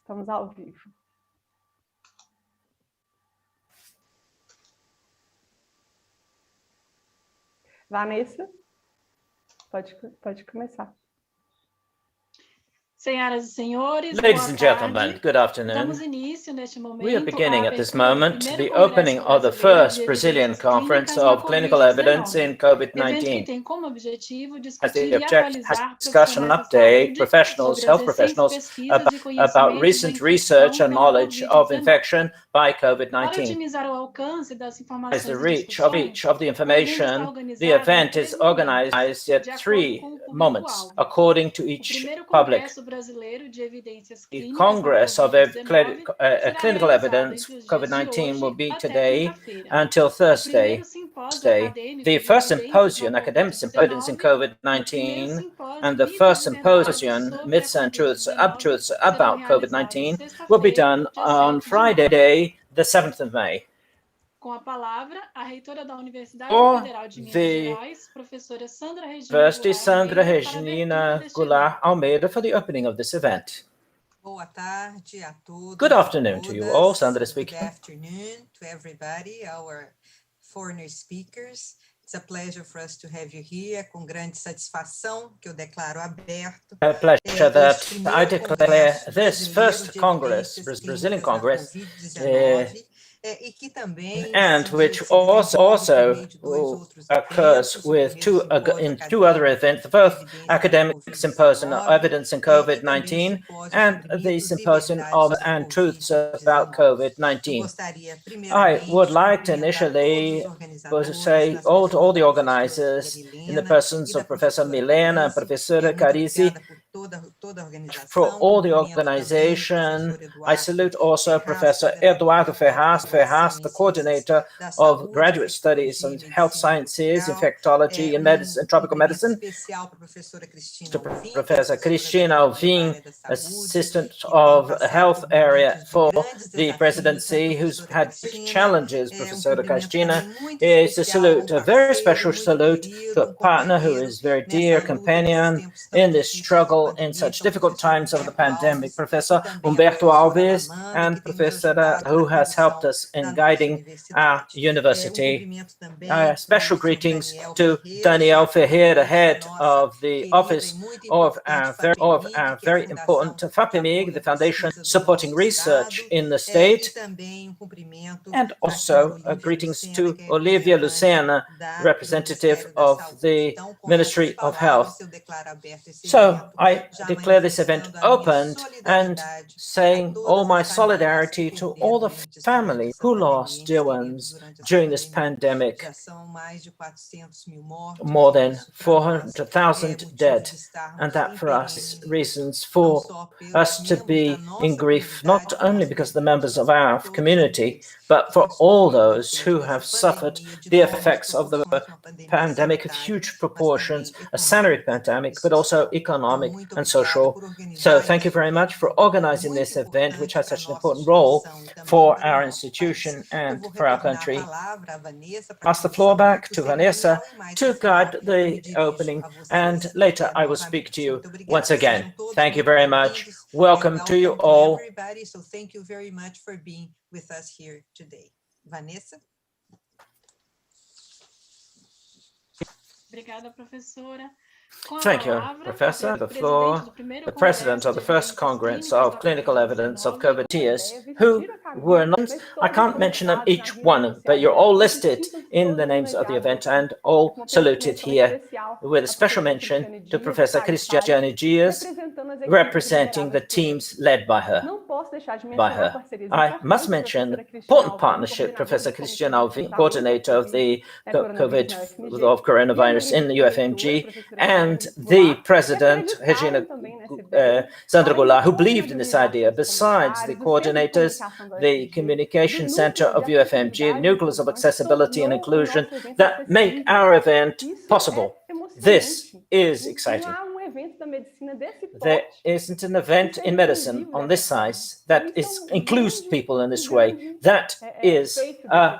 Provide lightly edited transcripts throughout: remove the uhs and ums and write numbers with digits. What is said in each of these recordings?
Estamos ao vivo. Vanessa, pode começar. Senhoras e senhores, Ladies and gentlemen, good afternoon. We are beginning at this moment the opening of the first Brazilian Conference of Clinical Evidence in COVID-19. As the objective has discussion and update professionals, health professionals, about recent research and knowledge of infection by COVID-19. As the reach of each of the information, the event is organized at 3 moments, according to each public. The Congress of Clinical Evidence COVID-19 will be today until Thursday. The first symposium, academic symposium in COVID-19, and the first symposium, Myths and Truths about COVID-19, will be done on Friday, the 7th of May. Com a palavra, a reitora da Universidade Or Federal de Minas the Gerais, professora Sandra Regina Goulart Almeida for the opening of this event. Boa tarde a todos. Good afternoon to you all. Sandra speaking. Good afternoon to everybody, our foreign speakers. It's a pleasure for us to have you here. Com grande satisfação que eu declaro aberto. A pleasure that I declare this first Congress, Brazilian Congress, and which also occurs with in two other events, both academic symposium on evidence in COVID-19 and the symposium and truths about COVID-19. I would like to initially say all the organizers in the persons of Professor Milena and Professor Carisi. For all the organization, I salute also Professor Eduardo Ferraz, the coordinator of graduate studies on health sciences, infectology, and medicine, tropical medicine. To Professor Cristina Alvim, assistant of health area for the presidency, who's had challenges. Professor Cristina is a very special salute to a partner who is very dear companion in this struggle in such difficult times of the pandemic, Professor Humberto Alves, and Professor who has helped us in guiding our university. Special greetings to Daniel Ferreira, head of the office of our very important FAPEMIG, the foundation supporting research in the state, and also greetings to Olivia Lucena, representative of the Ministry of Health. So I declare this event opened and saying all my solidarity to all the families who lost dear ones during this pandemic. More than 400,000 dead, and that for us is reasons for us to be in grief, not only because the members of our community, but for all those who have suffered the effects of the pandemic of huge proportions, a sanitary pandemic, but also economic and social. So thank you very much for organizing this event, which has such an important role for our institution and for our country. Pass the floor back to Vanessa to guide the opening, and later I will speak to you once again. Thank you very much. Welcome to you all. Everybody, so thank you very much for being with us here today. Vanessa? Obrigada, professora. Thank you, Professor. The floor, the President of the First Congress of Clinical Evidence of COVID-19, who were not, I can't mention them each one, but you're all listed in the names of the event and all saluted here, with a special mention to Professor Cristiane Dias, representing the teams led by her. I must mention the important partnership, Professor Cristiane Alvim, coordinator of the coronavirus in the UFMG, and the president, Regina Sandra Goulart, who believed in this idea. Besides the coordinators, the communication center of UFMG, the nucleus of accessibility and inclusion that make our event possible. This is exciting. There isn't an event in medicine on this size that includes people in this way. That is a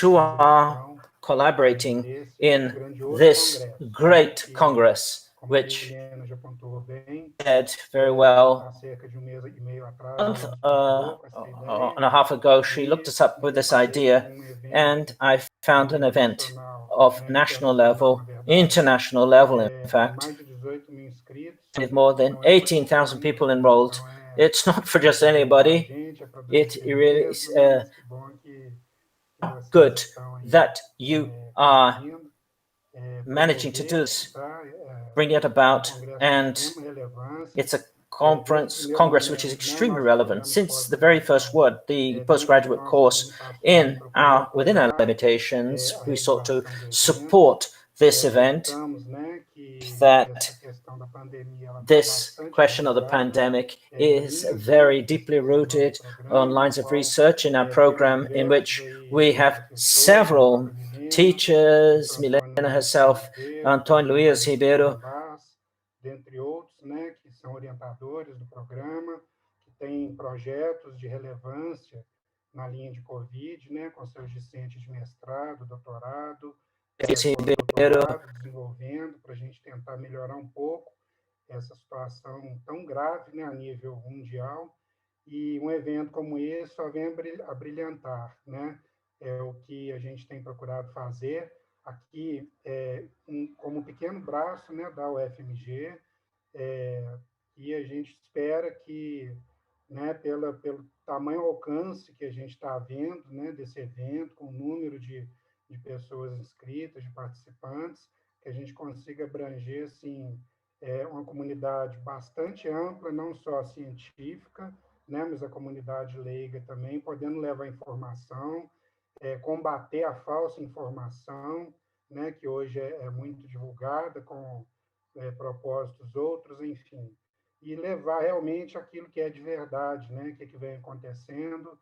who are collaborating nesse in grandioso this congresso, great que, Congress, como a which Milena já pontuou bem, said very há well cerca de mês e meio atrás, a ela month nos procurou com essa ideia, and a half ago. She looked us up with this idea, and I found an event of national level, international level, in fact, mais de 18 mil inscritos, with more than 18,000 people enrolled. It's not for just anybody. It really is good that you are managing to do this, bring it about, and it's a Congress which is extremely relevant. Since the very first word, the postgraduate course within our limitations, we sought to support this event, that this question of the pandemic is very deeply rooted on lines of research in our program, in which we have several teachers, Milena herself, Antônio Luiz Ribeiro, dentre outros, que são orientadores do programa, que têm projetos de relevância na linha de Covid, com seus discentes de mestrado, doutorado, desenvolvendo para a gente tentar melhorar um pouco essa situação tão grave, a nível mundial. E um evento como esse só vem a brilhantar, é o que a gente tem procurado fazer aqui, como um pequeno braço, da UFMG, e a gente espera que, pelo tamanho alcance que a gente está vendo, desse evento, com o número de pessoas inscritas, de participantes, que a gente consiga abranger, assim, uma comunidade bastante ampla, não só científica, mas a comunidade leiga também, podendo levar informação, combater a falsa informação, que hoje é muito divulgada com propósitos outros, enfim, e levar realmente aquilo que é de verdade, o que vem acontecendo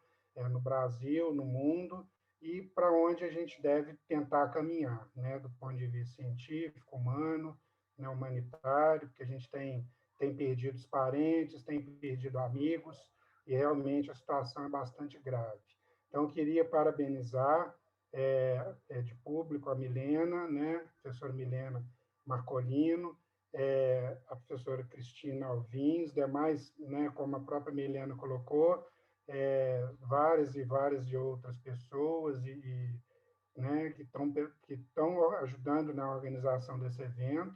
no Brasil, no mundo, e para onde a gente deve tentar caminhar, do ponto de vista científico, humano, humanitário, porque a gente tem perdido os parentes, tem perdido amigos, e realmente a situação é bastante grave. Então, eu queria parabenizar de público a Milena, a professora Milena Marcolino, a professora Cristina Alvins, demais, como a própria Milena colocou, várias e várias de outras pessoas que estão ajudando na organização desse evento,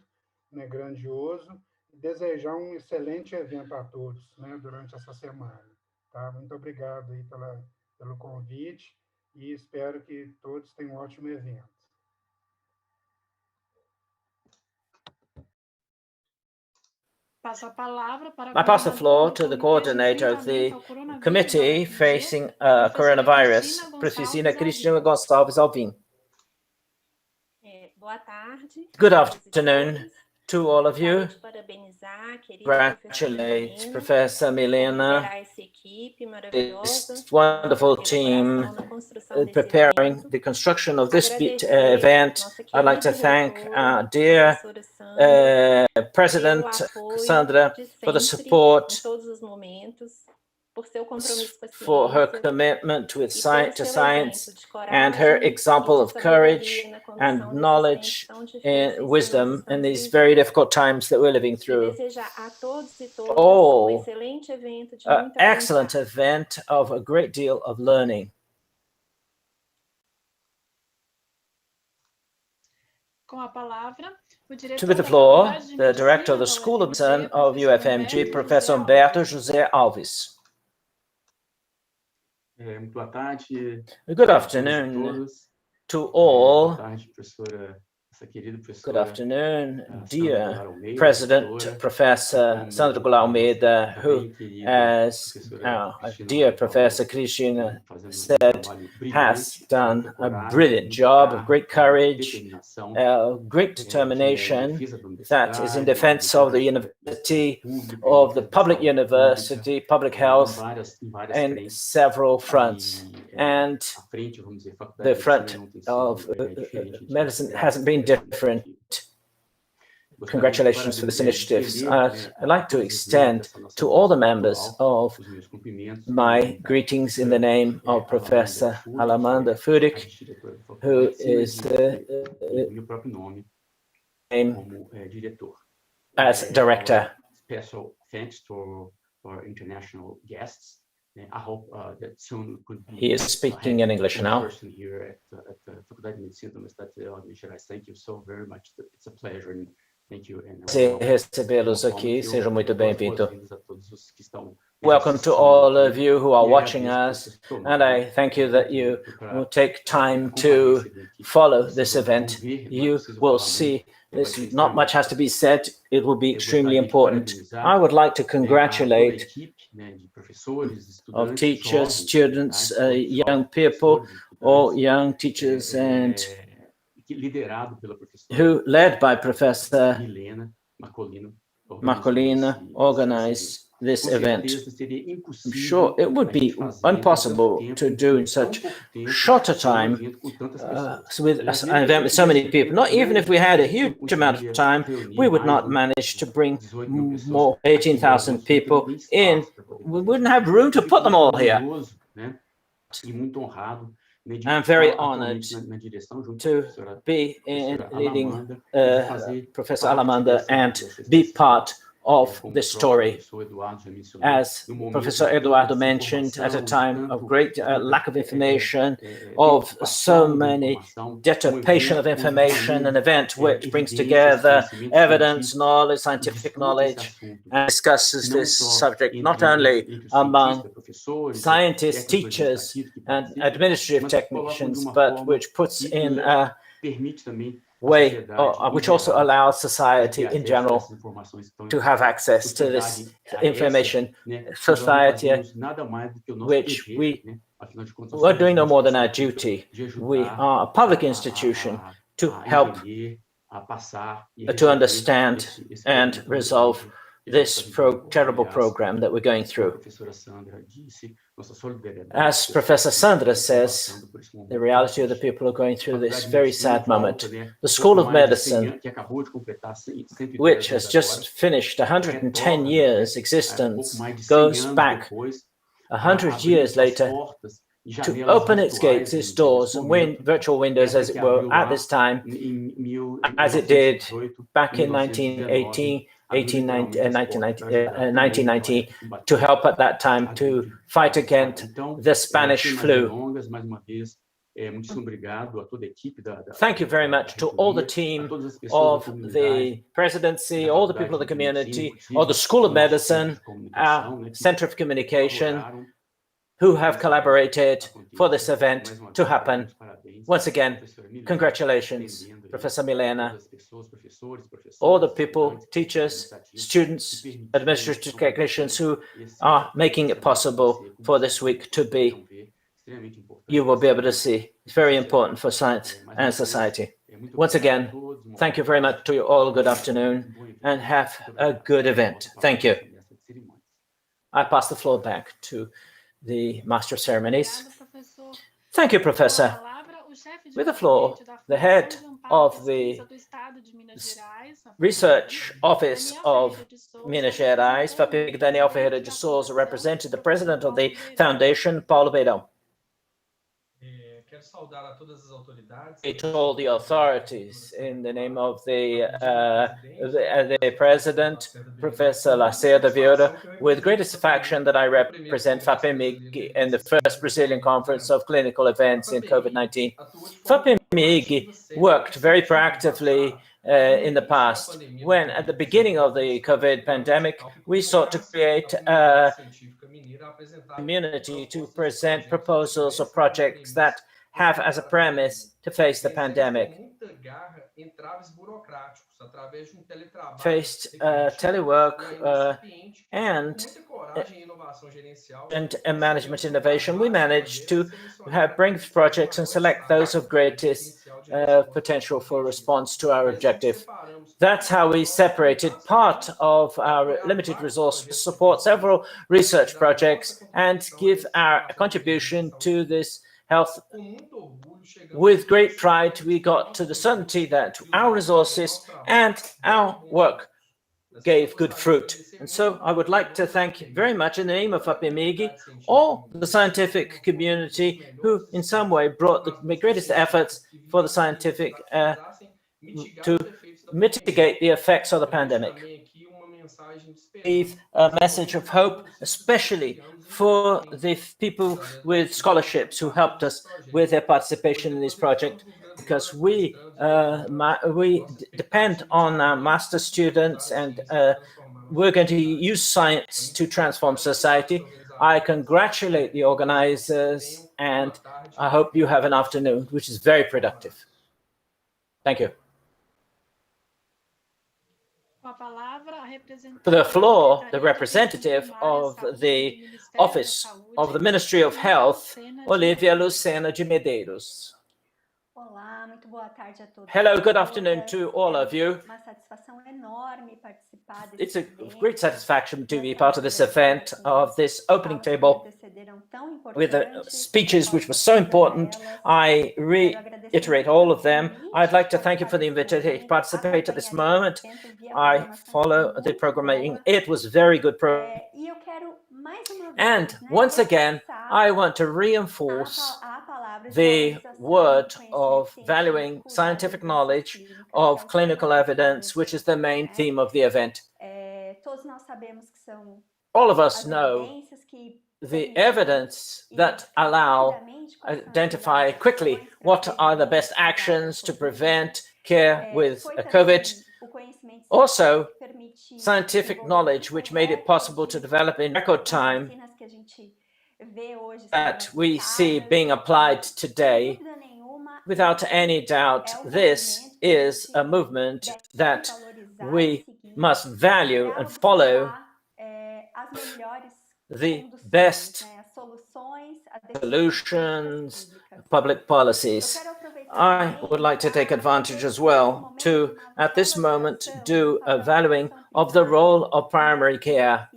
grandioso, e desejar um excelente evento a todos, durante essa semana. Tá? Muito obrigado aí pelo convite e espero que todos tenham um ótimo evento. I pass the floor to the coordinator of the committee facing coronavirus, Professora Cristina Gonçalves Alvim. Good afternoon to all of you. Congratulate Professor Milena, this wonderful team preparing the construction of this event. I'd like to thank our dear President Cassandra for the support, for her commitment to science and her example of courage and knowledge and wisdom in these very difficult times that we're living through. All excellent event of a great deal of learning. To the floor, the director of the School of Medicine of UFMG, Professor Humberto José Alves. Good afternoon to all. Good afternoon, dear President Professor Sandra Goulart Almeida, who, as our dear Professor Cristina said, has done a brilliant job of great courage, great determination that is in defense of the university, of the public university, public health, in several fronts. And the front of medicine hasn't been different. congratulations for this initiative. I'd like to extend to all the members of my greetings in the name of Professor Alamanda Fudik, who is as director. Special thanks to our international guests. I hope that soon could be. He is speaking in English now. Here at the Faculdade de Medicina da Universidade Federal de Minas Gerais. Thank you so very much. It's a pleasure. And thank you. Recebê-los aqui, sejam muito bem-vindos. Welcome to all of you who are watching us, and I thank you that you will take time to follow this event. You will see this, not much has to be said. It will be extremely important. I would like to congratulate of teachers, students, young people, all young teachers, and who, led by Professor Marcolina, organized this event. I'm sure it would be impossible to do in such short a time with an event with so many people. Not even if we had a huge amount of time, we would not manage to bring more 18,000 people in. We wouldn't have room to put them all here. I'm very honored to be leading Professor Alamanda and be part of this story. As Professor Eduardo mentioned, at a time of great lack of information, of so many deturpation of information, an event which brings together evidence, knowledge, scientific knowledge, and discusses this subject not only among scientists, teachers, and administrative technicians, but which puts in a way, which also allows society in general to have access to this information. Society, which we are doing no more than our duty. We are a public institution to help to understand and resolve this terrible program that we're going through. As Professor Sandra says, the reality of the people who are going through this very sad moment. The School of Medicine, which has just finished 110 years existence, goes back 100 years later to open its gates, its doors, and virtual windows, as it were, at this time, as it did back in 1919, to help at that time to fight against the Spanish flu. Thank you very much to all the team of the presidency, all the people of the community, all the School of Medicine, our Center of Communication, who have collaborated for this event to happen. Once again, congratulations, Professor Milena, all the people, teachers, students, administrative technicians who are making it possible for this week to be. You will be able to see. It's very important for science and society. Once again, thank you very much to you all. Good afternoon and have a good event. Thank you. I pass the floor back to the Master of Ceremonies. Thank you, Professor. With the floor, the head of the Research Office of Minas Gerais, FAPEMIG, Daniel Ferreira de Souza, represented the president of the foundation, Paulo Beirão. To all the authorities, in the name of the president, Professor Lacerda Vieira, with great satisfaction that I represent FAPEMIG in the first Brazilian conference of clinical events in COVID-19. FAPEMIG worked very proactively in the past, when at the beginning of the COVID pandemic, we sought to create a community to present proposals or projects that have as a premise to face the pandemic. Faced telework and management innovation, we managed to bring projects and select those of greatest potential for response to our objective. That's how we separated part of our limited resources to support several research projects and give our contribution to this health with great pride, we got to the certainty that our resources and our work gave good fruit. And so I would like to thank very much in the name of APIMIG all the scientific community who in some way brought the greatest efforts for the scientific to mitigate the effects of the pandemic. Leave a message of hope, especially for the people with scholarships who helped us with their participation in this project, because we depend on our master students, and we're going to use science to transform society. I congratulate the organizers, and I hope you have an afternoon which is very productive. Thank you. For the floor, the representative of the Office of the Ministry of Health, Olivia Lucena de Medeiros. Olá, muito boa tarde a todos. Hello, good afternoon to all of you. Uma satisfação enorme participar desse It's a evento. great satisfaction to be part of this event, of this opening table, with the speeches which were so important. I reiterate all of them. I'd like to thank you for the invitation to participate at this moment. I follow the programming. It was very good program. And once again, I want to reinforce the word of valuing scientific knowledge of clinical evidence, which is the main theme of the event. All of us know the evidence that allow identify quickly what are the best actions to prevent care with COVID. Also, scientific knowledge which made it possible to develop in record time that we see being applied today. Without any doubt, this is a movement that we must value and follow the best solutions, public policies. I would like to take advantage as well to, at this moment, do a valuing of the role of primary care.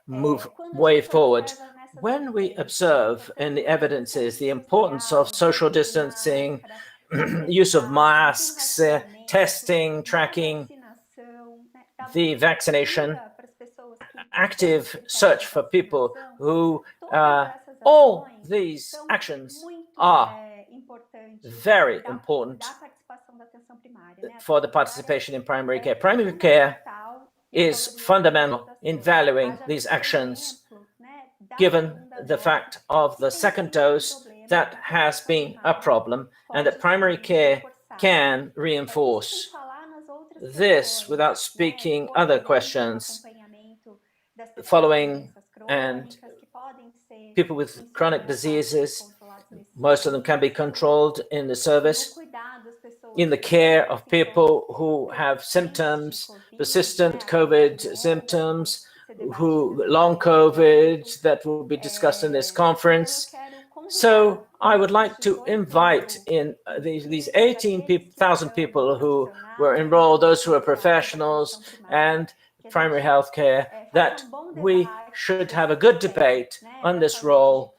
Move way forward. When we observe in the evidences the importance of social distancing, use of masks, testing, tracking, the vaccination, active search for people who, all these actions are very important for the participation in primary care. Primary care is fundamental in valuing these actions, given the fact of the second dose that has been a problem, and that primary care can reinforce this without speaking other questions. Following and people with chronic diseases, most of them can be controlled in the service. In the care of people who have symptoms, persistent COVID symptoms, who long COVID, that will be discussed in this conference. So I would like to invite in these 18,000 people who were enrolled, those who are professionals and primary health care, that we should have a good debate on this role,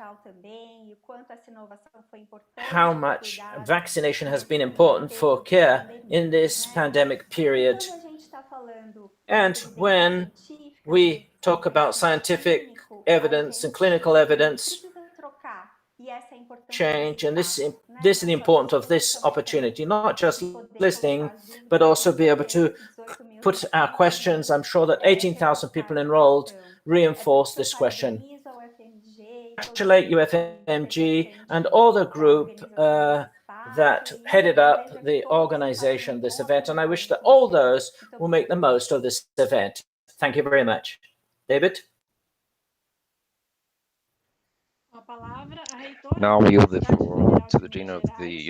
how much vaccination has been important for care in this pandemic period. And when we talk about scientific evidence and clinical evidence change, and this is the importance of this opportunity, not just listening, but also be able to put our questions. I'm sure that 18,000 people enrolled reinforce this question. Congratulate UFMG and all the group that headed up the organization of this event, and I wish that all those will make the most of this event. Thank you very much. David? Now we yield the floor to the Dean of the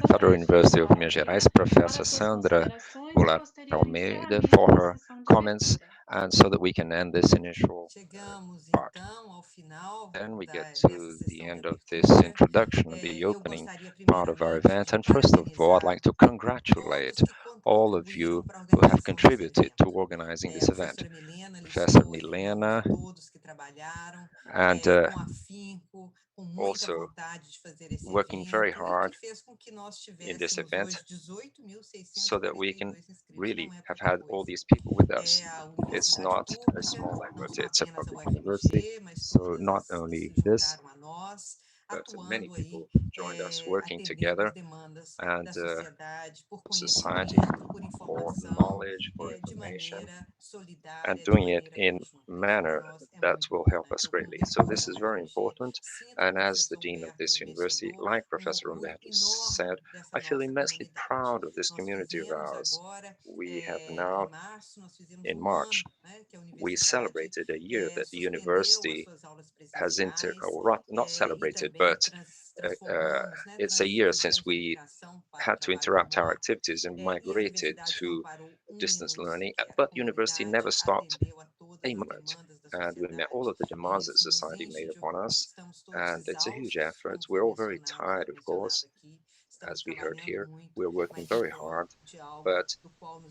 Federal University of Minas Gerais, Professor Sandra Goulart Almeida, for her comments, and so that we can end this initial part. Then we get to the end of this introduction, the opening part of our event. And first of all, I'd like to congratulate all of you who have contributed to organizing this event. Professor Milena, and also working very hard in this event so that we can really have had all these people with us. It's not a small effort, it's a public university, so not only this, but many people joined us working together, and society for knowledge, for information, and doing it in a manner that will help us greatly. So this is very important, and as the Dean of this university, like Professor Umberto said, I feel immensely proud of this community of ours. We have now, in March, we celebrated a year that the university has not celebrated, but it's a year since we had to interrupt our activities and migrated to distance learning, but university never stopped a moment, and we met all of the demands that society made upon us, and it's a huge effort. We're all very tired, of course, as we heard here. We're working very hard, but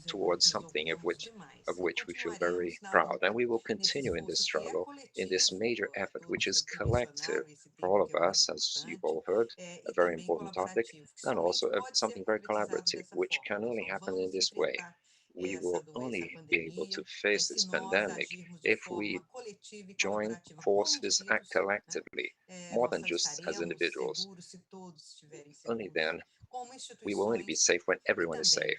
towards something of which we feel very proud, and we will continue in this struggle, in this major effort, which is collective for all of us, as you've all heard, a very important topic, and also something very collaborative, which can only happen in this way. We will only be able to face this pandemic if we join forces, act collectively, more than just as individuals. Only then we will only be safe when everyone is safe.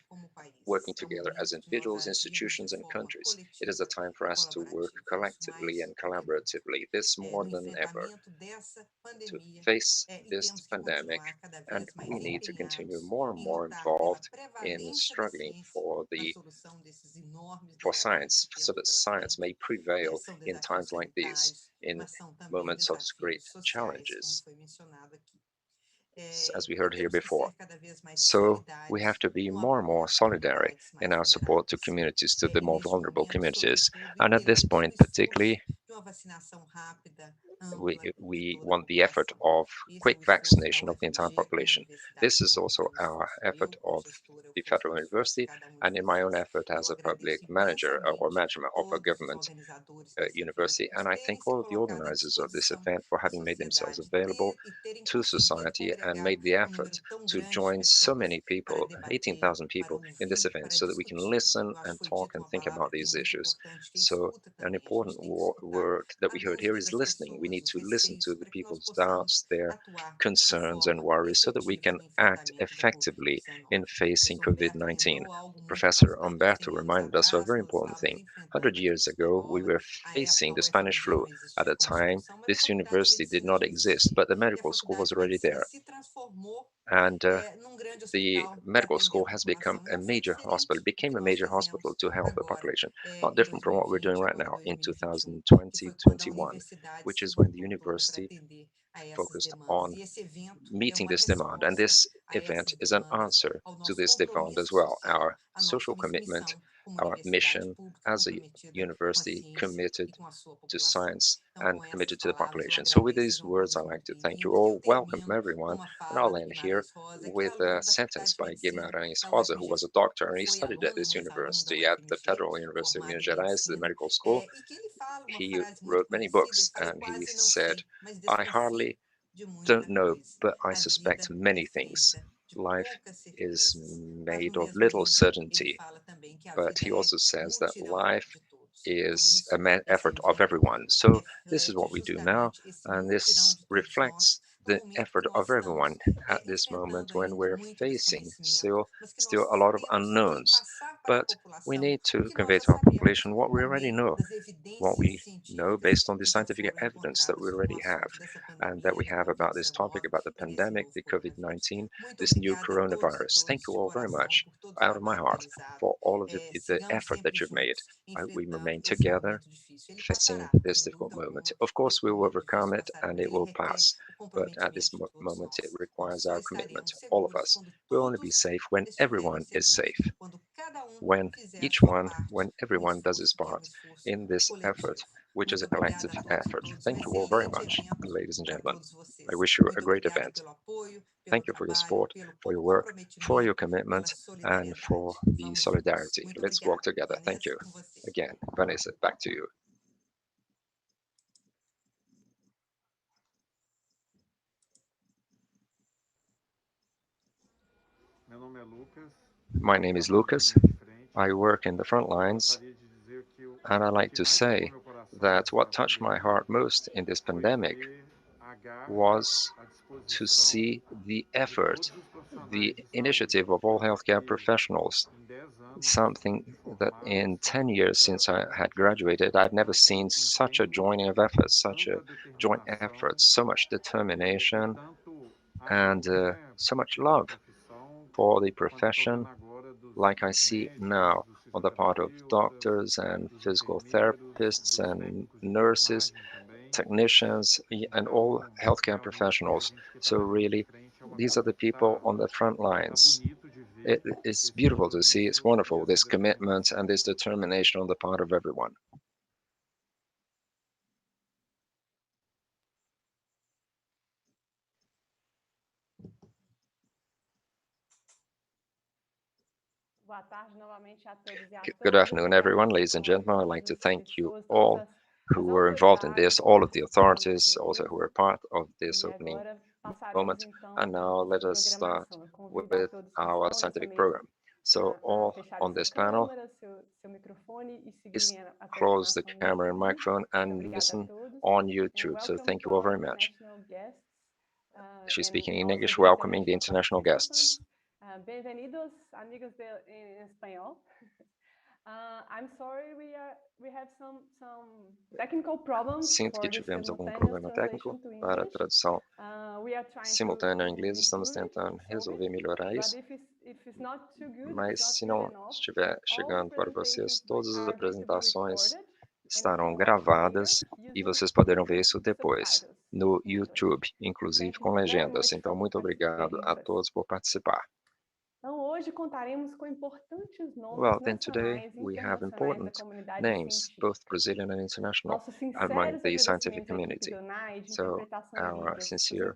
Working together as individuals, institutions, and countries, it is a time for us to work collectively and collaboratively, this more than ever, to face this pandemic, and we need to continue more and more involved in struggling for science, so that science may prevail in times like these, in moments of great challenges, as we heard here before. So we have to be more and more solidary in our support to communities, to the more vulnerable communities. And at this point, particularly, we want the effort of quick vaccination of the entire population. This is also our effort of the Federal University, and in my own effort as a public manager or management of a government university. And I thank all of the organizers of this event for having made themselves available to society and made the effort to join so many people, 18,000 people in this event, so that we can listen and talk and think about these issues. So an important word that we heard here is listening. We need to listen to the people's doubts, their concerns and worries, so that we can act effectively in facing COVID-19. Professor Umberto reminded us of a very important thing. 100 years ago, we were facing the Spanish flu. At the time, this university did not exist, but the medical school was already there. And the medical school has become a major hospital, became a major hospital to help the population, not different from what we're doing right now in 2020-21, which is when the university focused on meeting this demand. And this event is an answer to this demand as well. Our social commitment, our mission as a university committed to science and committed to the population. So with these words, I'd like to thank you all, welcome everyone, and I'll end here with a sentence by Guimarães Rosa, who was a doctor, and he studied at this university, at the Federal University of Minas Gerais, the medical school. He wrote many books, and he said, I hardly don't know, but I suspect many things. Life is made of little certainty, but he also says that life is an effort of everyone. So this is what we do now, and this reflects the effort of everyone at this moment when we're facing still a lot of unknowns. But we need to convey to our population what we already know, based on the scientific evidence that we already have, and that we have about this topic, about the pandemic, the COVID-19, this new coronavirus. Thank you all very much, out of my heart, for all of the effort that you've made. We remain together, facing this difficult moment. Of course, we will overcome it, and it will pass. But at this moment, it requires our commitment, all of us. We'll only be safe when everyone is safe. When everyone does his part in this effort, which is a collective effort. Thank you all very much, ladies and gentlemen. I wish you a great event. Thank you for your support, for your work, for your commitment, and for the solidarity. Let's work together. Thank you. Again, Vanessa, back to you. My name is Lucas. I work in the front lines, and I like to say that what touched my heart most in this pandemic was to see the effort, the initiative of all healthcare professionals, something that in 10 years since I had graduated, I'd never seen such a joining of efforts, such a joint effort, so much determination, and so much love for the profession, like I see now on the part of doctors and physical therapists and nurses, technicians, and all healthcare professionals. So really, these are the people on the front lines. It's beautiful to see, it's wonderful, this commitment and this determination on the part of everyone. Good afternoon, everyone. Ladies and gentlemen, I'd like to thank you all who were involved in this, all of the authorities, also who were part of this opening moment. And now let us start with our scientific program. So all on this panel, please close the camera and microphone and listen on YouTube. So thank you all very much. She's speaking in English, welcoming the international guests. Bem-vindos, amigos em espanhol. I'm sorry, we have some technical problems. Sinto que tivemos algum problema técnico para a tradução simultânea em inglês. Estamos tentando resolver melhorar isso. Mas se não estiver chegando para vocês, todas as apresentações estarão gravadas e vocês poderão ver isso depois no YouTube, inclusive com legendas. Então, muito obrigado a todos por participar. Well, then today we have important names, both Brazilian and international, among the scientific community. So our sincere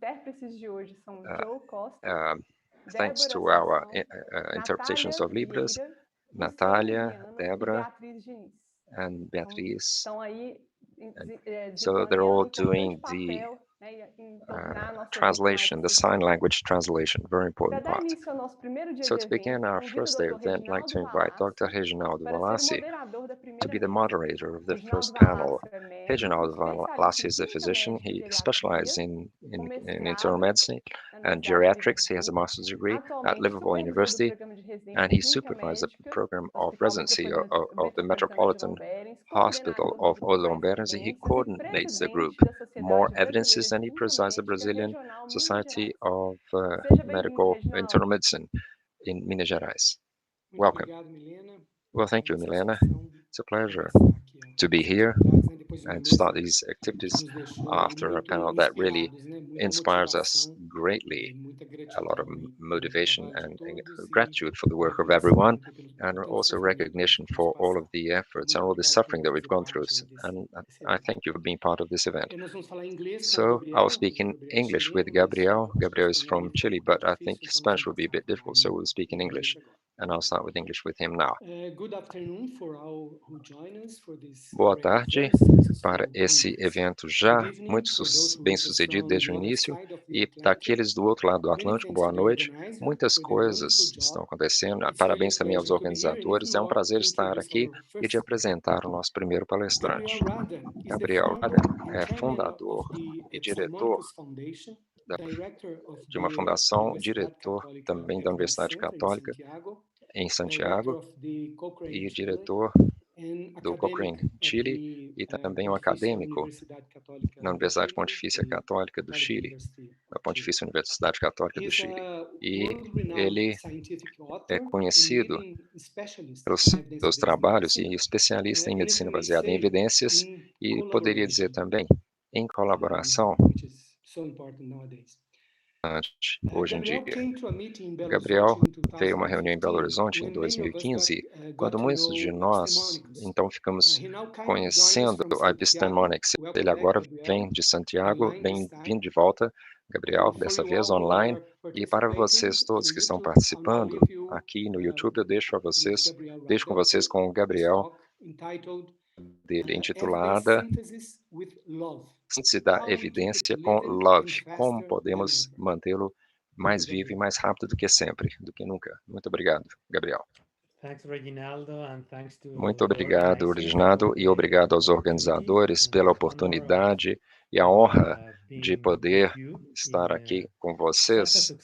thanks to our interpretations of Libras, Natalia, Debra, and Beatriz. And so they're all doing the translation, the sign language translation, very important part. So to begin our first day event, I'd like to invite Dr. Reginaldo Valassi to be the moderator of the first panel. Reginaldo Valassi is a physician. He specializes in internal medicine and geriatrics. He has a master's degree at Liverpool University, and he supervised the program of residency of the Metropolitan Hospital of Olomberas. He coordinates the group More Evidências, and he presides the Brazilian Society of Medical Internal Medicine in Minas Gerais. Welcome. Well, thank you, Milena. It's a pleasure to be here and to start these activities after a panel that really inspires us greatly. A lot of motivation and gratitude for the work of everyone, and also recognition for all of the efforts and all the suffering that we've gone through. And I thank you for being part of this event. So I'll speak in English with Gabriel. Gabriel is from Chile, but I think Spanish will be a bit difficult, so we'll speak in English. And I'll start with English with him now. Boa tarde para esse evento já muito bem sucedido desde o início, e daqueles do outro lado do Atlântico, boa noite. Muitas coisas estão acontecendo. Parabéns também aos organizadores. É um prazer estar aqui e de apresentar o nosso primeiro palestrante. Gabriel Raden é fundador e diretor de uma fundação, diretor também da Universidade Católica em Santiago e diretor do Cochrane, Chile, e também um acadêmico na Universidade Pontifícia Católica do Chile, na Pontifícia Universidade Católica do Chile. E ele é conhecido pelos seus trabalhos e especialista em medicina baseada em evidências, e poderia dizer também em colaboração hoje em dia. Gabriel veio a uma reunião em Belo Horizonte em 2015, quando muitos de nós então ficamos conhecendo a epistemonics. Ele agora vem de Santiago, vem vindo de volta Gabriel, dessa vez online. E para vocês todos que estão participando, aqui no YouTube eu deixo com vocês com o Gabriel, dele intitulada Síntese da Evidência com Love, como podemos mantê-lo mais vivo e mais rápido do que sempre, do que nunca. Muito obrigado, Gabriel. Muito obrigado, Reginaldo, e obrigado aos organizadores pela oportunidade e a honra de poder estar aqui com vocês.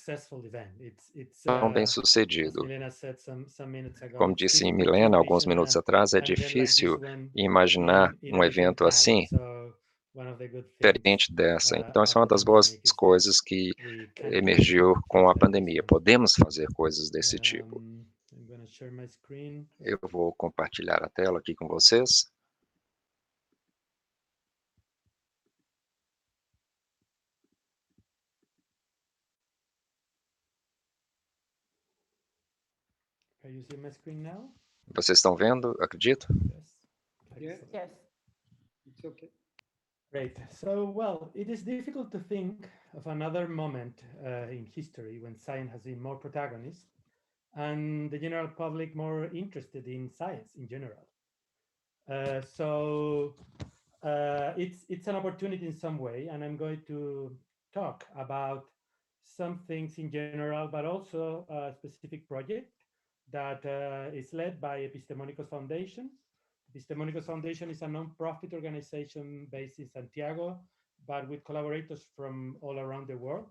Tão bem sucedido. Como disse Milena alguns minutos atrás, é difícil imaginar um evento assim, diferente dessa. Então, essa é uma das boas coisas que emergiu com a pandemia. Podemos fazer coisas desse tipo. Eu vou compartilhar a tela aqui com vocês. Vocês estão vendo, acredito? Yes. It's okay. Great. So, well, it is difficult to think of another moment in history when science has been more protagonist and the general public more interested in science in general. It's an opportunity in some way, and I'm going to talk about some things in general, but also a specific project that is led by Epistemónicos Foundation. Epistemónicos Foundation is a non-profit organization based in Santiago, but with collaborators from all around the world.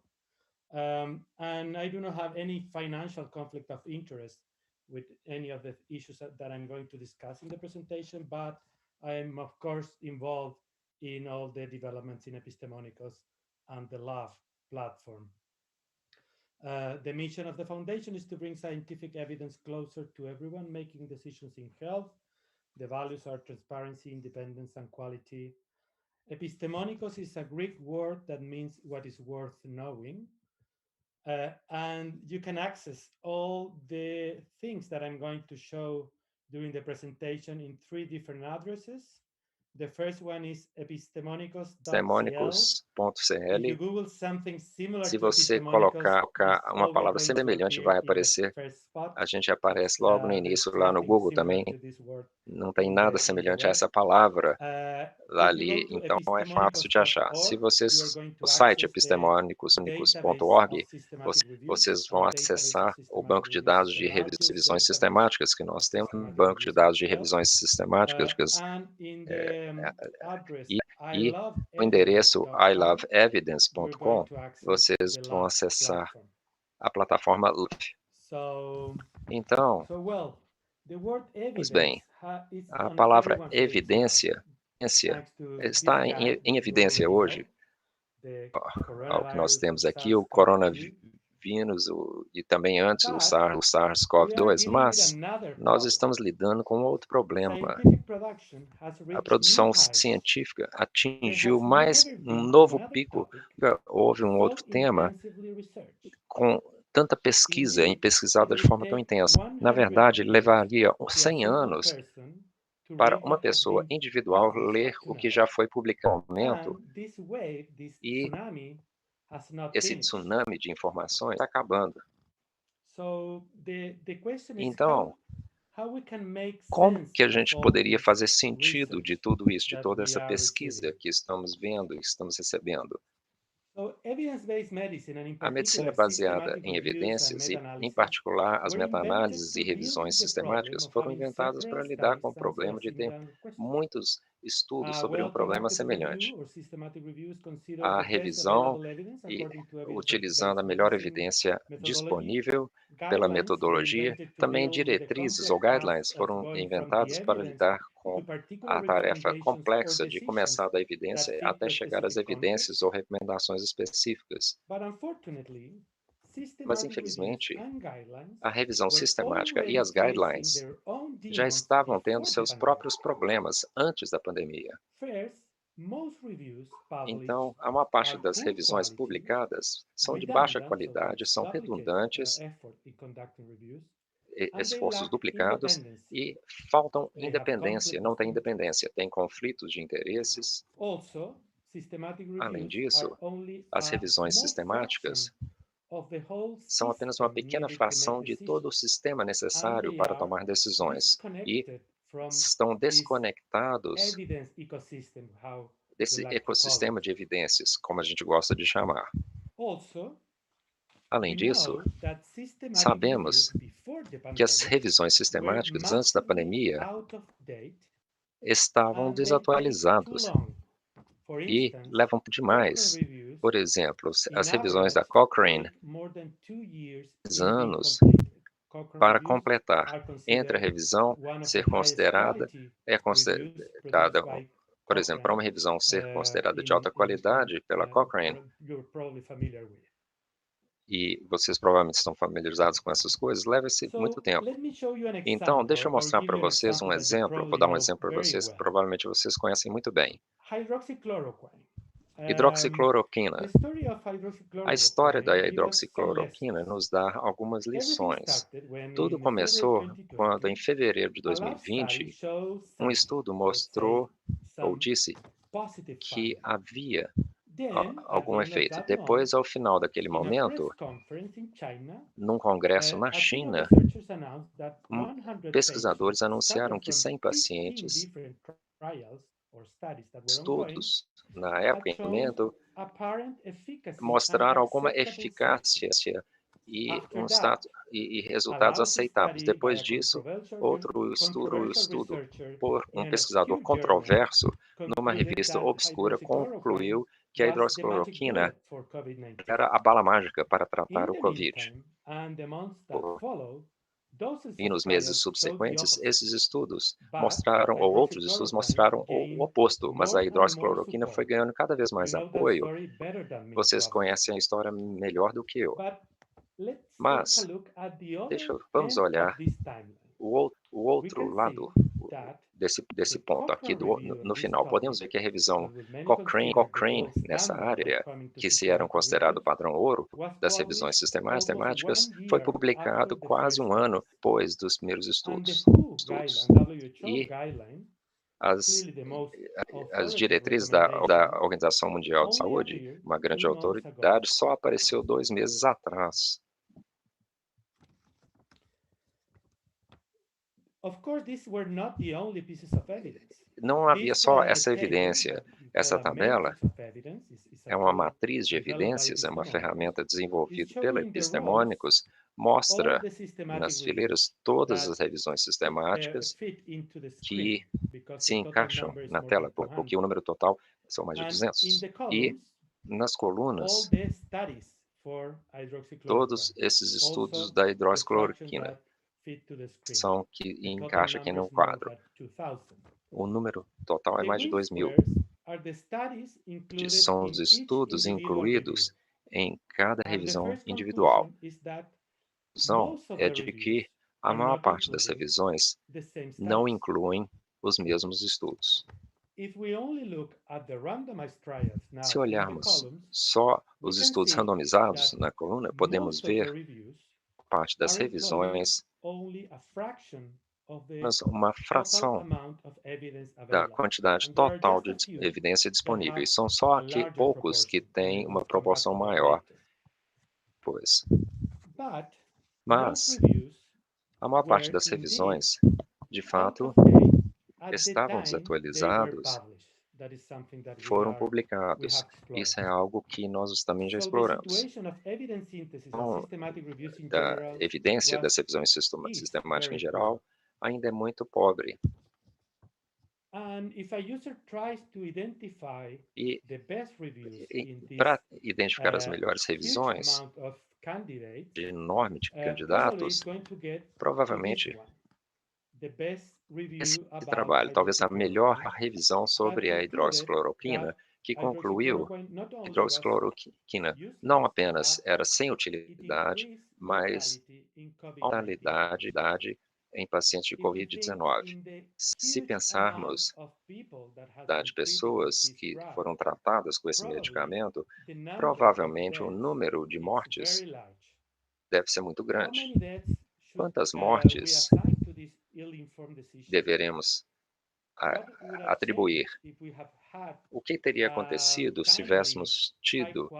And I do not have any financial conflict of interest with any of the issues that I'm going to discuss in the presentation, but I am, of course, involved in all the developments in Epistemónicos and the LAV platform. The mission of the foundation is to bring scientific evidence closer to everyone making decisions in health. The values are transparency, independence, and quality. Epistemónicos is a Greek word that means what is worth knowing. And you can access all the things that I'm going to show during the presentation in 3 different addresses. The first one is epistemónicos.cl. Se você colocar uma palavra semelhante, vai aparecer. A gente aparece logo no início lá no Google também. Não tem nada semelhante a essa palavra ali, então é fácil de achar. Se vocês, o site epistemónicos.org, vocês vão acessar o banco de dados de revisões sistemáticas que nós temos, um banco de dados de revisões sistemáticas, e o endereço iloveevidence.com, vocês vão acessar a plataforma LIVE. Então, pois bem, a palavra evidência está em evidência hoje. O que nós temos aqui, o coronavírus e também antes o SARS-CoV-2, mas nós estamos lidando com outro problema. A produção científica atingiu mais um novo pico, houve um outro tema com tanta pesquisa e pesquisada de forma tão intensa. Na verdade, levaria 100 anos para uma pessoa individual ler o que já foi publicado no momento, e esse tsunami de informações está acabando. Então, como que a gente poderia fazer sentido de tudo isso, de toda essa pesquisa que estamos vendo e que estamos recebendo? A medicina baseada em evidências e, em particular, as meta-análises e revisões sistemáticas foram inventadas para lidar com o problema de ter muitos estudos sobre um problema semelhante. A revisão e utilizando a melhor evidência disponível pela metodologia, também diretrizes ou guidelines foram inventadas para lidar com a tarefa complexa de começar da evidência até chegar às evidências ou recomendações específicas. Mas, infelizmente, a revisão sistemática e as guidelines já estavam tendo seus próprios problemas antes da pandemia. Então, a maior parte das revisões publicadas são de baixa qualidade, são redundantes, esforços duplicados e faltam independência, não tem independência, tem conflitos de interesses. Além disso, as revisões sistemáticas são apenas uma pequena fração de todo o sistema necessário para tomar decisões e estão desconectados desse ecossistema de evidências, como a gente gosta de chamar. Além disso, sabemos que as revisões sistemáticas antes da pandemia estavam desatualizadas e levam demais. Por exemplo, as revisões da Cochrane, 2 anos para completar. Entre a revisão ser considerada, por exemplo, para uma revisão ser considerada de alta qualidade pela Cochrane, e vocês provavelmente estão familiarizados com essas coisas, leva-se muito tempo. Então, deixa eu mostrar para vocês um exemplo, vou dar um exemplo para vocês que provavelmente vocês conhecem muito bem. Hidroxicloroquina. A história da hidroxicloroquina nos dá algumas lições. Tudo começou quando, em fevereiro de 2020, um estudo mostrou, ou disse, que havia algum efeito. Depois, ao final daquele momento, num congresso na China, pesquisadores anunciaram que 100 pacientes, estudos, na época, em momento, mostraram alguma eficácia e resultados aceitáveis. Depois disso, outro estudo por um pesquisador controverso, numa revista obscura, concluiu que a hidroxicloroquina era a bala mágica para tratar o Covid. E nos meses subsequentes, esses estudos mostraram, ou outros estudos mostraram o oposto, mas a hidroxicloroquina foi ganhando cada vez mais apoio. Vocês conhecem a história melhor do que eu. Mas, vamos olhar o outro lado desse ponto aqui no final. Podemos ver que a revisão Cochrane nessa área, que se era considerado o padrão ouro das revisões sistemáticas, foi publicado quase um ano depois dos primeiros estudos. E as diretrizes da Organização Mundial de Saúde, uma grande autoridade, só apareceu 2 meses atrás. Não havia só essa evidência. Essa tabela é uma matriz de evidências, é uma ferramenta desenvolvida pela epistemônicos, mostra nas fileiras todas as revisões sistemáticas que se encaixam na tela, porque o número total são mais de 200. E nas colunas, todos esses estudos da hidroxicloroquina são que encaixa aqui no quadro. O número total é mais de 2.000. São os estudos incluídos em cada revisão individual. A conclusão é de que a maior parte das revisões não incluem os mesmos estudos. Se olharmos só os estudos randomizados na coluna, podemos ver parte das revisões, mas uma fração da quantidade total de evidência disponível. E são só poucos que têm uma proporção maior. Mas a maior parte das revisões, de fato, estavam desatualizados, foram publicados. Isso é algo que nós também já exploramos. Então, da evidência das revisões sistemáticas em geral, ainda é muito pobre. E para identificar as melhores revisões, de enorme de candidatos, provavelmente esse trabalho, talvez a melhor revisão sobre a hidroxicloroquina, que concluiu que a hidroxicloroquina não apenas era sem utilidade, mas utilidade em pacientes de Covid-19. Se pensarmos de pessoas que foram tratadas com esse medicamento, provavelmente o número de mortes deve ser muito grande. Quantas mortes deveremos atribuir O que teria acontecido se tivéssemos tido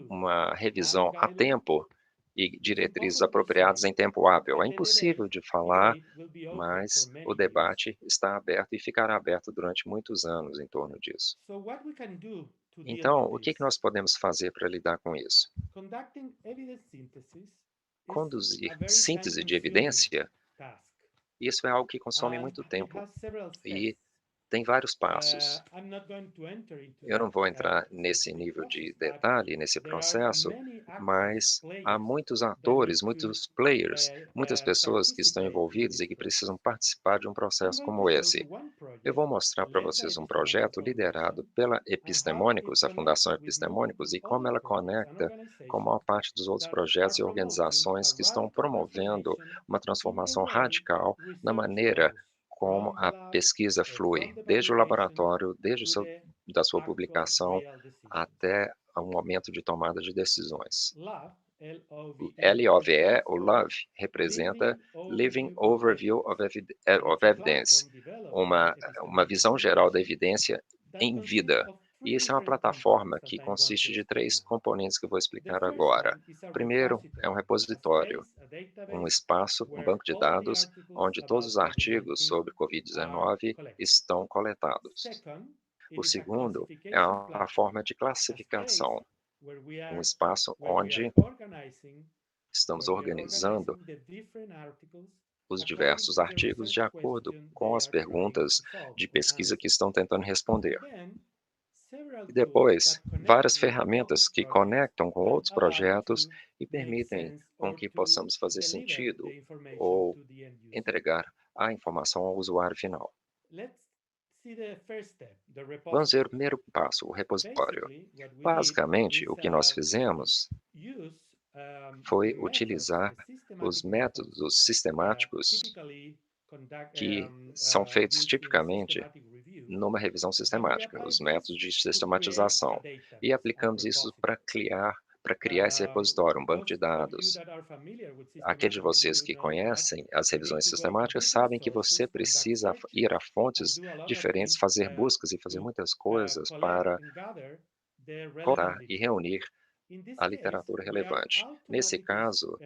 uma revisão a tempo e diretrizes apropriadas em tempo hábil? É impossível de falar, mas o debate está aberto e ficará aberto durante muitos anos em torno disso. Então, o que nós podemos fazer para lidar com isso? Conduzir síntese de evidência, isso é algo que consome muito tempo e tem vários passos. Eu não vou entrar nesse nível de detalhe, nesse processo, mas há muitos atores, muitos players, muitas pessoas que estão envolvidas e que precisam participar de um processo como esse. Eu vou mostrar para vocês um projeto liderado pela Epistemônicos, a Fundação Epistemônicos, e como ela conecta com a maior parte dos outros projetos e organizações que estão promovendo uma transformação radical na maneira como a pesquisa flui, desde o laboratório, da sua publicação até o momento de tomada de decisões. LOVE, o LOVE, representa Living Overview of Evidence, uma visão geral da evidência em vida. E isso é uma plataforma que consiste de 3 componentes que eu vou explicar agora. Primeiro, é um repositório, um espaço, um banco de dados, onde todos os artigos sobre Covid-19 estão coletados. O segundo é a plataforma de classificação, um espaço onde estamos organizando os diversos artigos de acordo com as perguntas de pesquisa que estão tentando responder. E depois, várias ferramentas que conectam com outros projetos e permitem com que possamos fazer sentido ou entregar a informação ao usuário final. Vamos ver o primeiro passo, o repositório. Basicamente, o que nós fizemos foi utilizar os métodos sistemáticos que são feitos tipicamente numa revisão sistemática, os métodos de sistematização, e aplicamos isso para criar esse repositório, um banco de dados. Aqueles de vocês que conhecem as revisões sistemáticas sabem que você precisa ir a fontes diferentes, fazer buscas e fazer muitas coisas para coletar e reunir a literatura relevante. Nesse caso,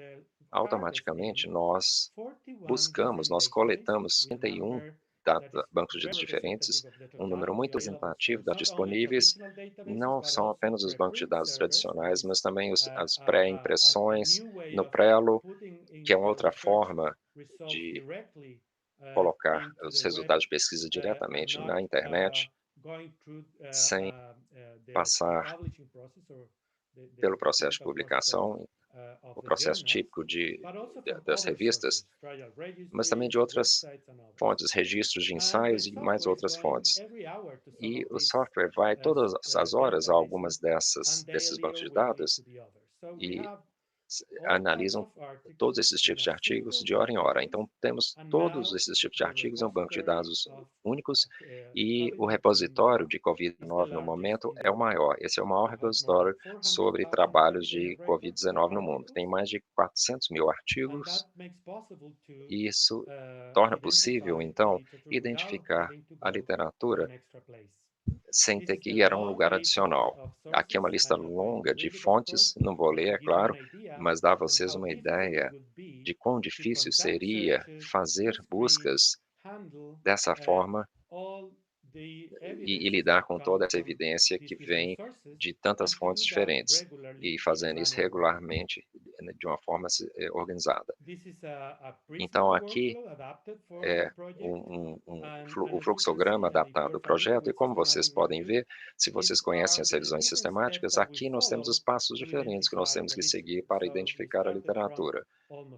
automaticamente nós coletamos 51 bancos de dados diferentes, um número muito representativo de dados disponíveis. Não são apenas os bancos de dados tradicionais, mas também as pré-impressões no Prelo, que é uma outra forma de colocar os resultados de pesquisa diretamente na internet, sem passar pelo processo de publicação, o processo típico das revistas, mas também de outras fontes, registros de ensaios e mais outras fontes. E o software vai todas as horas a algumas desses bancos de dados e analisam todos esses tipos de artigos de hora em hora. Então, temos todos esses tipos de artigos em um banco de dados únicos e o repositório de Covid-19 no momento é o maior. Esse é o maior repositório sobre trabalhos de Covid-19 no mundo. Tem mais de 400 mil artigos e isso torna possível, então, identificar a literatura sem ter que ir a um lugar adicional. Aqui é uma lista longa de fontes, não vou ler, é claro, mas dá a vocês uma ideia de quão difícil seria fazer buscas dessa forma e lidar com toda essa evidência que vem de tantas fontes diferentes e fazendo isso regularmente de uma forma organizada. Então, aqui é o fluxograma adaptado ao projeto, e como vocês podem ver, se vocês conhecem as revisões sistemáticas, aqui nós temos os passos diferentes que nós temos que seguir para identificar a literatura.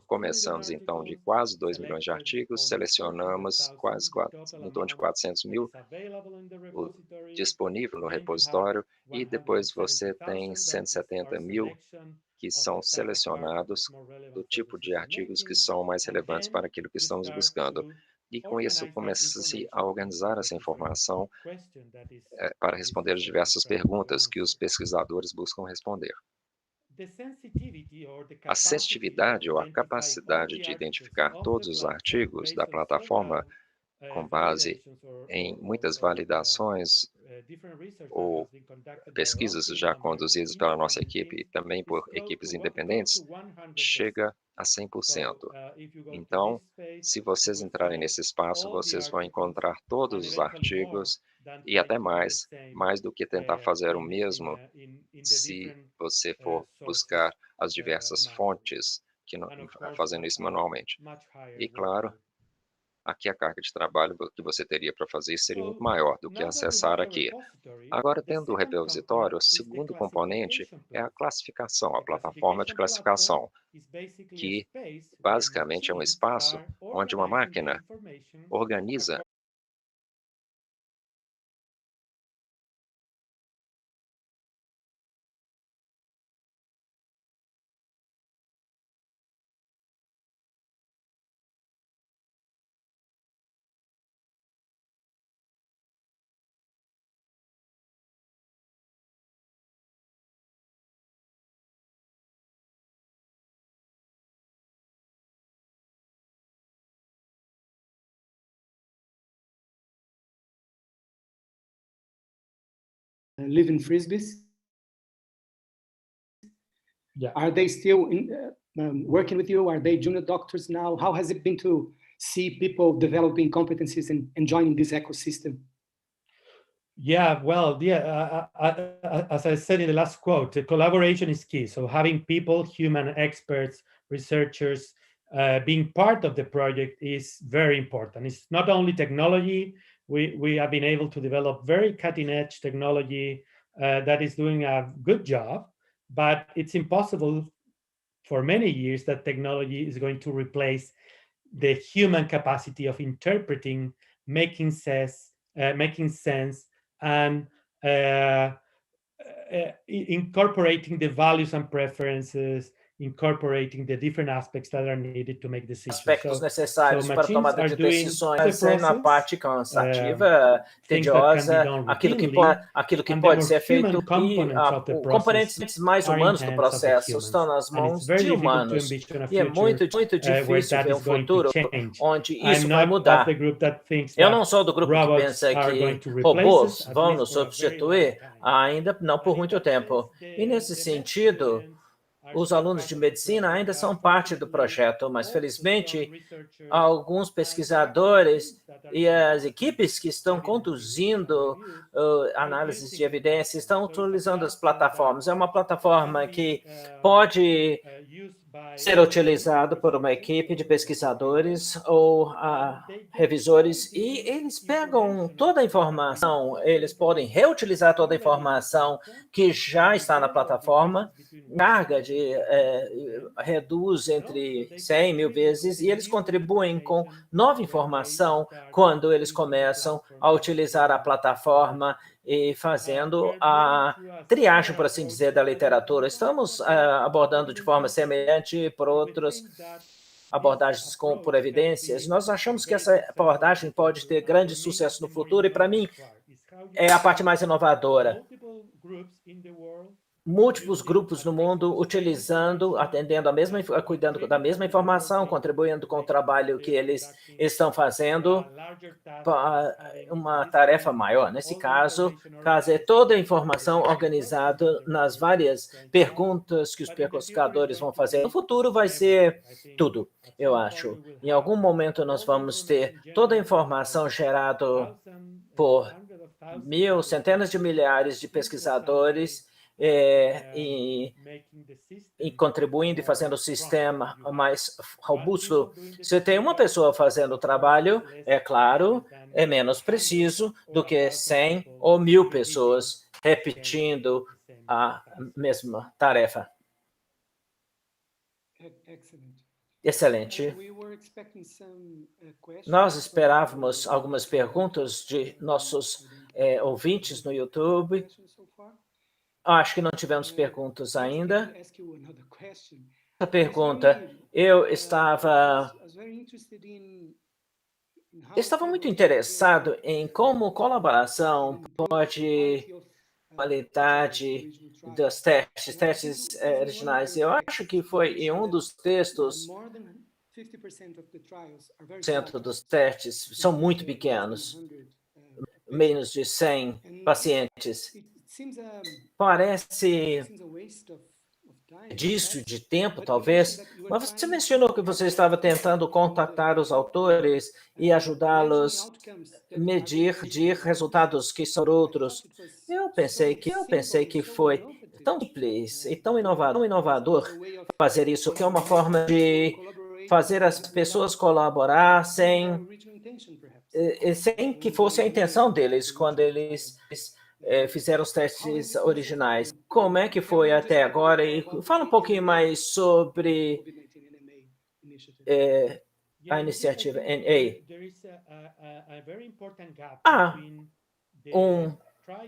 Começamos, então, de quase 2 milhões de artigos, selecionamos em torno de 400 mil disponível no repositório, e depois você tem 170 mil que são selecionados do tipo de artigos que são mais relevantes para aquilo que estamos buscando. E com isso começa-se a organizar essa informação para responder as diversas perguntas que os pesquisadores buscam responder. A sensitividade ou a capacidade de identificar todos os artigos da plataforma com base em muitas validações ou pesquisas já conduzidas pela nossa equipe e também por equipes independentes, chega a 100%. Então, se vocês entrarem nesse espaço, vocês vão encontrar todos os artigos e até mais do que tentar fazer o mesmo se você for buscar as diversas fontes fazendo isso manualmente. E, claro, aqui a carga de trabalho que você teria para fazer isso seria muito maior do que acessar aqui. Agora, tendo o repositório, o segundo componente é a classificação, a plataforma de classificação, que basicamente é um espaço onde uma máquina organiza live in frisbees. Yeah. Are they still working with you? Are they junior doctors now? How has it been to see people developing competencies and joining this ecosystem? Yeah, well, as I said in the last quote, the collaboration is key. So having people, human experts, researchers, being part of the project is very important. It's not only technology. We have been able to develop very cutting-edge technology that is doing a good job, but it's impossible for many years that technology is going to replace the human capacity of interpreting, making sense, and incorporating the values and preferences, incorporating the different aspects that are needed to make decisions. Aspectos necessários para a tomada de decisões na parte cansativa, tediosa, aquilo que pode ser feito e os componentes mais humanos do processo estão nas mãos de humanos. E é muito difícil ver um futuro onde isso vai mudar. Eu não sou do grupo que pensa que robôs vão nos substituir, ainda não por muito tempo. E nesse sentido, os alunos de medicina ainda são parte do projeto, mas, felizmente, alguns pesquisadores e as equipes que estão conduzindo análises de evidências estão utilizando as plataformas. É uma plataforma que pode ser utilizado por uma equipe de pesquisadores ou revisores, e eles pegam toda a informação, eles podem reutilizar toda a informação que já está na plataforma, carga reduz entre 100 mil vezes, e eles contribuem com nova informação quando eles começam a utilizar a plataforma e fazendo a triagem, por assim dizer, da literatura. Estamos abordando de forma semelhante por outras abordagens por evidências. Nós achamos que essa abordagem pode ter grande sucesso no futuro e, para mim, é a parte mais inovadora. Múltiplos grupos no mundo utilizando, atendendo cuidando da mesma informação, contribuindo com o trabalho que eles estão fazendo para uma tarefa maior. Nesse caso, trazer toda a informação organizada nas várias perguntas que os pesquisadores vão fazer. No futuro vai ser tudo, eu acho. Em algum momento nós vamos ter toda a informação gerada por centenas de milhares de pesquisadores e contribuindo e fazendo o sistema mais robusto. Se tem uma pessoa fazendo o trabalho, é claro, é menos preciso do que 100 ou 1000 pessoas repetindo a mesma tarefa. Excelente. Nós esperávamos algumas perguntas de nossos ouvintes no YouTube. Acho que não tivemos perguntas ainda. Essa pergunta, eu estava muito interessado em como colaboração pode qualidade dos testes originais. Eu acho que foi em um dos textos 50% dos testes são muito pequenos, menos de 100 pacientes. Parece disso de tempo, talvez, mas você mencionou que você estava tentando contactar os autores e ajudá-los a medir resultados que são outros. Eu pensei que foi tão simples e tão inovador fazer isso, que é uma forma de fazer as pessoas colaborar sem que fosse a intenção deles quando eles fizeram os testes originais. Como é que foi até agora? E fala um pouquinho mais sobre a iniciativa NA. Há uma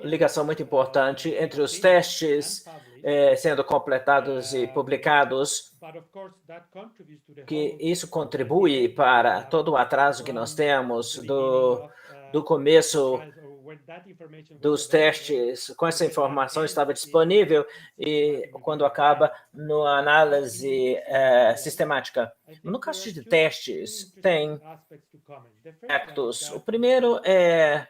ligação muito importante entre os testes sendo completados e publicados, que isso contribui para todo o atraso que nós temos do começo dos testes, com essa informação estava disponível e quando acaba na análise sistemática. No caso de testes, tem aspectos. O primeiro é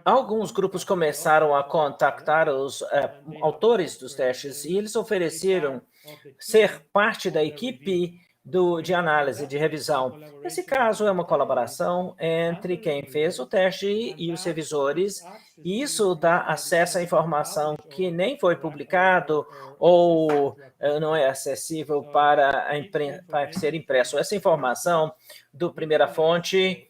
alguns grupos começaram a contactar os autores dos testes e eles ofereceram ser parte da equipe de análise, de revisão. Nesse caso, é uma colaboração entre quem fez o teste e os revisores, e isso dá acesso à informação que nem foi publicado ou não é acessível para ser impresso. Essa informação do primeira fonte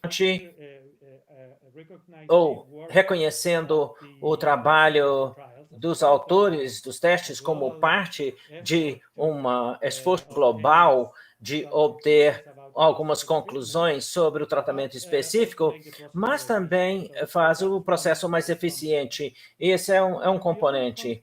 ou reconhecendo o trabalho dos autores dos testes como parte de um esforço global de obter algumas conclusões sobre o tratamento específico, mas também faz o processo mais eficiente. Esse é um componente.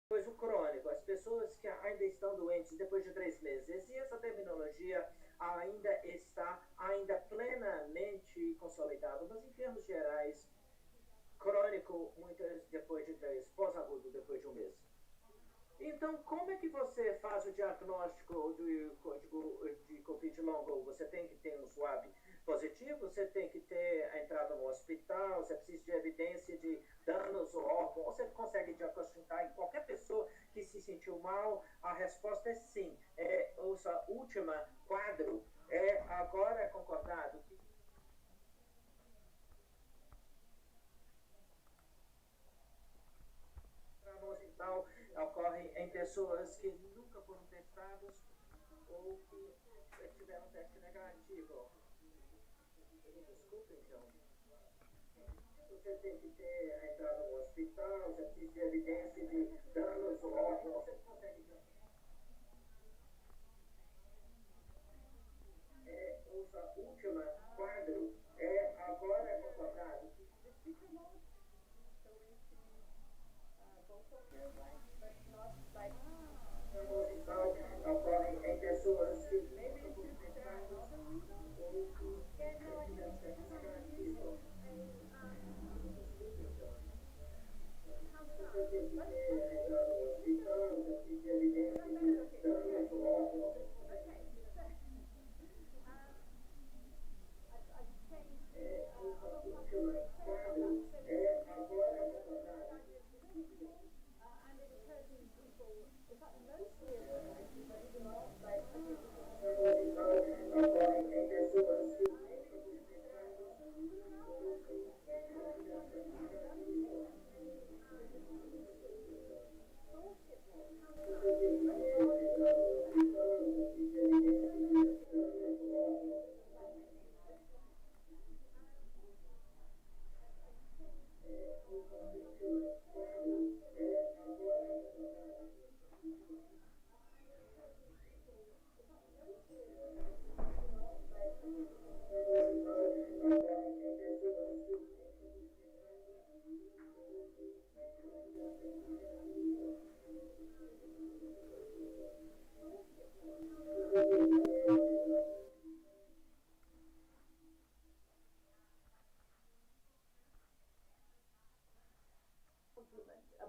Pois o crônico, as pessoas que ainda estão doentes depois de 3 meses, e essa terminologia ainda está plenamente consolidada, mas em termos gerais, crônico, muitas depois de 3, pós-agudo depois de 1 mês. Então, como é que você faz o diagnóstico de Covid longo? Você tem que ter um swab positivo, você tem que ter a entrada no hospital, você precisa de evidência de danos ao órgão, ou você consegue diagnosticar em qualquer pessoa que se sentiu mal? A resposta é sim. Essa última quadro agora é concordado que então, ocorre em pessoas que nunca foram testadas ou que tiveram teste negativo. Desculpa, então. Você tem que ter a entrada no hospital, você precisa de evidência de danos ao órgão, você consegue... Essa última quadro agora é concordado. Ocorrem em pessoas que nunca foram testadas ou que tiveram teste negativo. Você tem que ter entrado no hospital, você precisa de evidência de danos ao órgão. Essa última quadro agora é concordado. Ocorrem em pessoas que nunca foram testadas ou que tiveram teste negativo.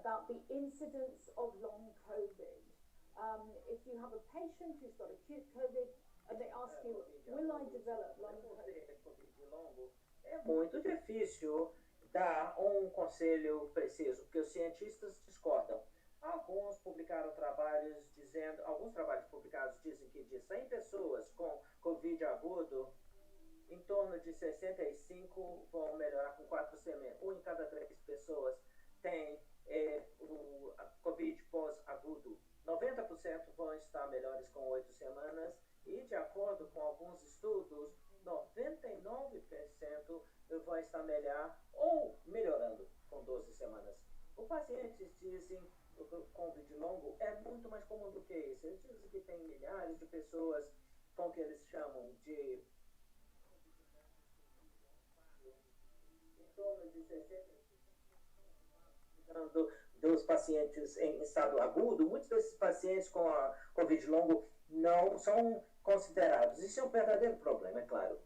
about the incidence of long COVID. If you have a patient who's got acute COVID and they ask you, will I develop long COVID? É muito difícil dar um conselho preciso, porque os cientistas discordam. Alguns trabalhos publicados dizem que de 100 pessoas com Covid agudo, em torno de 65 vão melhorar com 4 semanas. 1 em cada 3 pessoas tem o Covid pós-agudo. 90% vão estar melhores com 8 semanas e, de acordo com alguns estudos, 99% vão estar melhor ou melhorando com 12 semanas. Os pacientes dizem que o Covid longo é muito mais comum do que isso. Eles dizem que tem milhares de pessoas com o que eles chamam de em torno de 60% dos pacientes em estado agudo. Muitos desses pacientes com a Covid longo não são considerados. Isso é um verdadeiro problema, é claro.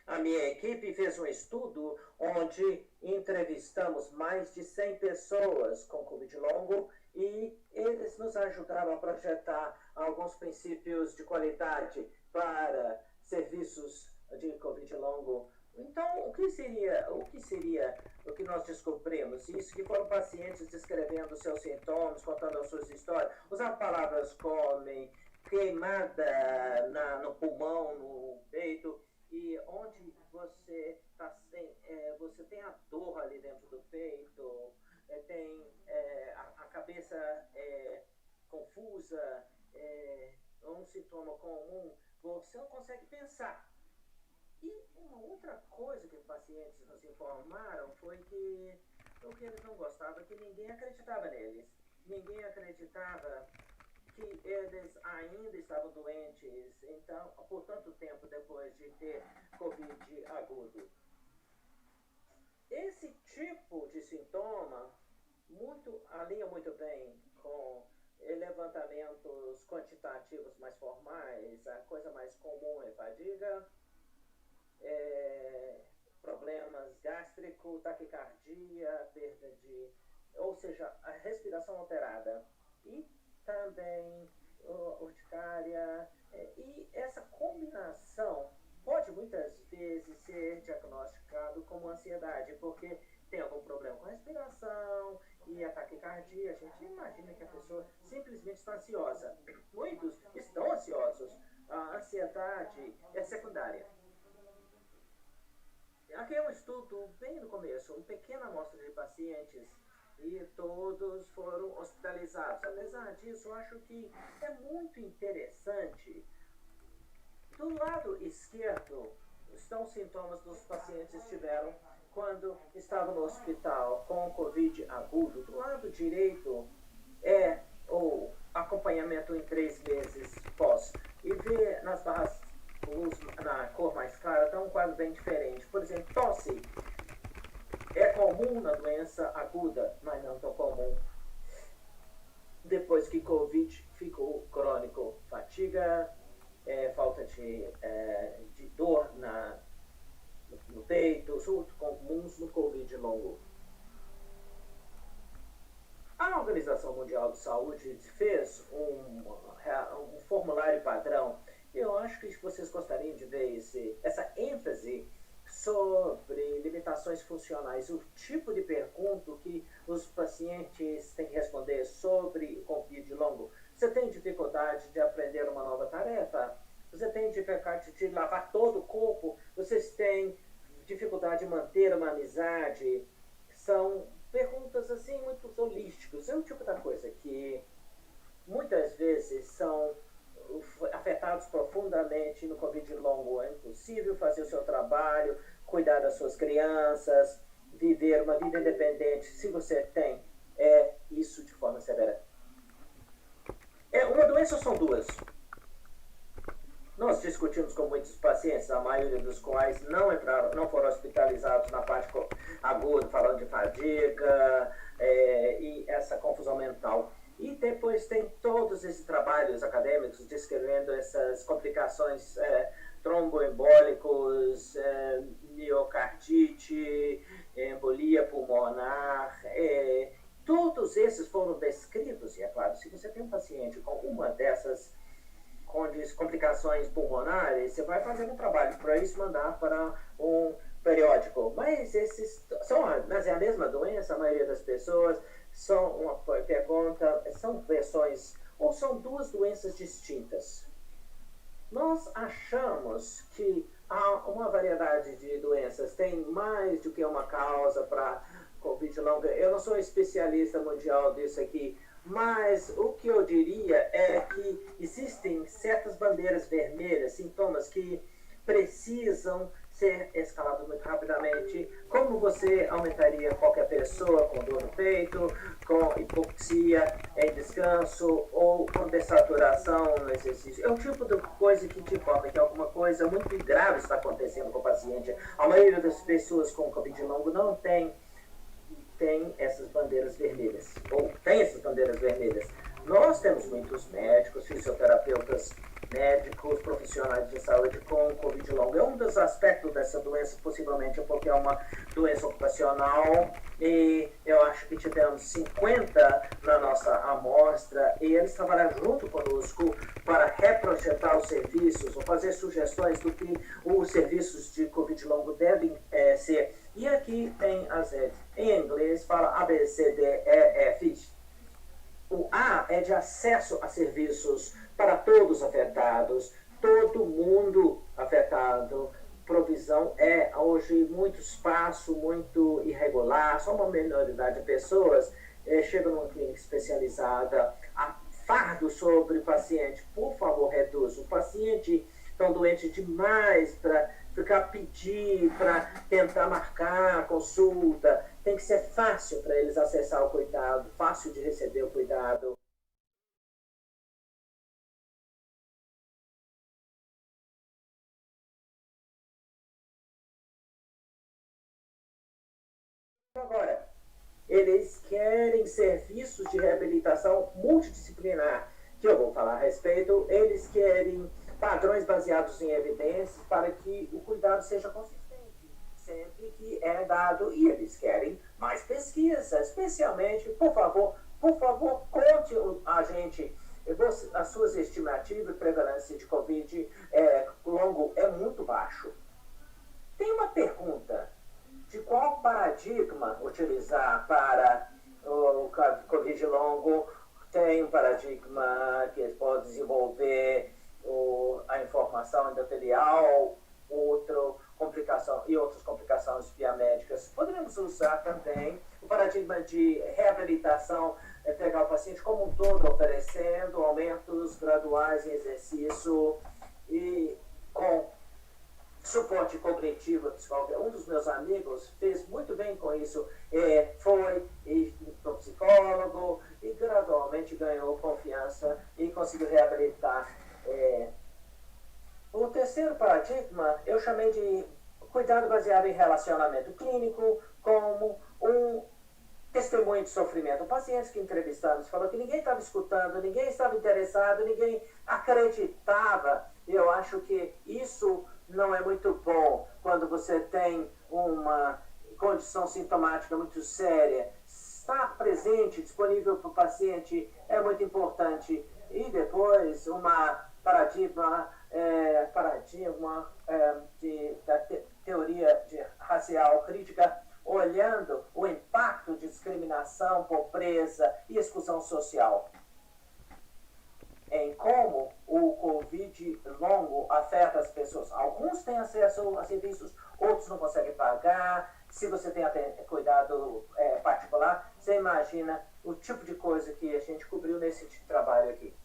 A minha equipe fez um estudo onde entrevistamos mais de 100 pessoas com Covid longo e eles nos ajudaram a projetar alguns princípios de qualidade para serviços de Covid longo. Então, o que nós descobrimos? Isso que foram pacientes descrevendo seus sintomas, contando as suas histórias, usando palavras como queimada no pulmão, no peito, e onde você você tem a dor ali dentro do peito, tem a cabeça confusa, um sintoma comum, você não consegue pensar. E uma outra coisa que os pacientes nos informaram foi que o que eles não gostavam é que ninguém acreditava neles. Ninguém acreditava que eles ainda estavam doentes, então, por tanto tempo depois de ter Covid agudo. Esse tipo de sintoma alinha muito bem com levantamentos quantitativos mais formais. A coisa mais comum é fadiga, problemas gástricos, taquicardia, ou seja, a respiração alterada. E também urticária, e essa combinação pode muitas vezes ser diagnosticado como ansiedade, porque tem algum problema com a respiração e a taquicardia. A gente imagina que a pessoa simplesmente está ansiosa. Muitos estão ansiosos. A ansiedade é secundária. Aqui é um estudo bem no começo, uma pequena amostra de pacientes, e todos foram hospitalizados. Apesar disso, eu acho que é muito interessante. Do lado esquerdo estão os sintomas dos pacientes tiveram quando estavam no hospital com Covid agudo. Do lado direito é o acompanhamento em 3 meses pós. E ver nas barras na cor mais clara está um quadro bem diferente. Por exemplo, tosse é comum na doença aguda, mas não tão comum depois que Covid ficou crônico. Fatiga, falta de dor no peito, surto comuns no Covid longo. A Organização Mundial de Saúde fez um formulário padrão. Eu acho que vocês gostariam de ver essa ênfase sobre limitações funcionais, o tipo de pergunta que os pacientes têm que responder sobre o Covid longo. Você tem dificuldade de aprender uma nova tarefa? Você tem dificuldade de lavar todo o corpo? Vocês têm dificuldade de manter uma amizade? São perguntas assim muito holísticas. É o tipo da coisa que muitas vezes são afetados profundamente no Covid longo. É impossível fazer o seu trabalho, cuidar das suas crianças, viver uma vida independente, se você tem isso de forma severa. Uma doença ou são duas? Nós discutimos com muitos pacientes, a maioria dos quais não foram hospitalizados na parte aguda, falando de fadiga e essa confusão mental. E depois tem todos esses trabalhos acadêmicos descrevendo essas complicações tromboembólicos, miocardite, embolia pulmonar, todos esses foram descritos, e é claro, se você tem um paciente com uma dessas complicações pulmonares, você vai fazer um trabalho para isso, mandar para um periódico. Mas mas é a mesma doença, a maioria das pessoas são uma pergunta, são versões, ou são duas doenças distintas. Nós achamos que há uma variedade de doenças, tem mais do que uma causa para Covid longa. Eu não sou especialista mundial disso aqui, mas o que eu diria é que existem certas bandeiras vermelhas, sintomas que precisam ser escalados muito rapidamente. Como você aumentaria qualquer pessoa com dor no peito, com hipoxia em descanso ou com dessaturação no exercício? É o tipo de coisa que te informa que alguma coisa muito grave está acontecendo com o paciente. A maioria das pessoas com Covid longo não tem essas bandeiras vermelhas, ou tem essas bandeiras vermelhas. Nós temos muitos médicos, fisioterapeutas, médicos, profissionais de saúde com Covid longo. É um dos aspectos dessa doença, possivelmente, porque é uma doença ocupacional, e eu acho que tivemos 50 na nossa amostra, e eles trabalharam junto conosco para reprojetar os serviços, ou fazer sugestões do que os serviços de Covid longo devem ser. E aqui tem as redes. Em inglês fala A, B, C, D, E, F. O A é de acesso a serviços para todos afetados, todo mundo afetado. Provisão é hoje muito espaço, muito irregular, só uma minoridade de pessoas chegam numa clínica especializada. A fardo sobre o paciente, por favor, reduz. O paciente está doente demais para pedir, para tentar marcar a consulta. Tem que ser fácil para eles acessar o cuidado, fácil de receber o cuidado. Agora, eles querem serviços de reabilitação multidisciplinar, que eu vou falar a respeito. Eles querem padrões baseados em evidências para que o cuidado seja consistente sempre que é dado, e eles querem mais pesquisa, especialmente, por favor, conte a gente as suas estimativas de prevalência de Covid longo é muito baixo. Tem uma pergunta de qual paradigma utilizar para o Covid longo. Tem um paradigma que pode desenvolver a informação endotelial, outras complicações biomédicas. Poderíamos usar também o paradigma de reabilitação, pegar o paciente como um todo, oferecendo aumentos graduais em exercício e com suporte cognitivo pessoal. Um dos meus amigos fez muito bem com isso, foi no psicólogo e gradualmente ganhou confiança e conseguiu reabilitar. O terceiro paradigma eu chamei de cuidado baseado em relacionamento clínico, como um testemunho de sofrimento. Pacientes que entrevistamos falou que ninguém estava escutando, ninguém estava interessado, ninguém acreditava. Eu acho que isso não é muito bom quando você tem uma condição sintomática muito séria. Estar presente, disponível para o paciente é muito importante. E depois uma paradigma da teoria racial crítica, olhando o impacto de discriminação, pobreza e exclusão social, em como o Covid longo afeta as pessoas. Alguns têm acesso a serviços, outros não conseguem pagar. Se você tem cuidado particular, você imagina o tipo de coisa que a gente cobriu nesse trabalho aqui.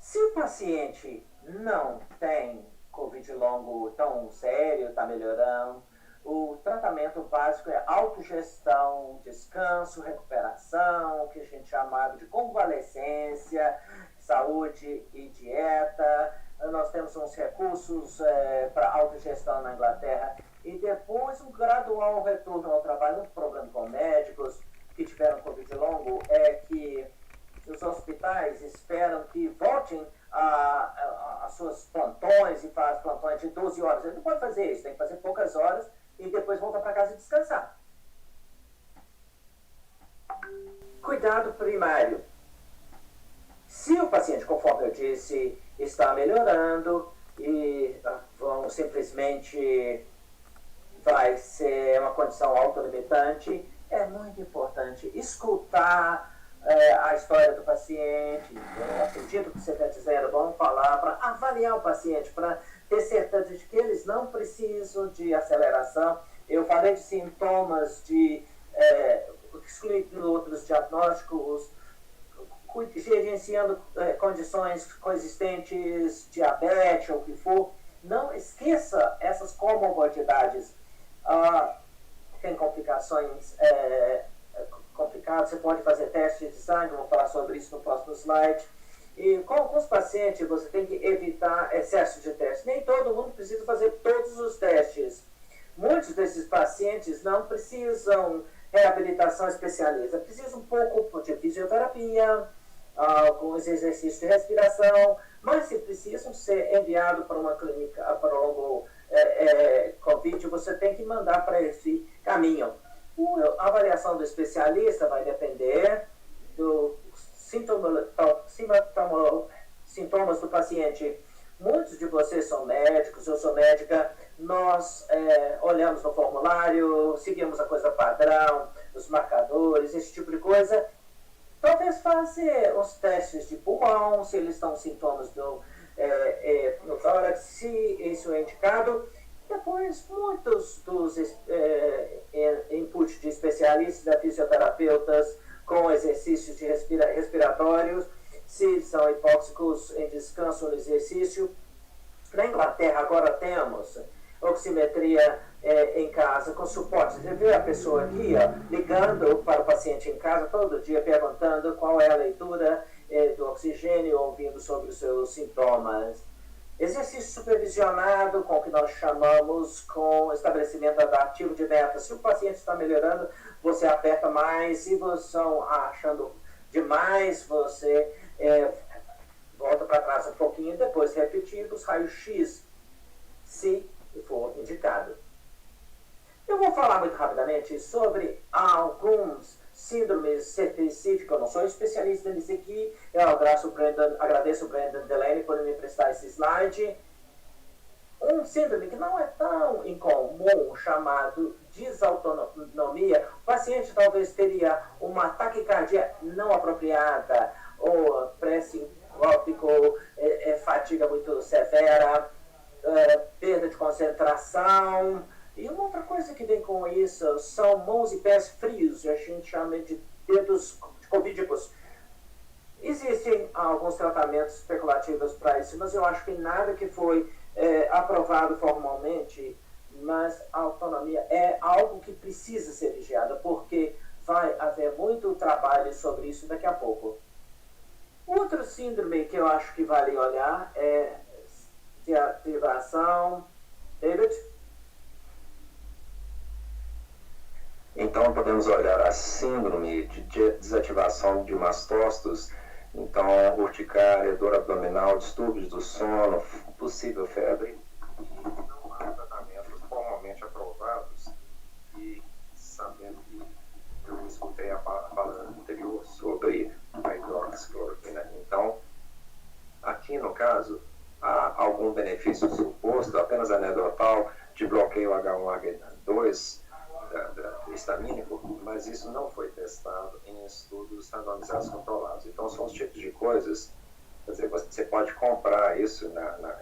Se o paciente não tem Covid longo tão sério, está melhorando, o tratamento básico é autogestão, descanso, recuperação, que a gente chamava de convalescência, saúde e dieta. Nós temos uns recursos para autogestão na Inglaterra. E depois um gradual retorno ao trabalho. Um problema com médicos que tiveram Covid longo é que os hospitais esperam que voltem às suas plantões e faz plantões de 12 horas. Ele não pode fazer isso, tem que fazer poucas horas e depois voltar para casa e descansar. cuidado primário. Se o paciente, conforme eu disse, está melhorando e vão simplesmente vai ser uma condição autolimitante, é muito importante escutar a história do paciente, acredito que você está dizendo, vamos falar para avaliar o paciente, para ter certeza de que eles não precisam de aceleração. Eu falei de sintomas, de excluindo outros diagnósticos, gerenciando condições coexistentes, diabetes ou o que for. Não esqueça essas comorbidades. Tem complicações complicadas, você pode fazer testes de sangue, vamos falar sobre isso no próximo slide. E com alguns pacientes você tem que evitar excesso de testes. Nem todo mundo precisa fazer todos os testes. Muitos desses pacientes não precisam reabilitação especialista, precisam um pouco de fisioterapia, alguns exercícios de respiração, mas se precisam ser enviados para uma clínica para o longo Covid, você tem que mandar para esse caminho. A avaliação do especialista vai depender do sintomas do paciente. Muitos de vocês são médicos, eu sou médica, nós olhamos no formulário, seguimos a coisa padrão, os marcadores, esse tipo de coisa. Talvez fazer os testes de pulmão, se eles estão sintomas no tórax, se isso é indicado. Depois, muitos dos inputs de especialistas, da fisioterapeutas, com exercícios de respiratórios, se são hipóxicos em descanso no exercício. Na Inglaterra, agora temos oximetria em casa, com suporte. Você vê a pessoa aqui, ligando para o paciente em casa todo dia, perguntando qual é a leitura do oxigênio, ouvindo sobre os seus sintomas. Exercício supervisionado, com o que nós chamamos com estabelecimento adaptivo de metas. Se o paciente está melhorando, você aperta mais. Se vocês estão achando demais, você volta para trás um pouquinho e depois repetir os raios-x, se for indicado. Eu vou falar muito rapidamente sobre alguns síndromes específicos. Eu não sou especialista nisso aqui. Eu agradeço o Brandon Delaney por me prestar esse slide. Um síndrome que não é tão incomum, chamado disautonomia. O paciente talvez teria uma taquicardia não apropriada, ou pressão sincópico, fadiga muito severa, perda de concentração. E uma outra coisa que vem com isso são mãos e pés frios, a gente chama de dedos covídicos. Existem alguns tratamentos especulativos para isso, mas eu acho que nada que foi aprovado formalmente, mas a autonomia é algo que precisa ser vigiado, porque vai haver muito trabalho sobre isso daqui a pouco. Outro síndrome que eu acho que vale olhar é de ativação. David? Então, podemos olhar a síndrome de desativação de mastócitos, então, urticária, dor abdominal, distúrbios do sono, possível febre. Não há tratamentos formalmente aprovados e, sabendo que eu escutei a fala anterior sobre a hidroxicloroquina. Então, aqui no caso, há algum benefício suposto, apenas anedotal, de bloqueio H1H2, histamínico, mas isso não foi testado em estudos randomizados controlados. Então, são os tipos de coisas, quer dizer, você pode comprar isso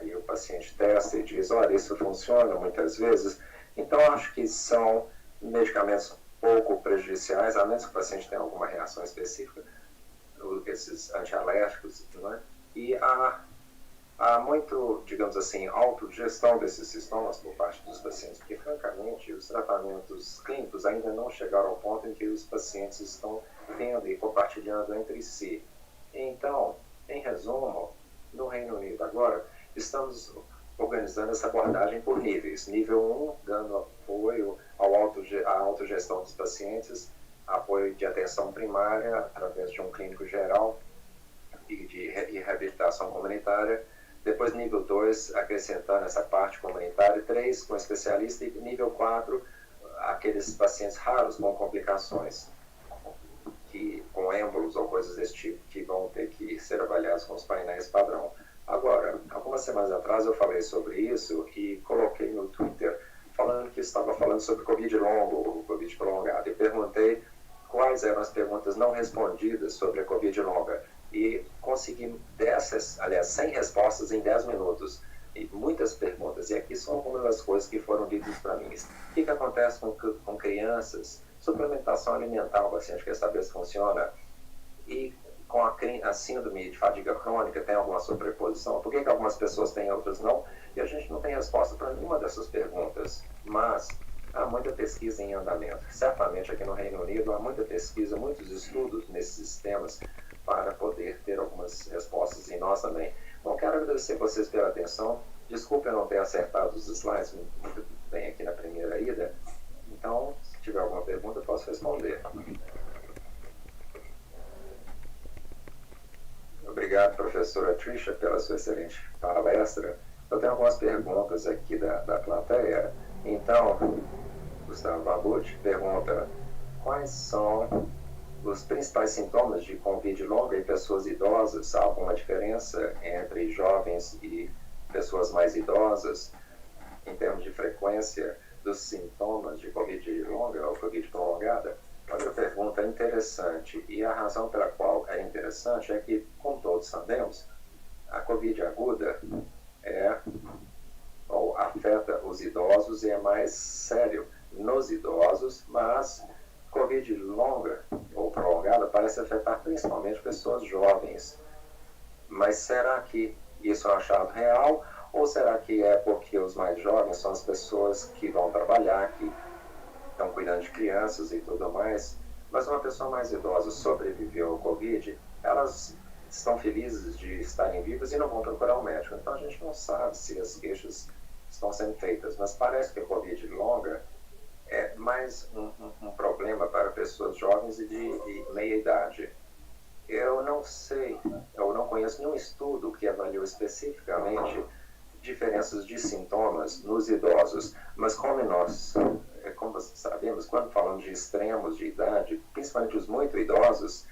e o paciente testa e diz, olha, isso funciona muitas vezes. Então, acho que são medicamentos pouco prejudiciais, a menos que o paciente tenha alguma reação específica, esses antialérgicos, né? E há muito, digamos assim, autogestão desses sintomas por parte dos pacientes, porque, francamente, os tratamentos clínicos ainda não chegaram ao ponto em que os pacientes estão tendo e compartilhando entre si. Então, em resumo, no Reino Unido agora, estamos organizando essa abordagem por níveis. Nível 1, dando apoio à autogestão dos pacientes, apoio de atenção primária, através de um clínico geral e de reabilitação comunitária. Depois, nível 2, acrescentando essa parte comunitária. 3, com especialista. E nível 4, aqueles pacientes raros com complicações. com êmbolos ou coisas desse tipo, que vão ter que ser avaliados com os painéis padrão. Agora, algumas semanas atrás eu falei sobre isso e coloquei no Twitter, falando que estava falando sobre Covid longo, ou Covid prolongado, e perguntei quais eram as perguntas não respondidas sobre a Covid longa. E consegui 100 respostas em 10 minutos. E muitas perguntas. E aqui são algumas das coisas que foram ditas para mim. O que acontece com crianças? Suplementação alimentar, o paciente quer saber se funciona. E com a síndrome de fadiga crônica, tem alguma sobreposição? Por que algumas pessoas têm e outras não? E a gente não tem resposta para nenhuma dessas perguntas. Mas há muita pesquisa em andamento. Certamente aqui no Reino Unido há muita pesquisa, muitos estudos nesses sistemas para poder ter algumas respostas, e nós também. Bom, quero agradecer vocês pela atenção. Desculpe eu não ter acertado os slides muito bem aqui na primeira ida. Então, se tiver alguma pergunta, eu posso responder. Obrigado, professora Trisha, pela sua excelente palestra. Eu tenho algumas perguntas aqui da plateia. Então, Gustavo Babucci pergunta: quais são os principais sintomas de Covid longa em pessoas idosas? Há alguma diferença entre jovens e pessoas mais idosas em termos de frequência dos sintomas de Covid longa ou Covid prolongada? Outra pergunta interessante, e a razão pela qual é interessante é que, como todos sabemos, a Covid aguda afeta os idosos e é mais sério nos idosos, mas Covid longa ou prolongada parece afetar principalmente pessoas jovens. Mas será que isso é um achado real, ou será que é porque os mais jovens são as pessoas que vão trabalhar, que estão cuidando de crianças e tudo mais? Mas uma pessoa mais idosa sobreviveu ao Covid, elas estão felizes de estarem vivas e não vão procurar um médico. Então a gente não sabe se as queixas estão sendo feitas, mas parece que a Covid longa é mais um problema para pessoas jovens e de meia idade. Eu não sei, eu não conheço nenhum estudo que avaliou especificamente diferenças de sintomas nos idosos, mas como sabemos, quando falamos de extremos de idade, principalmente os muito idosos,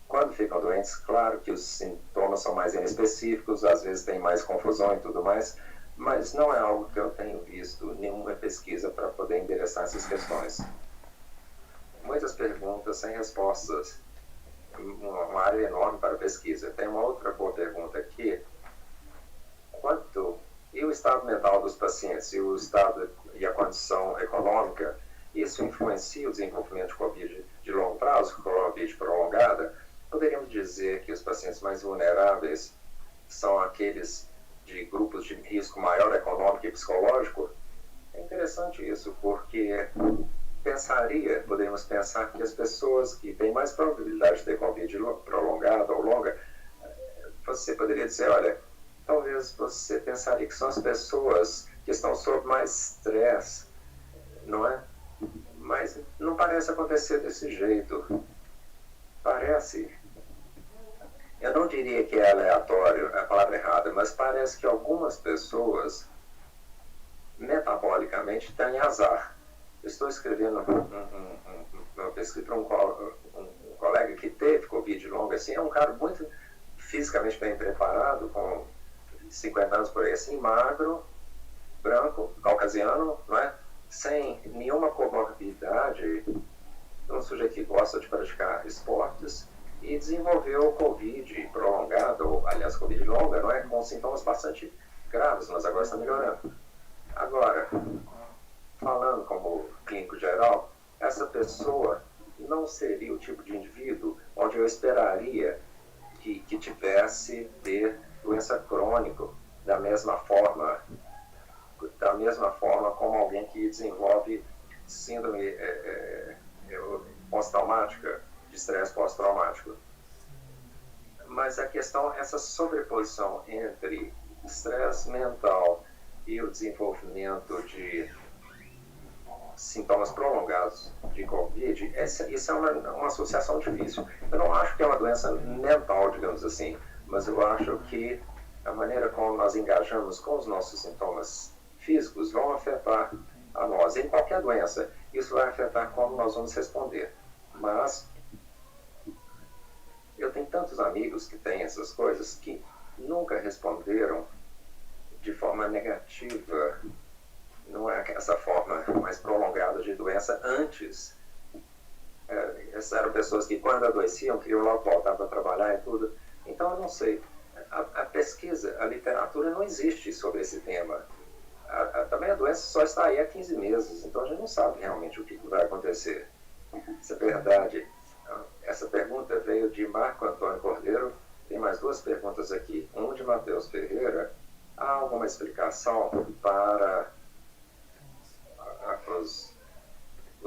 quando ficam doentes, claro que os sintomas são mais inespecíficos, às vezes tem mais confusão e tudo mais, mas não é algo que eu tenho visto nenhuma pesquisa para poder endereçar essas questões. Muitas perguntas sem respostas, uma área enorme para pesquisa. Tem uma outra boa pergunta aqui: e o estado mental dos pacientes e o estado e a condição econômica, isso influencia o desenvolvimento de Covid de longo prazo, Covid prolongada? Poderíamos dizer que os pacientes mais vulneráveis são aqueles de grupos de risco maior econômico e psicológico? É interessante isso, porque poderíamos pensar que as pessoas que têm mais probabilidade de ter Covid prolongada ou longa, você poderia dizer, olha, talvez você pensaria que são as pessoas que estão sob mais estresse, não é? Mas não parece acontecer desse jeito. Parece, eu não diria que é aleatório, é a palavra errada, mas parece que algumas pessoas metabolicamente têm azar. Eu estou escrevendo uma pesquisa para um colega que teve Covid longa, assim, é um cara muito fisicamente bem preparado, com 50 anos por aí, assim, magro, branco, caucasiano, não é? Sem nenhuma comorbidade, um sujeito que gosta de praticar esportes, e desenvolveu Covid prolongado, ou, aliás, Covid longa, não é? Com sintomas bastante graves, mas agora está melhorando. Agora, falando como clínico geral, essa pessoa não seria o tipo de indivíduo onde eu esperaria que tivesse ter doença crônica da mesma forma como alguém que desenvolve síndrome pós-traumática, de estresse pós-traumático. Mas a questão, essa sobreposição entre estresse mental e o desenvolvimento de sintomas prolongados de Covid, isso é uma associação difícil. Eu não acho que é uma doença mental, digamos assim, mas eu acho que a maneira como nós engajamos com os nossos sintomas físicos vão afetar a nós. Em qualquer doença, isso vai afetar como nós vamos responder. Mas Eu tenho tantos amigos que têm essas coisas que nunca responderam de forma negativa, não é essa forma mais prolongada de doença antes. Essas eram pessoas que, quando adoeciam, queriam logo voltar para trabalhar e tudo. Então, eu não sei. A pesquisa, a literatura não existe sobre esse tema. Também a doença só está aí há 15 meses, então a gente não sabe realmente o que vai acontecer. Isso é verdade. Essa pergunta veio de Marco Antônio Cordeiro. Tem mais duas perguntas aqui. Um de Matheus Ferreira. Há alguma explicação para os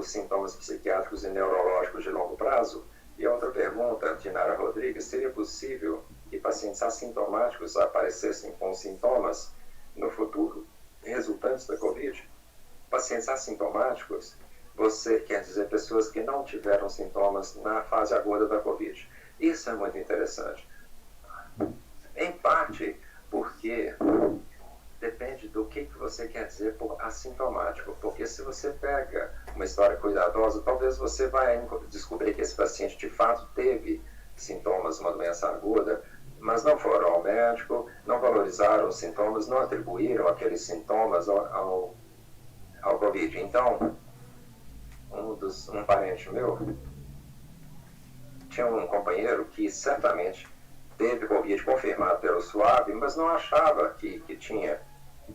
sintomas psiquiátricos e neurológicos de longo prazo? E a outra pergunta, de Nara Rodrigues, seria possível que pacientes assintomáticos aparecessem com sintomas no futuro resultantes da Covid? Pacientes assintomáticos, você quer dizer pessoas que não tiveram sintomas na fase aguda da Covid. Isso é muito interessante. Em parte, porque depende do que você quer dizer por assintomático. Porque se você pega uma história cuidadosa, talvez você vai descobrir que esse paciente de fato teve sintomas de uma doença aguda, mas não foram ao médico, não valorizaram os sintomas, não atribuíram aqueles sintomas ao Covid. Então, um parente meu tinha um companheiro que certamente teve Covid confirmado pelo SWAB, mas não achava que tinha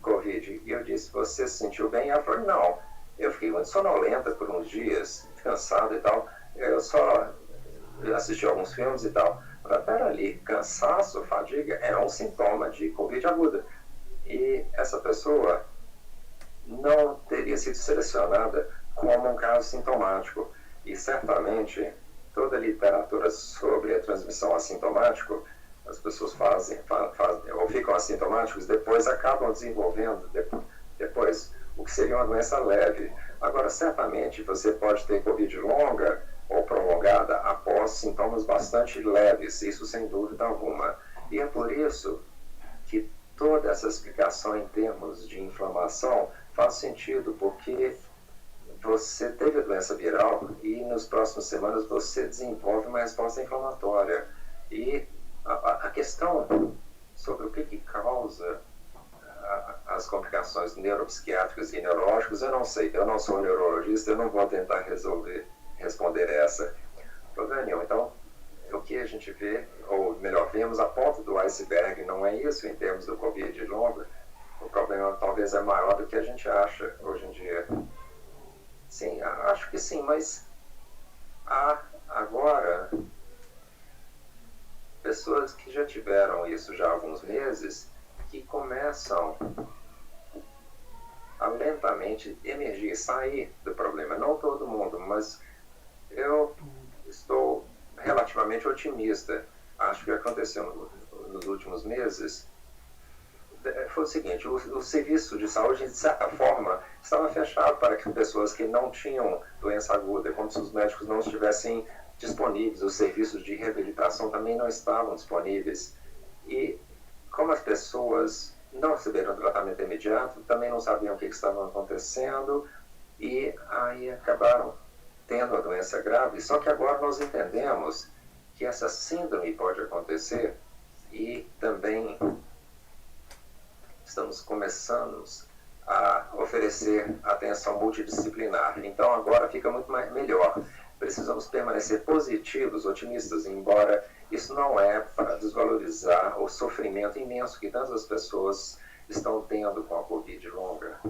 Covid. E eu disse, você se sentiu bem? E ela falou, não, eu fiquei muito sonolenta por uns dias, cansado e tal, eu só assisti alguns filmes e tal. Peraí, cansaço, fadiga é um sintoma de Covid aguda. E essa pessoa não teria sido selecionada como um caso sintomático. E certamente toda a literatura sobre a transmissão assintomática, as pessoas fazem ou ficam assintomáticos, depois acabam desenvolvendo depois o que seria uma doença leve. Agora, certamente, você pode ter Covid longa ou prolongada após sintomas bastante leves, isso sem dúvida alguma. E é por isso que toda essa explicação em termos de inflamação faz sentido, porque você teve a doença viral e nas próximas semanas você desenvolve uma resposta inflamatória. E a questão sobre o que causa as complicações neuropsiquiátricas e neurológicas, eu não sei, eu não sou neurologista, eu não vou tentar responder essa problema nenhum. Então, o que a gente vê, ou melhor, vemos a ponta do iceberg, não é isso em termos do Covid longa. O problema talvez é maior do que a gente acha hoje em dia. Sim, acho que sim, mas há agora pessoas que já tiveram isso já há alguns meses que começam a lentamente emergir, sair do problema. Não todo mundo, mas eu estou relativamente otimista. Acho que aconteceu nos últimos meses foi o seguinte, o serviço de saúde, de certa forma, estava fechado para que pessoas que não tinham doença aguda, como se os médicos não estivessem disponíveis, os serviços de reabilitação também não estavam disponíveis. E como as pessoas não receberam tratamento imediato, também não sabiam o que estava acontecendo, e aí acabaram tendo a doença grave. Só que agora nós entendemos que essa síndrome pode acontecer e também estamos começando a oferecer atenção multidisciplinar. Então agora fica muito melhor. Precisamos permanecer positivos, otimistas, embora isso não é para desvalorizar o sofrimento imenso que tantas pessoas estão tendo com a Covid longa.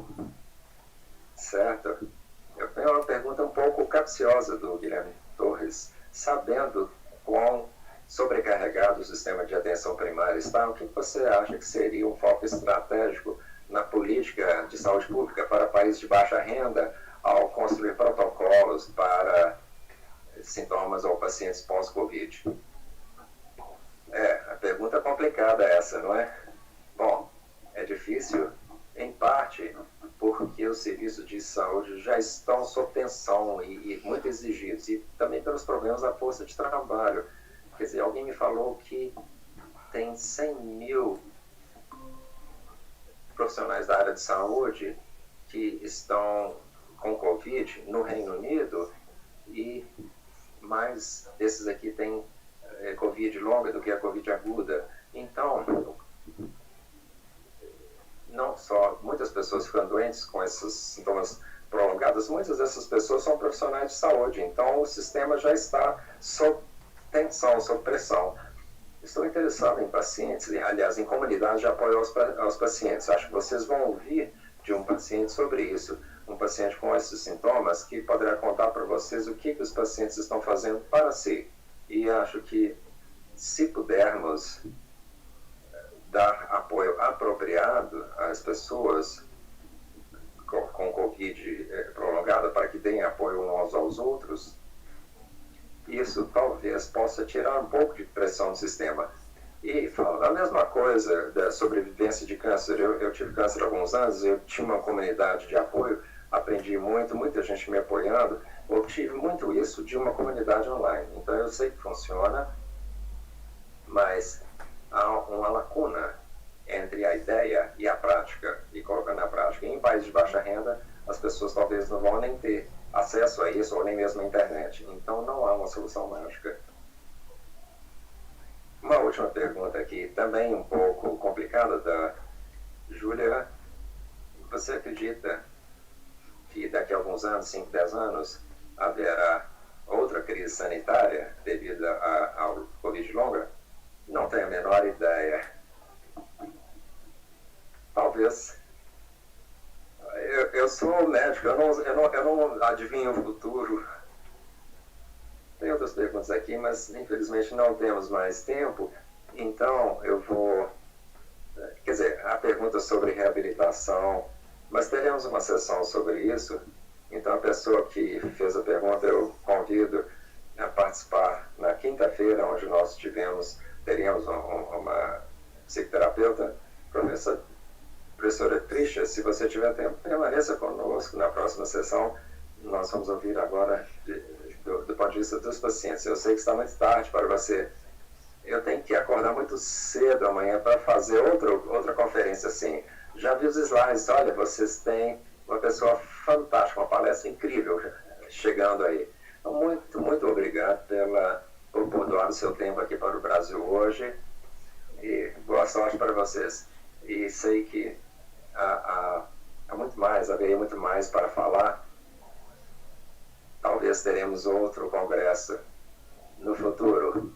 Certo? Eu tenho uma pergunta um pouco capciosa do Guilherme Torres. Sabendo quão sobrecarregado o sistema de atenção primária está, o que você acha que seria um foco estratégico na política de saúde pública para países de baixa renda ao construir protocolos para sintomas ou pacientes pós-Covid? A pergunta é complicada essa, não é? Bom, é difícil, em parte, porque os serviços de saúde já estão sob tensão e muito exigidos, e também pelos problemas da força de trabalho. Quer dizer, alguém me falou que tem 100 mil profissionais da área de saúde que estão com Covid no Reino Unido, e mais desses aqui têm Covid longa do que a Covid aguda. Então, não só muitas pessoas ficam doentes com esses sintomas prolongados, muitas dessas pessoas são profissionais de saúde, então o sistema já está sob tensão, sob pressão. Estou interessado em pacientes, aliás, em comunidade de apoio aos pacientes. Acho que vocês vão ouvir de um paciente sobre isso, um paciente com esses sintomas, que poderá contar para vocês o que os pacientes estão fazendo para si. E acho que, se pudermos dar apoio apropriado às pessoas com Covid prolongada, para que deem apoio uns aos outros, isso talvez possa tirar um pouco de pressão no sistema. E falando a mesma coisa da sobrevivência de câncer, eu tive câncer há alguns anos, eu tinha uma comunidade de apoio, aprendi muito, muita gente me apoiando, obtive muito isso de uma comunidade online. Então eu sei que funciona, mas há uma lacuna entre a ideia e a prática, e colocando na prática. Em países de baixa renda, as pessoas talvez não vão nem ter acesso a isso, ou nem mesmo a internet. Então não há uma solução mágica. Uma última pergunta aqui, também um pouco complicada, da Júlia. Você acredita que daqui a alguns anos, 5, 10 anos, haverá outra crise sanitária devido ao Covid longa? Não tenho a menor ideia. Talvez. Eu sou médico, eu não adivinho o futuro. Tem outras perguntas aqui, mas infelizmente não temos mais tempo. Então eu vou... Quer dizer, há perguntas sobre reabilitação, mas teremos uma sessão sobre isso. Então a pessoa que fez a pergunta, eu convido a participar na quinta-feira, onde nós teríamos uma psicoterapeuta, professora Trisha. Se você tiver tempo, permaneça conosco na próxima sessão. Nós vamos ouvir agora do ponto de vista dos pacientes. Eu sei que está muito tarde para você. Eu tenho que acordar muito cedo amanhã para fazer outra conferência assim. Já vi os slides, olha, vocês têm uma pessoa fantástica, uma palestra incrível chegando aí. Então, muito, muito obrigado por doar o seu tempo aqui para o Brasil hoje. E boa sorte para vocês. E sei que há muito mais, haveria muito mais para falar. Talvez teremos outro congresso no futuro.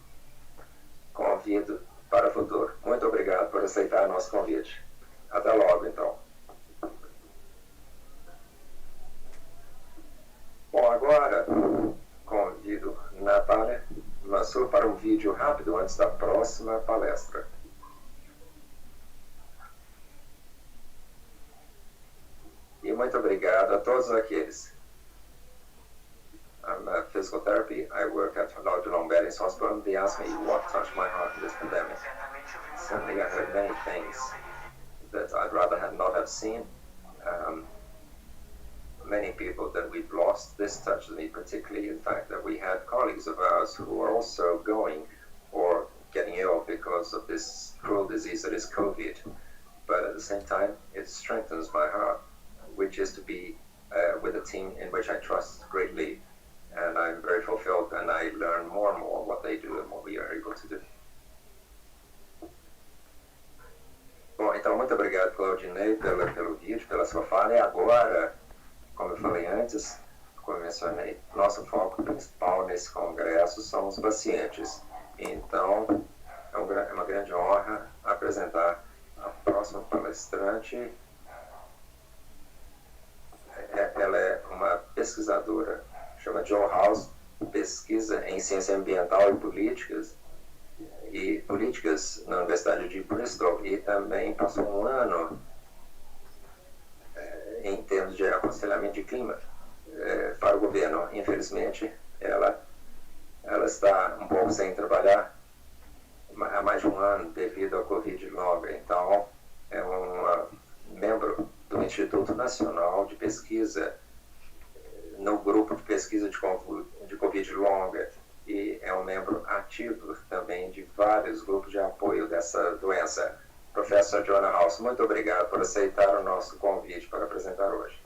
Convido para o futuro. Muito obrigado por aceitar nosso convite. Até logo, então. Bom, agora convido Natália Mansur para um vídeo rápido antes da próxima palestra. E muito obrigado a todos aqueles. I'm a physical therapy. I work at Lord Longbarry's Hospital. They asked me what touched my heart in this pandemic. Certainly, I heard many things that I'd rather not have seen. Many people that we've lost. This touched me particularly, in fact, that we had colleagues of ours who are also going or getting ill because of this cruel disease that is COVID. But at the same time, it strengthens my heart, which is to be with a team in which I trust greatly. And I'm very fulfilled, and I learn more and more what they do and what we are able to do. Bom, então, muito obrigado, Claudinei, pelo vídeo, pela sua fala. E agora, como eu falei antes, como eu mencionei, nosso foco principal nesse congresso são os pacientes. Então, é uma grande honra apresentar a próxima palestrante. Ela é uma pesquisadora, chama Jo House, pesquisa em ciência ambiental e políticas na Universidade de Bristol, e também passou um ano em termos de aconselhamento de clima para o governo. Infelizmente, ela está um pouco sem trabalhar há mais de um ano devido ao Covid longa. Então, é uma membro do Instituto Nacional de Pesquisa no grupo de pesquisa de Covid longa, e é um membro ativo também de vários grupos de apoio dessa doença. Professor Jonah House, muito obrigado por aceitar o nosso convite para apresentar hoje.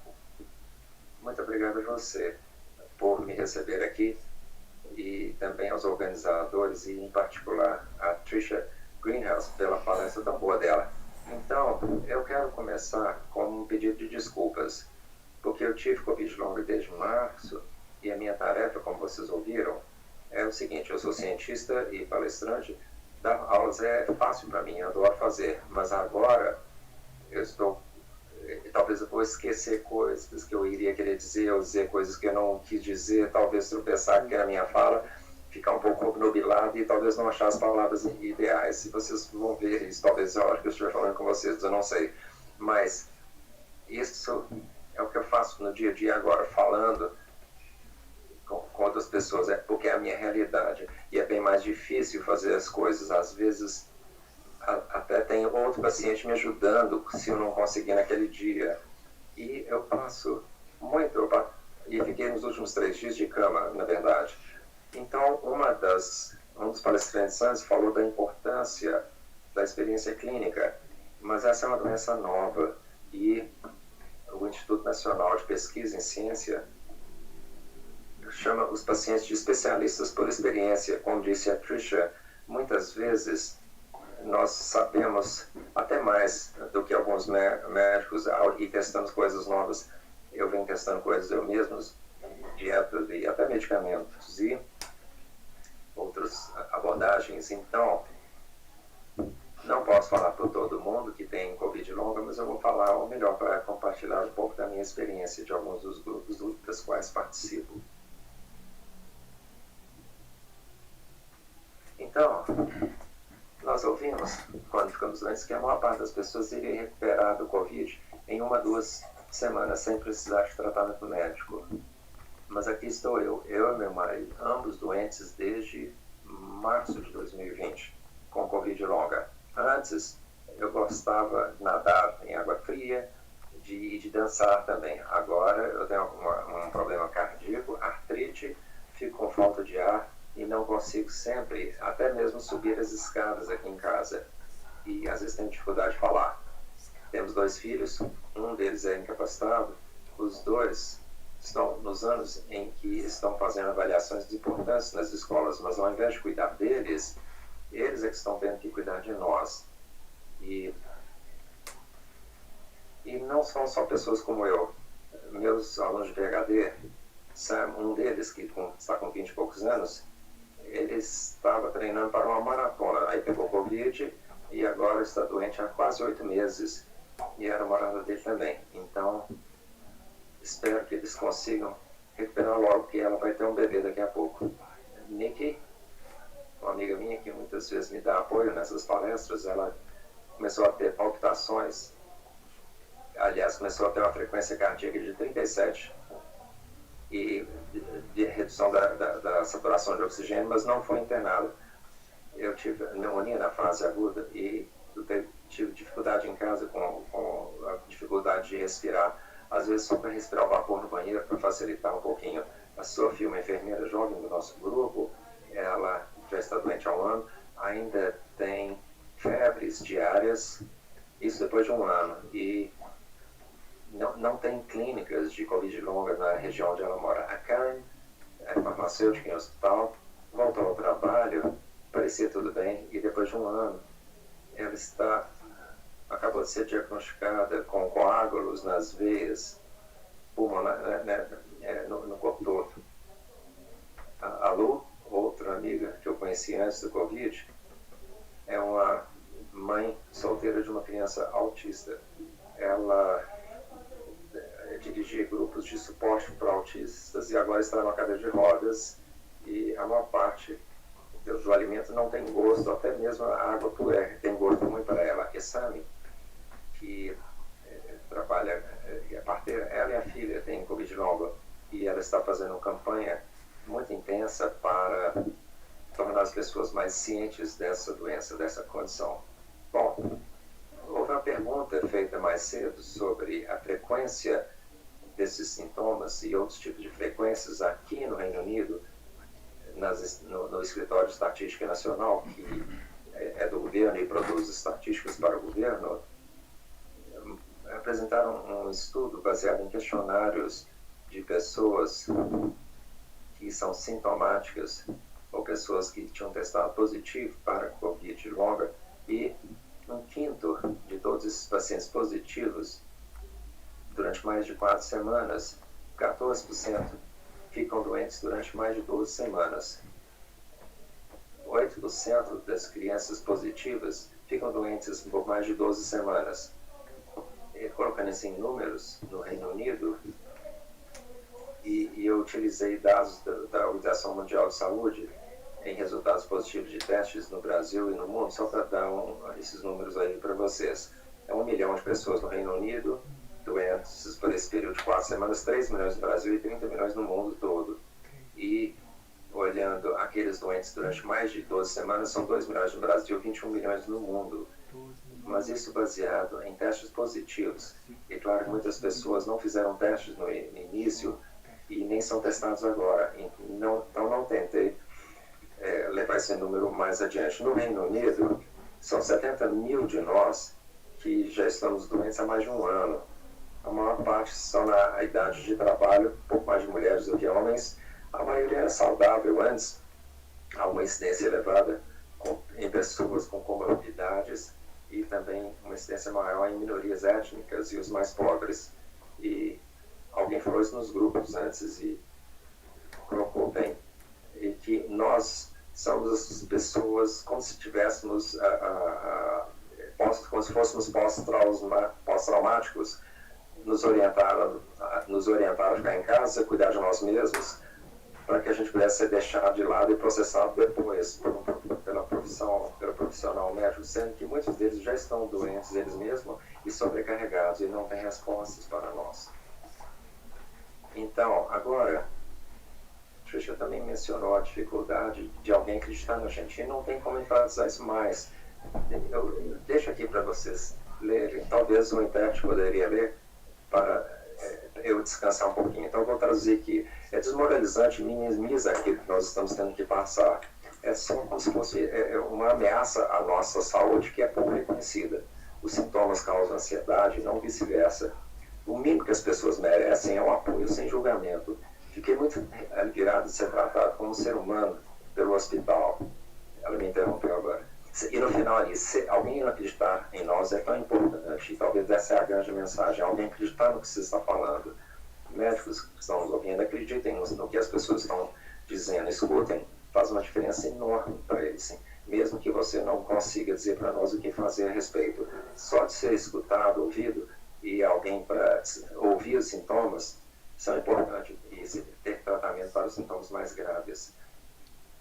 Muito obrigado a você por me receber aqui e também aos organizadores, e em particular a Tricia Greenhouse, pela palestra tão boa dela. Então, eu quero começar com um pedido de desculpas, porque eu tive Covid longa desde março, e a minha tarefa, como vocês ouviram, é o seguinte: eu sou cientista e palestrante, dar aulas é fácil para mim, eu adoro fazer, mas agora talvez eu vou esquecer coisas que eu iria querer dizer, ou dizer coisas que eu não quis dizer, talvez tropeçar que era a minha fala, ficar um pouco obnubilado e talvez não achar as palavras ideais. Se vocês vão ver isso, talvez a hora que eu estiver falando com vocês, eu não sei. Mas isso é o que eu faço no dia a dia agora, falando com outras pessoas, porque é a minha realidade. E é bem mais difícil fazer as coisas, às vezes até tem outro paciente me ajudando se eu não conseguir naquele dia. E eu passo muito, e fiquei nos últimos 3 dias de cama, na verdade. Então, um dos palestrantes antes falou da importância da experiência clínica, mas essa é uma doença nova e o Instituto Nacional de Pesquisa em Ciência chama os pacientes de especialistas por experiência. Como disse a Tricia, muitas vezes nós sabemos até mais do que alguns médicos e testamos coisas novas. Eu venho testando coisas eu mesmo, dietas e até medicamentos e outras abordagens. Então, não posso falar por todo mundo que tem Covid longa, mas eu vou falar o melhor para compartilhar um pouco da minha experiência de alguns dos grupos dos quais participo. Então, nós ouvimos, quando ficamos doentes, que a maior parte das pessoas iria recuperar do Covid em 1 a 2 semanas, sem precisar de tratamento médico. Mas aqui estou eu e meu marido, ambos doentes desde março de 2020, com Covid longa. Antes, eu gostava de nadar em água fria e de dançar também. Agora, eu tenho um problema cardíaco, artrite, fico com falta de ar e não consigo sempre, até mesmo subir as escadas aqui em casa. E às vezes tenho dificuldade de falar. Temos 2 filhos, um deles é incapacitado, os 2 estão nos anos em que estão fazendo avaliações importantes nas escolas, mas ao invés de cuidar deles, eles é que estão tendo que cuidar de nós. E não são só pessoas como eu. Meus alunos de PhD, Sam, um deles que está com 20 e poucos anos, ele estava treinando para uma maratona, aí pegou Covid e agora está doente há quase 8 meses. E era a morada dele também. Então, espero que eles consigam recuperar logo, porque ela vai ter um bebê daqui a pouco. Nikki, uma amiga minha que muitas vezes me dá apoio nessas palestras, ela começou a ter palpitações, aliás, começou a ter uma frequência cardíaca de 37 e de redução da saturação de oxigênio, mas não foi internada. Eu tive pneumonia na fase aguda e tive dificuldade em casa com a dificuldade de respirar, às vezes só para respirar o vapor no banheiro, para facilitar um pouquinho. A Sophie, uma enfermeira jovem do nosso grupo, ela já está doente há 1 ano, ainda tem febres diárias, isso depois de 1 ano, e não tem clínicas de Covid longa na região onde ela mora. A Karen é farmacêutica em hospital, voltou ao trabalho, parecia tudo bem, e depois de 1 ano, ela acabou de ser diagnosticada com coágulos nas veias pulmonares, no corpo todo. A Lu, outra amiga que eu conheci antes do Covid, é uma mãe solteira de uma criança autista. Ela dirigia grupos de suporte para autistas e agora está numa cadeira de rodas e a maior parte do alimento não tem gosto, até mesmo a água puer tem gosto ruim para ela. A Sami, que trabalha, é parteira, ela e a filha têm Covid longa e ela está fazendo uma campanha muito intensa para tornar as pessoas mais cientes dessa doença, dessa condição. Bom, houve uma pergunta feita mais cedo sobre a frequência desses sintomas e outros tipos de frequências aqui no Reino Unido, no Escritório de Estatística Nacional, que é do governo e produz estatísticas para o governo. Apresentaram um estudo baseado em questionários de pessoas que são sintomáticas ou pessoas que tinham testado positivo para Covid longa, e 1/5 de todos esses pacientes positivos, durante mais de 4 semanas, 14% ficam doentes durante mais de 12 semanas. 8% das crianças positivas ficam doentes por mais de 12 semanas. E, colocando isso em números, no Reino Unido, e eu utilizei dados da Organização Mundial de Saúde em resultados positivos de testes no Brasil e no mundo, só para dar esses números aí para vocês. É 1 milhão de pessoas no Reino Unido doentes por esse período de 4 semanas, 3 milhões no Brasil e 30 milhões no mundo todo. E, olhando aqueles doentes durante mais de 12 semanas, são 2 milhões no Brasil e 21 milhões no mundo. Mas isso baseado em testes positivos. E claro que muitas pessoas não fizeram testes no início e nem são testados agora. Então não tentei levar esse número mais adiante. No Reino Unido, são 70 mil de nós que já estamos doentes há mais de 1 ano. A maior parte são na idade de trabalho, um pouco mais de mulheres do que homens. A maioria era saudável antes. Há uma incidência elevada em pessoas com comorbidades e também uma incidência maior em minorias étnicas e os mais pobres. E alguém falou isso nos grupos antes e colocou bem. E que nós somos as pessoas como se tivéssemos, como se fôssemos pós-traumáticos, nos orientaram a ficar em casa, cuidar de nós mesmos, para que a gente pudesse ser deixado de lado e processado depois pelo profissional médico, sendo que muitos deles já estão doentes eles mesmos e sobrecarregados e não têm respostas para nós. Então, agora, a Trisha também mencionou a dificuldade de alguém acreditar na gente, e não tem como enfatizar isso mais. Eu deixo aqui para vocês lerem, talvez o intérprete poderia ler, para eu descansar um pouquinho. Então, eu vou traduzir aqui. É desmoralizante, minimiza aquilo que nós estamos tendo que passar. É só como se fosse uma ameaça à nossa saúde que é pouco reconhecida. Os sintomas causam ansiedade, não vice-versa. O mínimo que as pessoas merecem é um apoio sem julgamento. Fiquei muito aliviado de ser tratado como um ser humano pelo hospital. Ela me interrompeu agora. E no final ali, se alguém não acreditar em nós é tão importante, e talvez essa é a grande mensagem, alguém acreditar no que você está falando. Médicos que estão nos ouvindo, acreditem no que as pessoas estão dizendo, escutem, faz uma diferença enorme para eles. Mesmo que você não consiga dizer para nós o que fazer a respeito, só de ser escutado, ouvido, e alguém para ouvir os sintomas, são importantes, e ter tratamento para os sintomas mais graves.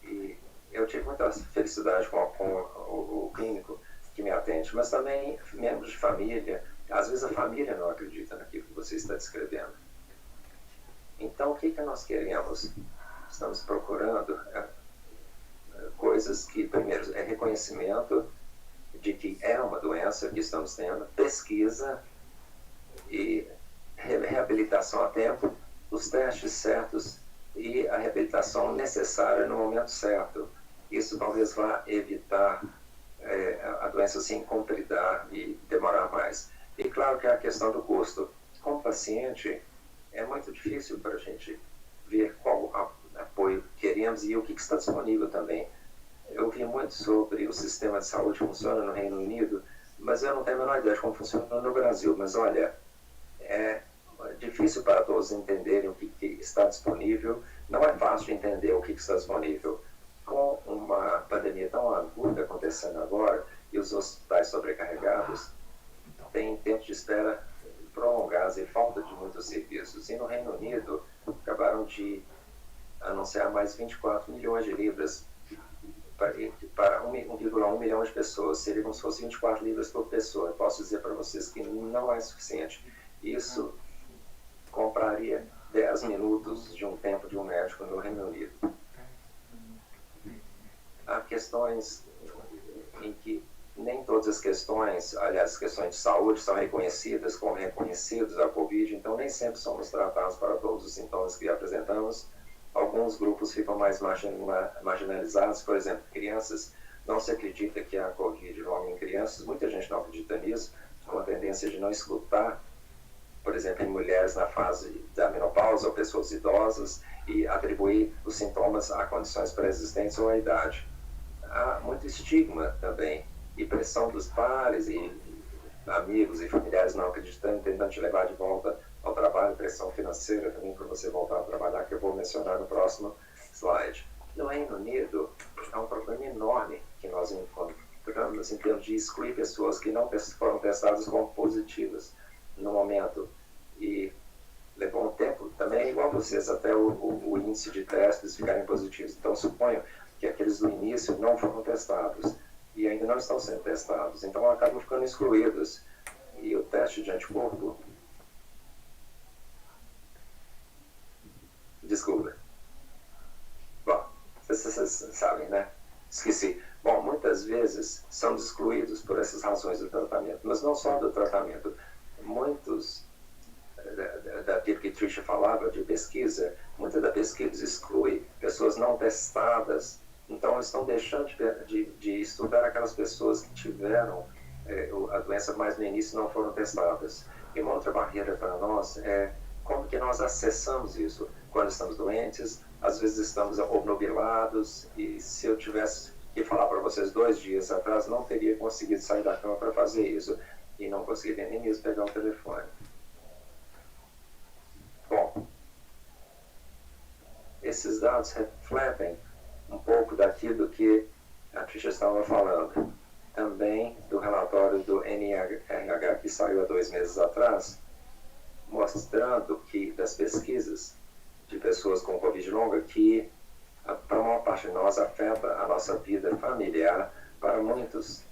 E eu tive muita felicidade com o clínico que me atende, mas também membros de família. Às vezes a família não acredita naquilo que você está descrevendo. Então, o que nós queremos? Estamos procurando coisas que, primeiro, é reconhecimento de que é uma doença que estamos tendo, pesquisa e reabilitação a tempo, os testes certos e a reabilitação necessária no momento certo. Isso talvez vá evitar a doença se incompletar e demorar mais. E claro que é a questão do custo. Como paciente, é muito difícil para a gente ver qual apoio queremos e o que está disponível também. Eu vi muito sobre o sistema de saúde que funciona no Reino Unido, mas eu não tenho a menor ideia de como funciona no Brasil. Mas olha, é difícil para todos entenderem o que está disponível. Não é fácil de entender o que está disponível. Com uma pandemia tão aguda acontecendo agora e os hospitais sobrecarregados, tem tempo de espera prolongados e falta de muitos serviços. E no Reino Unido, acabaram de anunciar mais 24 milhões de libras para 1,1 milhão de pessoas. Seria como se fosse 24 libras por pessoa. Eu posso dizer para vocês que não é suficiente. Isso compraria 10 minutos de um tempo de um médico no Reino Unido. Há questões em que nem todas as questões, aliás, as questões de saúde são reconhecidas como reconhecidos a Covid, então nem sempre somos tratados para todos os sintomas que apresentamos. Alguns grupos ficam mais marginalizados, por exemplo, crianças. Não se acredita que há Covid logo em crianças, muita gente não acredita nisso. Há uma tendência de não escutar, por exemplo, em mulheres na fase da menopausa ou pessoas idosas, e atribuir os sintomas a condições pré-existentes ou à idade. Há muito estigma também, e pressão dos pares e amigos e familiares não acreditando, tentando te levar de volta ao trabalho, pressão financeira também para você voltar a trabalhar, que eu vou mencionar no próximo slide. No Reino Unido, há um problema enorme que nós encontramos em termos de excluir pessoas que não foram testadas como positivas no momento. E levou um tempo também, igual vocês, até o índice de testes ficarem positivos. Então, suponho que aqueles do início não foram testados e ainda não estão sendo testados. Então, acabam ficando excluídos. E o teste de anticorpo... Desculpa. Bom, vocês sabem, né? Esqueci. Bom, muitas vezes são excluídos por essas razões do tratamento, mas não só do tratamento. Muitos daquilo que Tricia falava de pesquisa, muita da pesquisa exclui pessoas não testadas. Então, eles estão deixando de estudar aquelas pessoas que tiveram a doença mais no início e não foram testadas. E uma outra barreira para nós é como que nós acessamos isso. Quando estamos doentes, às vezes estamos obnubilados, e se eu tivesse que falar para vocês 2 dias atrás, não teria conseguido sair da cama para fazer isso, e não conseguiria nem mesmo pegar o telefone. Bom, esses dados refletem um pouco daquilo que a Tricia estava falando. Também do relatório do NIH que saiu há 2 meses atrás, mostrando que das pesquisas de pessoas com Covid longa, que para a maior parte de nós afeta a nossa vida familiar. Para muitos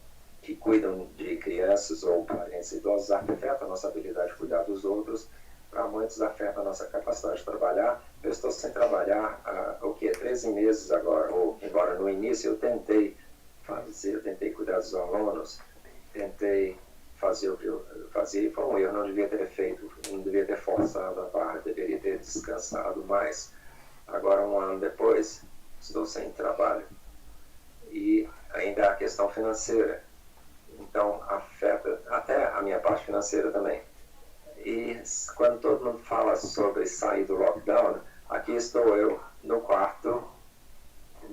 que cuidam de crianças ou parentes idosos, afeta a nossa habilidade de cuidar dos outros. Para muitos afeta a nossa capacidade de trabalhar. Eu estou sem trabalhar há 13 meses agora, ou embora no início eu tentei cuidar dos alunos, tentei fazer o que eu fazia, e foi um erro, não devia ter feito, não devia ter forçado a barra, deveria ter descansado mais. Agora, 1 ano depois, estou sem trabalho. E ainda há a questão financeira. Então, afeta até a minha parte financeira também. E quando todo mundo fala sobre sair do lockdown, aqui estou eu, no quarto,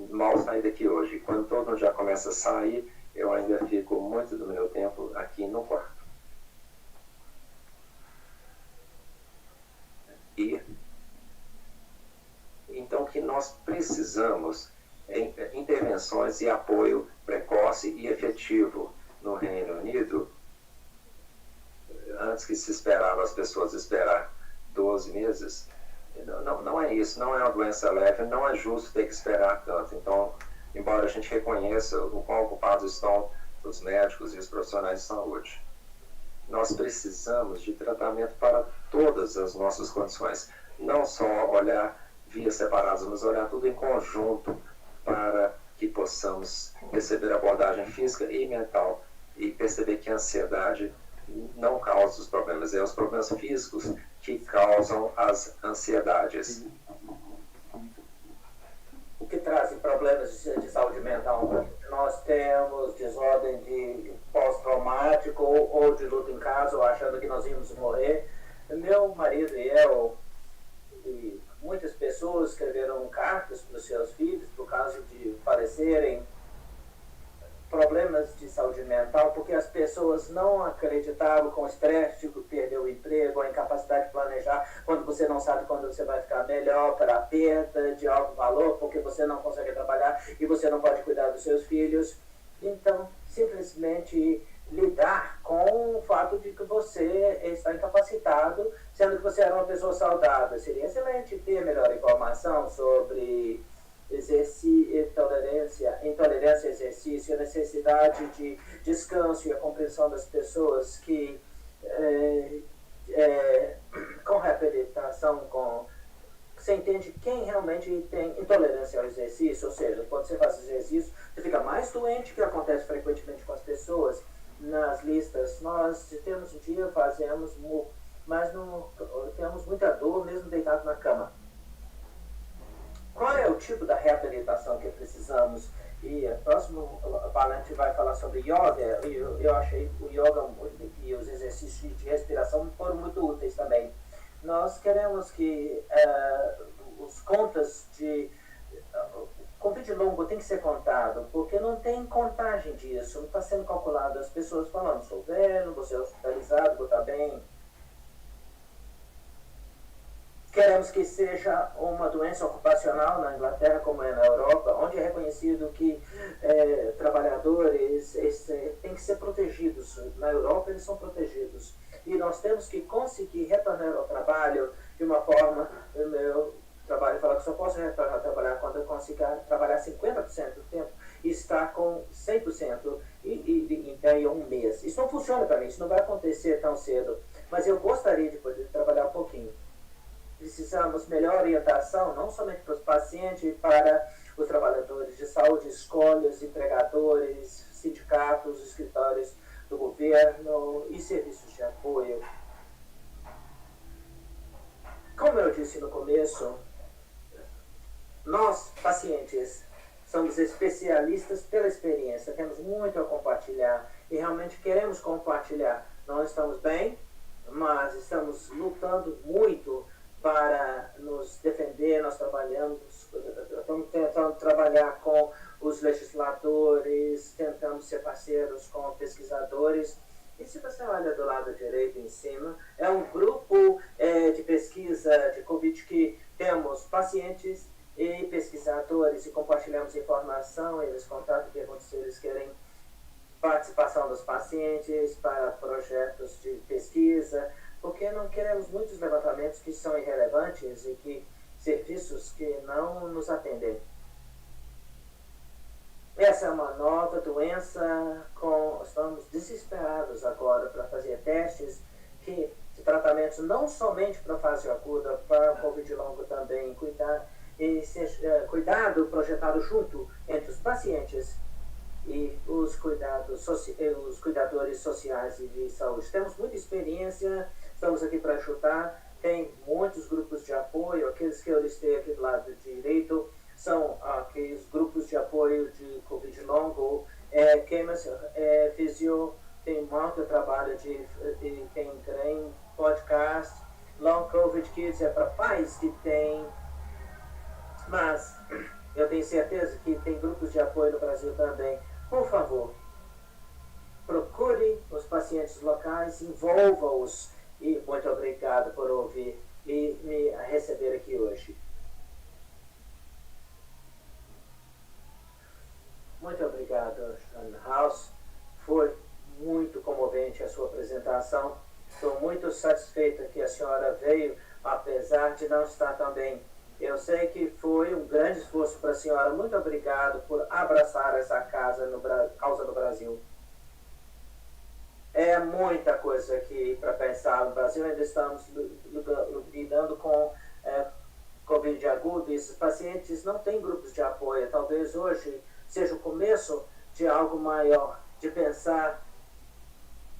mal saí daqui hoje. Quando todo mundo já começa a sair, eu ainda fico muito do meu tempo aqui no quarto. E então, o que nós precisamos é intervenções e apoio precoce e efetivo no Reino Unido. Antes que se esperava as pessoas esperar 12 meses, não é isso, não é uma doença leve, não é justo ter que esperar tanto. Então, embora a gente reconheça o quão ocupados estão os médicos e os profissionais de saúde, nós precisamos de tratamento para todas as nossas condições. Não só olhar vias separadas, mas olhar tudo em conjunto para que possamos receber abordagem física e mental e perceber que a ansiedade não causa os problemas, é os problemas físicos que causam as ansiedades. O que traz problemas de saúde mental? Nós temos desordem de pós-traumático ou de luto em casa, ou achando que nós íamos morrer. Meu marido e eu, e muitas pessoas escreveram cartas para os seus filhos por causa de padecerem problemas de saúde mental, porque as pessoas não acreditavam com o estresse de perder o emprego, a incapacidade de planejar, quando você não sabe quando você vai ficar melhor, para a perda de alto valor, porque você não consegue trabalhar e você não pode cuidar dos seus filhos. Então, simplesmente lidar com o fato de que você está incapacitado, sendo que você era uma pessoa saudável. Seria excelente ter melhor informação sobre intolerância a exercício, a necessidade de descanso e a compreensão das pessoas que com reabilitação, você entende quem realmente tem intolerância ao exercício, ou seja, quando você faz exercício, você fica mais doente, que acontece frequentemente com as pessoas. Nas listas, nós temos um dia, fazemos, mas não temos muita dor mesmo deitado na cama. Qual é o tipo da reabilitação que precisamos? E o próximo falante vai falar sobre yoga. Eu achei o yoga e os exercícios de respiração foram muito úteis também. Nós queremos que os contas de Covid longo tem que ser contado, porque não tem contagem disso, não está sendo calculado. As pessoas falando, sou velho, vou ser hospitalizado, vou estar bem. Queremos que seja uma doença ocupacional na Inglaterra, como é na Europa, onde é reconhecido que trabalhadores têm que ser protegidos. Na Europa, eles são protegidos. E nós temos que conseguir retornar ao trabalho de uma forma... O meu trabalho fala que só posso retornar a trabalhar quando eu consiga trabalhar 50% do tempo e estar com 100% em daí um mês. Isso não funciona para mim, isso não vai acontecer tão cedo. Mas eu gostaria de poder trabalhar um pouquinho. Precisamos melhor orientação, não somente para os pacientes, para os trabalhadores de saúde, escolas, empregadores, sindicatos, escritórios do governo e serviços de apoio. Como eu disse no começo, nós, pacientes, somos especialistas pela experiência, temos muito a compartilhar e realmente queremos compartilhar. Não estamos bem, mas estamos lutando muito para nos defender. Nós estamos tentando trabalhar com os legisladores, tentamos ser parceiros com pesquisadores. E se você olha do lado direito em cima, é um grupo de pesquisa de Covid que temos pacientes e pesquisadores e compartilhamos informação, eles contatam o que aconteceu, eles querem participação dos pacientes para projetos de pesquisa, porque não queremos muitos levantamentos que são irrelevantes e que serviços que não nos atendem. Essa é uma nova doença, estamos desesperados agora para fazer testes de tratamentos não somente para fase aguda, para Covid longo também, cuidado projetado junto entre os pacientes e os cuidadores sociais e de saúde. Temos muita experiência, estamos aqui para ajudar, tem muitos grupos de apoio, aqueles que eu listei aqui do lado direito, são aqueles grupos de apoio de Covid longo, fisio, tem muito trabalho tem podcast, Long Covid Kids é para pais que tem, mas eu tenho certeza que tem grupos de apoio no Brasil também. Por favor, procure os pacientes locais, envolva-os e muito obrigado por ouvir e me receber aqui hoje. Muito obrigado, Sean House. Foi muito comovente a sua apresentação. Estou muito satisfeita que a senhora veio, apesar de não estar tão bem. Eu sei que foi um grande esforço para a senhora. Muito obrigado por abraçar essa causa no Brasil. É muita coisa aqui para pensar. No Brasil ainda estamos lidando com Covid agudo e esses pacientes não têm grupos de apoio. Talvez hoje seja o começo de algo maior, de pensar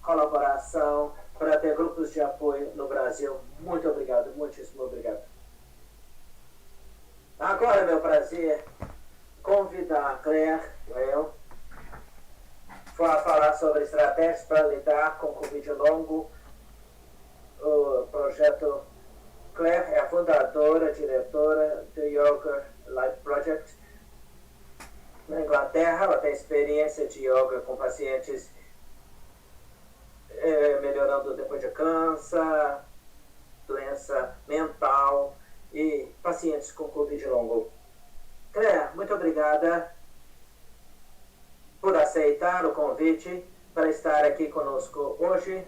colaboração para ter grupos de apoio no Brasil. Muito obrigado, muitíssimo obrigado. Agora é meu prazer convidar a Claire para falar sobre estratégias para lidar com Covid longo. O projeto Claire é a fundadora, diretora do Yoga Life Project na Inglaterra. Ela tem experiência de yoga com pacientes melhorando depois de câncer, doença mental e pacientes com Covid longo. Claire, muito obrigada por aceitar o convite para estar aqui conosco hoje.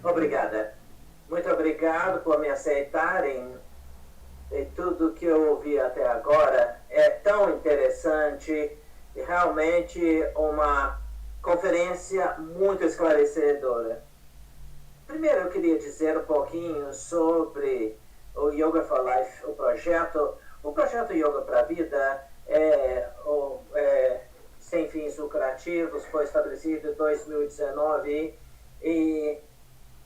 Obrigada. Muito obrigado por me aceitarem. E tudo que eu ouvi até agora é tão interessante e realmente uma conferência muito esclarecedora. Primeiro eu queria dizer um pouquinho sobre o Yoga for Life, o projeto Yoga para a Vida sem fins lucrativos, foi estabelecido em 2019 e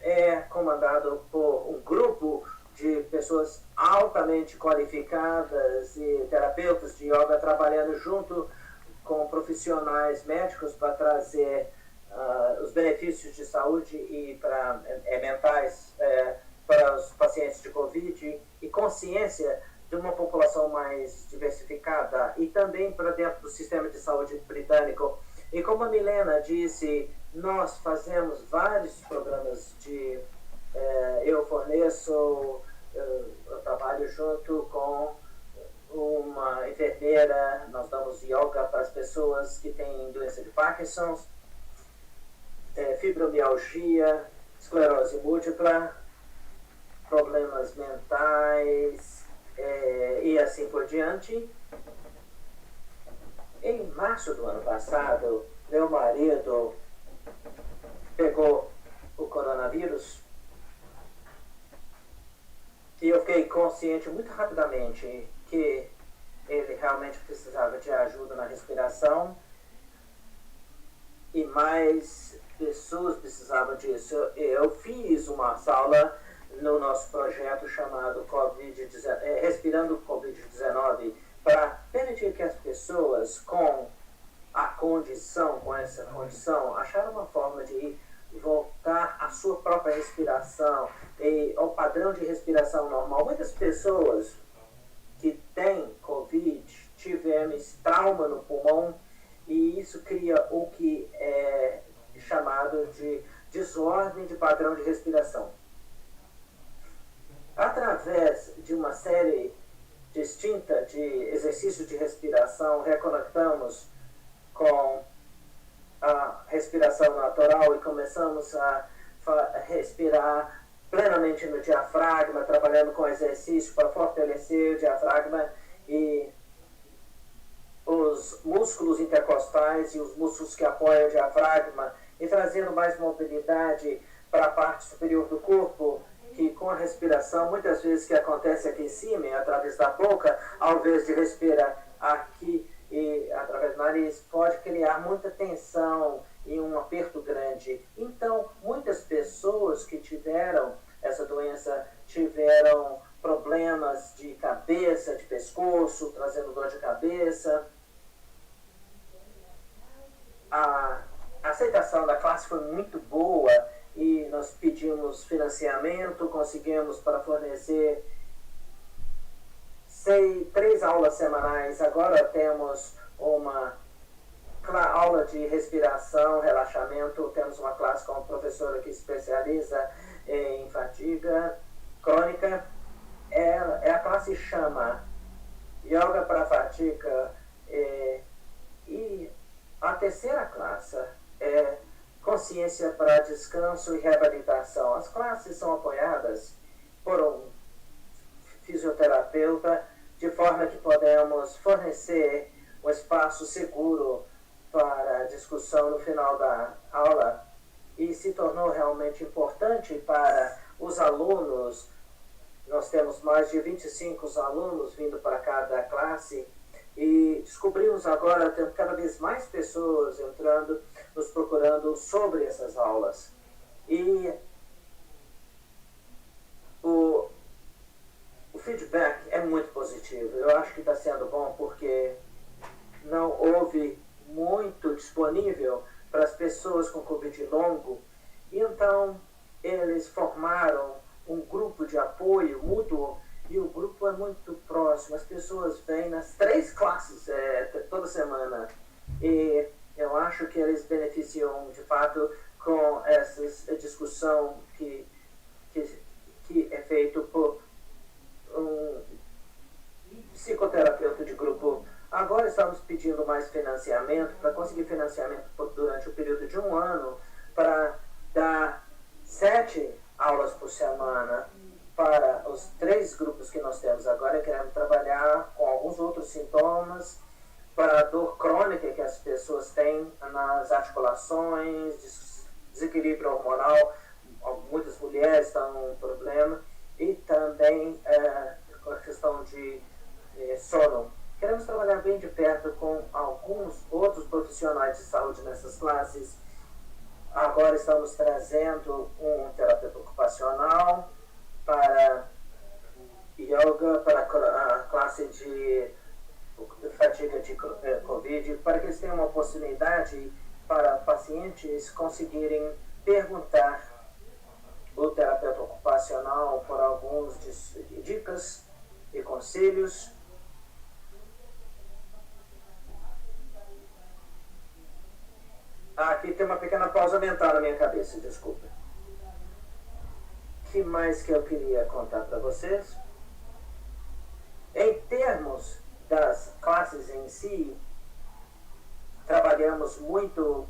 é comandado por um grupo de pessoas altamente qualificadas e terapeutas de yoga trabalhando junto com profissionais médicos para trazer os benefícios de saúde e mentais para os pacientes de Covid e consciência de uma população mais diversificada e também para dentro do sistema de saúde britânico. E como a Milena disse, nós fazemos vários programas de... eu forneço, eu trabalho junto com uma enfermeira, nós damos yoga para as pessoas que têm doença de Parkinson, fibromialgia, esclerose múltipla, problemas mentais e assim por diante. Em março do ano passado, meu marido pegou o coronavírus e eu fiquei consciente muito rapidamente que ele realmente precisava de ajuda na respiração e mais pessoas precisavam disso. Eu fiz uma aula no nosso projeto chamado Respirando Covid-19 para permitir que as pessoas com essa condição, acharam uma forma de voltar à sua própria respiração e ao padrão de respiração normal. Muitas pessoas que têm Covid tiveram esse trauma no pulmão e isso cria o que é chamado de desordem de padrão de respiração. Através de uma série distinta de exercícios de respiração, reconectamos com a respiração natural e começamos a respirar plenamente no diafragma, trabalhando com exercício para fortalecer o diafragma e os músculos intercostais e os músculos que apoiam o diafragma e trazendo mais mobilidade para a parte superior do corpo, que com a respiração, muitas vezes que acontece aqui em cima, através da boca, ao invés de respirar aqui e através do nariz, pode criar muita tensão e um aperto grande. Então, muitas pessoas que tiveram essa doença tiveram problemas de cabeça, de pescoço, trazendo dor de cabeça. A aceitação da classe foi muito boa e nós pedimos financiamento, conseguimos para fornecer 3 aulas semanais. Agora temos uma aula de respiração, relaxamento, temos uma classe com uma professora que especializa em fadiga crônica. A classe chama Yoga para Fadiga e a terceira classe é Consciência para Descanso e Reabilitação. As classes são apoiadas por um fisioterapeuta, de forma que podemos fornecer um espaço seguro para discussão no final da aula e se tornou realmente importante para os alunos. Nós temos mais de 25 alunos vindo para cada classe e descobrimos agora, temos cada vez mais pessoas entrando, nos procurando sobre essas aulas. E o feedback é muito positivo. Eu acho que está sendo bom porque não houve muito disponível para as pessoas com Covid longo. E então, eles formaram um grupo de apoio mútuo e o grupo é muito próximo. As pessoas vêm nas 3 classes toda semana e eu acho que eles beneficiam de fato com essa discussão que é feito por um psicoterapeuta de grupo. Agora estamos pedindo mais financiamento, para conseguir financiamento durante o período de 1 ano, para dar 7 aulas por semana para os 3 grupos que nós temos agora. Queremos trabalhar com alguns outros sintomas para a dor crônica que as pessoas têm nas articulações, desequilíbrio hormonal, muitas mulheres estão com problema, e também com a questão de sono. Queremos trabalhar bem de perto com alguns outros profissionais de saúde nessas classes. Agora estamos trazendo um terapeuta ocupacional para yoga, para a classe de fadiga de Covid, para que eles tenham uma possibilidade para pacientes conseguirem perguntar o terapeuta ocupacional por alguns dicas e conselhos. Aqui tem uma pequena pausa mental na minha cabeça, desculpa. O que mais que eu queria contar para vocês? Em termos das classes em si, trabalhamos muito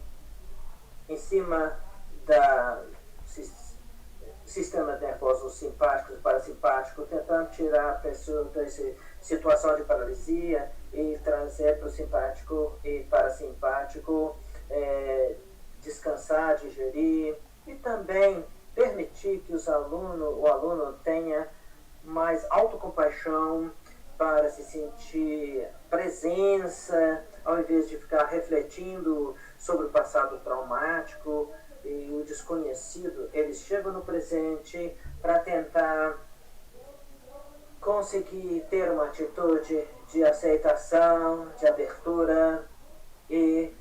em cima da sistema nervoso simpático e parasimpático, tentando tirar a pessoa dessa situação de paralisia e trazer para o simpático e parasimpático, descansar, digerir, e também permitir que o aluno tenha mais autocompaixão para se sentir presença, ao invés de ficar refletindo sobre o passado traumático e o desconhecido. Eles chegam no presente para tentar conseguir ter uma atitude de aceitação, de abertura e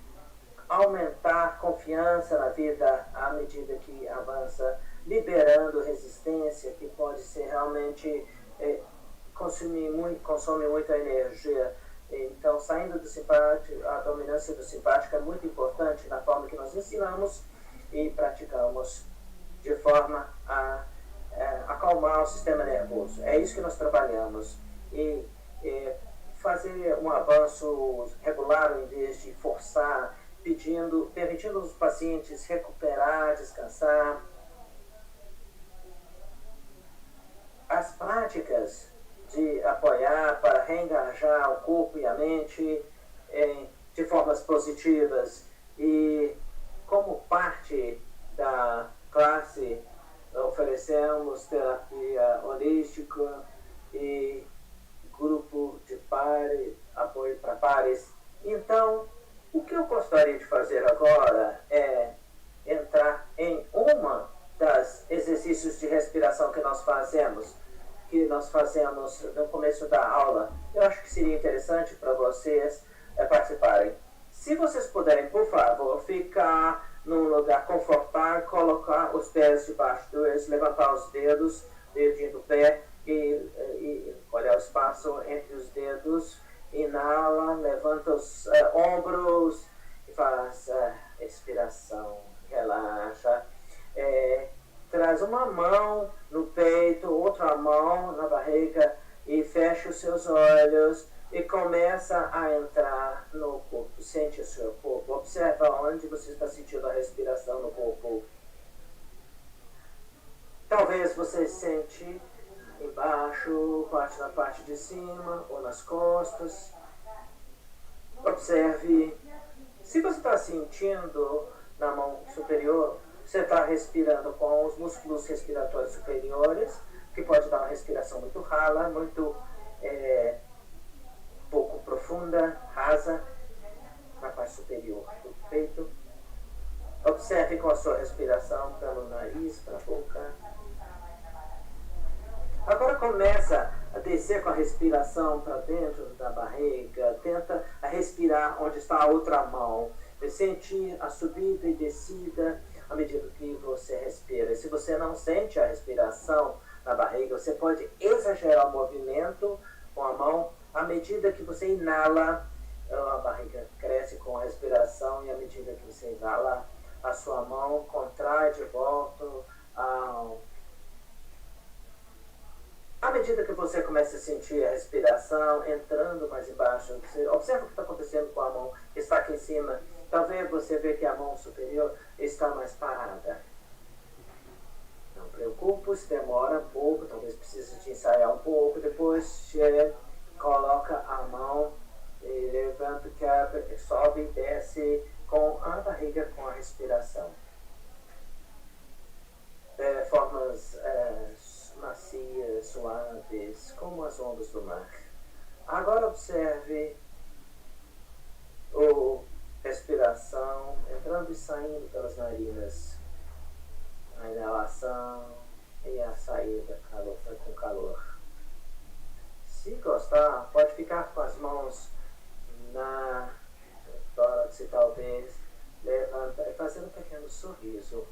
aumentar a confiança na vida à medida que avança, liberando resistência, que pode ser realmente consome muita energia. Então, saindo do simpático, a dominância do simpático é muito importante na forma que nós ensinamos e praticamos, de forma a acalmar o sistema nervoso. É isso que nós trabalhamos. E fazer um avanço regular, em vez de forçar, permitindo os pacientes recuperar, descansar. As práticas de apoiar para reengajar o corpo e a mente de formas positivas. E como parte da classe, oferecemos terapia holística e grupo de apoio para pares. Então, o que eu gostaria de fazer agora é entrar em uma das exercícios de respiração que nós fazemos no começo da aula. Eu acho que seria interessante para vocês participarem. Se vocês puderem, por favor, ficar num lugar confortável, colocar os pés debaixo do ex, levantar os dedos, dedinho do pé e olhar o espaço entre os dedos. Inala, levanta os ombros e faz expiração, relaxa. Traz uma mão no peito, outra mão na barriga e fecha os seus olhos e começa a entrar no corpo. Sente o seu corpo, observa onde você está sentindo a respiração no corpo. Talvez você sente embaixo, na parte de cima ou nas costas. Observe. Se você está sentindo na mão superior, você está respirando com os músculos respiratórios superiores, que pode dar uma respiração muito rala, muito pouco profunda, rasa, na parte superior do peito. Observe com a sua respiração pelo nariz, pela boca. Agora começa a descer com a respiração para dentro da barriga. Tenta respirar onde está a outra mão. Sentir a subida e descida à medida que você respira. E se você não sente a respiração na barriga, você pode exagerar o movimento com a mão. À medida que você inala, a barriga cresce com a respiração, e à medida que você exala, a sua mão contrai de volta à medida que você começa a sentir a respiração entrando mais embaixo, você observa o que está acontecendo com a mão que está aqui em cima. Talvez você veja que a mão superior está mais parada. Não preocupe, se demora um pouco, talvez precise de ensaiar um pouco. Depois coloca a mão e levanta, sobe e desce com a barriga, com a respiração. Formas macias, suaves, como as ondas do mar. Agora observe a respiração entrando e saindo pelas narinas. A inalação e a saída com calor. Se gostar, pode ficar com as mãos na tórax e talvez levanta e fazendo um pequeno sorriso.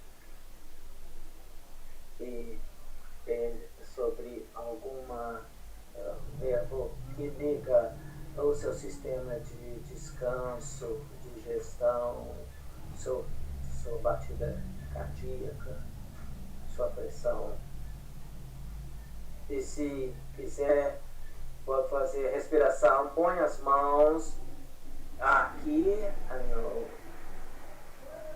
e sobre alguma verbo que liga o seu sistema de descanso, de gestão, sua batida cardíaca, sua pressão. E se quiser, pode fazer respiração, põe as mãos aqui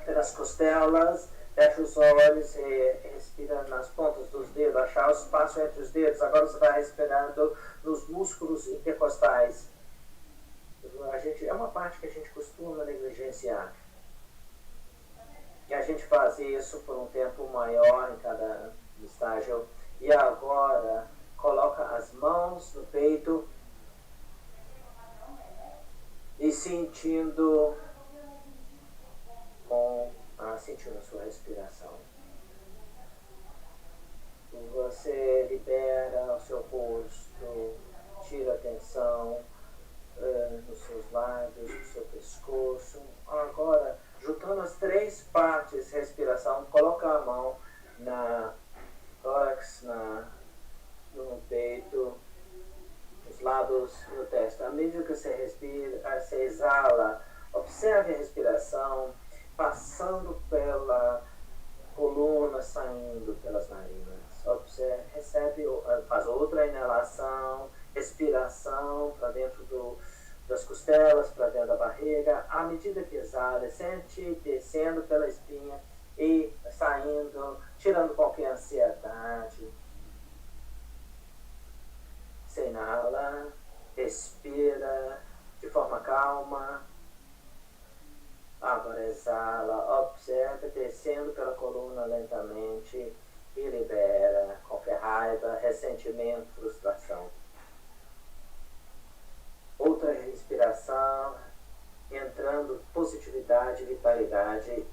pelas costelas, fecha os olhos e respira nas pontas dos dedos, achar o espaço entre os dedos. Agora você vai respirando nos músculos intercostais. É uma parte que a gente costuma negligenciar. E a gente faz isso por um tempo maior em cada estágio. E agora, coloca as mãos no peito e sentindo a sua respiração. Você libera o seu rosto, tira a tensão nos seus lábios, no seu pescoço. Agora, juntando as três partes, respiração, coloca a mão na tórax, no peito, nos lados, no teste. À medida que você respira, você exala, observe a respiração, passando pela coluna, saindo pelas narinas. Observe, faz outra inalação, expiração para dentro das costelas, para dentro da barriga. À medida que exala, sente descendo pela espinha e saindo, tirando qualquer ansiedade. Você inala, respira de forma calma. Agora exala, observa descendo pela coluna lentamente e libera qualquer raiva, ressentimento, frustração. Outra respiração, entrando positividade, vitalidade,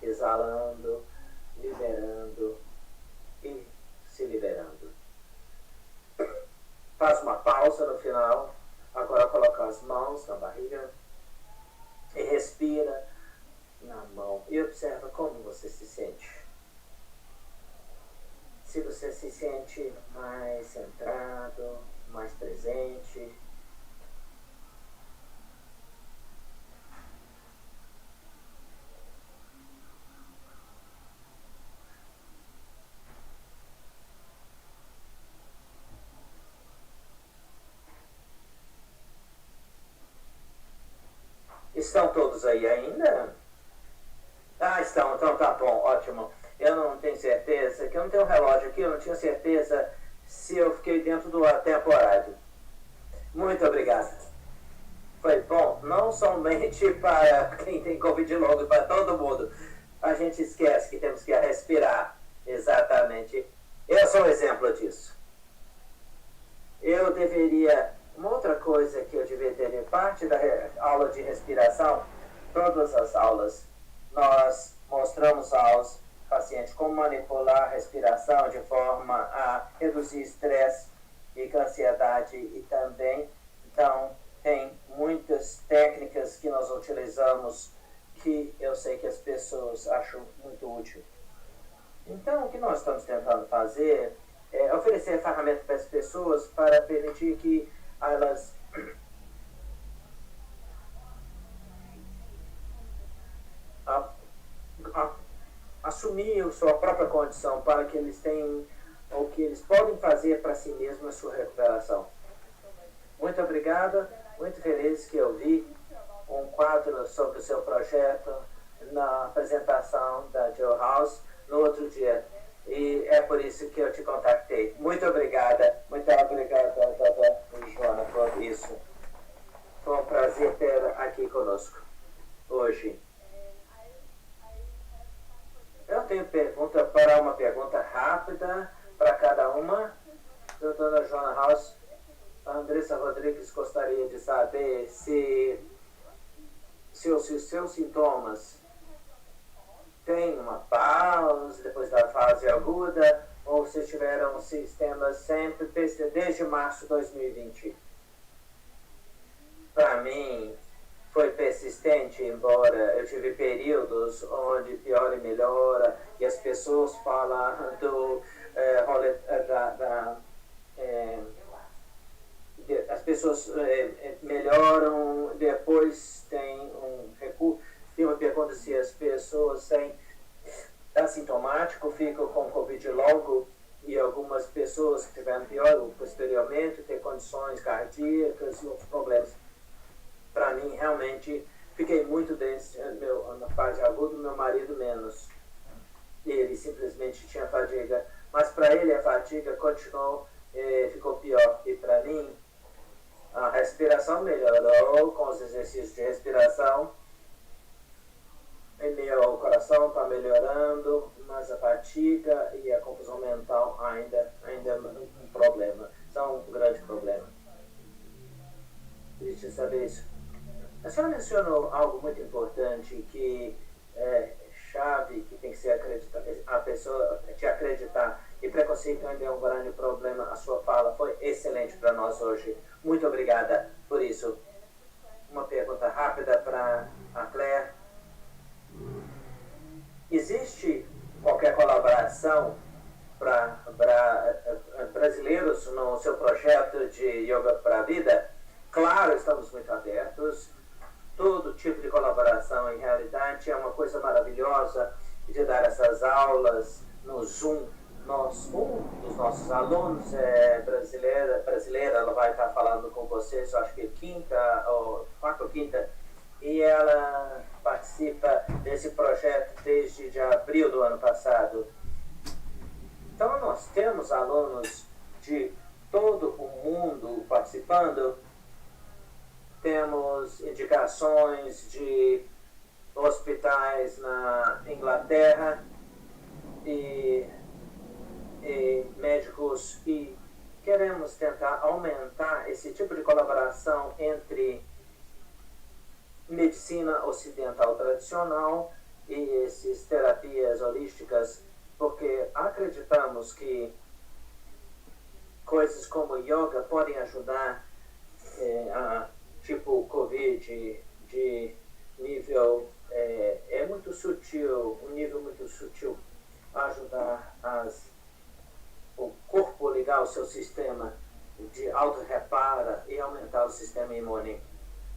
exalando, liberando e se liberando. Faz uma pausa no final, agora coloca as mãos na barriga e respira na mão e observa como você se sente. Se você se sente mais centrado, mais presente. Estão todos aí ainda? Estão, então tá bom, ótimo. Eu não tenho certeza, que eu não tenho um relógio aqui, eu não tinha certeza se eu fiquei dentro do tempo horário. Muito obrigado. Foi bom, não somente para quem tem Covid longo, para todo mundo. A gente esquece que temos que respirar. Exatamente. Eu sou um exemplo disso. Uma outra coisa que eu devia ter parte da aula de respiração, todas as aulas, nós mostramos aos pacientes como manipular a respiração de forma a reduzir estresse e ansiedade e também, então, tem muitas técnicas que nós utilizamos que eu sei que as pessoas acham muito útil. Então, o que nós estamos tentando fazer é oferecer ferramentas para as pessoas para permitir que elas assumir a sua própria condição para que eles tenham o que eles podem fazer para si mesmos na sua recuperação. Muito obrigado, muito feliz que eu vi um quadro sobre o seu projeto na apresentação da Joe House no outro dia. E é por isso que eu te contactei. Muito obrigada, doutora Joana, por isso. Foi um prazer ter aqui conosco hoje. Eu tenho uma pergunta rápida para cada uma. Doutora Joana House, a Andressa Rodrigues gostaria de saber se os seus sintomas têm uma pausa depois da fase aguda ou se tiveram sistemas sempre desde março de 2020. Para mim, foi persistente realmente, embora eu tive períodos onde piora e melhora, e as pessoas falam do as pessoas melhoram, depois tem um recurso. Tem uma pergunta se as pessoas têm assintomático ficam com Covid logo, e algumas pessoas que tiveram pior posteriormente têm condições cardíacas e outros problemas. Para mim, realmente, fiquei muito desse na fase aguda, meu marido menos. Ele simplesmente tinha fadiga, mas para ele a fadiga continuou, ficou pior. E para mim, a respiração melhorou com os exercícios de respiração. Meu coração está melhorando, mas a fadiga e a confusão mental ainda é um problema. São um grande problema. Deixa eu saber isso. A senhora mencionou algo muito importante que é chave, que tem que ser a pessoa te acreditar. E preconceito ainda é um grande problema. A sua fala foi excelente para nós hoje. Muito obrigada por isso. Uma pergunta rápida para a Claire. Existe qualquer colaboração para brasileiros no seu projeto de Yoga para a Vida? Claro, estamos muito abertos. Todo tipo de colaboração, em realidade, é uma coisa maravilhosa de dar essas aulas no Zoom. Um dos nossos alunos é brasileira, ela vai estar falando com vocês, eu acho que quarta ou quinta, e ela participa desse projeto desde de abril do ano passado. Então, nós temos alunos de todo o mundo participando. Temos indicações de hospitais na Inglaterra e médicos, e queremos tentar aumentar esse tipo de colaboração entre medicina ocidental tradicional e essas terapias holísticas, porque acreditamos que coisas como yoga podem ajudar tipo Covid de nível muito sutil, um nível muito sutil, ajudar o corpo ligar ao seu sistema de auto-repara e aumentar o sistema imune.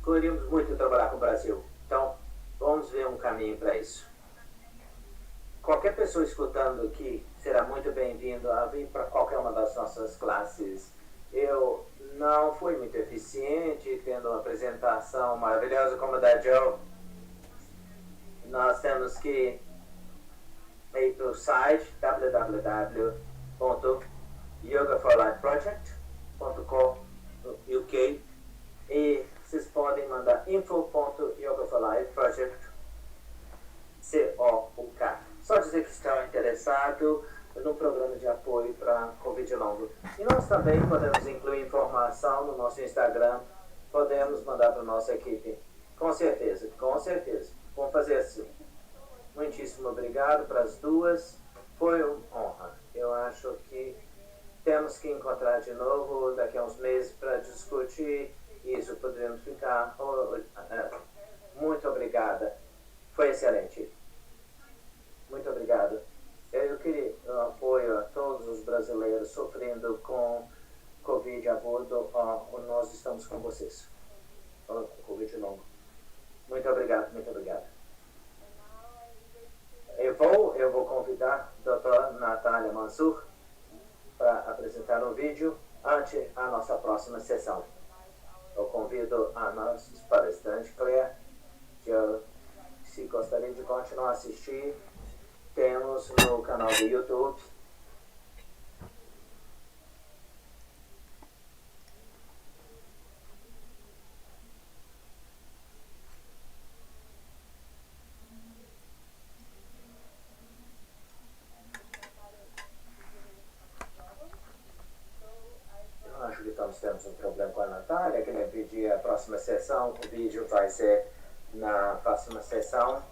Queríamos muito trabalhar com o Brasil, então vamos ver um caminho para isso. Qualquer pessoa escutando aqui será muito bem-vindo a vir para qualquer uma das nossas classes. Eu não fui muito eficiente tendo uma apresentação maravilhosa como a da Joe. Nós temos que ir para o site www.yogaforlifeproject.co.uk e vocês podem mandar info.yogaforlifeproject.co.uk. Só dizer que estão interessados no programa de apoio para Covid longo. E nós também podemos incluir informação no nosso Instagram, podemos mandar para a nossa equipe. Com certeza, com certeza. Vamos fazer assim. Muitíssimo obrigado para as duas. Foi uma honra. Eu acho que temos que encontrar de novo daqui a uns meses para discutir isso. Poderemos ficar. Muito obrigada. Foi excelente. Muito obrigado. Eu queria apoio a todos os brasileiros sofrendo com Covid agudo. Nós estamos com vocês. Com Covid longo. Muito obrigado, muito obrigado. Eu vou convidar a doutora Natália Mansur para apresentar um vídeo antes da nossa próxima sessão. Eu convido a nossa palestrante Claire, que se gostaria de continuar a assistir, temos no canal do YouTube. Eu acho que nós temos um problema com a Natália, que ele pedir a próxima sessão. O vídeo vai ser na próxima sessão.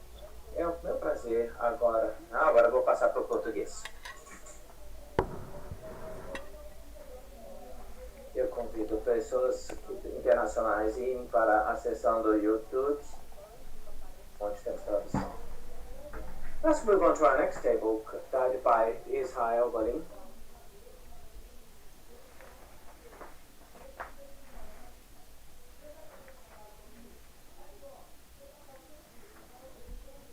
É o meu prazer agora. Agora eu vou passar para o português. Eu convido pessoas internacionais a irem para a sessão do YouTube onde temos tradução. Let's move on to our next table, guided by Israel Balim.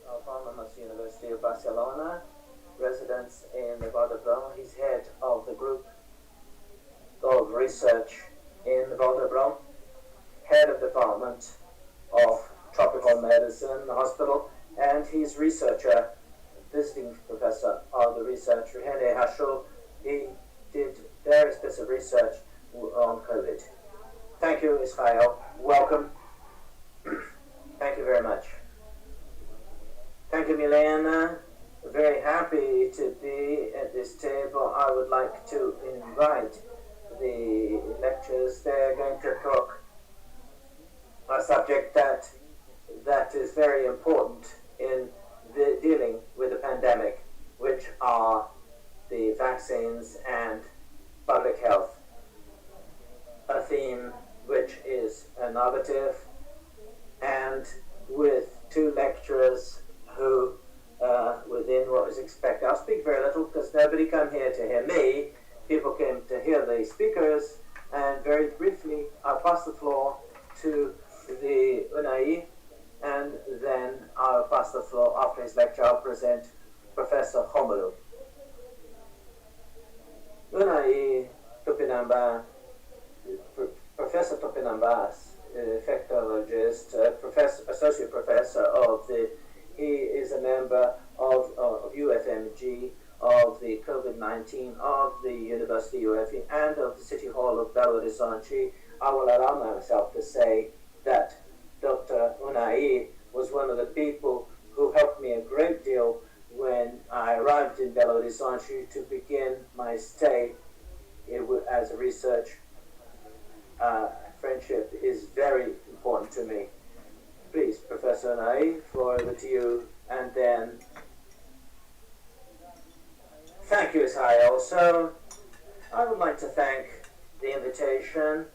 Autonomous University of Barcelona, residence in Nevada-Brão. He's head of the group of research in Nevada-Brão, head of department of tropical medicine hospital, and he's researcher, visiting professor of the research, René Hachot. He did very specific research on COVID. Thank you, Israel. Welcome. Thank you very much. Thank you, Milena. Very happy to be at this table. I would like to invite the lecturers. They're going to talk a subject that is very important in dealing with the pandemic, which are the vaccines and public health. A theme which is innovative, and with two lecturers who, within what was expected. I'll speak very little because nobody came here to hear me. People came to hear the speakers, and very briefly I'll pass the floor to the Unai, and then I'll pass the floor after his lecture. I'll present Professor Romulo. Unai Tupinamba, Professor Tupinambas, infectologist, associate professor of he is a member of UFMG, of the Covid-19, of the University UFE, and of the City Hall of Belo Horizonte. I will allow myself to say that Dr. Unai was one of the people who helped me a great deal when I arrived in Belo Horizonte to begin my stay as a research. Friendship is very important to me. Please, Professor Unai, floor over to you, and then thank you, Israel. So I would like to thank the invitation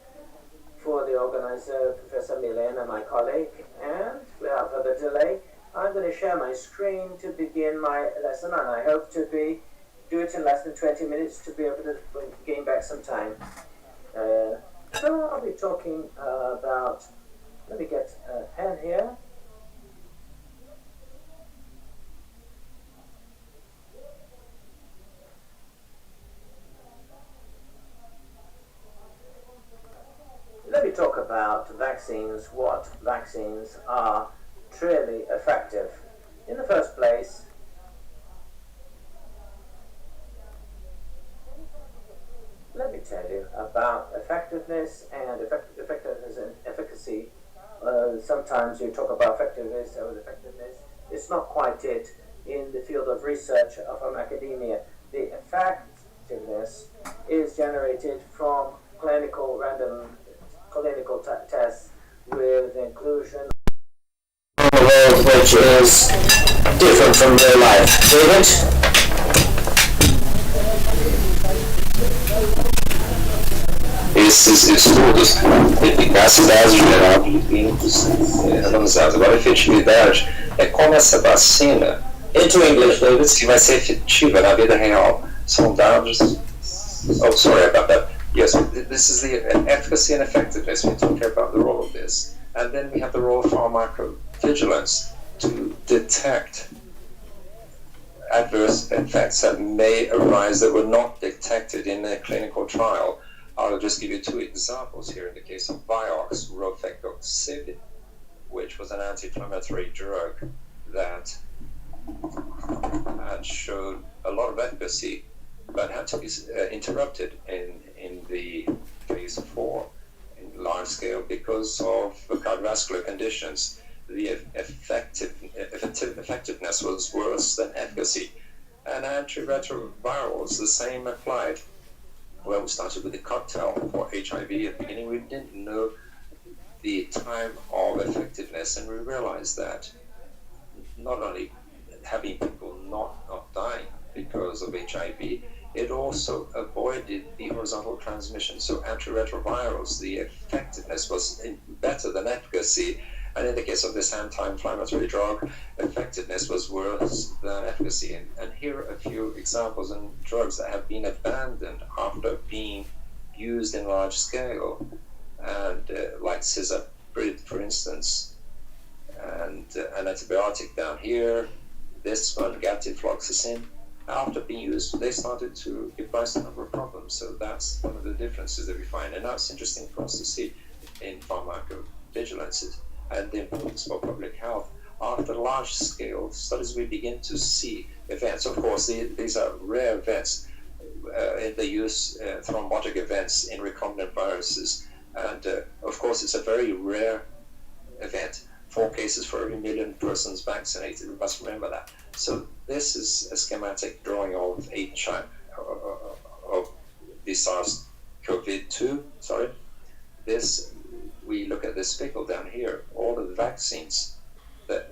for the organizer, Professor Milena, my colleague, and without further delay, I'm going to share my screen to begin my lesson, and I hope to do it in less than 20 minutes to be able to gain back some time. So I'll be talking about, let me get a pen here. Let me talk about vaccines, what vaccines are truly effective. In the first place, let me tell you about effectiveness and effectiveness and efficacy. Sometimes you talk about effectiveness or effectiveness. It's not quite it in the field of research from academia. The effectiveness is generated from clinical tests with inclusion of a world which is different from real life. David? Esses estudos, eficacidade geral de clínicos randomizados. Agora, a efetividade é como essa vacina, Into English, David, se vai ser efetiva na vida real, são dados. Oh, sorry about that. Yes, this is the efficacy and effectiveness. We talk about the role of this. And then we have the role of pharmacovigilance to detect adverse effects that may arise that were not detected in a clinical trial. I'll just give you two examples here. In the case of Vioxx, rofecoxib, which was an anti-inflammatory drug that had shown a lot of efficacy, but had to be interrupted in the phase 4 in large scale because of cardiovascular conditions. The effectiveness was worse than efficacy. And antiretrovirals, the same applied. Well, we started with the cocktail for HIV at the beginning. We didn't know the time of effectiveness, and we realized that not only having people not dying because of HIV, it also avoided the horizontal transmission. So antiretrovirals, the effectiveness was better than efficacy, And in the case of this anti-inflammatory drug, effectiveness was worse than efficacy. And here are a few examples of drugs that have been abandoned after being used in large scale, and like cisapride, for instance, and an antibiotic down here, this one, gatifloxacin. After being used, they started to give rise to a number of problems. So that's one of the differences that we find. And now it's interesting for us to see in pharmacovigilance and the importance for public health. After large-scale studies, we begin to see events. Of course, these are rare events. They use thrombotic events in recombinant viruses. And of course, it's a very rare event. 4 cases for every 1 million persons vaccinated. We must remember that. So this is a schematic drawing of of the SARS-CoV-2. Sorry. This, we look at this spickle down here. All of the vaccines that,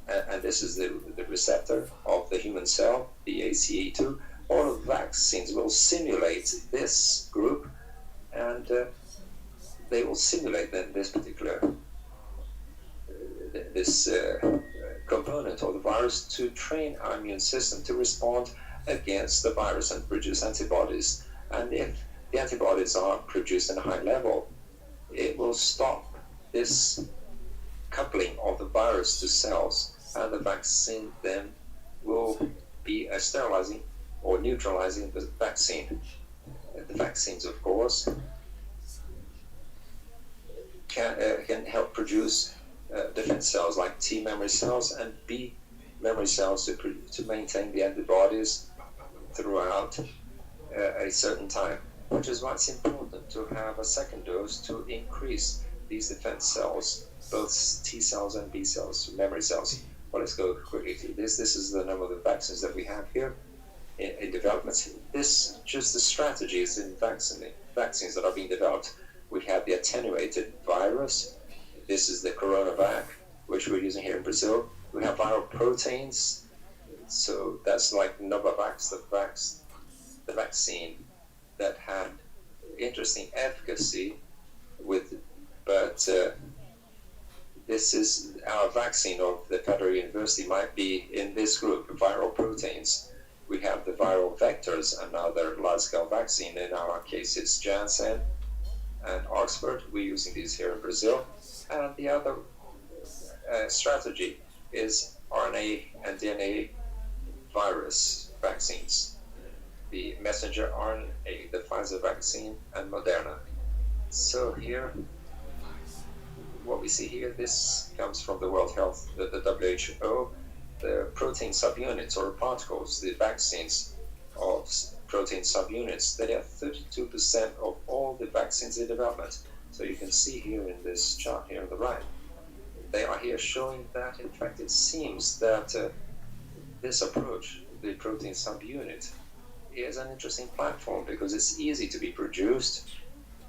and this is the receptor of the human cell, the ACE2. All of the vaccines will simulate this group, and they will simulate then this particular component of the virus to train our immune system to respond against the virus and produce antibodies. And if the antibodies are produced in a high level, it will stop this coupling of the virus to cells, and the vaccine then will be sterilizing or neutralizing the vaccine. The vaccines, of course, can help produce defense cells like T memory cells and B memory cells to maintain the antibodies throughout a certain time, which is why it's important to have a second dose to increase these defense cells, both T cells and B cells, memory cells. Well, let's go quickly through this. This is the number of the vaccines that we have here in development. This just the strategies in vaccines that are being developed. We have the attenuated virus. This is the coronavac, which we're using here in Brazil. We have viral proteins. So that's like Novavax, the vaccine that had interesting efficacy but this is our vaccine of the Federal University might be in this group, viral proteins. We have the viral vectors, another large-scale vaccine. In our case, it's Janssen and Oxford. We're using these here in Brazil. And the other strategy is RNA and DNA virus vaccines. The messenger RNA, the Pfizer vaccine, and Moderna. So here, what we see here, this comes from the World Health, the WHO, the protein subunits or particles, the vaccines of protein subunits, they are 32% of all the vaccines in development. So you can see here in this chart here on the right, they are here showing that in fact it seems that this approach, the protein subunit, is an interesting platform because it's easy to be produced,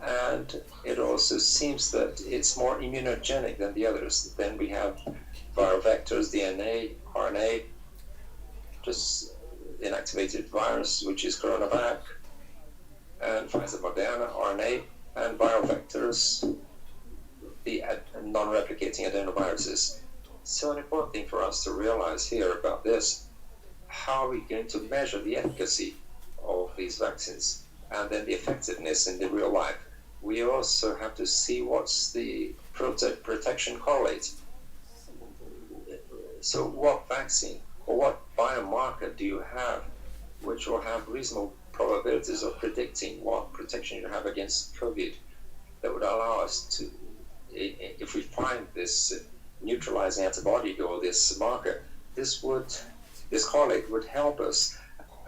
and it also seems that it's more immunogenic than the others. Then we have viral vectors, DNA, RNA, just inactivated virus, which is coronavac, and Pfizer Moderna, RNA, and viral vectors, the non-replicating adenoviruses. So an important thing for us to realize here about this, how are we going to measure the efficacy of these vaccines and then the effectiveness in the real life? We also have to see what's the protection correlate. So what vaccine or what biomarker do you have which will have reasonable probabilities of predicting what protection you have against COVID that would allow us to, if we find this neutralizing antibody or this marker, this correlate would help us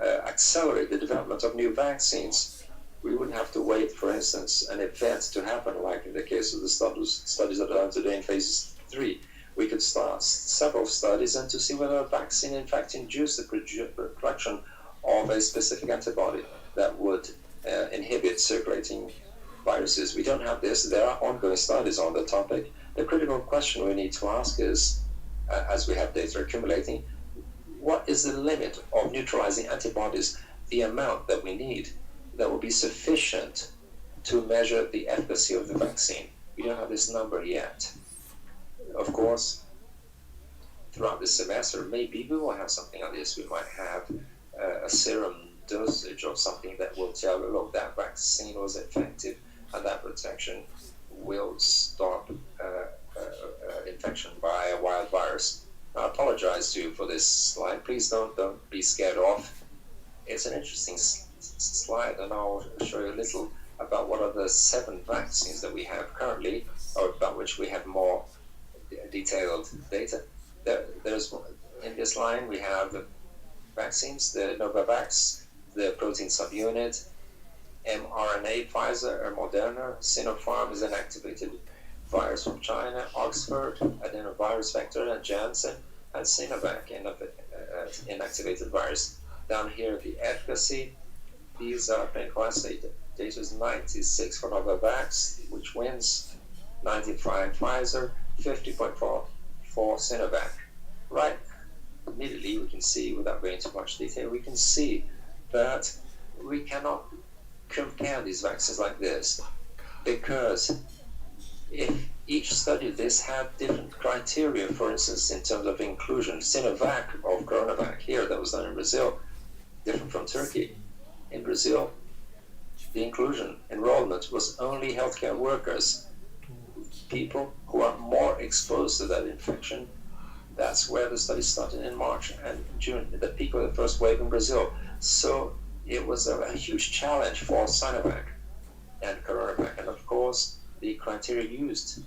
accelerate the development of new vaccines. We wouldn't have to wait, for instance, an event to happen, like in the case of the studies that are done today in phase 3. We could start several studies and to see whether a vaccine in fact induced the production of a specific antibody that would inhibit circulating viruses. We don't have this. There are ongoing studies on the topic. The critical question we need to ask is, as we have data accumulating, what is the limit of neutralizing antibodies, the amount that we need that will be sufficient to measure the efficacy of the vaccine? We don't have this number yet. of course, throughout this semester, maybe we will have something like this. We might have a serum dosage or something that will tell, look, that vaccine was effective and that protection will stop infection by a wild virus. I apologize to you for this slide. Please don't be scared off. It's an interesting slide, and I'll show you a little about what are the 7 vaccines that we have currently, or about which we have more detailed data. There's in this line we have the vaccines, the Novavax, the protein subunit, mRNA, Pfizer or Moderna, Sinopharm is an activated virus from China, Oxford, adenovirus vector, and Janssen, and Sinovac, inactivated virus. Down here, the efficacy, these are clinical assay data is 96 for Novavax, which wins, 95 Pfizer, 50.4 for Sinovac. Right, immediately we can see, without going into much detail, we can see that we cannot compare these vaccines like this, because if each study this had different criteria, for instance, in terms of inclusion. Sinovac of Coronavac here, that was done in Brazil, different from Turkey. In Brazil, the inclusion, enrollment was only healthcare workers, people who are more exposed to that infection. That's where the study started in March and June, the peak of the first wave in Brazil. So it was a huge challenge for Sinovac and Coronavac. And of course, the criteria used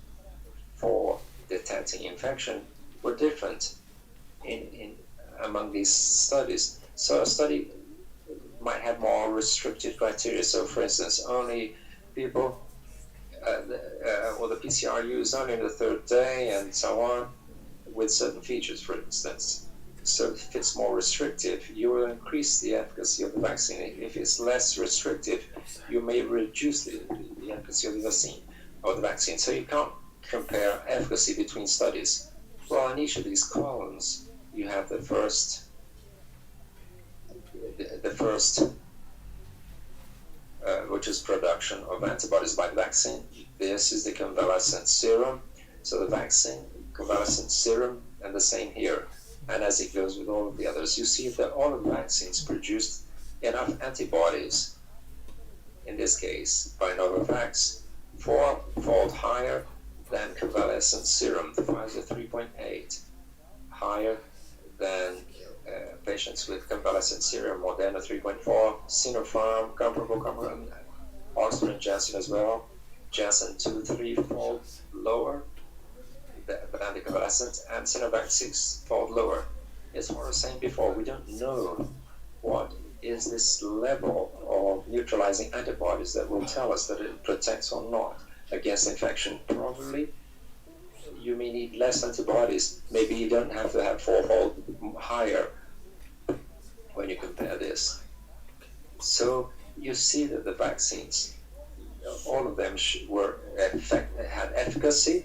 for detecting infection were different among these studies. So a study might have more restricted criteria. So for instance, only people, or the PCR used only in the 3rd day and so on, with certain features, for instance. So if it's more restrictive, you will increase the efficacy of the vaccine. If it's less restrictive, you may reduce the efficacy of the vaccine. So you can't compare efficacy between studies. Well, in each of these columns, you have the first which is production of antibodies by the vaccine. This is the convalescent serum. So the vaccine, convalescent serum, and the same here. And as it goes with all of the others, you see that all of the vaccines produced enough antibodies, in this case, by Novavax, 4-fold higher than convalescent serum, Pfizer 3.8, higher than patients with convalescent serum, Moderna 3.4, Sinopharm, comparable, Oxford and Janssen as well, Janssen 2-3-fold lower than the convalescent, and Sinovac 6-fold lower. As I was saying before, we don't know what is this level of neutralizing antibodies that will tell us that it protects or not against infection. Probably you may need less antibodies. Maybe you don't have to have 4-fold higher when you compare this. So you see that the vaccines, all of them had efficacy,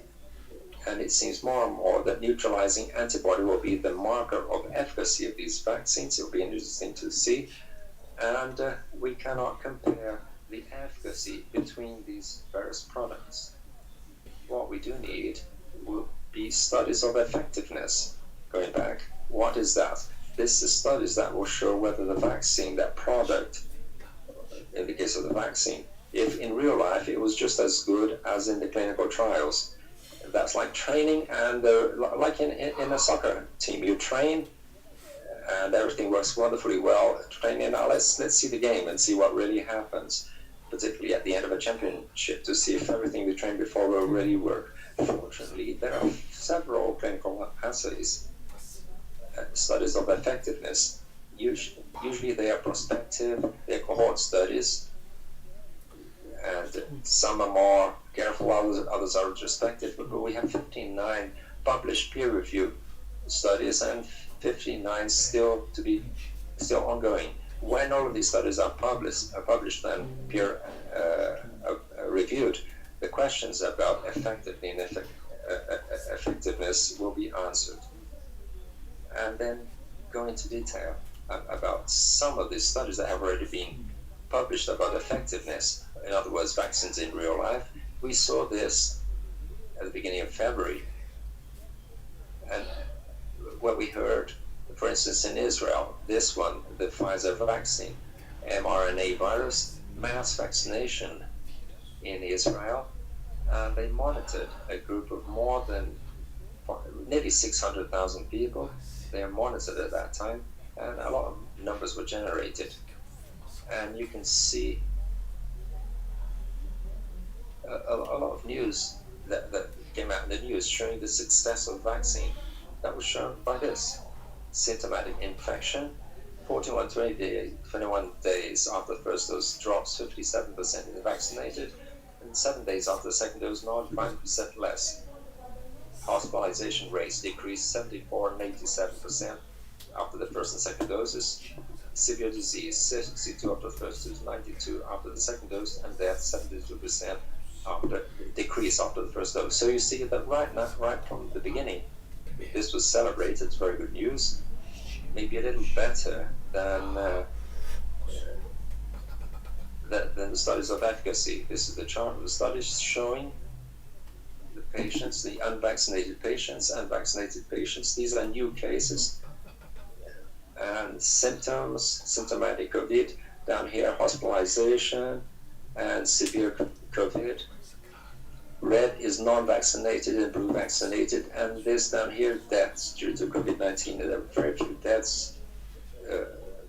and it seems more and more that neutralizing antibody will be the marker of efficacy of these vaccines. It will be interesting to see. And we cannot compare the efficacy between these various products. What we do need will be studies of effectiveness. Going back, what is that? This is studies that will show whether the vaccine, that product, in the case of the vaccine, if in real life it was just as good as in the clinical trials. That's like training, and like in a soccer team, you train and everything works wonderfully well. Training, now let's see the game and see what really happens, particularly at the end of a championship, to see if everything we trained before will really work. Fortunately, there are several clinical assays, studies of effectiveness. Usually they are prospective, they're cohort studies, and some are more careful, others are retrospective, but we have 59 published peer-reviewed studies and 59 still ongoing. When all of these studies are published and peer reviewed, the questions about effectiveness will be answered. And then go into detail about some of these studies that have already been published about effectiveness. In other words, vaccines in real life. We saw this at the beginning of February. And what we heard, for instance, in Israel, this one, the Pfizer vaccine, mRNA virus, mass vaccination in Israel, and they monitored a group of more than nearly 600,000 people. They are monitored at that time, and a lot of numbers were generated. And you can see a lot of news that came out in the news showing the success of vaccine. That was shown by this. Symptomatic infection, 21 days after the first dose drops 57% in the vaccinated, and 7 days after the second dose, 95% less. Hospitalization rates decreased 74 and 87% after the first and second doses. Severe disease, 62 after the first dose, 92 after the second dose, and death 72% after decrease after the first dose. So you see that right from the beginning, this was celebrated. It's very good news. Maybe a little better than the studies of efficacy. This is the chart of the studies showing the patients, the unvaccinated patients and vaccinated patients. These are new cases. And symptoms, symptomatic COVID, down here hospitalization and severe COVID. Red is non-vaccinated and blue vaccinated, and this down here, deaths due to COVID-19. There are very few deaths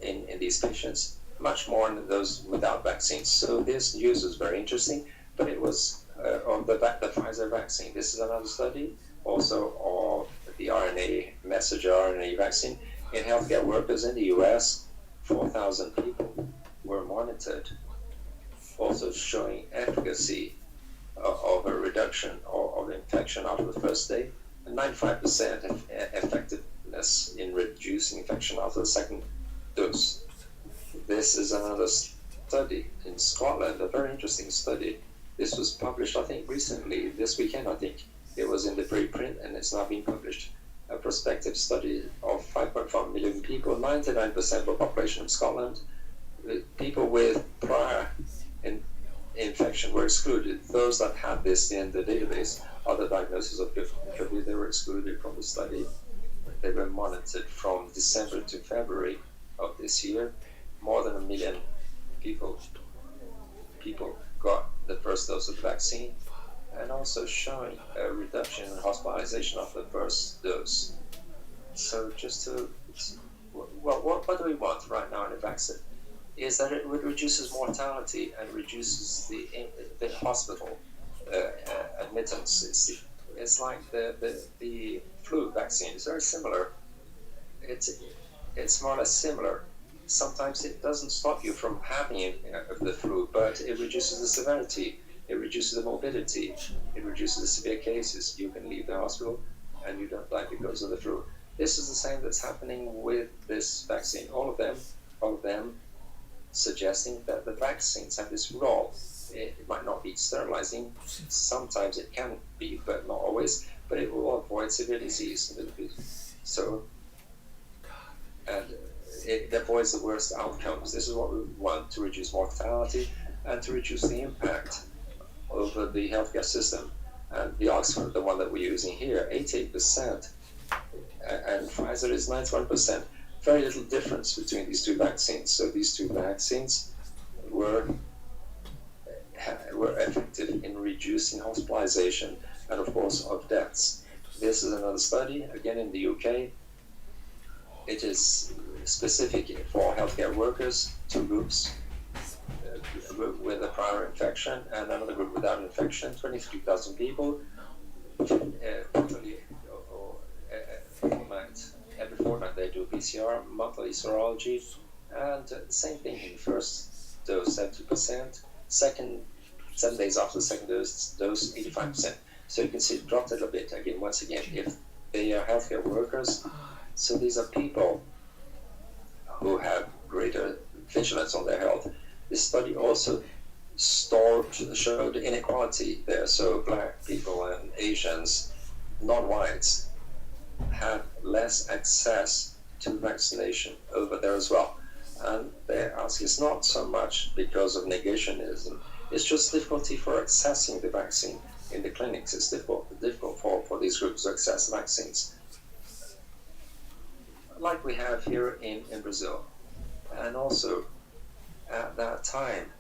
in these patients, much more than those without vaccines. So this news is very interesting, but it was on the Pfizer vaccine. This is another study, also of the RNA, messenger RNA vaccine. In healthcare workers in the US, 4,000 people were monitored, also showing efficacy of a reduction of infection after the first day, and 95% effectiveness in reducing infection after the second dose. This is another study in Scotland, a very interesting study. This was published, I think, recently, this weekend, I think. It was in the preprint, and it's now been published. A prospective study of 5.5 million people, 99% of the population of Scotland. People with prior infection were excluded. Those that had this in the database, other diagnoses of COVID, they were excluded from the study. They were monitored from December to February of this year. More than 1 million people got the first dose of the vaccine, and also showing a reduction in hospitalization after the first dose. So just to, well, what do we want right now in a vaccine? Is that it reduces mortality and reduces the hospital admittance. It's like the flu vaccine. It's very similar. It's more or less similar. Sometimes it doesn't stop you from having the flu, but it reduces the severity. It reduces the morbidity. It reduces the severe cases. You can leave the hospital and you don't die because of the flu. This is the same that's happening with this vaccine. All of them suggesting that the vaccines have this role. It might not be sterilizing. Sometimes it can be, but not always. But it will avoid severe disease a little bit. So, and it avoids the worst outcomes. This is what we want, to reduce mortality and to reduce the impact over the healthcare system. And the Oxford, the one that we're using here, 88%, and Pfizer is 91%. Very little difference between these two vaccines. So these two vaccines were effective in reducing hospitalization and, of course, of deaths. This is another study, again in the UK. It is specific for healthcare workers, two groups, a group with a prior infection and another group without infection, 23,000 people, every fortnight they do PCR, monthly serology, and same thing in the first dose, 70%, 7 days after the second dose, 85%. So you can see it dropped a little bit again, once again, if they are healthcare workers. So these are people who have greater vigilance on their health. This study also showed inequality there. So black people and Asians, non-whites, have less access to vaccination over there as well. And they ask, it's not so much because of negationism, it's just difficulty for accessing the vaccine in the clinics. It's difficult for these groups to access vaccines. like we have here in Brazil. And also, at that time,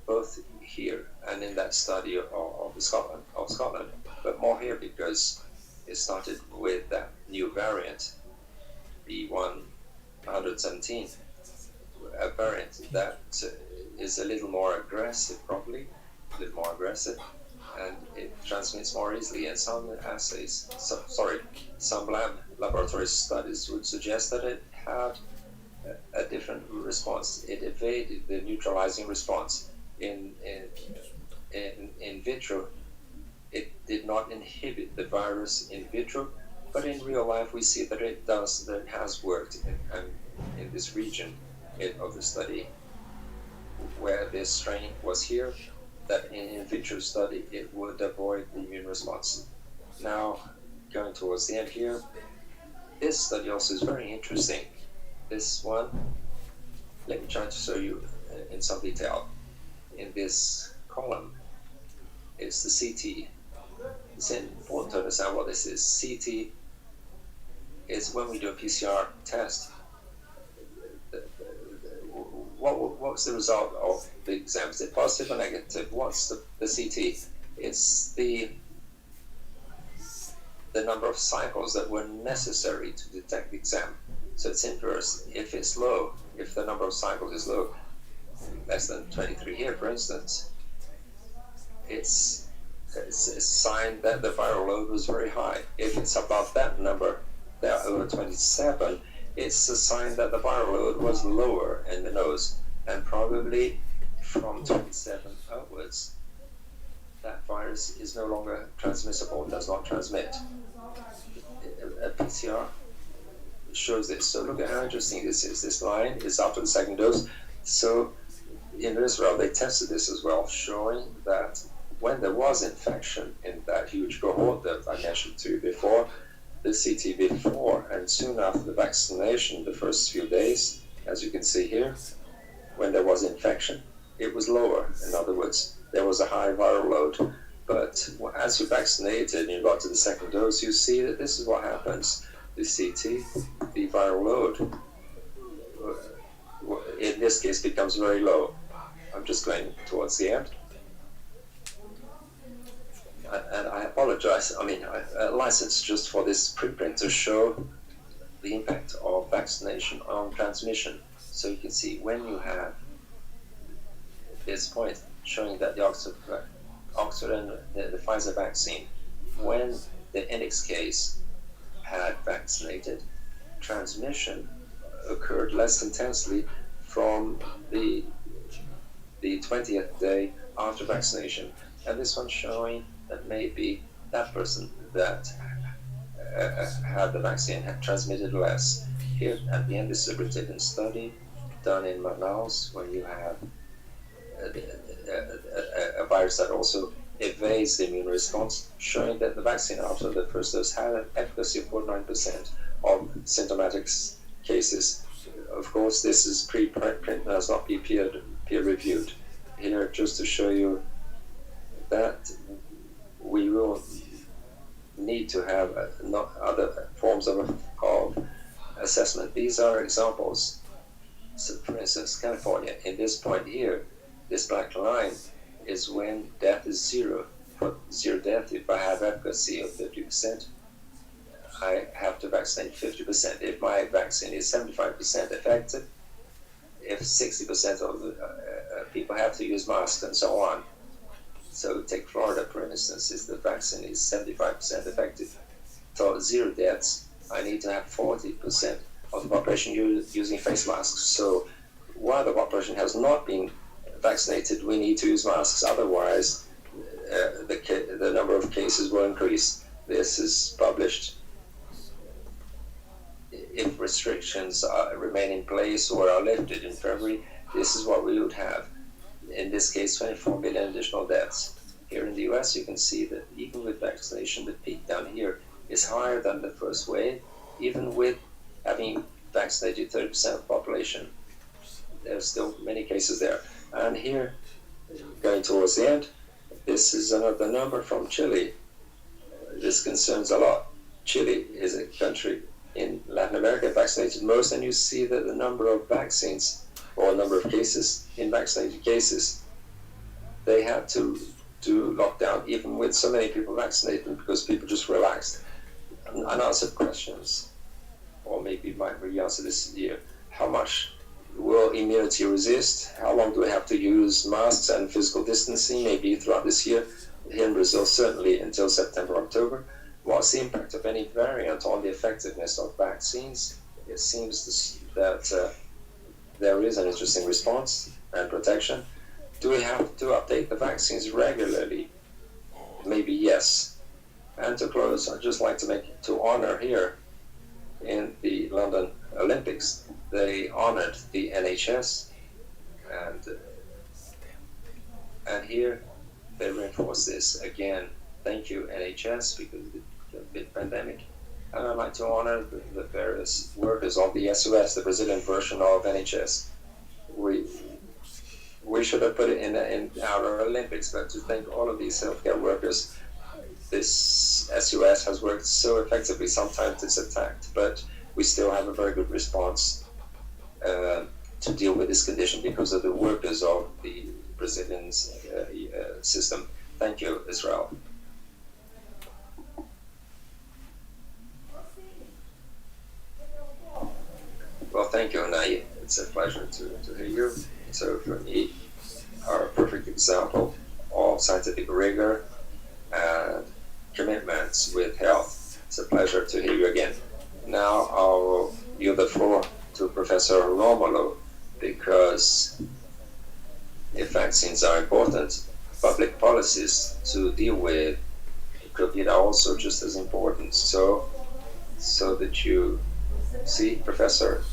both here and in that study of Scotland, but more here because it started with that new variant, B117, a variant that is a little more aggressive, probably, a little more aggressive, and it transmits more easily. And some assays, some laboratory studies would suggest that it had a different response. It evaded the neutralizing response. In vitro, it did not inhibit the virus in vitro, but in real life we see that it does, that it has worked in this region of the study where this strain was here, that in vitro study it would avoid the immune response. Now, going towards the end here, this study also is very interesting. This one, let me try to show you in some detail. In this column, it's the CT. It's important to understand what this is. CT is when we do a PCR test. What's the result of the exam? Is it positive or negative? What's the CT? It's the number of cycles that were necessary to detect the exam. So it's inverse. If it's low, if the number of cycles is low, less than 23 here, for instance, it's a sign that the viral load was very high. If it's above that number, there over 27, it's a sign that the viral load was lower in the nose, and probably from 27 upwards, that virus is no longer transmissible, does not transmit. A PCR shows this. So look at how interesting this is. This line is after the second dose. So in Israel, they tested this as well, showing that when there was infection in that huge cohort that I mentioned to you before, the CT before and soon after the vaccination, the first few days, as you can see here, when there was infection, it was lower. In other words, there was a high viral load. But as you vaccinated and you got to the second dose, you see that this is what happens. The CT, the viral load, in this case, becomes very low. I'm just going towards the end. And I apologize. I mean, I licensed just for this preprint to show the impact of vaccination on transmission. So you can see when you have this point showing that the Oxford and the Pfizer vaccine, when the index case had vaccinated, transmission occurred less intensely from the 20th day after vaccination. And this one's showing that maybe that person that had the vaccine had transmitted less. Here at the end, this is a written study done in Manaus, where you have a virus that also evades the immune response, showing that the vaccine after the first dose had an efficacy of 49% of symptomatic cases. Of course, this is preprint, has not been peer reviewed. Here, just to show you that we will need to have other forms of assessment. These are examples. So, for instance, California, in this point here, this black line is when death is zero. For zero death, if I have efficacy of 50%, I have to vaccinate 50%. If my vaccine is 75% effective, if 60% of the people have to use masks and so on. So take Florida, for instance, if the vaccine is 75% effective. For zero deaths, I need to have 40% of the population using face masks. So while the population has not been vaccinated, we need to use masks. Otherwise, the number of cases will increase. This is published. If restrictions remain in place or are lifted in February, this is what we would have. In this case, 24 million additional deaths. Here in the US, you can see that even with vaccination, the peak down here is higher than the first wave, even with having vaccinated 30% of the population. There's still many cases there. And here, going towards the end, this is another number from Chile. This concerns a lot. Chile is a country in Latin America vaccinated most, and you see that the number of vaccines or number of cases in vaccinated cases, they had to do lockdown even with so many people vaccinated because people just relaxed. Unanswered questions, or maybe might we answer this year. How much will immunity resist? How long do we have to use masks and physical distancing? Maybe throughout this year. Here in Brazil, certainly until September, October. What's the impact of any variant on the effectiveness of vaccines? It seems that there is an interesting response and protection. Do we have to update the vaccines regularly? Maybe yes. And to close, I'd just like to honor here in the London Olympics, they honored the NHS, and here they reinforce this again. Thank you, NHS, because of the pandemic. And I'd like to honor the various workers of the SOS, the Brazilian version of NHS. We should have put it in our Olympics, but to thank all of these healthcare workers, this SOS has worked so effectively. Sometimes it's attacked, but we still have a very good response to deal with this condition because of the workers of the Brazilian system. Thank you, Israel. Well, thank you, Nai. It's a pleasure to hear you. So for me, are a perfect example of scientific rigor and commitments with health. It's a pleasure to hear you again. Now I'll yield the floor to Professor Romulo, because if vaccines are important, public policies to deal with COVID are also just as important. So that you see, Professor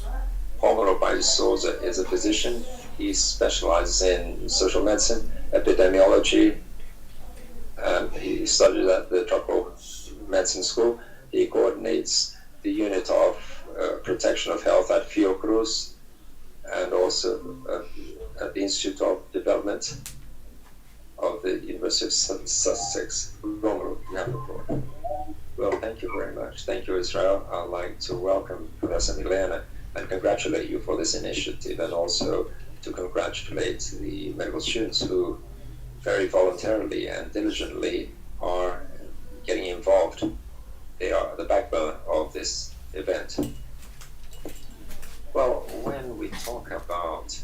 Romulo Paes Souza is a physician. He specializes in social medicine, epidemiology, and he studied at the Tropical Medicine School. He coordinates the unit of protection of health at Fiocruz, and also at the Institute of Development of the University of Sussex. Romulo, you have the floor. Well, thank you very much. Thank you, Israel. I'd like to welcome Professor Milena and congratulate you for this initiative, and also to congratulate the medical students who very voluntarily and diligently are getting involved. They are the backbone of this event. Well, when we talk about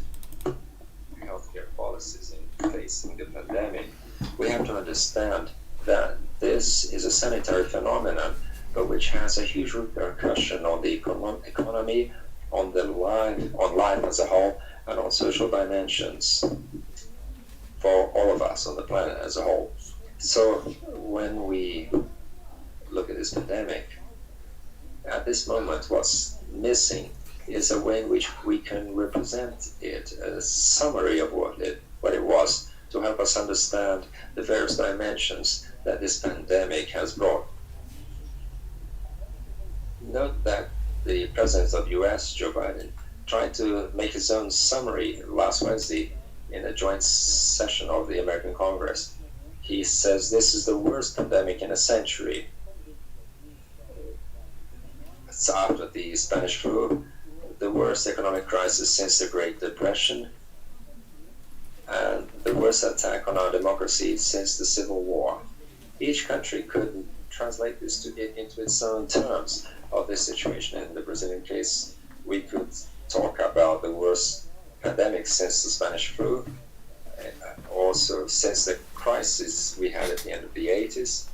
healthcare policies in facing the pandemic, we have to understand that this is a sanitary phenomenon, but which has a huge repercussion on the economy, on life as a whole, and on social dimensions for all of us on the planet as a whole. So when we look at this pandemic, at this moment, what's missing is a way in which we can represent it, a summary of what it was, to help us understand the various dimensions that this pandemic has brought. Note that the President of the US, Joe Biden, tried to make his own summary last Wednesday in a joint session of the American Congress. He says this is the worst pandemic in a century. It's after the Spanish flu, the worst economic crisis since the Great Depression, and the worst attack on our democracy since the Civil War. Each country could translate this into its own terms of this situation. In the Brazilian case, we could talk about the worst pandemic since the Spanish flu, also since the crisis we had at the end of the 80s,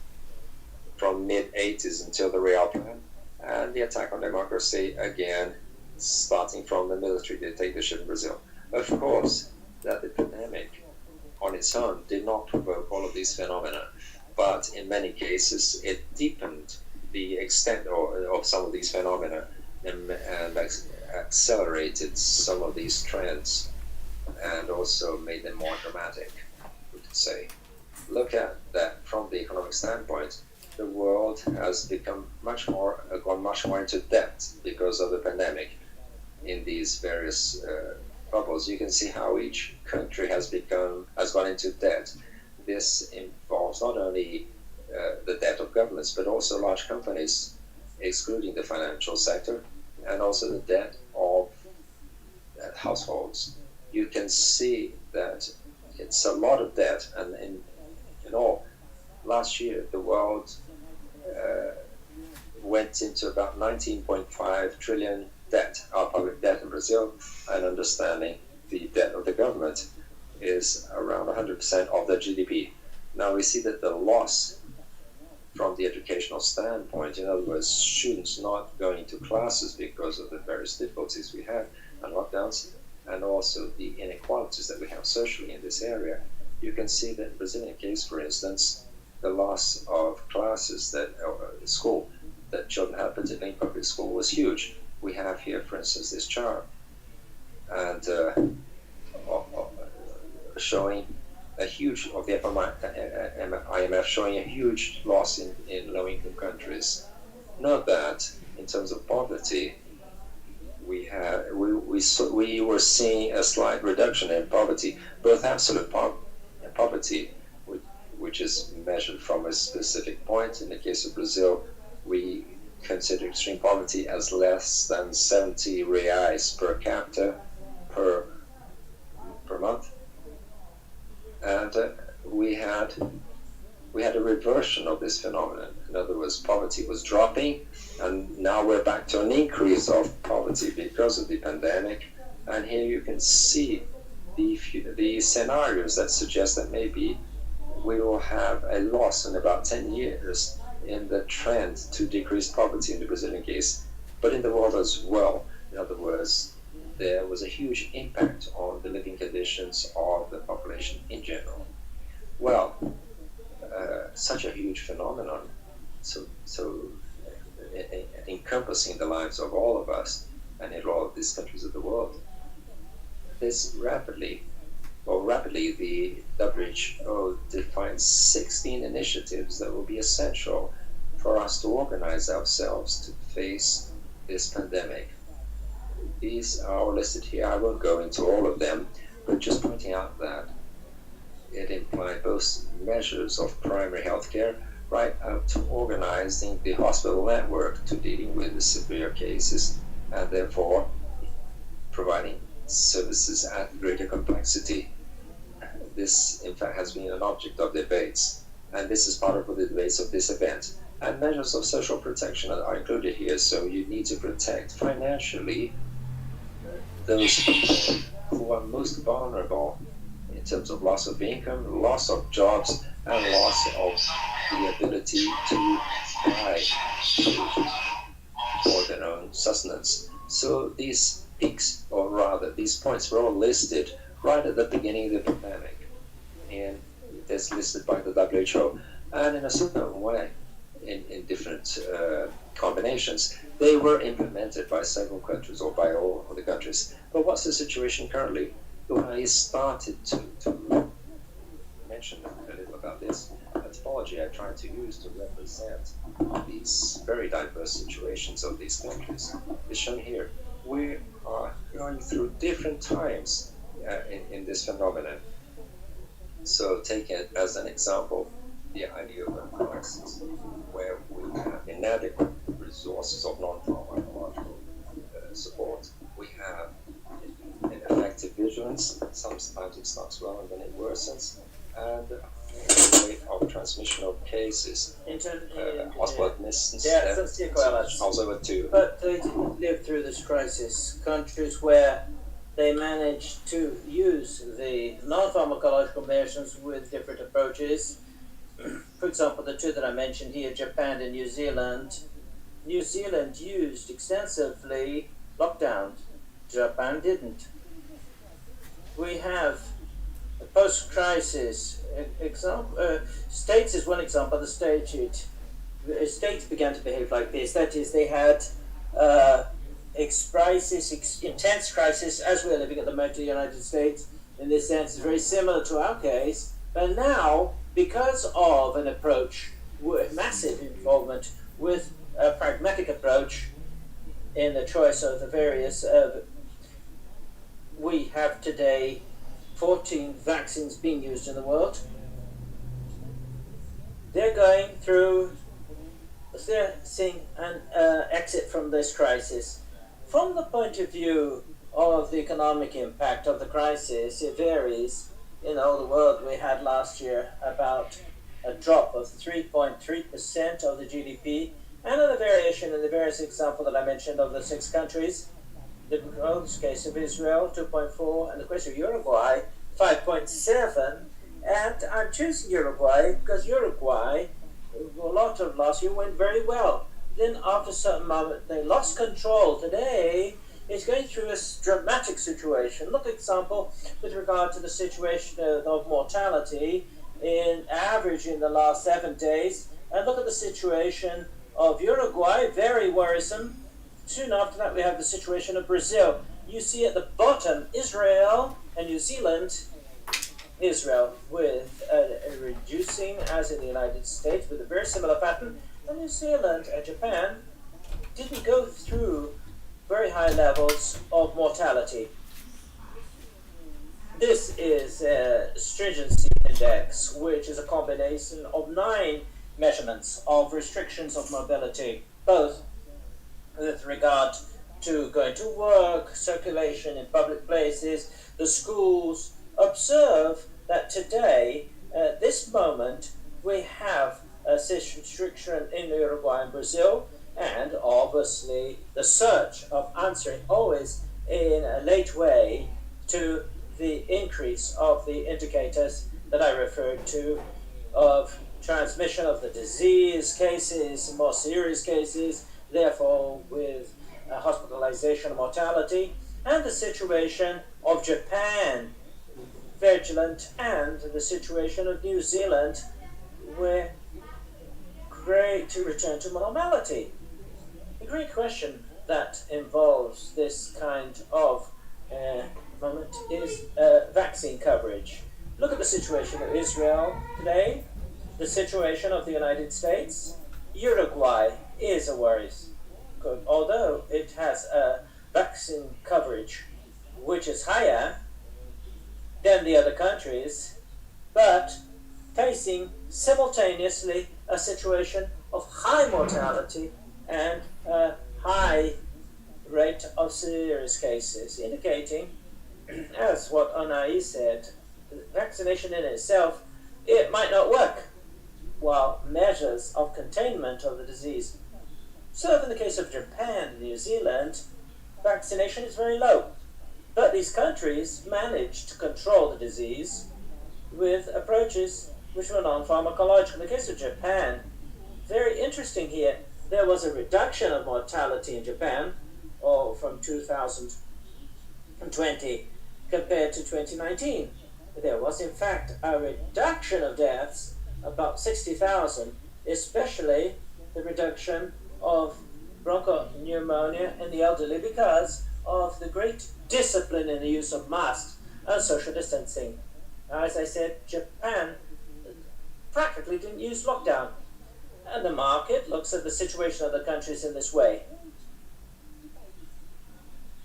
from mid-80s until the Real Plan, and the attack on democracy, again, starting from the military dictatorship in Brazil. Of course, that the pandemic on its own did not provoke all of these phenomena, but in many cases it deepened the extent of some of these phenomena and accelerated some of these trends, and also made them more dramatic, we could say. Look at that from the economic standpoint. The world has become gone much more into debt because of the pandemic. In these various bubbles, you can see how each country has gone into debt. This involves not only the debt of governments, but also large companies. excluding the financial sector, and also the debt of households. You can see that it's a lot of debt, and in all, last year the world went into about 19.5 trillion debt, our public debt in Brazil, and understanding the debt of the government is around 100% of the GDP. Now we see that the loss from the educational standpoint, in other words, students not going to classes because of the various difficulties we have and lockdowns, and also the inequalities that we have socially in this area, you can see that in the Brazilian case, for instance, the loss of classes that school that children had, particularly in public school, was huge. We have here, for instance, this chart, and showing a huge, of the IMF showing a huge loss in low-income countries. Note that in terms of poverty, we were seeing a slight reduction in poverty, both absolute poverty, which is measured from a specific point. In the case of Brazil, we consider extreme poverty as less than 70 reais per capita per month, and we had a reversion of this phenomenon. In other words, poverty was dropping, and now we're back to an increase of poverty because of the pandemic. And here you can see the scenarios that suggest that maybe we will have a loss in about 10 years in the trend to decrease poverty in the Brazilian case, but in the world as well. In other words, there was a huge impact on the living conditions of the population in general. Well, such a huge phenomenon, so encompassing the lives of all of us and in all of these countries of the world. This rapidly, the WHO defines 16 initiatives that will be essential for us to organize ourselves to face this pandemic. These are all listed here. I won't go into all of them, but just pointing out that it implied both measures of primary health care right up to organizing the hospital network to dealing with the severe cases, and therefore providing services at greater complexity. This, in fact, has been an object of debates, and this is part of the debates of this event. And measures of social protection are included here, so you need to protect financially those people who are most vulnerable in terms of loss of income, loss of jobs, and loss of the ability to buy food for their own sustenance. So these peaks, or rather these points, were all listed right at the beginning of the pandemic, and that's listed by the WHO. And in a certain way, in different combinations, they were implemented by several countries or by all of the countries. But what's the situation currently? Well, I started to mention a little about this. A typology I tried to use to represent these very diverse situations of these countries is shown here. We are going through different times in this phenomenon. So take it as an example, the idea of a crisis where we have inadequate resources of non-pharmacological support. We have ineffective vigilance. Sometimes it starts well and then it worsens. And the rate of transmission of cases, hospital admissions, also over two. But they didn't live through this crisis. Countries where they managed to use the non-pharmacological measures with different approaches. For example, the two that I mentioned here, Japan and New Zealand. New Zealand used extensively lockdown. Japan didn't. We have a post-crisis example. States is one example. The states began to behave like this. That is, they had intense crisis, as we're living at the moment in the United States. In this sense, it's very similar to our case. But now, because of an approach, massive involvement with a pragmatic approach in the choice of the various, we have today 14 vaccines being used in the world. They're going through they're seeing an exit from this crisis. From the point of view of the economic impact of the crisis, it varies. In all the world, we had last year about a drop of 3.3% of the GDP, and a variation in the various examples that I mentioned of the 6 countries. The growth case of Israel, 2.4, and the case of Uruguay, 5.7. And I'm choosing Uruguay because Uruguay, a lot of last year went very well. Then after a certain moment, they lost control. Today, it's going through a dramatic situation. Look, example, with regard to the situation of mortality in average in the last 7 days. And look at the situation of Uruguay, very worrisome. Soon after that, we have the situation of Brazil. You see at the bottom, Israel and New Zealand. Israel with reducing, as in the United States, with a very similar pattern. And New Zealand and Japan didn't go through very high levels of mortality. This is a stringency index, which is a combination of 9 measurements of restrictions of mobility, both with regard to going to work, circulation in public places, the schools. Observe that today, at this moment, we have a restriction in Uruguay and Brazil, and obviously the search of answering always in a late way to the increase of the indicators that I referred to of transmission of the disease cases, more serious cases, therefore with hospitalization and mortality, and the situation of Japan, vigilant, and the situation of New Zealand, where great to return to normality. The great question that involves this kind of moment is vaccine coverage. Look at the situation of Israel today, the situation of the United States. Uruguay is a worry, although it has a vaccine coverage which is higher than the other countries, but facing simultaneously a situation of high mortality and a high rate of serious cases, indicating, as what Onai said, vaccination in itself, it might not work, while measures of containment of the disease. So in the case of Japan and New Zealand, vaccination is very low. But these countries managed to control the disease with approaches which were non-pharmacological. In the case of Japan, very interesting here, there was a reduction of mortality in Japan from 2020 compared to 2019. There was, in fact, a reduction of deaths, about 60,000, especially the reduction of bronchopneumonia in the elderly because of the great discipline in the use of masks and social distancing. As I said, Japan practically didn't use lockdown. And the market looks at the situation of the countries in this way.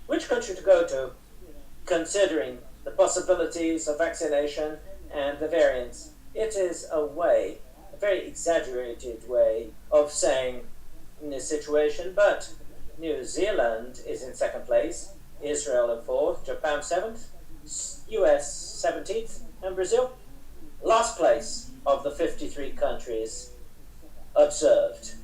Which country to go to, considering the possibilities of vaccination and the variants? It is a way, a very exaggerated way of saying in this situation, but New Zealand is in 2nd place, Israel in 4th, Japan 7th, US 17th, and Brazil last place of the 53 countries observed.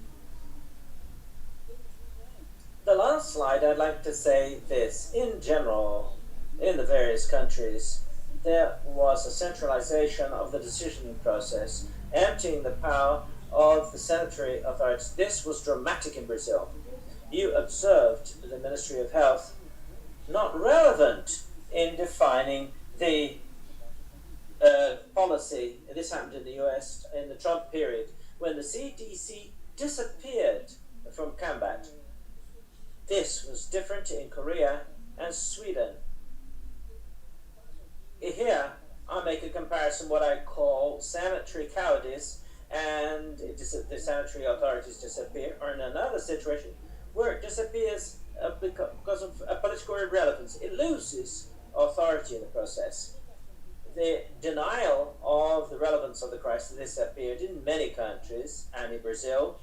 The last slide, I'd like to say this. In general, in the various countries, there was a centralization of the decision process, emptying the power of the sanitary authorities. This was dramatic in Brazil. You observed the Ministry of Health not relevant in defining the policy. This happened in the US in the Trump period, when the CDC disappeared from combat. This was different in Korea and Sweden. Here, I make a comparison what I call sanitary cowardice, and the sanitary authorities disappear, or in another situation where it disappears because of a political irrelevance. It loses authority in the process. The denial of the relevance of the crisis disappeared in many countries, and in Brazil,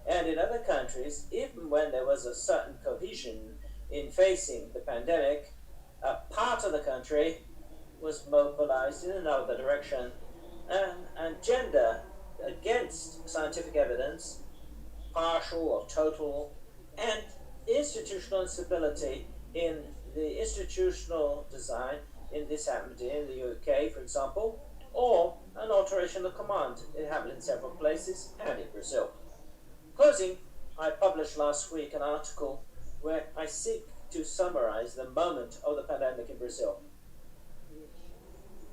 And in other countries, even when there was a certain cohesion in facing the pandemic, a part of the country was mobilized in another direction and gender against scientific evidence, partial or total, and institutional instability in the institutional design. In this happened in the UK, for example, or an alteration of command. It happened in several places and in Brazil. Closing, I published last week an article where I seek to summarize the moment of the pandemic in Brazil.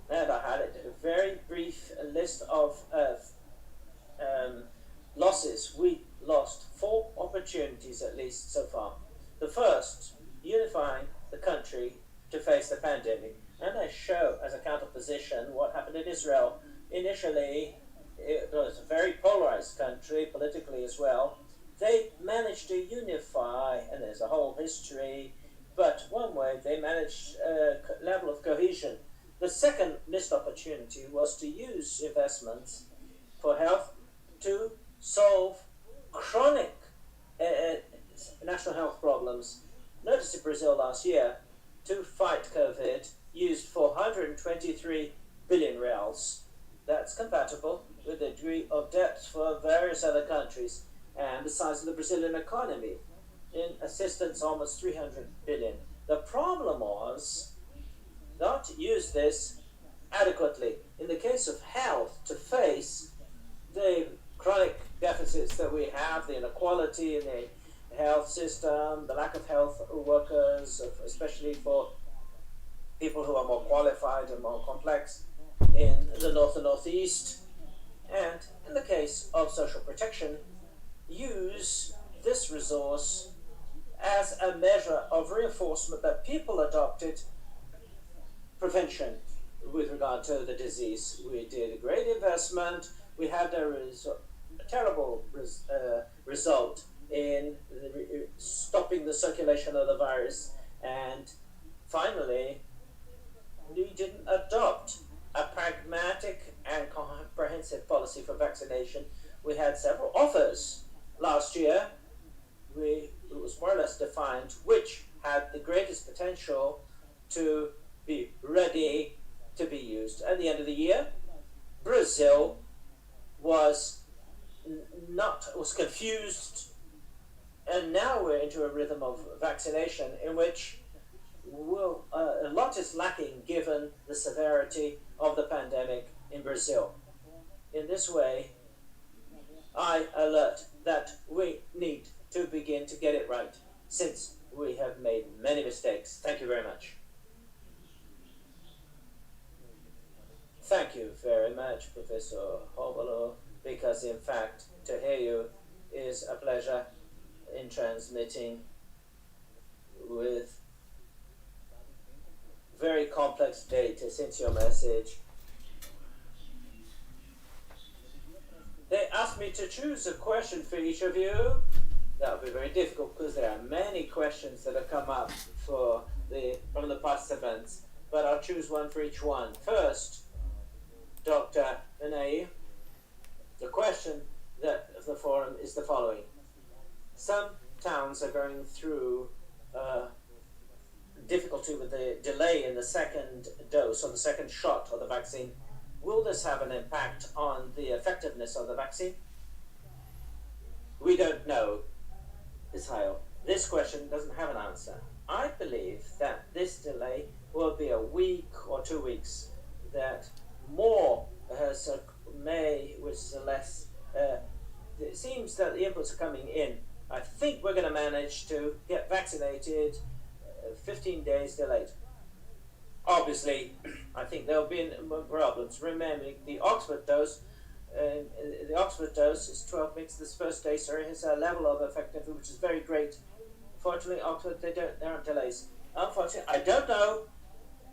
And I had a very brief list of losses. We lost 4 opportunities at least so far. The first, unifying the country to face the pandemic. And I show as a counterposition what happened in Israel. Initially, it was a very polarized country, politically as well. They managed to unify, and there's a whole history, but one way they managed a level of cohesion. The second missed opportunity was to use investments for health to solve chronic national health problems. Notice in Brazil last year, to fight COVID, used 423 billion reals. That's compatible with the degree of depth for various other countries and the size of the Brazilian economy. In assistance, almost 300 billion. The problem was not to use this adequately. In the case of health, to face the chronic deficits that we have, the inequality in the health system, the lack of health workers, especially for people who are more qualified and more complex in the North and Northeast. And in the case of social protection, use this resource as a measure of reinforcement that people adopted prevention with regard to the disease. We did a great investment. We had a terrible result in stopping the circulation of the virus. And finally, we didn't adopt a pragmatic and comprehensive policy for vaccination. We had several offers last year. It was more or less defined which had the greatest potential to be ready to be used. At the end of the year, Brazil was confused, and now we're into a rhythm of vaccination in which a lot is lacking given the severity of the pandemic in Brazil. In this way, I alert that we need to begin to get it right, since we have made many mistakes. Thank you very much. Thank you very much, Professor Rómulo, because in fact, to hear you is a pleasure in transmitting with very complex data since your message. They asked me to choose a question for each of you. That would be very difficult because there are many questions that have come up from the participants, but I'll choose one for each one. First, Dr. Benay, the question of the forum is the following. Some towns are going through difficulty with the delay in the second dose or the second shot of the vaccine. Will this have an impact on the effectiveness of the vaccine? We don't know, Israel. This question doesn't have an answer. I believe that this delay will be a week or 2 weeks, that more which is less, it seems that the inputs are coming in. I think we're going to manage to get vaccinated 15 days delayed. Obviously, I think there will be problems. Remembering the Oxford dose, is 12 weeks. This first day, has a level of effectiveness which is very great. Fortunately, Oxford, there aren't delays. Unfortunately, I don't know,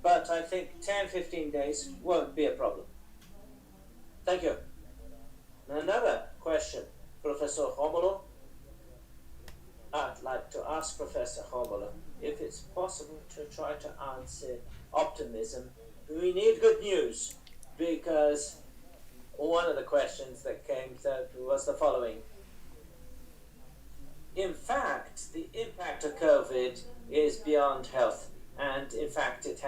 but I think 10-15 days won't be a problem. Thank you. Another question, Professor Rómulo. I'd like to ask Professor Rómulo if it's possible to try to answer optimism. We need good news, because one of the questions that came was the following. in fact, the impact of COVID is beyond health. And in fact, it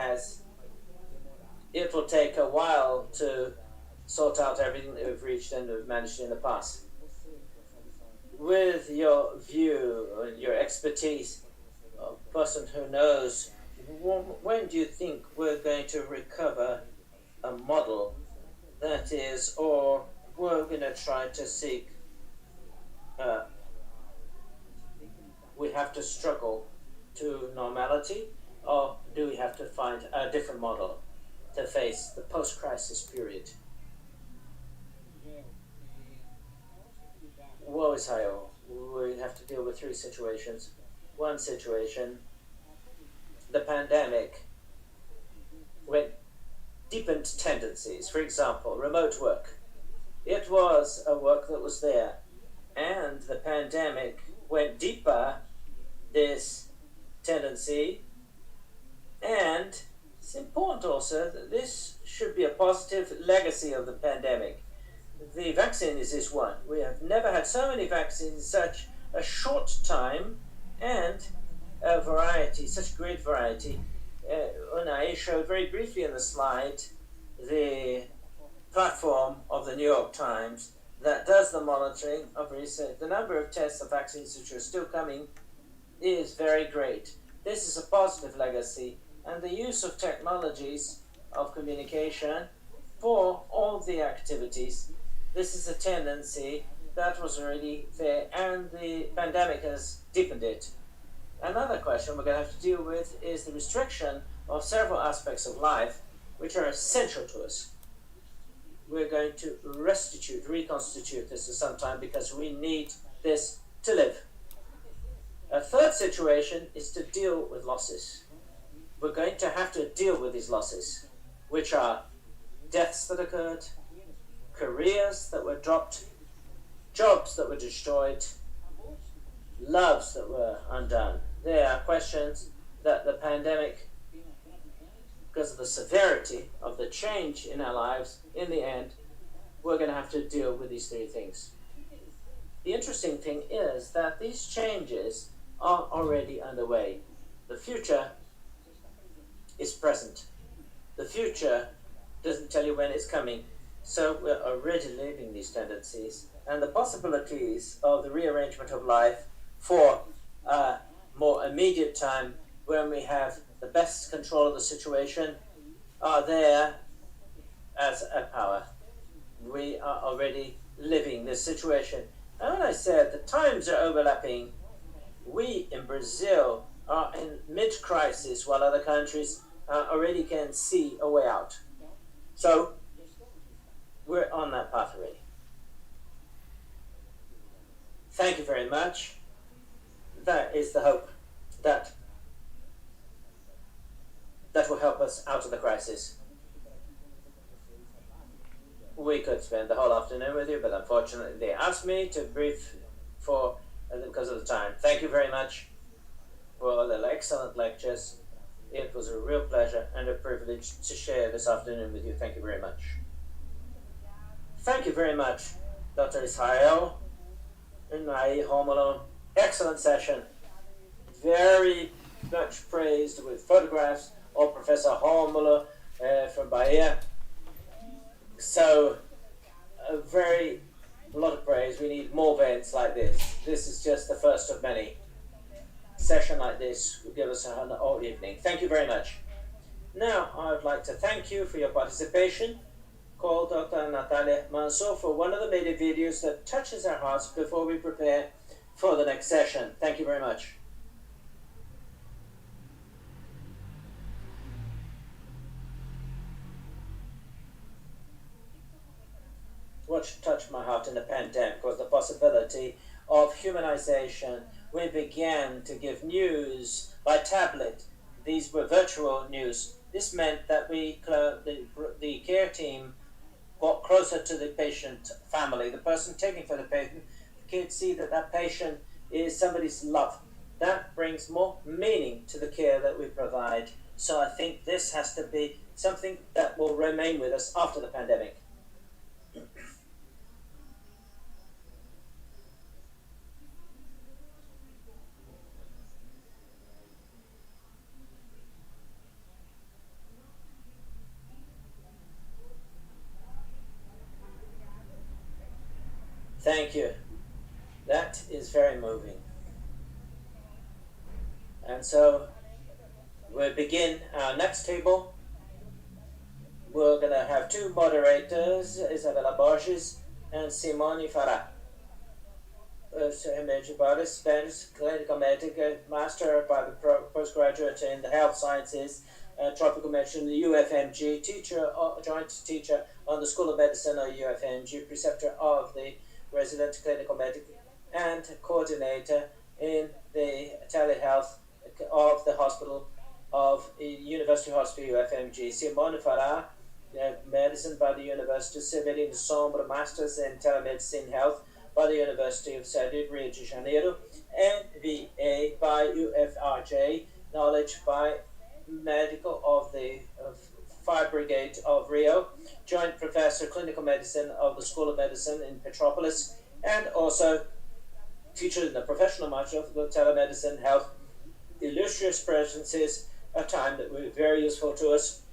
will take a while to sort out everything that we've reached and we've managed in the past. With your view and your expertise, a person who knows, when do you think we're going to recover a model that is, or we're going to try to seek, we have to struggle to normality, or do we have to find a different model to face the post-crisis period? Woe is Hayo. We have to deal with three situations. One situation, the pandemic, with deepened tendencies. For example, remote work. It was a work that was there, and the pandemic went deeper this tendency, and it's important also that this should be a positive legacy of the pandemic. The vaccine is one. We have never had so many vaccines in such a short time, and a variety, such great variety. Unai showed very briefly in the slide the platform of the New York Times that does the monitoring of research. The number of tests of vaccines which are still coming is very great. This is a positive legacy, and the use of technologies of communication for all the activities. This is a tendency that was already there, and the pandemic has deepened it. Another question we're going to have to deal with is the restriction of several aspects of life which are essential to us. We're going to reconstitute this at some time because we need this to live. A third situation is to deal with losses. We're going to have to deal with these losses, which are deaths that occurred, careers that were dropped, jobs that were destroyed, loves that were undone. There are questions that the pandemic, because of the severity of the change in our lives, in the end, we're going to have to deal with these three things. The interesting thing is that these changes are already underway. The future is present. The future doesn't tell you when it's coming. So we're already living these tendencies, and the possibilities of the rearrangement of life for a more immediate time when we have the best control of the situation are there as a power. We are already living this situation. And when I said the times are overlapping, we in Brazil are in mid-crisis while other countries already can see a way out. So we're on that path already. Thank you very much. That is the hope that will help us out of the crisis. We could spend the whole afternoon with you, but unfortunately they asked me to brief because of the time. Thank you very much for the excellent lectures. It was a real pleasure and a privilege to share this afternoon with you. Thank you very much. Thank you very much, Dr. Israel and Unai Romulo. Excellent session. Very much praised with photographs of Professor Romulo from Bahia. So, a lot of praise. We need more events like this. This is just the first of many. A session like this will give us an all evening. Thank you very much. Now, I would like to thank you for your participation. Call Dr. Natalia Manso for one of the media videos that touches our hearts before we prepare for the next session. Thank you very much. What touched my heart in the pandemic was the possibility of humanization. We began to give news by tablet. These were virtual news. This meant that the care team got closer to the patient family. The person taking for the patient can see that that patient is somebody's love. That brings more meaning to the care that we provide. So I think this has to be something that will remain with us after the pandemic. Thank you. That is very moving. And so we'll begin our next table. We're going to have two moderators, Isabela Borges and Simone Farah. Spanish clinical medical master by the postgraduate in the health sciences, tropical medicine, the UFMG teacher, joint teacher on the School of Medicine or UFMG, preceptor of the resident clinical medical, and coordinator in the telehealth of the hospital of University Hospital UFMG. Simone Farah, medicine by the University of Severino Sombra, masters in telemedicine health by the University of Saúde, Rio de Janeiro, MBA by UFRJ, knowledge by medical of the Fire Brigade of Rio, joint professor clinical medicine of the School of Medicine in Petropolis, and also featured in the professional module of the telemedicine health. Illustrious presences, a time that were very useful to us.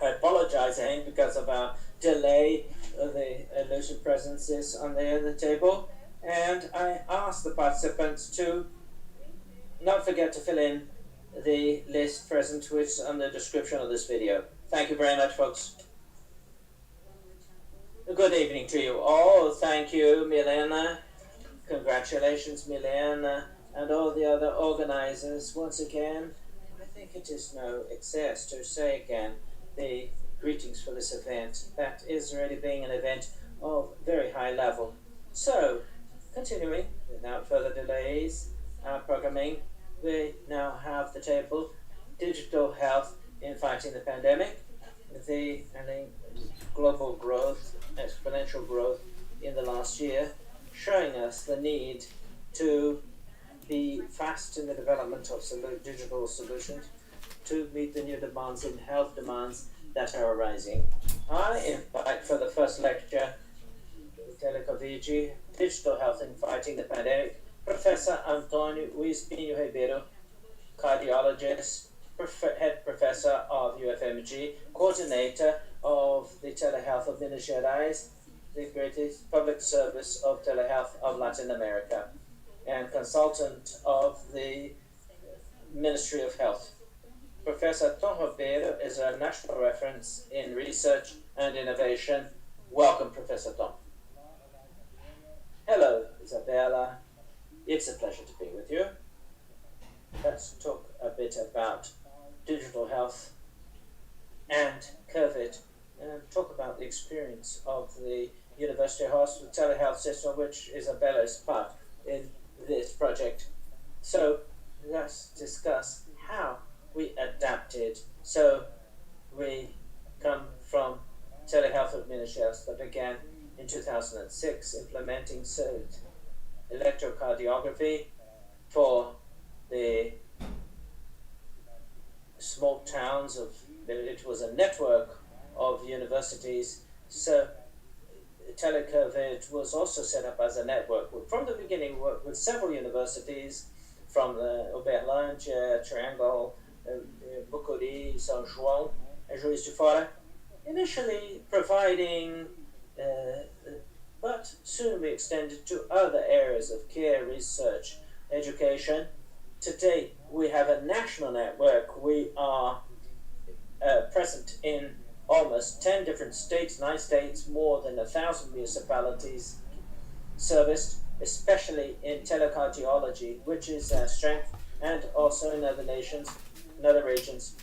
I apologize, Hein, because of our delay of the illustrious presences on the other table, and I ask the participants to not forget to fill in the list present, which is on the description of this video. Thank you very much, folks. Good evening to you all. Thank you, Milena. Congratulations, Milena, and all the other organizers. Once again, I think it is no excess to say again the greetings for this event. That is already being an event of very high level. So, continuing without further delays, our programming, we now have the table, Digital Health in Fighting the Pandemic, the global growth, exponential growth in the last year, showing us the need to be fast in the development of digital solutions to meet the new demands in health demands that are arising. I invite for the first lecture, Telecovid, Digital Health in Fighting the Pandemic, Professor Antônio Luiz Pinho Ribeiro, cardiologist, head professor of UFMG, coordinator of the telehealth of Minas Gerais, the greatest public service of telehealth of Latin America, and consultant of the Ministry of Health. Professor Tom Ribeiro is a national reference in research and innovation. Welcome, Professor Tom. Hello, Isabella. It's a pleasure to be with you. Let's talk a bit about digital health and COVID, and talk about the experience of the University Hospital telehealth system, which Isabella is part in this project. So let's discuss how we adapted. So we come from telehealth administrators that began in 2006, implementing electrocardiography for the small towns of, it was a network of universities. So TeleCovid was also set up as a network. From the beginning, we worked with several universities from the Uberlândia, Triangle, Bucuri, São João, and Juiz de Fora, initially providing, but soon we extended to other areas of care, research, education. Today, we have a national network. We are present in almost 10 different states, 9 states, more than 1,000 municipalities serviced, especially in telecardiology, which is our strength, and also in other nations, in other regions.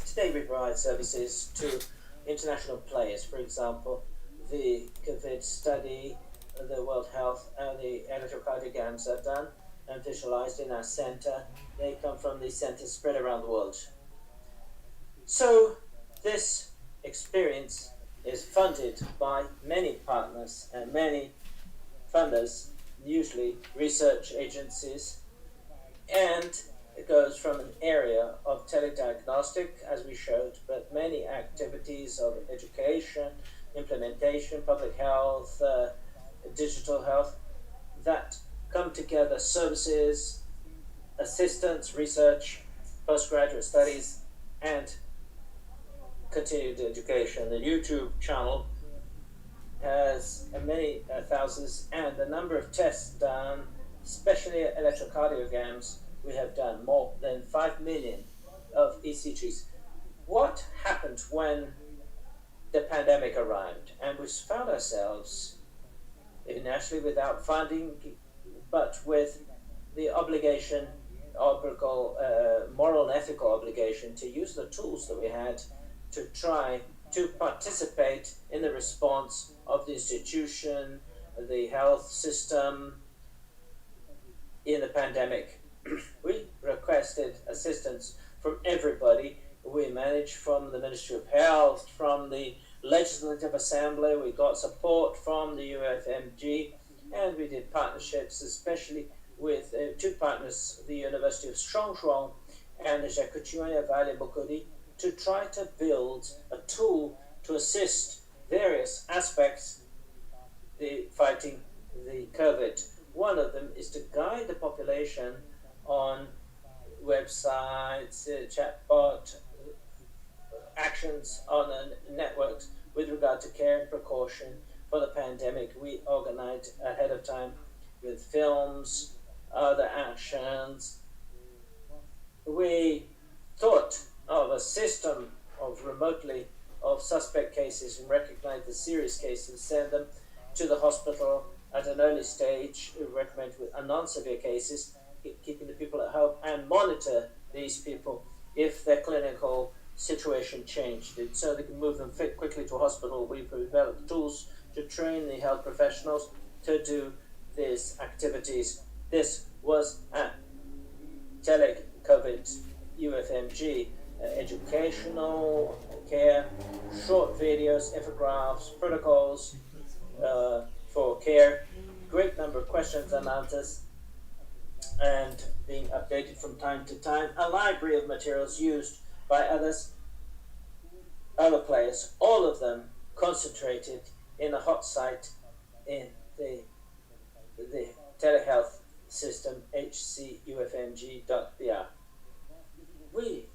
Today we provide services to international players. For example, the COVID study, the World Health, and the electrocardiograms are done and visualized in our center. They come from these centers spread around the world. So this experience is funded by many partners and many funders, usually research agencies, and it goes from an area of telediagnostic, as we showed, but many activities of education, implementation, public health, digital health, that come together, services, assistance, research, postgraduate studies, and continued education. The YouTube channel has many thousands, and the number of tests done, especially electrocardiograms, we have done more than 5 million of ECGs. What happened when the pandemic arrived? And we found ourselves, naturally without funding, but with the obligation, moral and ethical obligation to use the tools that we had to try to participate in the response of the institution, the health system in the pandemic. We requested assistance from everybody. We managed from the Ministry of Health, from the Legislative Assembly, we got support from the UFMG, and we did partnerships, especially with two partners, the University of Strongjuan and the Jacutinga Valley Bocuri, to try to build a tool to assist various aspects fighting the COVID. One of them is to guide the population on websites, chatbot actions on networks with regard to care and precaution for the pandemic. We organized ahead of time with films, other actions. We thought of a system of remotely of suspect cases and recognize the serious cases, send them to the hospital at an early stage, recommend with non-severe cases, keeping the people at home, and monitor these people if their clinical situation changed, so they can move them quickly to a hospital. We've developed tools to train the health professionals to do these activities. This was a tele-COVID UFMG, educational care, short videos, infographics, protocols for care, great number of questions and answers, and being updated from time to time, a library of materials used by other players, all of them concentrated in a hot site in the telehealth system hcufmg.br. We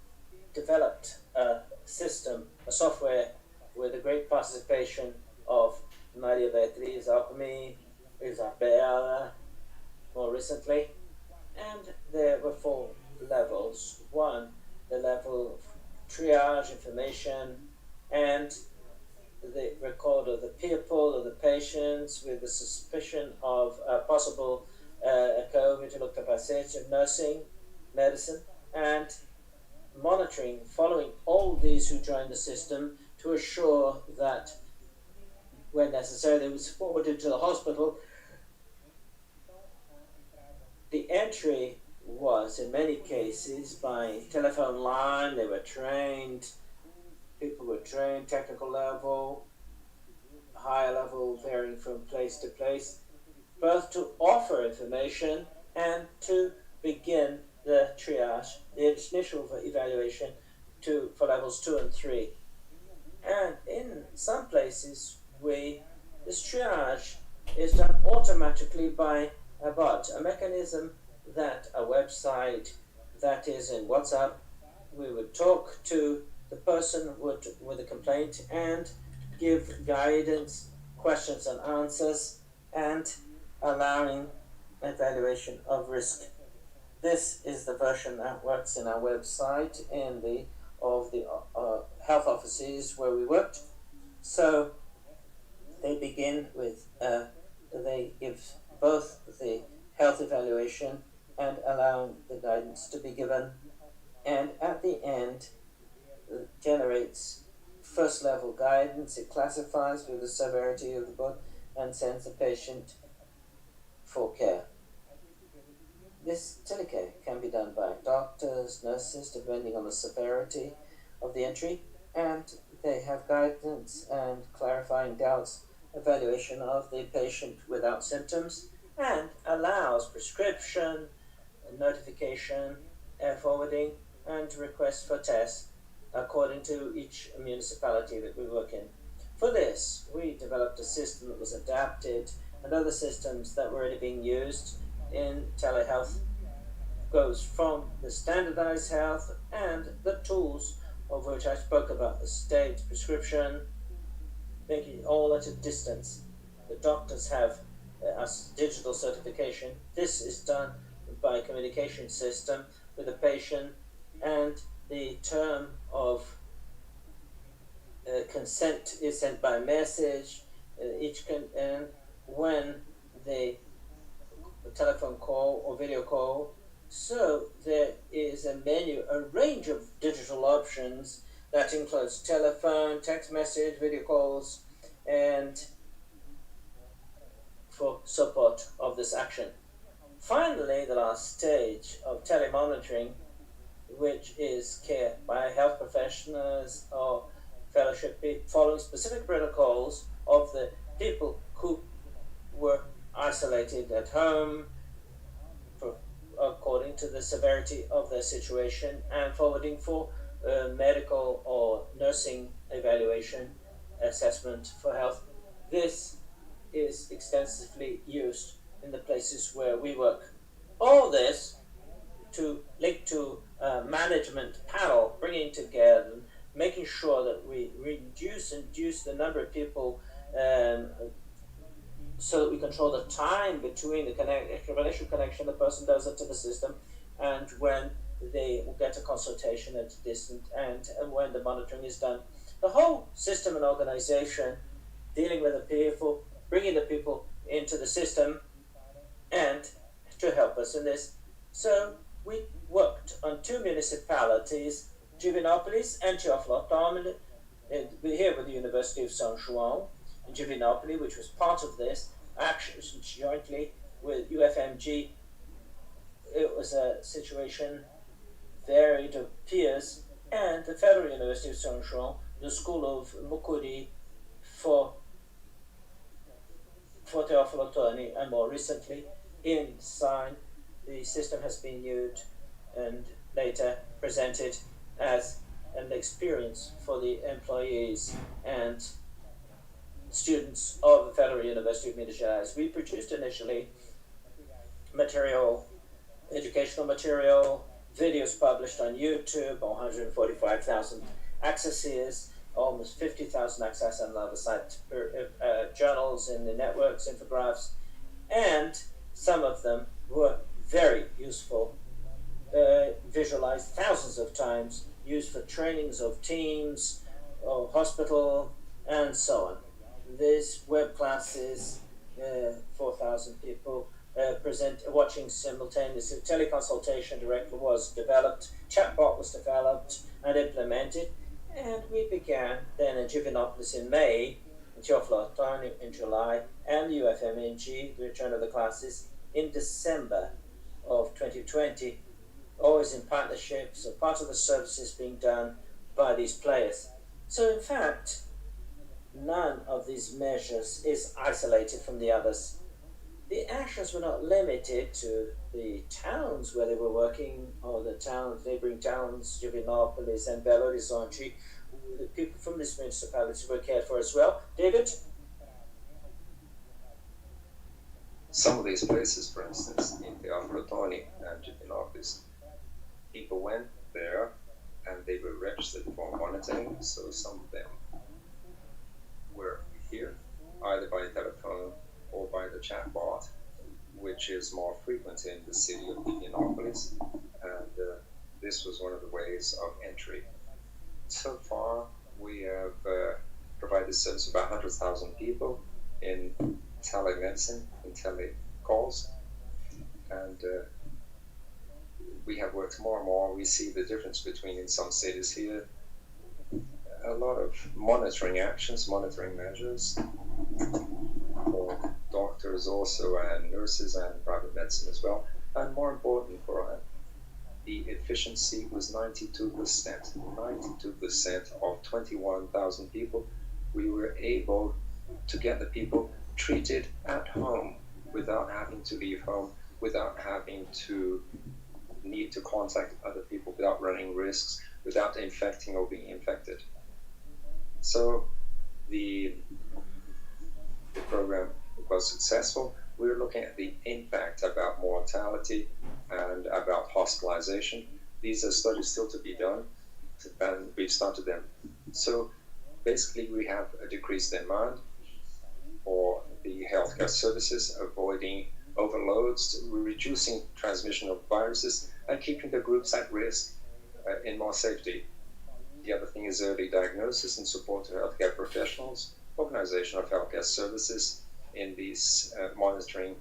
developed a system, a software with a great participation of Maria Beatriz Acompanhe, Isabella, more recently, and there were 4 levels. One, the level of triage information and the record of the people, of the patients with the suspicion of a possible COVID, looked at pacientes, nursing, medicine, and monitoring, following all these who joined the system to assure that when necessary they was forwarded to the hospital. The entry was in many cases by telephone line. They were trained, people were trained, technical level, higher level, varying from place to place, both to offer information and to begin the triage, the initial evaluation for levels 2 and 3. And in some places, this triage is done automatically by a bot, a mechanism that a website that is in WhatsApp. We would talk to the person with a complaint and give guidance, questions and answers, and allowing evaluation of risk. This is the version that works in our website of the health offices where we worked. So they begin with, they give both the health evaluation and allowing the guidance to be given, and at the end it generates first level guidance. It classifies with the severity of the book and sends the patient for care. This telecare can be done by doctors, nurses, depending on the severity of the entry, and they have guidance and clarifying doubts, evaluation of the patient without symptoms, and allows prescription, notification, forwarding, and request for tests according to each municipality that we work in. For this, we developed a system that was adapted, and other systems that were already being used in telehealth goes from the standardized health and the tools of which I spoke about, the state prescription, making it all at a distance. The doctors have digital certification. This is done by a communication system with the patient, and the term of consent is sent by message. And when the telephone call or video call, so there is a menu, a range of digital options that includes telephone, text message, video calls, and for support of this action. Finally, the last stage of telemonitoring, which is care by health professionals or fellowship following specific protocols of the people who were isolated at home according to the severity of their situation, and forwarding for medical or nursing evaluation assessment for health. This is extensively used in the places where we work. All this to link to a management panel, bringing together, making sure that we reduce the number of people so that we control the time between the initial connection the person does it to the system and when they get a consultation at a distance, and when the monitoring is done. The whole system and organization dealing with the people, bringing the people into the system and to help us in this. So we worked on 2 municipalities, Divinopolis and Teoflotone, here with the University of São João, in Divinopolis, which was part of this, action jointly with UFMG. It was a situation varied of peers, and the Federal University of São João, the School of Mucuri for Teoflotone, and more recently in Sign, the system has been used and later presented as an experience for the employees and students of the Federal University of Minas Gerais. We produced initially material, educational material, videos published on YouTube, 145,000 accesses, almost 50,000 access on other sites, journals in the networks, infographics, and some of them were very useful, visualized thousands of times, used for trainings of teams, of hospital, and so on. These web classes, 4,000 people watching simultaneously. Teleconsultation directly was developed, chatbot was developed and implemented, and we began then in Divinopolis in May, in Teoflotone in July, and UFMG, the return of the classes, in December of 2020, always in partnership, so part of the services being done by these players. So in fact, none of these measures is isolated from the others. The actions were not limited to the towns where they were working, or the towns, neighboring towns, Divinopolis and Belo Horizonte. The people from this municipality were cared for as well. David? Some of these places, for instance, in Teoflotone and Divinopolis, people went there and they were registered for monitoring, so some of them were here, either by telephone or by the chatbot, which is more frequent in the city of Divinopolis, and this was one of the ways of entry. So far, we have provided service to about 100,000 people in telemedicine, in telecalls, and we have worked more and more. We see the difference between, in some cities here, a lot of monitoring actions, monitoring measures for doctors also, and nurses, and private medicine as well. And more important for the efficiency was 92%. 92% of 21,000 people, we were able to get the people treated at home without having to leave home, without having to need to contact other people, without running risks, without infecting or being infected. So the program was successful. We're looking at the impact about mortality and about hospitalization. These are studies still to be done, and we've started them. So Basically, we have a decreased demand for the healthcare services, avoiding overloads, reducing transmission of viruses, and keeping the groups at risk in more safety. The other thing is early diagnosis and support to healthcare professionals, organization of healthcare services in these monitoring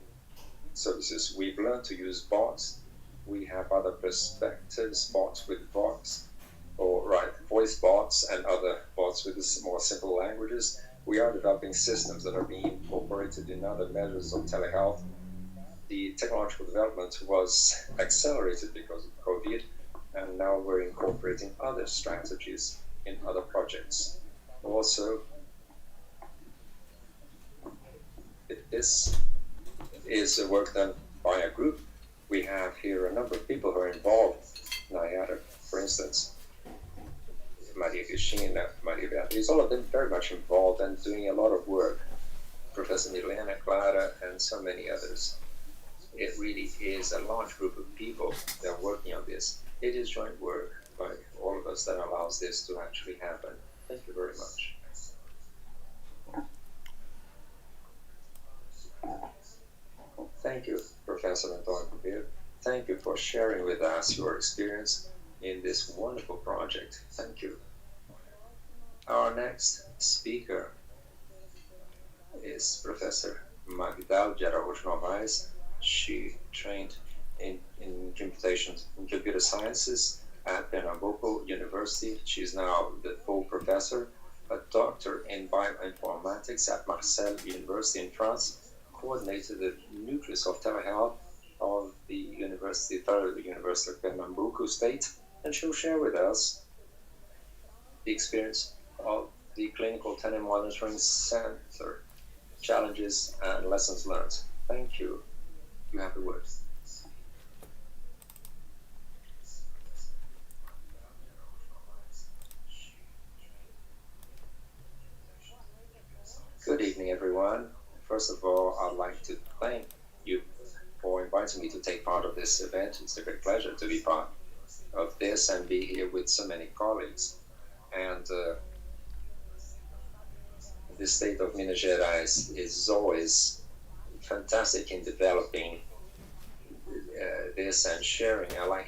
services. We've learned to use bots. We have other perspectives, bots with vox, voice bots and other bots with more simple languages. We are developing systems that are being incorporated in other measures of telehealth. The technological development was accelerated because of COVID, and now we're incorporating other strategies in other projects. Also, this is a work done by a group. We have here a number of people who are involved. Nayara, for instance, Maria Cristina, Maria Beatriz, all of them very much involved and doing a lot of work. Professor Milena, Clara, and so many others. It really is a large group of people that are working on this. It is joint work by all of us that allows this to actually happen. Thank you very much. Thank you, Professor Antonio. Thank you for sharing with us your experience in this wonderful project. Thank you. Our next speaker is Professor Magdal de Araújo Novaes. She trained in computer sciences at Pernambuco University. She's now the full professor, a doctor in bioinformatics at Marseille University in France, coordinated the nucleus of telehealth of the Federal University of Pernambuco State, and she'll share with us the experience of the Clinical Telemonitoring Center, challenges and lessons learned. Thank you. You have the word. Good evening, everyone. First of all, I'd like to thank you for inviting me to take part of this event. It's a great pleasure to be part of this and be here with so many colleagues. And the state of Minas Gerais is always fantastic in developing this and sharing. I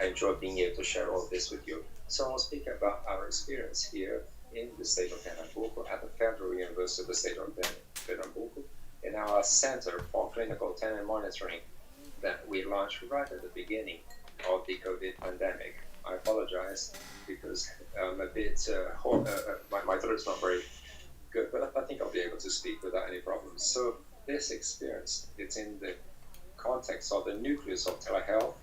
enjoy being able to share all this with you. So I'll speak about our experience here in the state of Pernambuco at the Federal University of the state of Pernambuco in our Center for Clinical Telemonitoring that we launched right at the beginning of the COVID pandemic. I apologize because I'm a bit, my throat's not very good, but I think I'll be able to speak without any problems. So this experience, it's in the context of the nucleus of telehealth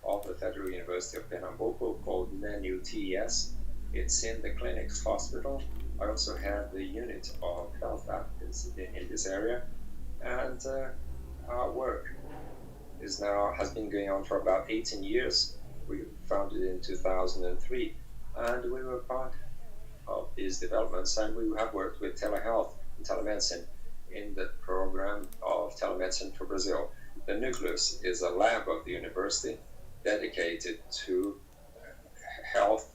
of the Federal University of Pernambuco called NEU-TES. It's in the Clínicas hospital. I also have the unit of health applicants in this area, and our work has been going on for about 18 years. We founded in 2003, and we were part of these developments, and we have worked with telehealth and telemedicine in the program of telemedicine for Brazil. The nucleus is a lab of the university dedicated to health,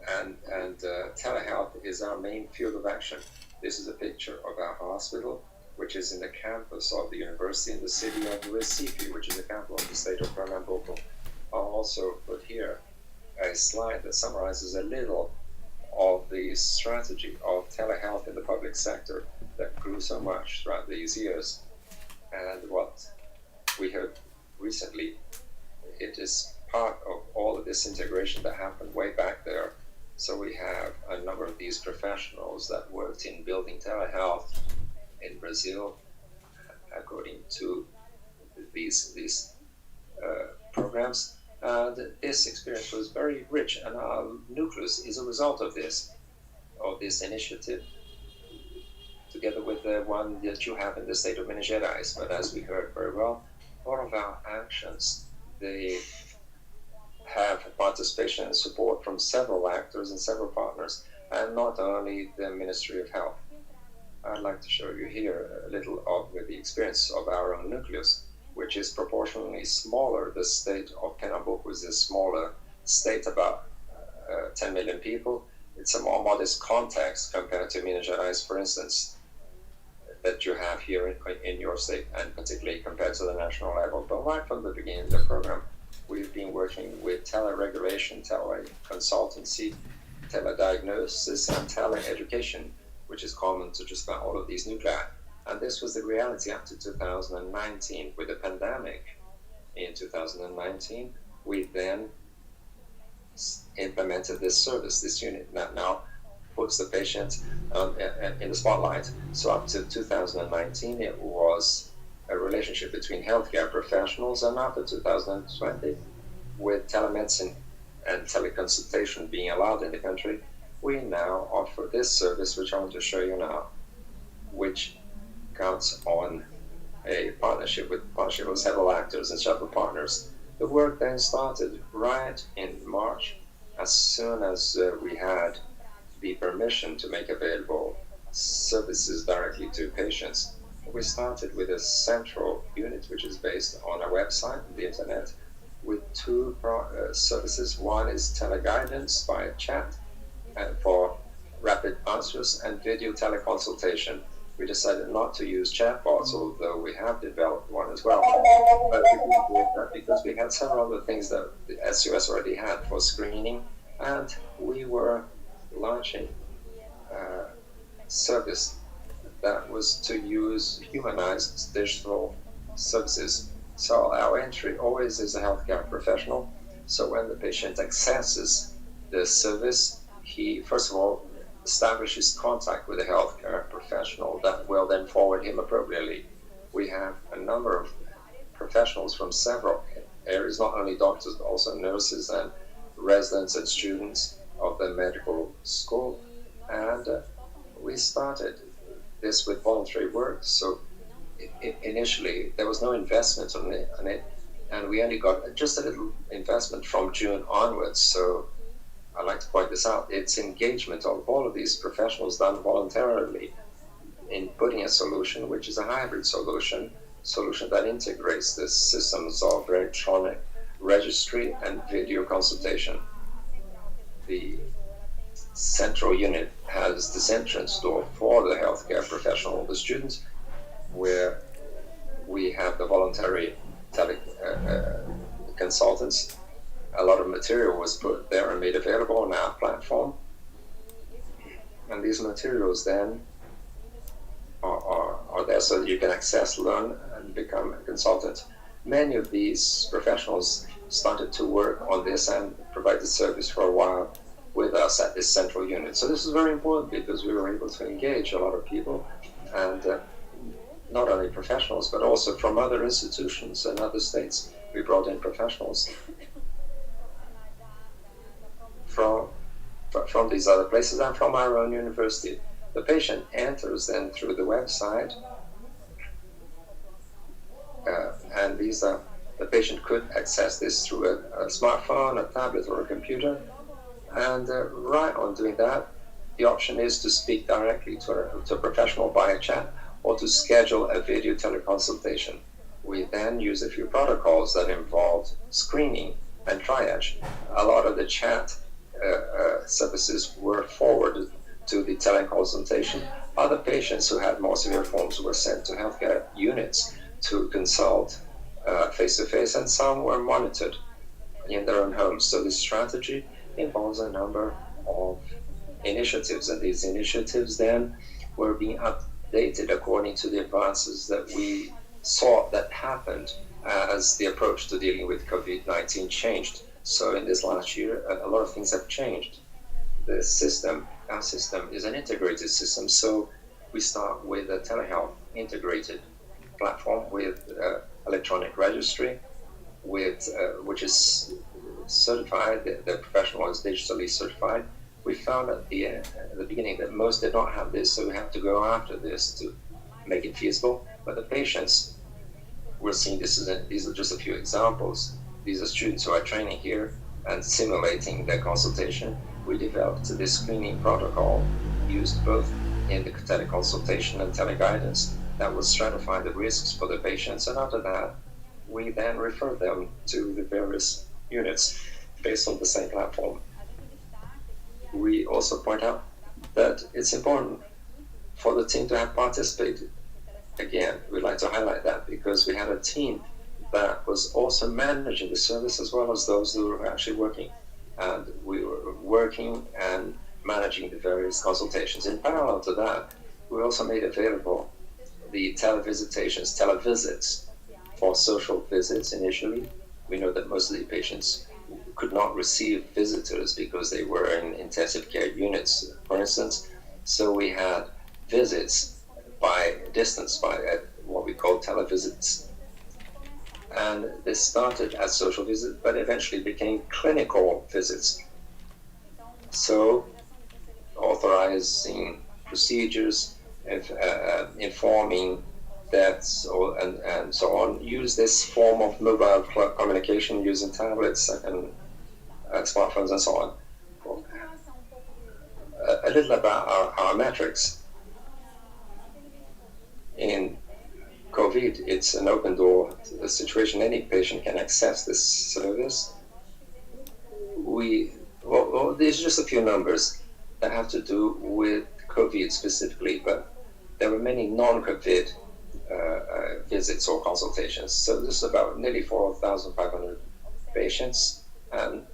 and telehealth is our main field of action. This is a picture of our hospital, which is in the campus of the university in the city of Recife, which is the capital of the state of Pernambuco. I'll also put here a slide that summarizes a little of the strategy of telehealth in the public sector that grew so much throughout these years. And what we heard recently, it is part of all of this integration that happened way back there. So we have a number of these professionals that worked in building telehealth in Brazil, according to these programs. And this experience was very rich, and our nucleus is a result of this initiative, together with the one that you have in the state of Minas Gerais. But as we heard very well, all of our actions, they have participation and support from several actors and several partners, and not only the Ministry of Health. I'd like to show you here a little of the experience of our own nucleus, which is proportionally smaller. The state of Pernambuco is a smaller state, about 10 million people, it's a more modest context compared to Minas Gerais, for instance, that you have here in your state, and particularly compared to the national level. But right from the beginning of the program, we've been working with teleregulation, teleconsultancy, telediagnosis, and teleeducation, which is common to just about all of these nuclei. And this was the reality up to 2019. With the pandemic in 2019, we then implemented this service, this unit that now puts the patient in the spotlight. So up to 2019, it was a relationship between healthcare professionals, and after 2020, with telemedicine and teleconsultation being allowed in the country, we now offer this service, which I want to show you now, which counts on a partnership with several actors and several partners. The work then started right in March, as soon as we had the permission to make available services directly to patients. We started with a central unit, which is based on a website, the internet, with two services. One is teleguidance by chat for rapid answers, and video teleconsultation. We decided not to use chatbots, although we have developed one as well. But because we had several other things that the SUS already had for screening, and we were launching a service that was to use humanized digital services. So our entry always is a healthcare professional. So when the patient accesses the service, he first of all establishes contact with a healthcare professional that will then forward him appropriately. We have a number of professionals from several areas, not only doctors, but also nurses and residents and students of the medical school. And we started this with voluntary work. So initially, there was no investment on it, and we only got just a little investment from June onwards. So I'd like to point this out. It's engagement of all of these professionals done voluntarily in putting a solution, which is a hybrid solution that integrates the systems of electronic registry and video consultation. The central unit has this entrance door for the healthcare professional, the students, where we have the voluntary consultants. A lot of material was put there and made available on our platform. And these materials then are there so that you can access, learn, and become a consultant. Many of these professionals started to work on this and provided service for a while with us at this central unit. So this is very important because we were able to engage a lot of people, and not only professionals, but also from other institutions and other states. We brought in professionals from these other places and from our own university. The patient enters then through the website, and the patient could access this through a smartphone, a tablet, or a computer. And right on doing that, the option is to speak directly to a professional via chat or to schedule a video teleconsultation. We then use a few protocols that involved screening and triage. A lot of the chat services were forwarded to the teleconsultation. Other patients who had more severe forms were sent to healthcare units to consult face-to-face, and some were monitored in their own homes. So this strategy involves a number of initiatives, and these initiatives then were being updated according to the advances that we saw that happened as the approach to dealing with COVID-19 changed. So in this last year, a lot of things have changed. Our system is an integrated system, so we start with a telehealth integrated platform with electronic registry, which is certified. The professional is digitally certified. We found at the beginning that most did not have this, so we have to go after this to make it feasible. But the patients, we're seeing these are just a few examples. These are students who are training here and simulating their consultation. We developed this screening protocol used both in the teleconsultation and teleguidance that will stratify the risks for the patients, and after that, we then refer them to the various units based on the same platform. we also point out that it's important for the team to have participated. Again, we'd like to highlight that because we had a team that was also managing the service as well as those who were actually working. And we were working and managing the various consultations. In parallel to that, we also made available the televisits for social visits initially. We know that most of the patients could not receive visitors because they were in intensive care units, for instance. So we had visits by distance, by what we call televisits. And this started as social visits, but eventually became clinical visits. So authorizing procedures, informing deaths, and so on, use this form of mobile communication using tablets and smartphones and so on. A little about our metrics. In COVID, it's an open door situation. Any patient can access this service. There's just a few numbers that have to do with COVID specifically, but there were many non-COVID visits or consultations. So this is about nearly 4,500 patients, and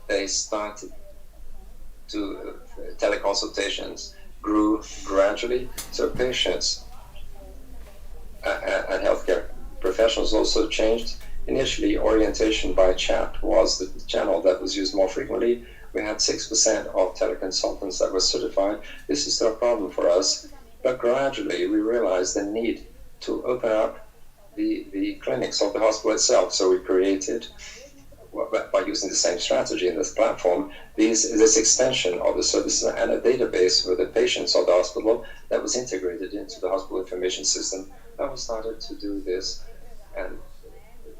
they started to teleconsultations grew gradually. So patients and healthcare professionals also changed. Initially, orientation by chat was the channel that was used more frequently. We had 6% of teleconsultants that were certified. This is still a problem for us, but gradually we realized the need to open up the clinics of the hospital itself. So we created, by using the same strategy in this platform, this extension of the services and a database for the patients of the hospital that was integrated into the hospital information system. And we started to do this and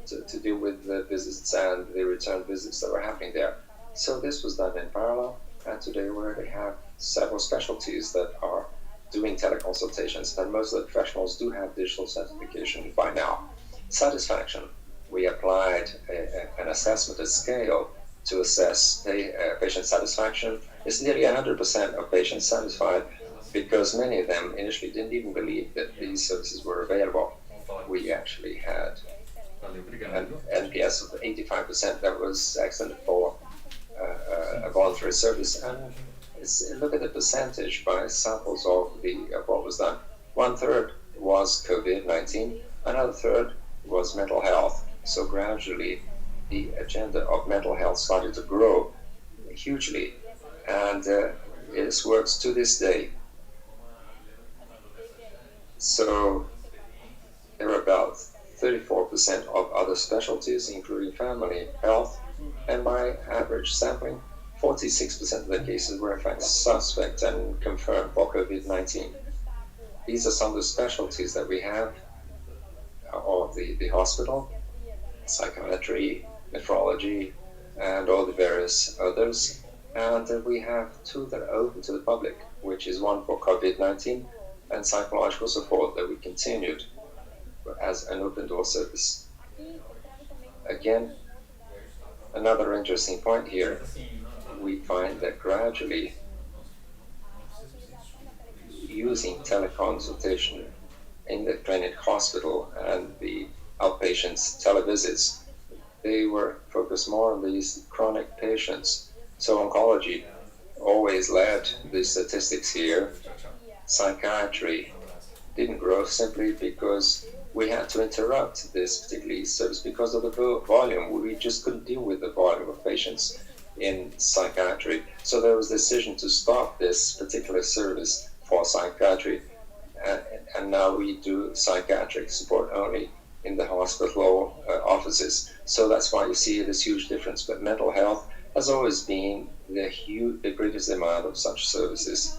to deal with the visits and the return visits that were happening there. So this was done in parallel, and today we already have several specialties that are doing teleconsultations, and most of the professionals do have digital certification by now. Satisfaction. We applied an assessment, a scale, to assess patient satisfaction. It's nearly 100% of patients satisfied, because many of them initially didn't even believe that these services were available. We actually had an NPS of 85% that was excellent for a voluntary service. And look at the percentage by samples of what was done. 1/3 was COVID-19, another third was mental health. So gradually the agenda of mental health started to grow hugely, and it works to this day. So there are about 34% of other specialties, including family health, and by average sampling, 46% of the cases were in fact suspect and confirmed for COVID-19. These are some of the specialties that we have of the hospital: psychiatry, nephrology, and all the various others. And we have two that are open to the public, which is one for COVID-19 and psychological support that we continued as an open door service. Again, another interesting point here, we find that gradually using teleconsultation in the clinic, hospital, and the outpatients televisits, they were focused more on these chronic patients. So oncology always led the statistics here. Psychiatry didn't grow simply because we had to interrupt this particular service because of the volume. We just couldn't deal with the volume of patients in psychiatry. So there was a decision to stop this particular service for psychiatry. And now we do psychiatric support only in the hospital offices. So that's why you see this huge difference. But mental health has always been the greatest amount of such services.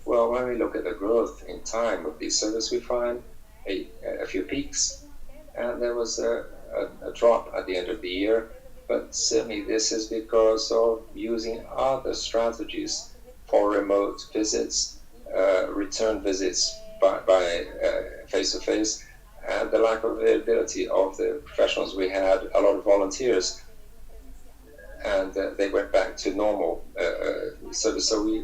Well, when we look at the growth in time of these services, we find a few peaks, and there was a drop at the end of the year. But certainly this is because of using other strategies for remote visits, return visits by face-to-face, and the lack of availability of the professionals. We had a lot of volunteers, and they went back to normal service. So we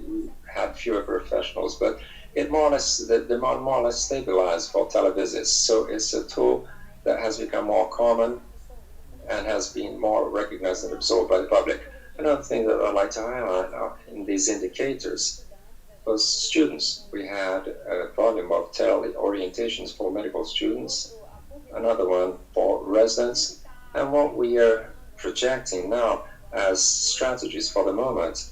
had fewer professionals, but it more or less, the demand more or less stabilized for televisits. So it's a tool that has become more common and has been more recognized and absorbed by the public. Another thing that I'd like to highlight now in these indicators was students. We had a volume of tele-orientations for medical students, another one for residents, and what we are projecting now as strategies for the moment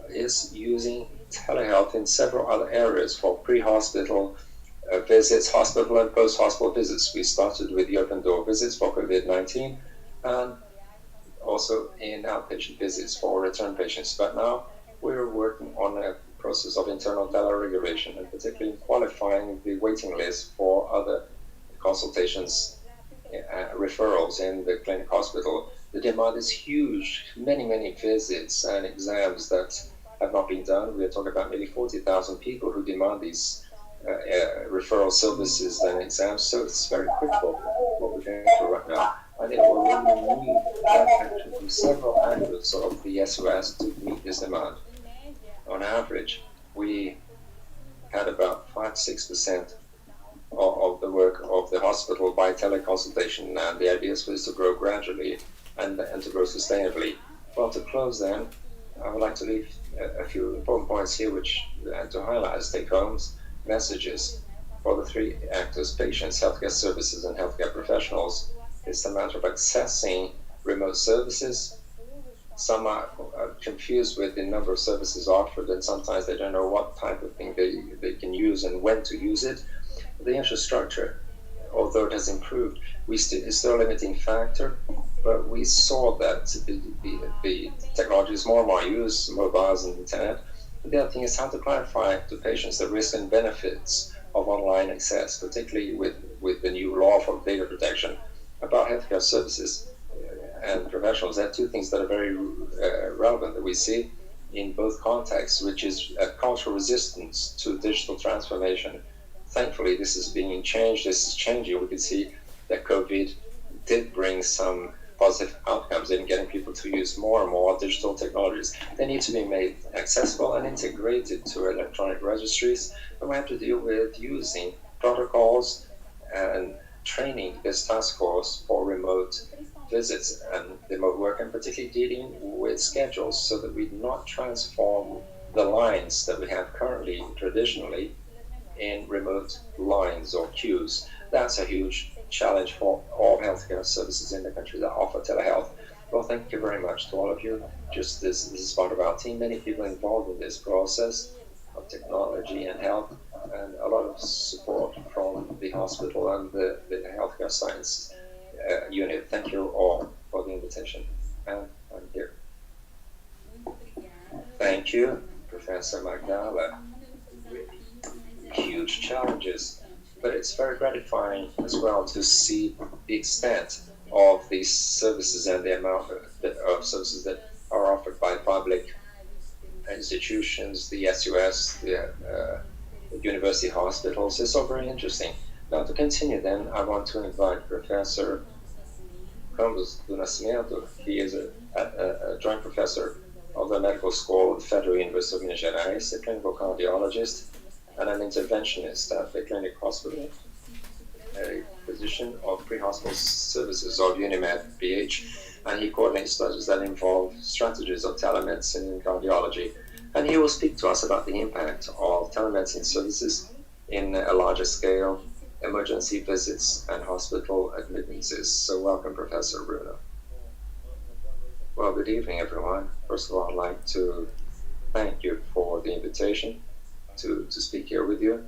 is using telehealth in several other areas for pre-hospital visits, hospital and post-hospital visits. We started with the open door visits for COVID-19 and also in outpatient visits for return patients. But now we're working on a process of internal tele-regulation and particularly qualifying the waiting list for other consultations, referrals in the clinic hospital. The demand is huge, many visits and exams that have not been done. We're talking about maybe 40,000 people who demand these referral services and exams. So it's very critical what we're going through right now. And it will really need action from several angles of the SOS to meet this demand. On average, we had about 5-6% of the work of the hospital by teleconsultation, and the idea is for this to grow gradually and to grow sustainably. Well, to close then, I would like to leave a few important points here and to highlight as take-homes messages for the three actors: patients, healthcare services, and healthcare professionals. It's a matter of accessing remote services. Some are confused with the number of services offered, and sometimes they don't know what type of thing they can use and when to use it. The infrastructure, although it has improved, it's still a limiting factor, but we saw that the technology is more and more used, mobiles and internet. The other thing is how to clarify to patients the risks and benefits of online access, particularly with the new law for data protection. About healthcare services and professionals, there are two things that are very relevant that we see in both contexts, which is a cultural resistance to digital transformation. Thankfully, this is being changed. This is changing. We can see that COVID did bring some positive outcomes in getting people to use more and more digital technologies. They need to be made accessible and integrated to electronic registries. And we have to deal with using protocols and training this task force for remote visits and remote work, and particularly dealing with schedules so that we do not transform the lines that we have currently traditionally in remote lines or queues. That's a huge challenge for all healthcare services in the country that offer telehealth. Well, thank you very much to all of you. Just this is part of our team. Many people involved in this process of technology and health, and a lot of support from the hospital and the healthcare science unit. Thank you all for the invitation. And I'm here. Thank you, Professor Magdala. Huge challenges, but it's very gratifying as well to see the extent of these services and the amount of services that are offered by public institutions, the SUS, the university hospitals. It's all very interesting. Now, to continue then, I want to invite Professor Campos do Nascimento. He is a joint professor of the medical school at the Federal University of Minas Gerais, a clinical cardiologist, and an interventionist at the clinic hospital, a physician of pre-hospital services of Unimed PH, and he coordinates studies that involve strategies of telemedicine in cardiology. And he will speak to us about the impact of telemedicine services in a larger scale, emergency visits, and hospital admittances. So welcome, Professor Bruno. Well, good evening, everyone. First of all, I'd like to thank you for the invitation to speak here with you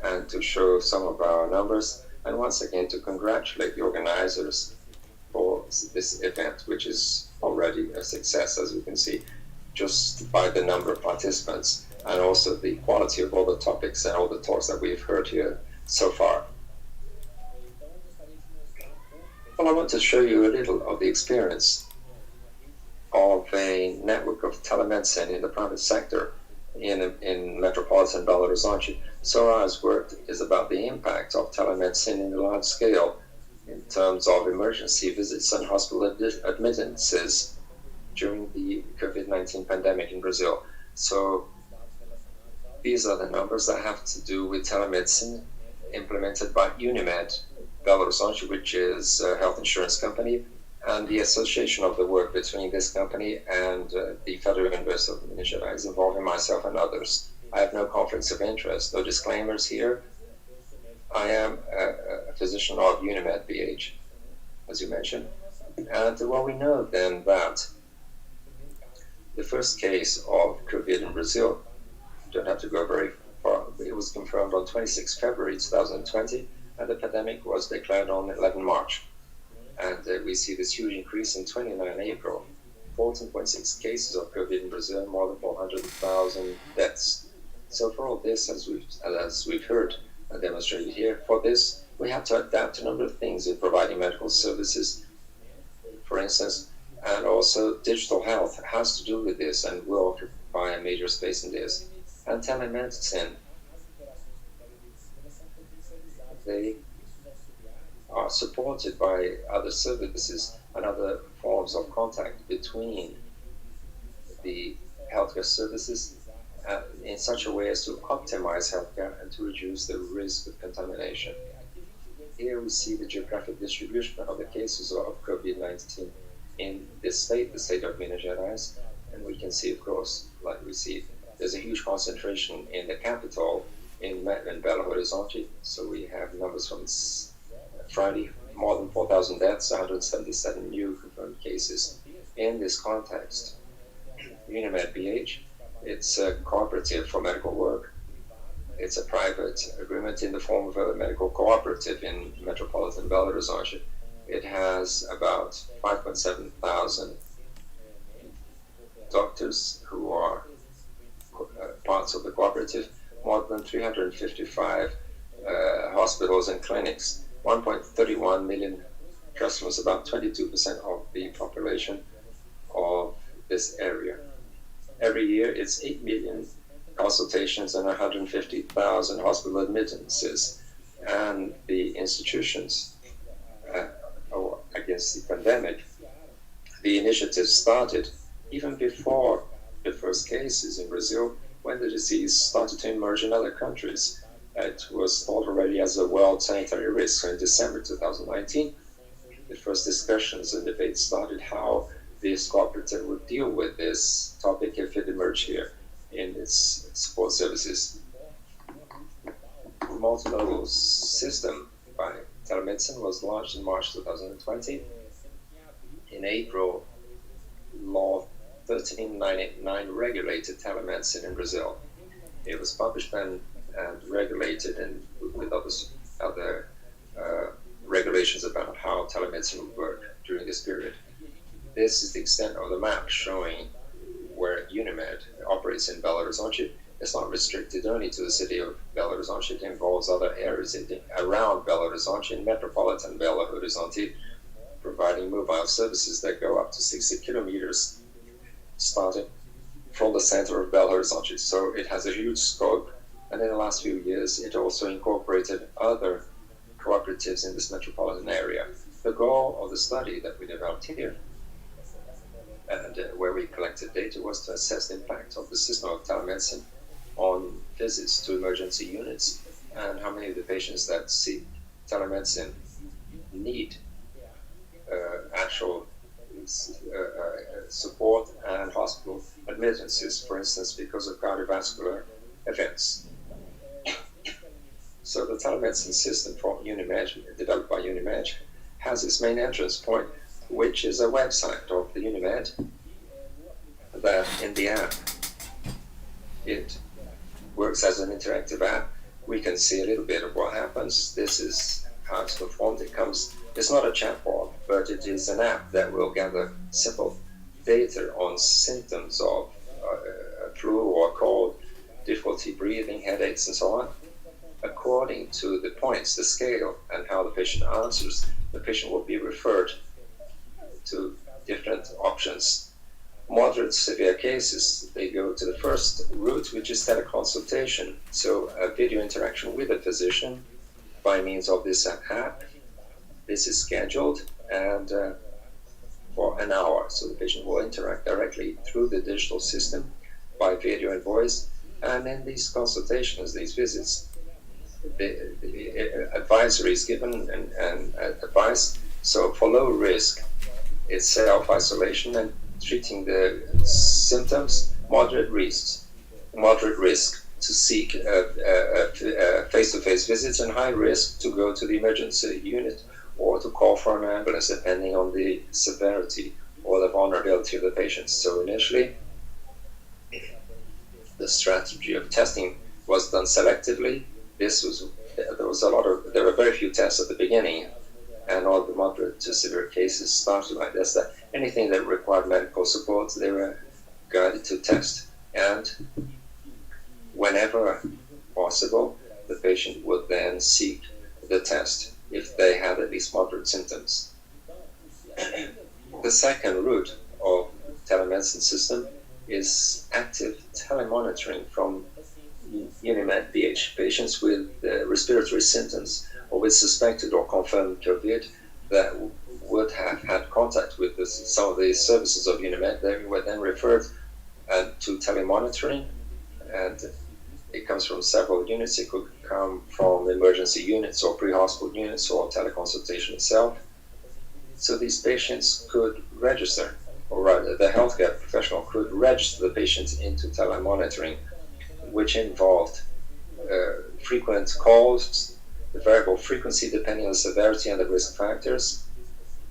and to show some of our numbers, and once again to congratulate the organizers for this event, which is already a success, as you can see, just by the number of participants and also the quality of all the topics and all the talks that we've heard here so far. Well, I want to show you a little of the experience of a network of telemedicine in the private sector in metropolitan Belo Horizonte. So our work is about the impact of telemedicine in a large scale in terms of emergency visits and hospital admittances during the COVID-19 pandemic in Brazil. So these are the numbers that have to do with telemedicine implemented by Unimed Belo Horizonte, which is a health insurance company, and the association of the work between this company and the Federal University of Minas Gerais, involving myself and others. I have no conflicts of interest, no disclaimers here. I am a physician of Unimed BH, as you mentioned. And well, we know then that the first case of COVID in Brazil, don't have to go very far, it was confirmed on 26 February 2020, and the pandemic was declared on 11 March. And we see this huge increase in 29 April, 14.6 cases of COVID in Brazil, more than 400,000 deaths. So for all this, as we've heard and demonstrated here, for this, we have to adapt a number of things in providing medical services, for instance, and also digital health has to do with this and will occupy a major space in this. And telemedicine, they are supported by other services and other forms of contact between the healthcare services in such a way as to optimize healthcare and to reduce the risk of contamination. Here we see the geographic distribution of the cases of COVID-19 in this state, the state of Minas Gerais, and we can see, of course, like we see, there's a huge concentration in the capital, in Belo Horizonte. So we have numbers from Friday, more than 4,000 deaths, 177 new confirmed cases. In this context, Unimed BH, it's a cooperative for medical work. It's a private agreement in the form of a medical cooperative in metropolitan Belo Horizonte. It has about 5.7 thousand doctors who are parts of the cooperative, more than 355 hospitals and clinics, 1.31 million customers, about 22% of the population of this area. Every year, it's 8 million consultations and 150,000 hospital admittances. And the institutions against the pandemic, the initiative started even before the first cases in Brazil, when the disease started to emerge in other countries. It was thought already as a world sanitary risk. So in December 2019, the first discussions and debates started how this cooperative would deal with this topic if it emerged here in its support services. The multimodal system by telemedicine was launched in March 2020. In April, Law 13989 regulated telemedicine in Brazil. It was published and regulated, and with other regulations about how telemedicine would work during this period. This is the extent of the map showing where Unimed operates in Belo Horizonte. It's not restricted only to the city of Belo Horizonte. It involves other areas around Belo Horizonte, in metropolitan Belo Horizonte, providing mobile services that go up to 60 kilometers, starting from the center of Belo Horizonte. So it has a huge scope, and in the last few years, it also incorporated other cooperatives in this metropolitan area. The goal of the study that we developed here, and where we collected data, was to assess the impact of the system of telemedicine on visits to emergency units, and how many of the patients that seek telemedicine need actual support and hospital admittances, for instance, because of cardiovascular events. So the telemedicine system for Unimed, developed by Unimed, has its main entrance point, which is a website of the Unimed, that in the app, it works as an interactive app. We can see a little bit of what happens. This is how it's performed. It's not a chatbot, but it is an app that will gather simple data on symptoms of flu or cold, difficulty breathing, headaches, and so on. According to the points, the scale, and how the patient answers, the patient will be referred to different options. Moderate severe cases, they go to the first route, which is teleconsultation. So a video interaction with a physician by means of this app. This is scheduled, and for an hour. So the patient will interact directly through the digital system by video and voice. And in these consultations, these visits, the advisory is given and advice. So for low risk, it's self-isolation and treating the symptoms, moderate risk to seek face-to-face visits, and high risk to go to the emergency unit or to call for an ambulance depending on the severity or the vulnerability of the patients. So initially, the strategy of testing was done selectively. There were very few tests at the beginning, and all the moderate to severe cases started like this. That anything that required medical support, they were guided to test, and whenever possible, the patient would then seek the test if they had at least moderate symptoms. The second route of telemedicine system is active telemonitoring from Unimed BH patients with respiratory symptoms or with suspected or confirmed COVID that would have had contact with some of the services of Unimed. They were then referred to telemonitoring, and it comes from several units. It could come from emergency units or pre-hospital units or teleconsultation itself. So these patients could register, or rather the healthcare professional could register the patient into telemonitoring, which involved frequent calls, the variable frequency depending on the severity and the risk factors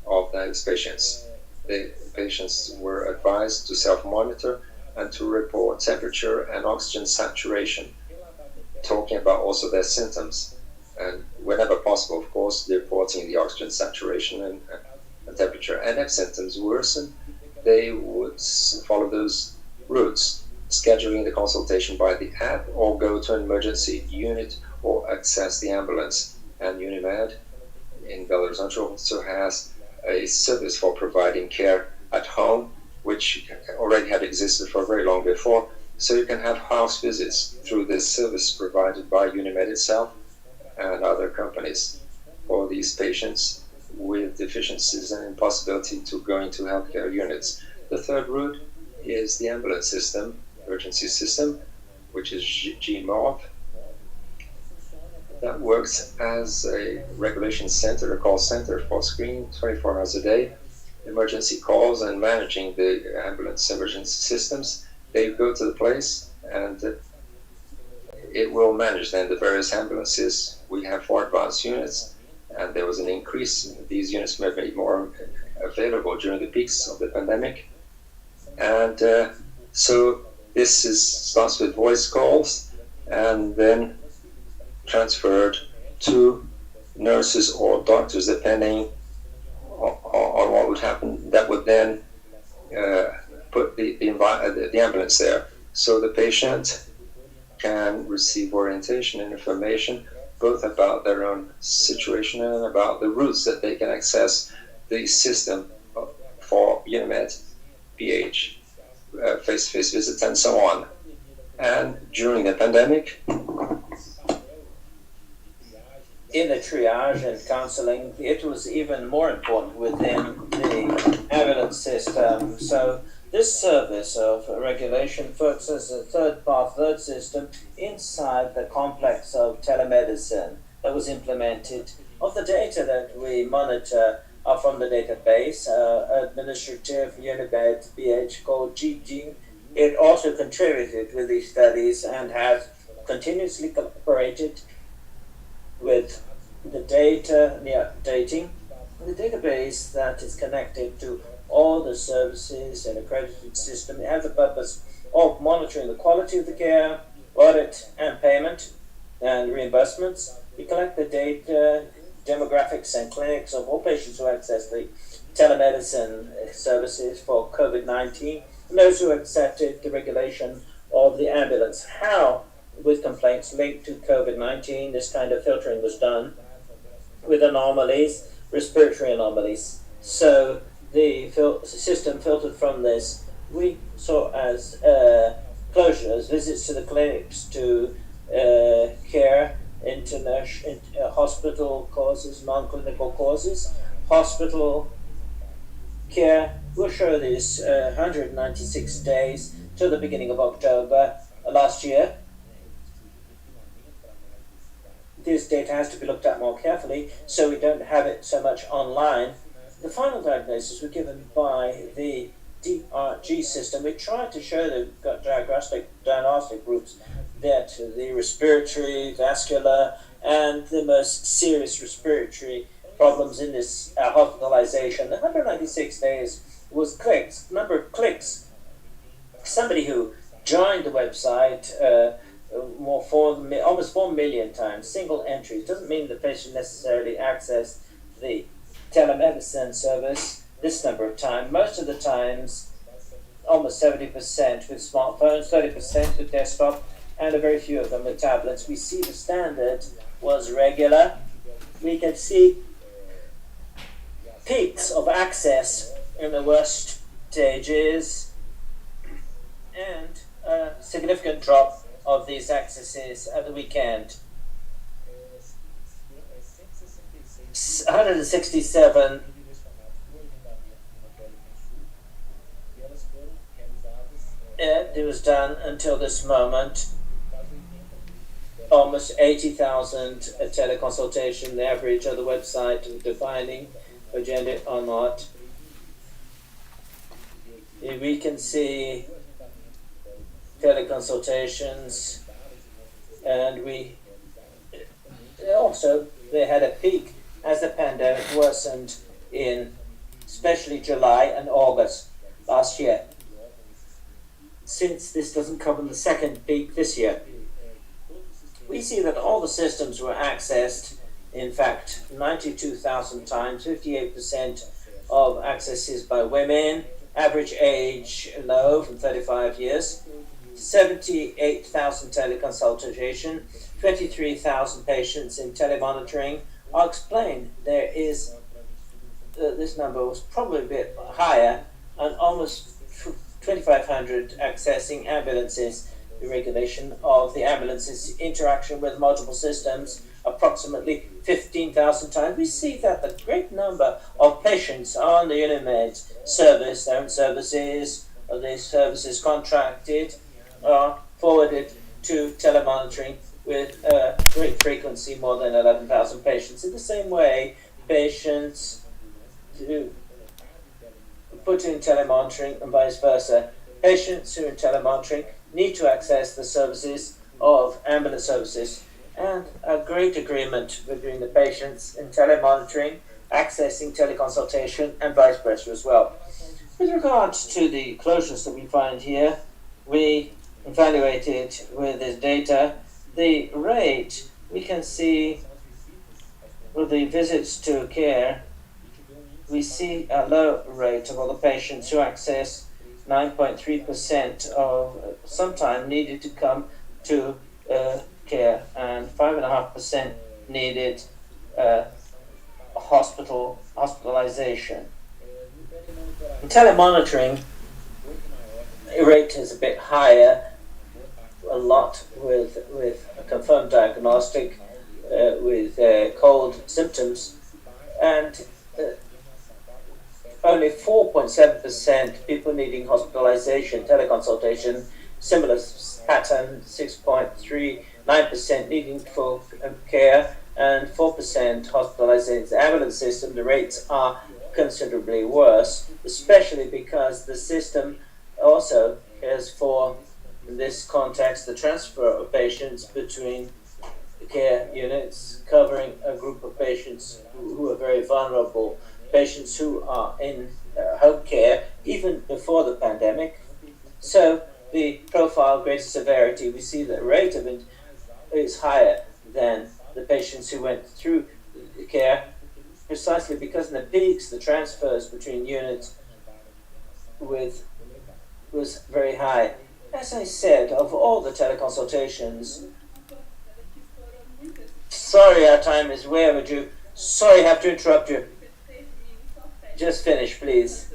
of those patients. The patients were advised to self-monitor and to report temperature and oxygen saturation, talking about also their symptoms, and whenever possible, of course, reporting the oxygen saturation and temperature. And if symptoms worsen, they would follow those routes, scheduling the consultation by the app or go to an emergency unit or access the ambulance. And Unimed in Belo Horizonte also has a service for providing care at home, which already had existed for very long before. So you can have house visits through this service provided by Unimed itself and other companies for these patients with deficiencies and impossibility to go into healthcare units. The third route is the ambulance system, emergency system, which is GMOV. That works as a regulation center, a call center for screening 24 hours a day, emergency calls and managing the ambulance emergency systems. They go to the place and it will manage then the various ambulances. We have 4 advanced units, and there was an increase. These units may be more available during the peaks of the pandemic. And so this starts with voice calls and then transferred to nurses or doctors, depending on what would happen. That would then put the ambulance there. So the patient can receive orientation and information both about their own situation and about the routes that they can access the system for Unimed, PH, face-to-face visits, and so on. And during the pandemic, in the triage and counseling, it was even more important within the ambulance system. So this service of regulation focuses a third system inside the complex of telemedicine that was implemented. Of the data that we monitor are from the database, administrative Unimed BH called GG. It also contributed with these studies and has continuously collaborated with the dating the database that is connected to all the services and accredited system. It has the purpose of monitoring the quality of the care, audit and payment and reimbursements. We collect the data, demographics and clinics of all patients who access the telemedicine services for COVID-19 and those who accepted the regulation of the ambulance. How, with complaints linked to COVID-19, this kind of filtering was done with anomalies, respiratory anomalies. So the system filtered from this we saw as closures, visits to the clinics, to care, hospital causes, non-clinical causes, hospital care We'll show these 196 days to the beginning of October last year. This data has to be looked at more carefully, so we don't have it so much online. The final diagnoses were given by the DRG system. We tried to show the diagnostic groups that the respiratory, vascular, and the most serious respiratory problems in this hospitalization. The 196 days was clicks, number of clicks. Somebody who joined the website almost 4 million times, single entries. Doesn't mean the patient necessarily accessed the telemedicine service this number of times. Most of the times, almost 70% with smartphones, 30% with desktop, and a very few of them with tablets. We see the standard was regular. We can see peaks of access in the worst stages and a significant drop of these accesses at the weekend. 167 it was done until this moment. Almost 80,000 teleconsultation, the average of the website defining agenda or not. We can see teleconsultations, and they had a peak as the pandemic worsened in especially July and August last year. Since this doesn't cover the second peak this year, we see that all the systems were accessed, in fact, 92,000 times, 58% of accesses by women, average age low from 35 years, 78,000 teleconsultation, 23,000 patients in telemonitoring. I'll explain. There is, this number was probably a bit higher, and almost 2,500 accessing ambulances. The regulation of the ambulances interaction with multiple systems, approximately 15,000 times. We see that the great number of patients on the Unimed service, their own services, or these services contracted, are forwarded to telemonitoring with great frequency, more than 11,000 patients. In the same way, patients who put in telemonitoring and vice versa. Patients who are in telemonitoring need to access the services of ambulance services, and a great agreement between the patients in telemonitoring, accessing teleconsultation, and vice versa as well. With regards to the closures that we find here, we evaluated with this data the rate. We can see with the visits to care, we see a low rate of all the patients who access. 9.3% of sometime needed to come to care, and 5.5% needed hospitalization. In telemonitoring, the rate is a bit higher, a lot with a confirmed diagnostic with cold symptoms, and only 4.7% people needing hospitalization, teleconsultation, similar pattern, 6.39% needing full care, and 4% hospitalization. The ambulance system, the rates are considerably worse, especially because the system also cares for, in this context, the transfer of patients between care units, covering a group of patients who are very vulnerable, patients who are in home care even before the pandemic. So the profile, greater severity, we see the rate of it is higher than the patients who went through care, precisely because in the peaks, the transfers between units was very high. As I said, of all the teleconsultations, sorry our time is way overdue. Sorry I have to interrupt you. Just finish, please.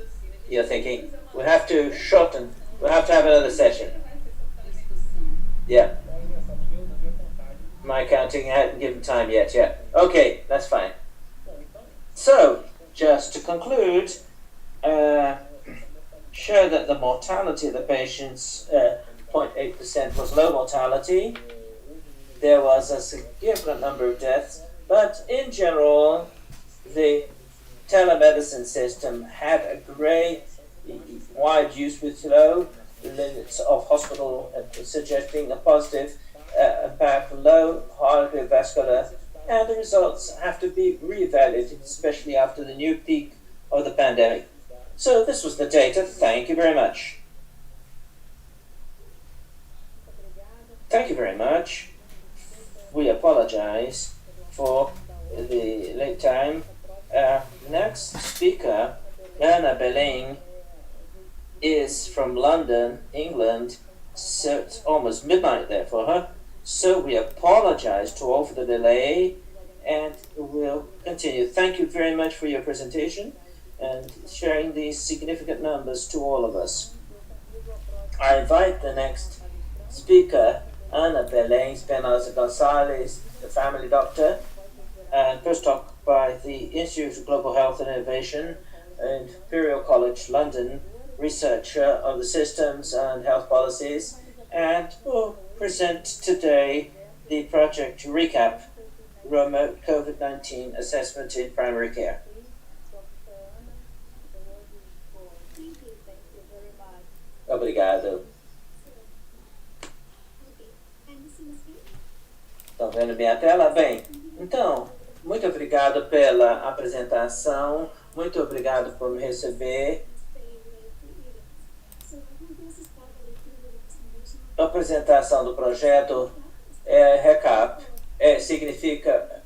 You're thinking, we have to shorten, we have to have another session. Yeah. My counting, I hadn't given time yet, yeah. Okay, that's fine. So, just to conclude, showed that the mortality of the patients, 0.8% was low mortality. There was a significant number of deaths, but in general, the telemedicine system had a great wide use with low limits of hospital, suggesting a positive impact, low cardiovascular, and the results have to be reevaluated, especially after the new peak of the pandemic. So this was the data. Thank you very much. Thank you very much. We apologize for the late time. Next speaker, Anna Belling, is from London, England, so it's almost midnight there for her. So we apologize to all for the delay, and we'll continue. Thank you very much for your presentation and sharing these significant numbers to all of us. I invite the next speaker, Ana Belém Espinosa Gonçalves, the family doctor, and postdoc by the Institute of Global Health and Innovation, Imperial College London, researcher of the systems and health policies, and will present today the project recap, remote COVID-19 assessment in primary care. Obrigado. Estão vendo minha tela? Bem, então, muito obrigado pela apresentação, muito obrigado por me receber. A apresentação do projeto recap, significa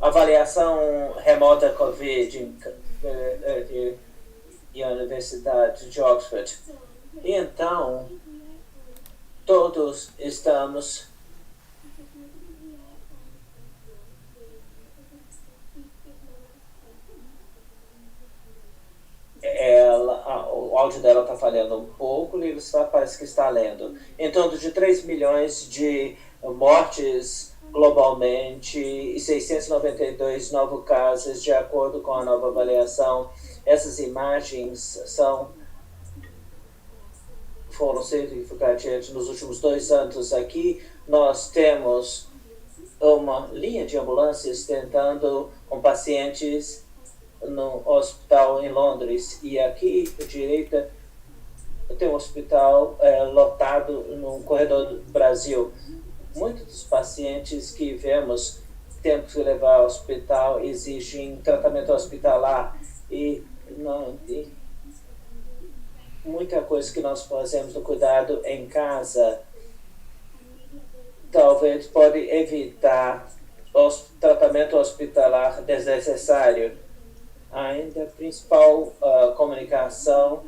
avaliação remota Covid e a Universidade de Oxford. E então, todos estamos o áudio dela está falhando um pouco, o livro parece que está lendo. Em torno de 3 milhões de mortes globalmente e 692 novos casos, de acordo com a nova avaliação. Essas imagens foram significativas nos últimos 2 anos. Aqui nós temos uma linha de ambulâncias tentando com pacientes no hospital em Londres, e aqui à direita tem um hospital lotado no corredor do Brasil. Muitos dos pacientes que vemos temos que levar ao hospital exigem tratamento hospitalar e muita coisa que nós fazemos no cuidado em casa talvez pode evitar o tratamento hospitalar desnecessário. Ainda a principal comunicação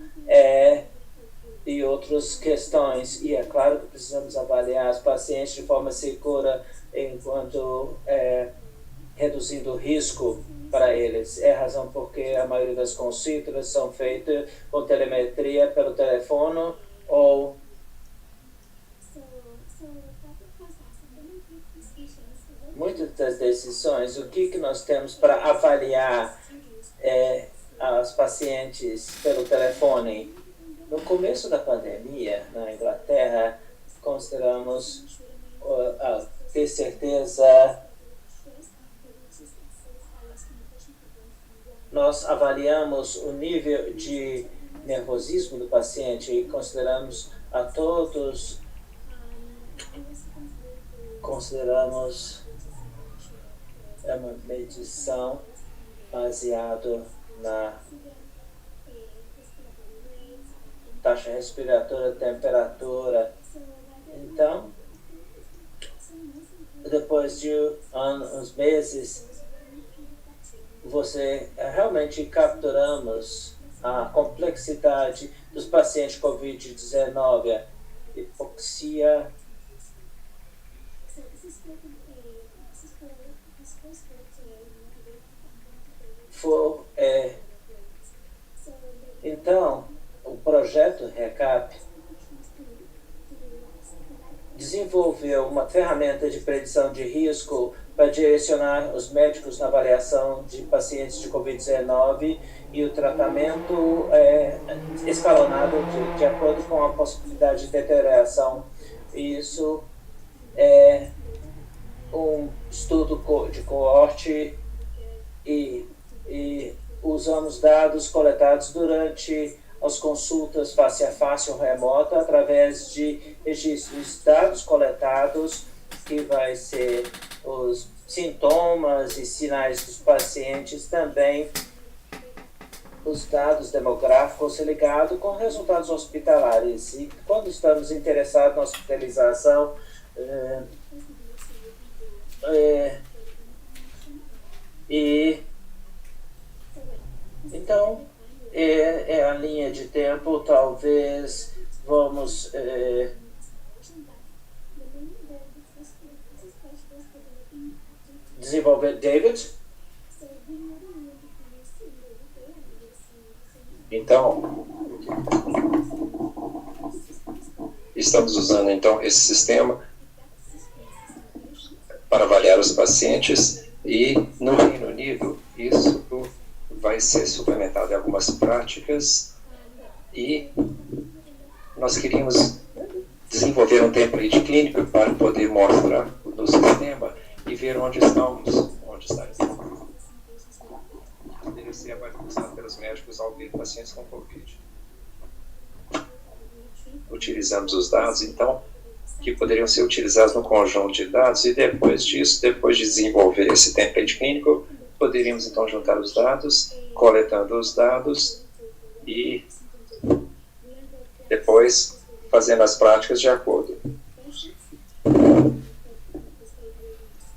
e outras questões. E é claro que precisamos avaliar os pacientes de forma segura enquanto reduzindo o risco para eles. É a razão porque a maioria das consultas são feitas com telemetria pelo telefone ou muitas das decisões, o que nós temos para avaliar as pacientes pelo telefone. No começo da pandemia, na Inglaterra, consideramos ter certeza. Nós avaliamos o nível de nervosismo do paciente e consideramos a todos, consideramos uma medição baseado na taxa respiratória, temperatura. Então, depois de uns meses, realmente capturamos a complexidade dos pacientes Covid-19, hipoxia, então, o projeto RECAP desenvolveu uma ferramenta de predição de risco para direcionar os médicos na avaliação de pacientes de Covid-19 e o tratamento escalonado de acordo com a possibilidade de deterioração. Isso é um estudo de coorte e usamos dados coletados durante as consultas face a face ou remota através de registros, dados coletados, que vai ser os sintomas e sinais dos pacientes, também os dados demográficos ligados com resultados hospitalares. E quando estamos interessados na hospitalização, então, é a linha de tempo. Talvez vamos desenvolver. David? Então, estamos usando então esse sistema para avaliar os pacientes, e no Reino Unido isso vai ser suplementado em algumas práticas, e nós queríamos desenvolver um template clínico para poder mostrar no sistema e ver onde estamos, Poderia ser avaliado pelos médicos ao ver pacientes com Covid. Utilizamos os dados, então, que poderiam ser utilizados no conjunto de dados, e depois disso, depois de desenvolver esse template clínico, poderíamos então juntar os dados, coletando os dados e depois fazendo as práticas de acordo.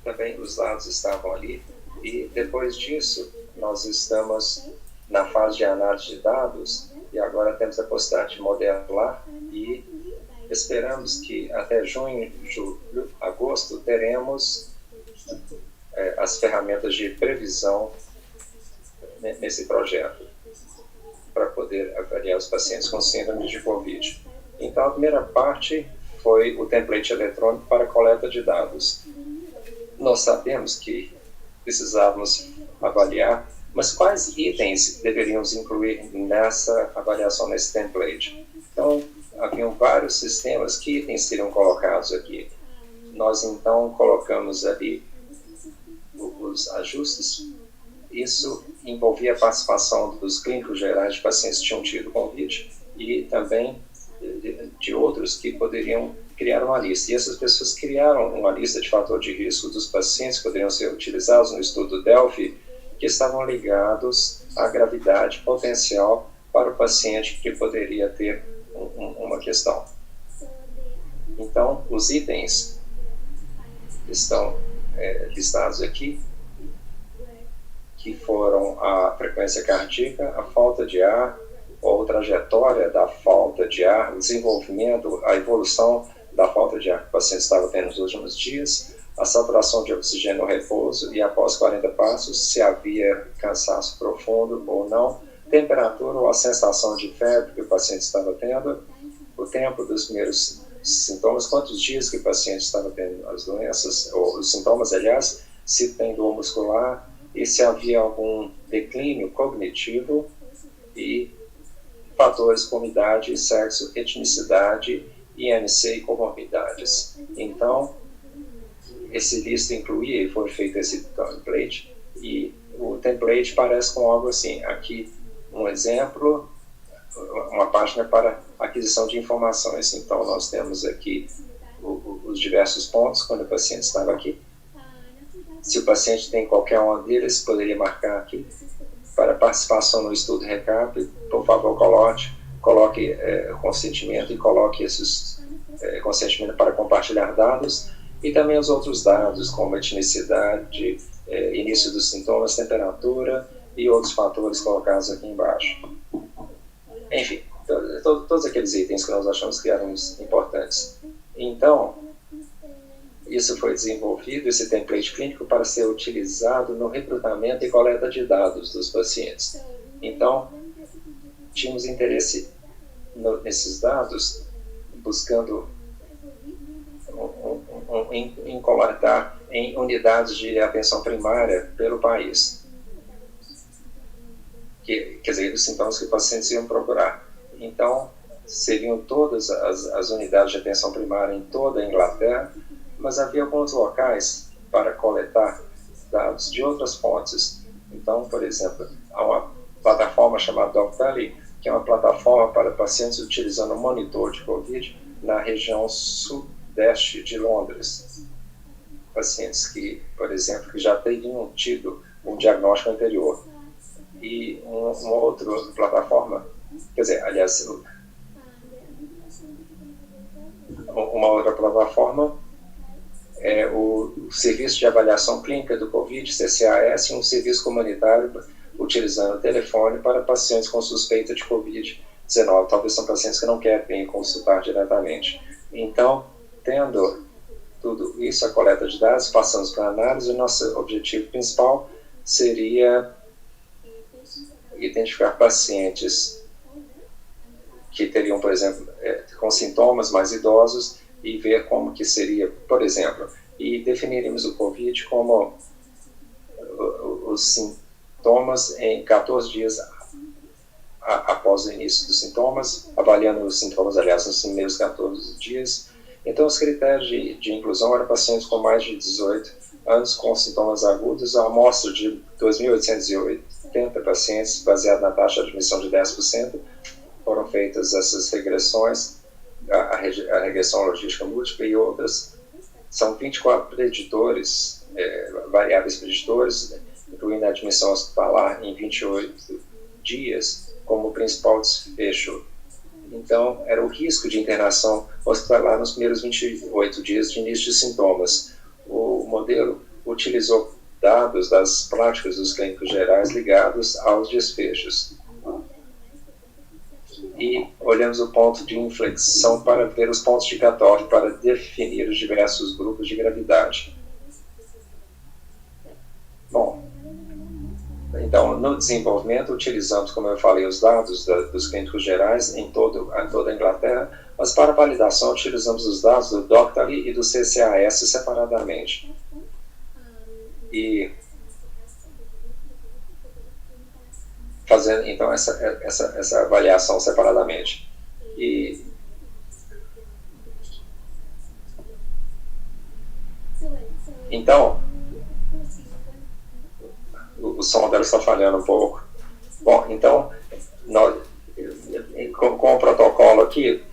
Também os dados estavam ali, e depois disso nós estamos na fase de análise de dados, e agora temos a possibilidade de modelar, e esperamos que até junho, julho, agosto teremos as ferramentas de previsão nesse projeto, para poder avaliar os pacientes com síndrome de Covid. Então, a primeira parte foi o template eletrônico para coleta de dados. Nós sabemos que precisávamos avaliar, mas quais itens deveríamos incluir nessa avaliação, nesse template? Então, haviam vários sistemas, que itens seriam colocados aqui. Nós, então, colocamos ali os ajustes. Isso envolvia a participação dos clínicos gerais de pacientes que tinham tido Covid, e também de outros que poderiam criar uma lista. E essas pessoas criaram uma lista de fatores de risco dos pacientes que poderiam ser utilizados no estudo Delphi, que estavam ligados à gravidade potencial para o paciente que poderia ter uma questão. Então, os itens estão listados aqui, que foram a frequência cardíaca, a falta de ar, ou trajetória da falta de ar, o desenvolvimento, a evolução da falta de ar que o paciente estava tendo nos últimos dias, a saturação de oxigênio no repouso e após 40 passos, se havia cansaço profundo ou não, temperatura ou a sensação de febre que o paciente estava tendo, o tempo dos primeiros sintomas, quantos dias que o paciente estava tendo as doenças, ou os sintomas, aliás, se tem dor muscular, e se havia algum declínio cognitivo, e fatores como idade, sexo, etnicidade, IMC e comorbidades. Então, esse lista incluía, e foi feito esse template, e o template parece com algo assim. Aqui, um exemplo, uma página para aquisição de informações. Então, nós temos aqui os diversos pontos, quando o paciente estava aqui. Se o paciente tem qualquer um deles, poderia marcar aqui. Para participação no estudo RECAP, por favor, coloque consentimento, e coloque esses consentimento para compartilhar dados, e também os outros dados, como etnicidade, início dos sintomas, temperatura e outros fatores colocados aqui embaixo. Enfim, todos aqueles itens que nós achamos que eram importantes. Então, isso foi desenvolvido, esse template clínico, para ser utilizado no recrutamento e coleta de dados dos pacientes. Então, tínhamos interesse nesses dados, buscando em coletar em unidades de atenção primária pelo país. Quer dizer, os sintomas que os pacientes iam procurar. Então, seriam todas as unidades de atenção primária em toda a Inglaterra, mas havia alguns locais para coletar dados de outras fontes. Então, por exemplo, há uma plataforma chamada Acompanhe, que é uma plataforma para pacientes utilizando um monitor de Covid na região sudeste de Londres. Pacientes que, por exemplo, que já teriam tido um diagnóstico anterior. E uma outra plataforma, quer dizer, aliás, uma outra plataforma é o Serviço de Avaliação Clínica do Covid, CCAS, um serviço comunitário utilizando o telefone para pacientes com suspeita de Covid-19. Talvez são pacientes que não querem consultar diretamente. Então, tendo tudo isso, a coleta de dados, passamos para a análise. O nosso objetivo principal seria identificar pacientes que teriam, por exemplo, com sintomas mais idosos e ver como que seria, por exemplo, e definiríamos o COVID como os sintomas em 14 dias após o início dos sintomas, avaliando os sintomas, aliás, nos primeiros 14 dias. Então, os critérios de inclusão eram pacientes com mais de 18 anos com sintomas agudos, a amostra de 2.880 pacientes, baseada na taxa de admissão de 10%, foram feitas essas regressões, a regressão logística múltipla e outras. São 24 preditores, variáveis preditores, incluindo a admissão hospitalar em 28 dias, como principal desfecho. Então, era o risco de internação hospitalar nos primeiros 28 dias de início de sintomas. O modelo utilizou dados das práticas dos clínicos gerais ligados aos desfechos. E olhamos o ponto de inflexão para ver os pontos de cutoff para definir os diversos grupos de gravidade. Bom, então, no desenvolvimento, utilizamos, como eu falei, os dados dos clínicos gerais em toda a Inglaterra, mas para validação utilizamos os dados do Doctally e do CCAS separadamente. E fazendo, então, essa avaliação separadamente. E então, o som dela está falhando um pouco. Bom, então, com o protocolo aqui,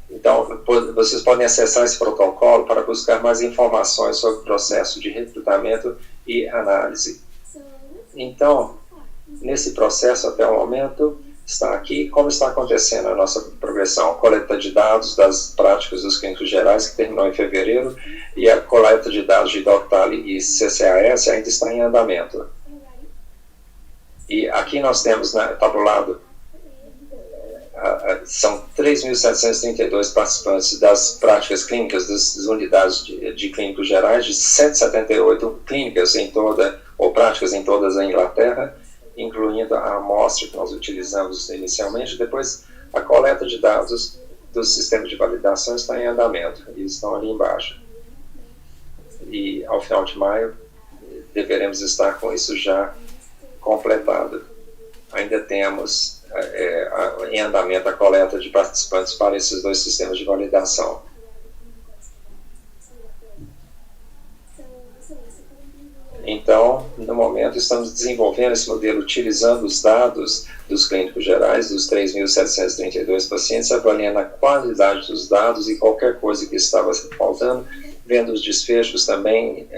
então, vocês podem acessar esse protocolo para buscar mais informações sobre o processo de recrutamento e análise. Então, nesse processo, até o momento, está aqui como está acontecendo a nossa progressão. Coleta de dados das práticas dos clínicos gerais, que terminou em fevereiro, e a coleta de dados de Doctally e CCAS ainda está em andamento. E aqui nós temos, está do lado, são 3.732 participantes das práticas clínicas das unidades de clínicos gerais, de 178 clínicas ou práticas em todas a Inglaterra, incluindo a amostra que nós utilizamos inicialmente. Depois, a coleta de dados do sistema de validação está em andamento, e estão ali embaixo. E, ao final de maio, deveremos estar com isso já completado. Ainda temos em andamento a coleta de participantes para esses dois sistemas de validação. Então, no momento, estamos desenvolvendo esse modelo utilizando os dados dos clínicos gerais, dos 3.732 pacientes, avaliando a qualidade dos dados e qualquer coisa que estava faltando, vendo os desfechos também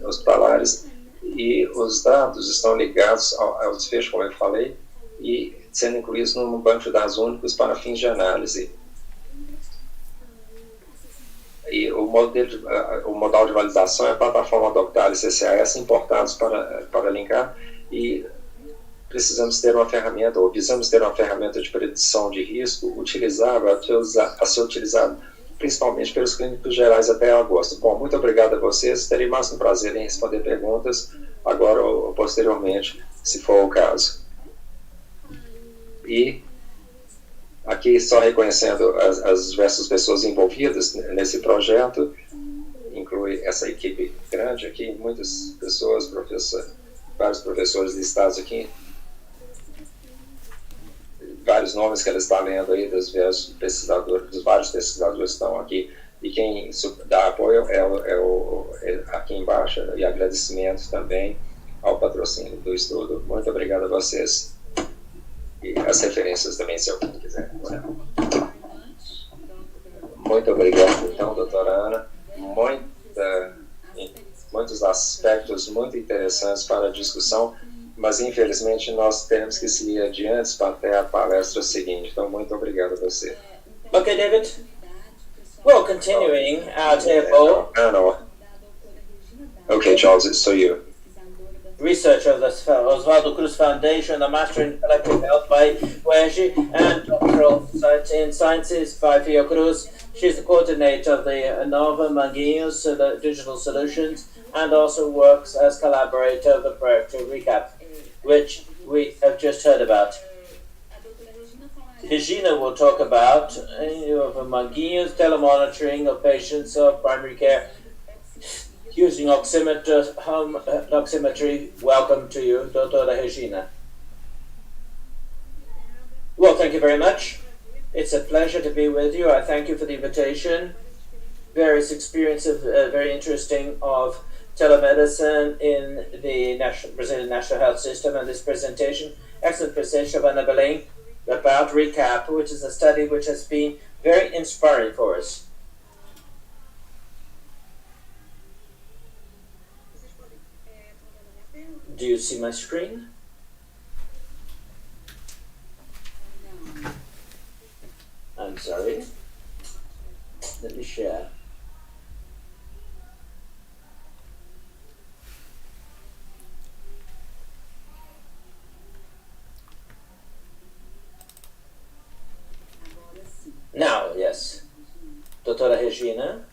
hospitalares, e os dados estão ligados ao desfecho, como eu falei, e sendo incluídos num banco de dados únicos para fins de análise. E o modal de validação é a plataforma Doctally e CCAS importados para linkar, e precisamos ter uma ferramenta, ou visamos ter uma ferramenta de predição de risco utilizável a ser utilizada principalmente pelos clínicos gerais até agosto. Bom, muito obrigado a vocês, terei mais um prazer em responder perguntas agora ou posteriormente, se for o caso. E aqui só reconhecendo as diversas pessoas envolvidas nesse projeto, inclui essa equipe grande aqui, muitas pessoas, vários professores listados aqui, vários nomes que ela está lendo aí, dos vários pesquisadores estão aqui, e quem dá apoio é aqui embaixo, e agradecimento também ao patrocínio do estudo. Muito obrigado a vocês. E as referências também, se alguém quiser. Muito obrigado, então, doutora Ana. Muitos aspectos muito interessantes para a discussão, mas infelizmente nós temos que seguir adiante para até a palestra seguinte. Então, muito obrigado a você. Okay, David. Well, continuing our table. Okay, Charles, it's so you. Researcher of the Oswaldo Cruz Foundation, a Master in Collective Health by UERJ, and Doctoral in Sciences by Fiocruz. She's the coordinator of the Nova Manguinhos Digital Solutions, and also works as collaborator of the project Recap, which we have just heard about. Regina will talk about Manguinhos telemonitoring of patients of primary care using oximeter, home oximetry. Welcome to you, Dr. Regina. Well, thank you very much. It's a pleasure to be with you. I thank you for the invitation. Various experiences, very interesting, of telemedicine in the Brazilian National Health System, and this presentation, excellent presentation of Ana Belém about RECAP, which is a study which has been very inspiring for us. Do you see my screen? I'm sorry. Let me share. Now, yes. Doutora Regina.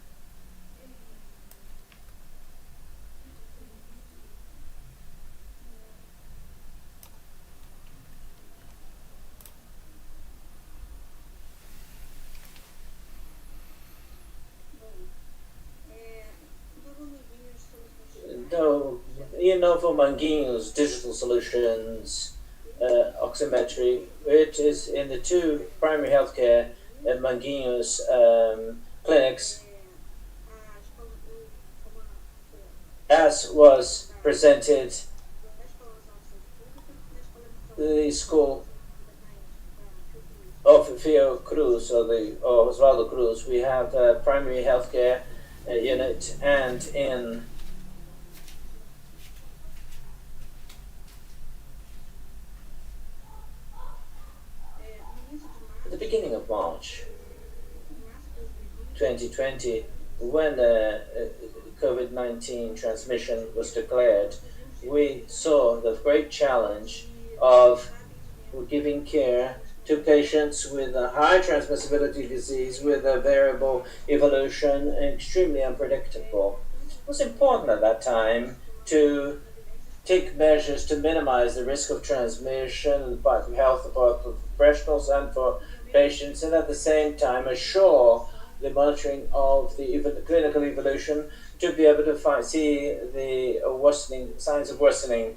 Novo Manguinhos Digital Solutions, oximetry, which is in the two primary healthcare Manguinhos clinics, as was presented the school of Fiocruz, or Oswaldo Cruz. We have a primary healthcare unit, and in the beginning of March 2020, when COVID-19 transmission was declared, we saw the great challenge of giving care to patients with a high transmissibility disease with a variable evolution, extremely unpredictable. It was important at that time to take measures to minimize the risk of transmission by health professionals and for patients, and at the same time assure the monitoring of the clinical evolution to be able to see the worsening signs of worsening.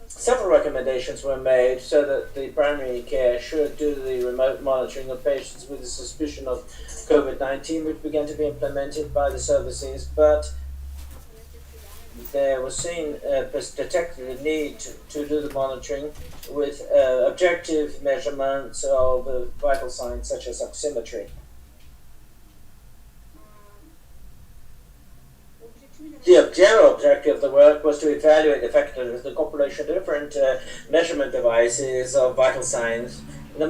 Several recommendations were made so that the primary care should do the remote monitoring of patients with a suspicion of COVID-19, which began to be implemented by the services, but there was detected a need to do the monitoring with objective measurements of vital signs such as oximetry. The general objective of the work was to evaluate the effectiveness of the incorporation of different measurement devices of vital signs in the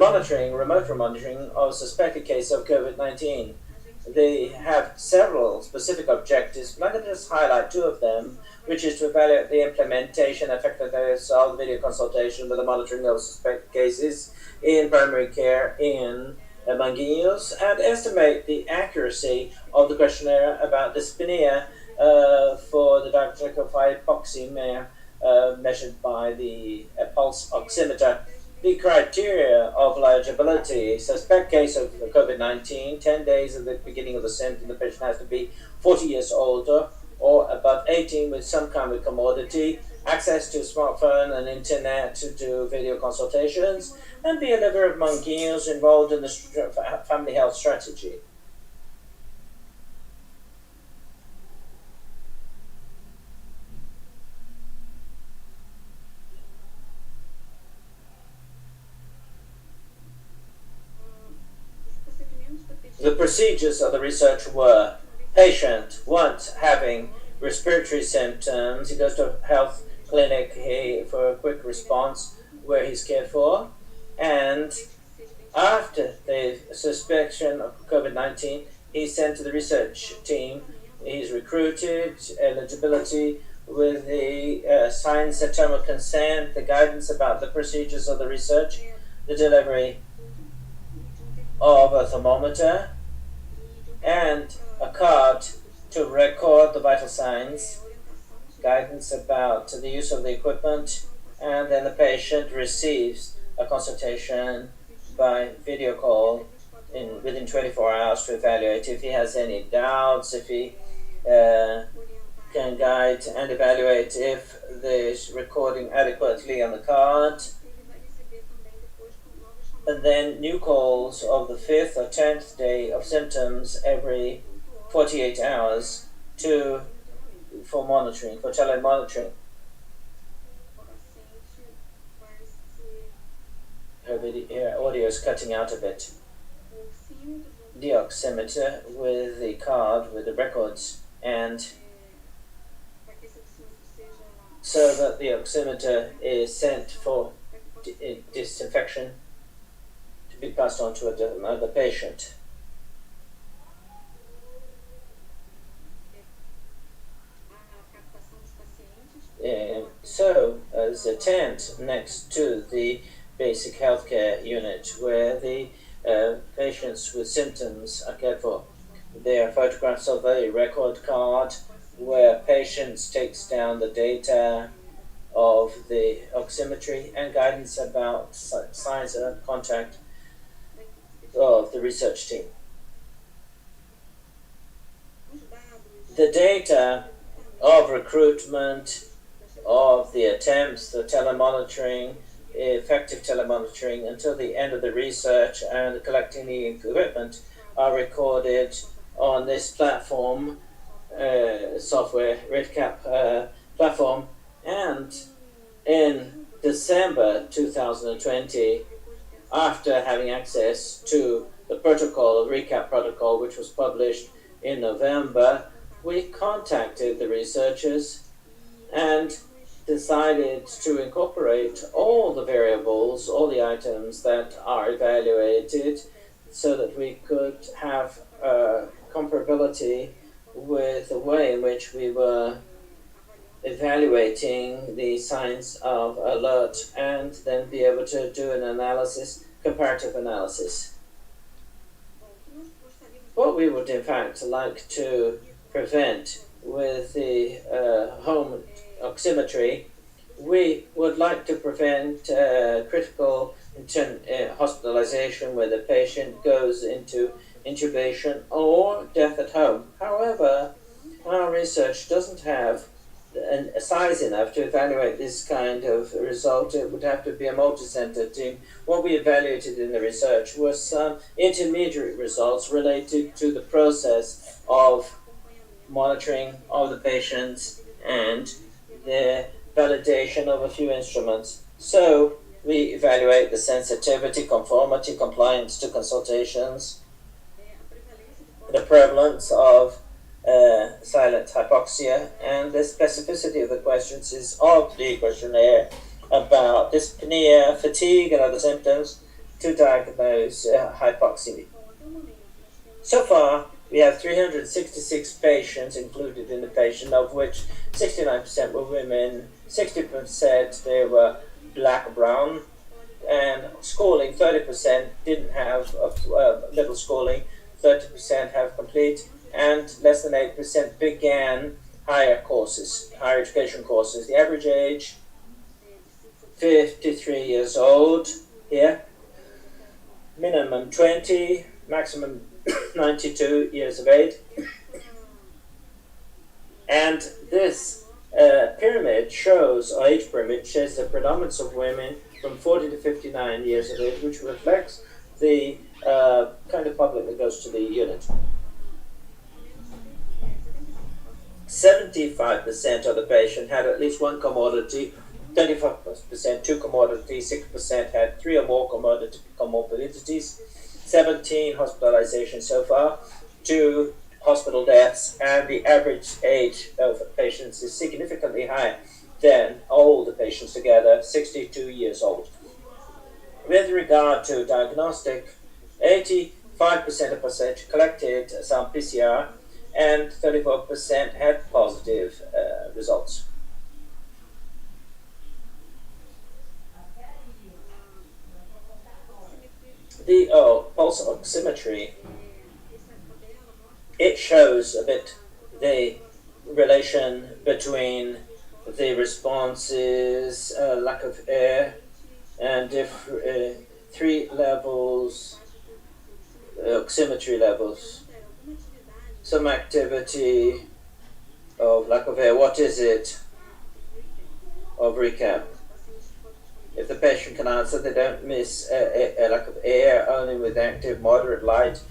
remote monitoring of suspected cases of COVID-19. They have several specific objectives, but I'm going to just highlight two of them, which is to evaluate the implementation effectiveness of video consultation with the monitoring of suspected cases in primary care in Manguinhos, and estimate the accuracy of the questionnaire about dyspnea for the diagnostic of hypoxemia measured by the pulse oximeter. the criteria of eligibility. Suspect case of COVID-19, 10 days at the beginning of the symptom, the patient has to be 40 years older or above 18 with some kind of comorbidity, access to smartphone and internet to do video consultations, and be a liver of monkeys involved in the family health strategy. The procedures of the research were: patient, once having respiratory symptoms, he goes to a health clinic for a quick response where he's cared for, and after the suspicion of COVID-19, he's sent to the research team. He's recruited, eligibility with the signs and term of consent, the guidance about the procedures of the research, the delivery of a thermometer, and a card to record the vital signs, guidance about the use of the equipment, and then the patient receives a consultation by video call within 24 hours to evaluate if he has any doubts, if he can guide and evaluate if there's recording adequately on the card. And then new calls of the 5th or 10th day of symptoms every 48 hours for monitoring, for telemonitoring. Her audio is cutting out a bit. The oximeter with the card, with the records, and so that the oximeter is sent for disinfection to be passed on to another patient. So, as a tent next to the basic healthcare unit where the patients with symptoms are cared for. There are photographs of a record card where patients takes down the data of the oximetry and guidance about signs of contact of the research team. The data of recruitment, of the attempts, the telemonitoring, effective telemonitoring until the end of the research and collecting the equipment are recorded on this platform, software, RedCap platform. And in December 2020, after having access to the protocol, the ReCap protocol, which was published in November, we contacted the researchers and decided to incorporate all the variables, all the items that are evaluated so that we could have comparability with the way in which we were evaluating the signs of alert and then be able to do an analysis, comparative analysis. What we would in fact like to prevent with the home oximetry, we would like to prevent critical hospitalization where the patient goes into intubation or death at home. However, our research doesn't have a size enough to evaluate this kind of result. It would have to be a multi-center team. What we evaluated in the research was some intermediate results related to the process of monitoring of the patients and the validation of a few instruments. So we evaluate the sensitivity, conformity, compliance to consultations, the prevalence of silent hypoxia, and the specificity of the questions is of the questionnaire about dyspnea, fatigue, and other symptoms to diagnose hypoxia. So far, we have 366 patients included in the patient, of which 69% were women, 60% they were black or brown, and schooling, 30% didn't have middle schooling, 30% have complete, and less than 8% began higher courses, higher education courses. The average age, 53 years old, here. Minimum 20, maximum 92 years of age. And this pyramid shows, or age pyramid, shows the predominance of women from 40 to 59 years of age, which reflects the kind of public that goes to the unit. 75% of the patient had at least one comorbidity, 25% two commorbidities, 6% had 3 or more comorbidities, 17 hospitalizations so far, 2 hospital deaths, and the average age of patients is significantly higher than all the patients together, 62 years old. With regard to diagnostic, 85% of patients collected some PCR, and 34% had positive results. The pulse oximetry, it shows a bit the relation between the responses, lack of air, and 3 levels, oximetry levels. Some activity of lack of air. What is it? Of recap. If the patient can answer, they don't miss a lack of air, only with active moderate light.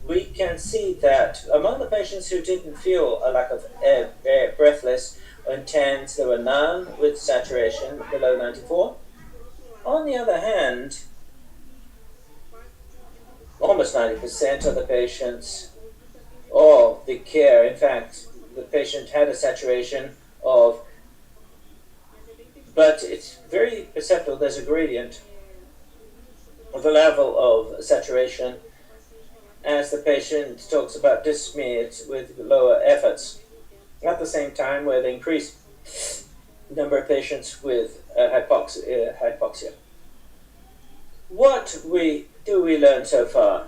We can see that among the patients who didn't feel a lack of air, breathless or intense, there were none with saturation below 94. On the other hand, almost 90% of the patients of the care, in fact, the patient had a saturation of, but it's very perceptible, there's a gradient of the level of saturation as the patient talks about dyspnea with lower efforts. At the same time, where the increased number of patients with hypoxia. What do we learn so far?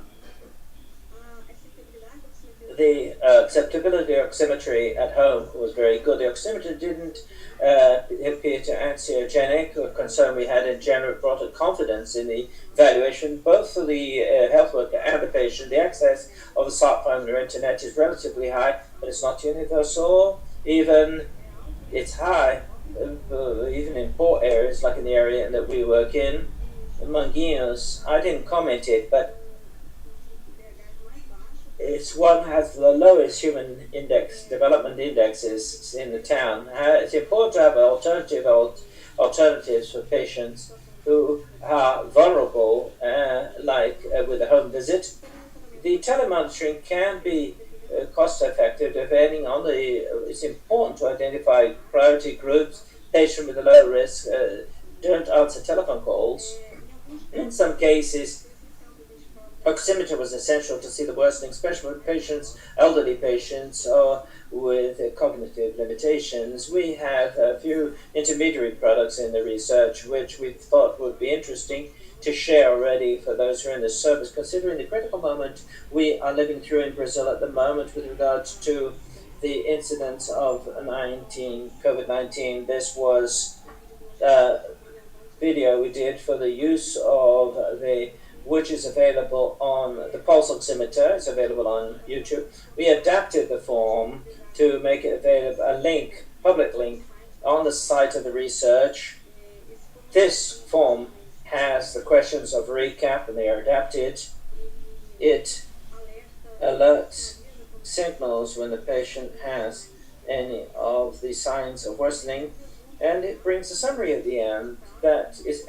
The acceptability of oximetry at home was very good. The oximeter didn't appear to anxiogenic or concern we had in general. It brought a confidence in the evaluation, both for the health worker and the patient. The access of the smartphone or internet is relatively high, but it's not universal. Even it's high, even in poor areas, like in the area that we work in Manguinhos. I didn't comment it, but it's one has the lowest human index, development indexes in the town. It's important to have alternatives for patients who are vulnerable, like with a home visit. The telemonitoring can be cost effective depending on it's important to identify priority groups, patients with a low risk, don't answer telephone calls. In some cases, oximeter was essential to see the worsening, especially with patients, elderly patients, or with cognitive limitations. We have a few intermediary products in the research which we thought would be interesting to share already for those who are in the service, considering the critical moment we are living through in Brazil at the moment with regards to the incidence of COVID-19. This was a video we did for the use of which is available on the pulse oximeter. It's available on YouTube. We adapted the form to make it available, a link, public link, on the site of the research. This form has the questions of recap, and they are adapted. It alerts, signals when the patient has any of the signs of worsening, and it brings a summary at the end that is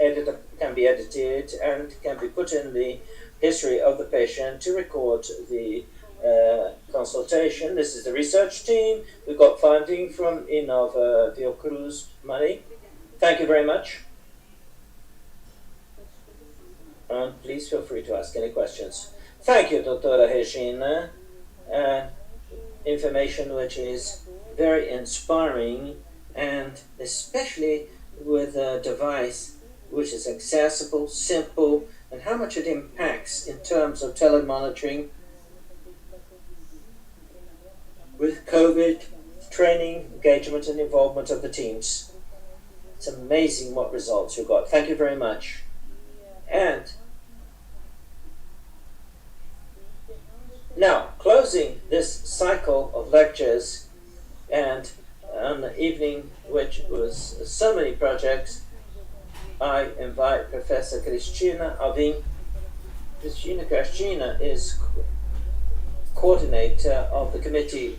can be edited and can be put in the history of the patient to record the consultation. This is the research team. We've got funding from Inova Fiocruz money. Thank you very much. And please feel free to ask any questions. Thank you, Dr. Regina. Information which is very inspiring, and especially with a device which is accessible, simple, and how much it impacts in terms of telemonitoring with COVID, training, engagement, and involvement of the teams. It's amazing what results you got. Thank you very much. And now, closing this cycle of lectures, and on the evening, which was so many projects, I invite Professor Cristina Alvim. Cristina is coordinator of the Committee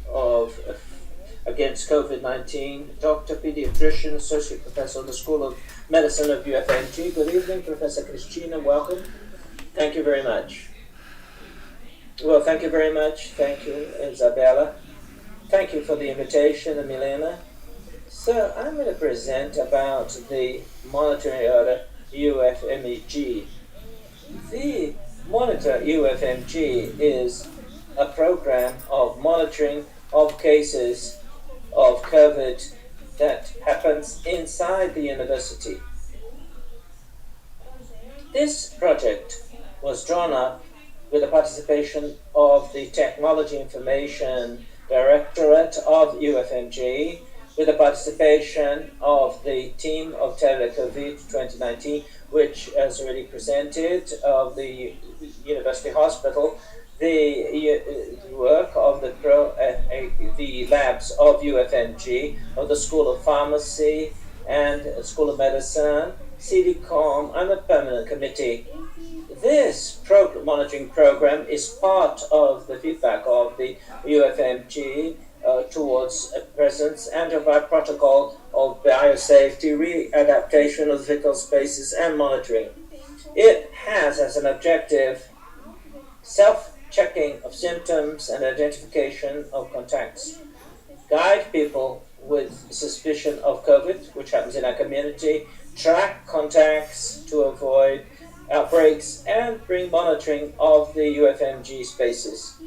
Against COVID-19, Doctor, Pediatrician, Associate Professor of the School of Medicine of UFMG. Good evening, Professor Cristina, welcome. Thank you very much. Well, thank you very much. Thank you, Isabella. Thank you for the invitation, Milena. So I'm going to present about the monitoring order UFMG. The monitor UFMG is a program of monitoring of cases of COVID that happens inside the university. This project was drawn up with the participation of the Technology Information Directorate of UFMG, with the participation of the team of Telecovid 2019, which has already presented, of the University Hospital, the work of the labs of UFMG, of the School of Pharmacy and School of Medicine, CDCOM, and the Permanent Committee. This monitoring program is part of the feedback of the UFMG towards presence and of our protocol of biosafety, readaptation of physical spaces, and monitoring. It has as an objective self-checking of symptoms and identification of contacts, guide people with suspicion of COVID, which happens in our community, track contacts to avoid outbreaks, and bring monitoring of the UFMG spaces.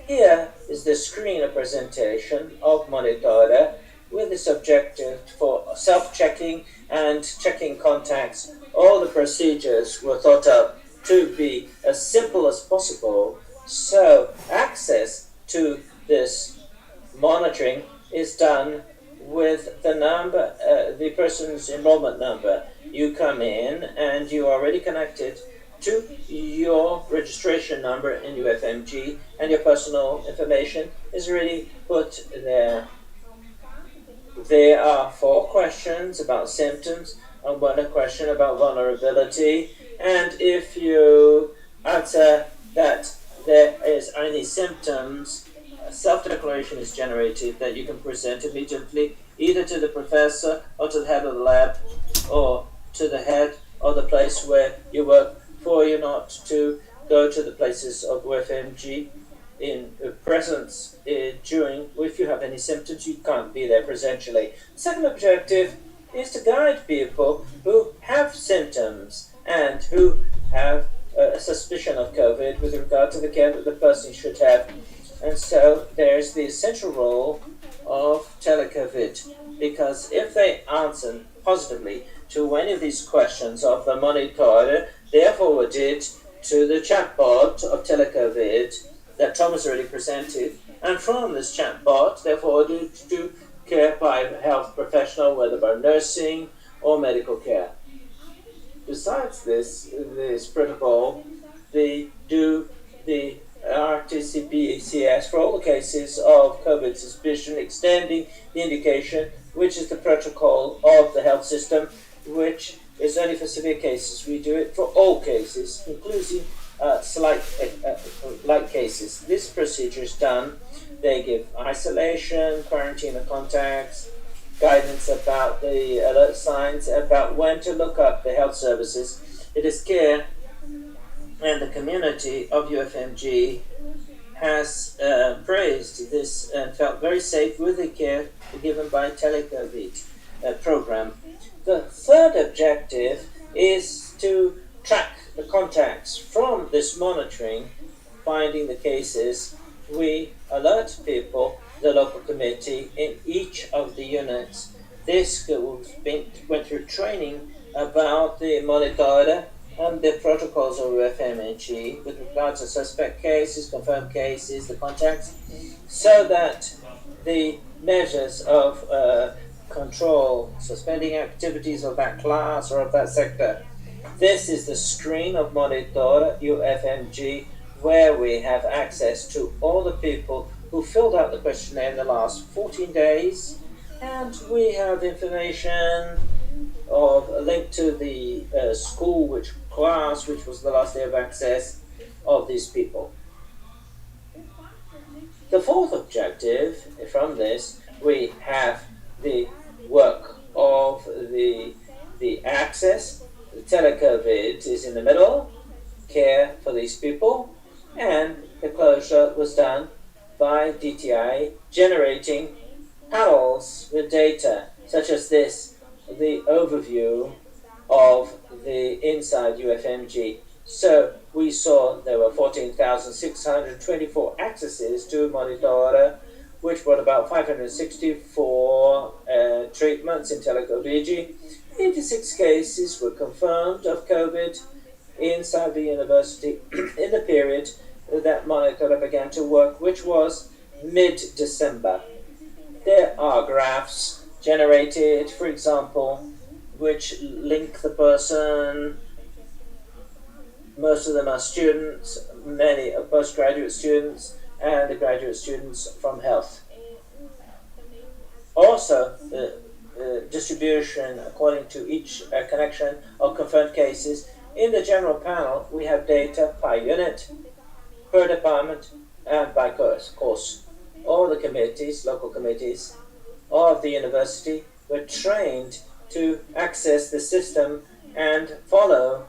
Here is the screen representation of Monitora with this objective for self-checking and checking contacts. All the procedures were thought up to be as simple as possible, so access to this monitoring is done with the number, the person's enrollment number. You come in and you are already connected to your registration number in UFMG, and your personal information is already put there. There are 4 questions about symptoms and 1 question about vulnerability, and if you answer that there is any symptoms, a self-declaration is generated that you can present immediately either to the professor or to the head of the lab or to the head of the place where you work, for you not to go to the places of UFMG in presence during, if you have any symptoms, you can't be there presentially. The second objective is to guide people who have symptoms and who have a suspicion of COVID with regard to the care that the person should have. And so there's the essential role of Telecovid, because if they answer positively to any of these questions of the monitor, they are forwarded to the chatbot of Telecovid that Thomas already presented, and from this chatbot they're forwarded to care by a health professional, whether by nursing or medical care. Besides this protocol, they do the RTCP-ACS for all the cases of COVID suspicion, extending the indication, which is the protocol of the health system, which is only for severe cases. We do it for all cases, including light cases. This procedure is done. They give isolation, quarantine of contacts, guidance about the alert signs, about when to look up the health services. It is care, and the community of UFMG has praised this and felt very safe with the care given by Telecovid program. The third objective is to track the contacts from this monitoring, finding the cases. We alert people, the local committee, in each of the units. This went through training about the monitor and the protocols of UFMG with regards to suspect cases, confirmed cases, the contacts, so that the measures of control suspending activities of that class or of that sector. This is the screen of Monitor UFMG, where we have access to all the people who filled out the questionnaire in the last 14 days, and we have information of a link to the school, which class, which was the last day of access of these people. The fourth objective from this, we have the work of the access. The telecovid is in the middle, care for these people, and the closure was done by DTI, generating panels with data such as this, the overview of the inside UFMG. So we saw there were 14,624 accesses to Monitora, which brought about 564 treatments in telecovid. 86 cases were confirmed of COVID inside the university in the period that Monitora began to work, which was mid-December. There are graphs generated, for example, which link the person. Most of them are students, many are postgraduate students, and the graduate students from health. Also, the distribution according to each connection of confirmed cases. In the general panel, we have data by unit, per department, and by course. All the committees, local committees of the university were trained to access the system and follow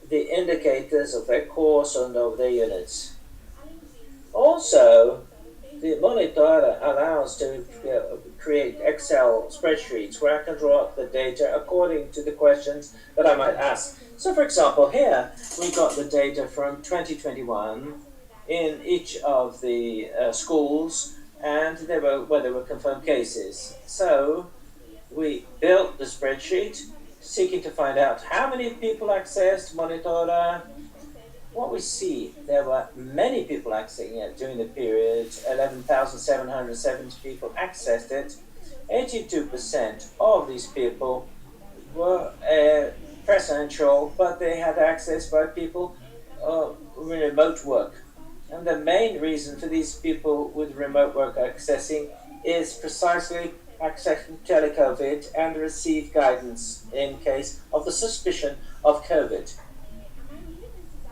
the indicators of their course and of their units. Also, the Monitor allows to create Excel spreadsheets where I can draw up the data according to the questions that I might ask. So, for example, here we got the data from 2021 in each of the schools, and there were confirmed cases. So we built the spreadsheet, seeking to find out how many people accessed Monitora. What we see, there were many people accessing it during the period. 11,770 people accessed it. 82% of these people were presential, but they had access by people remote work. And the main reason for these people with remote work accessing is precisely accessing telecovid and receive guidance in case of the suspicion of COVID.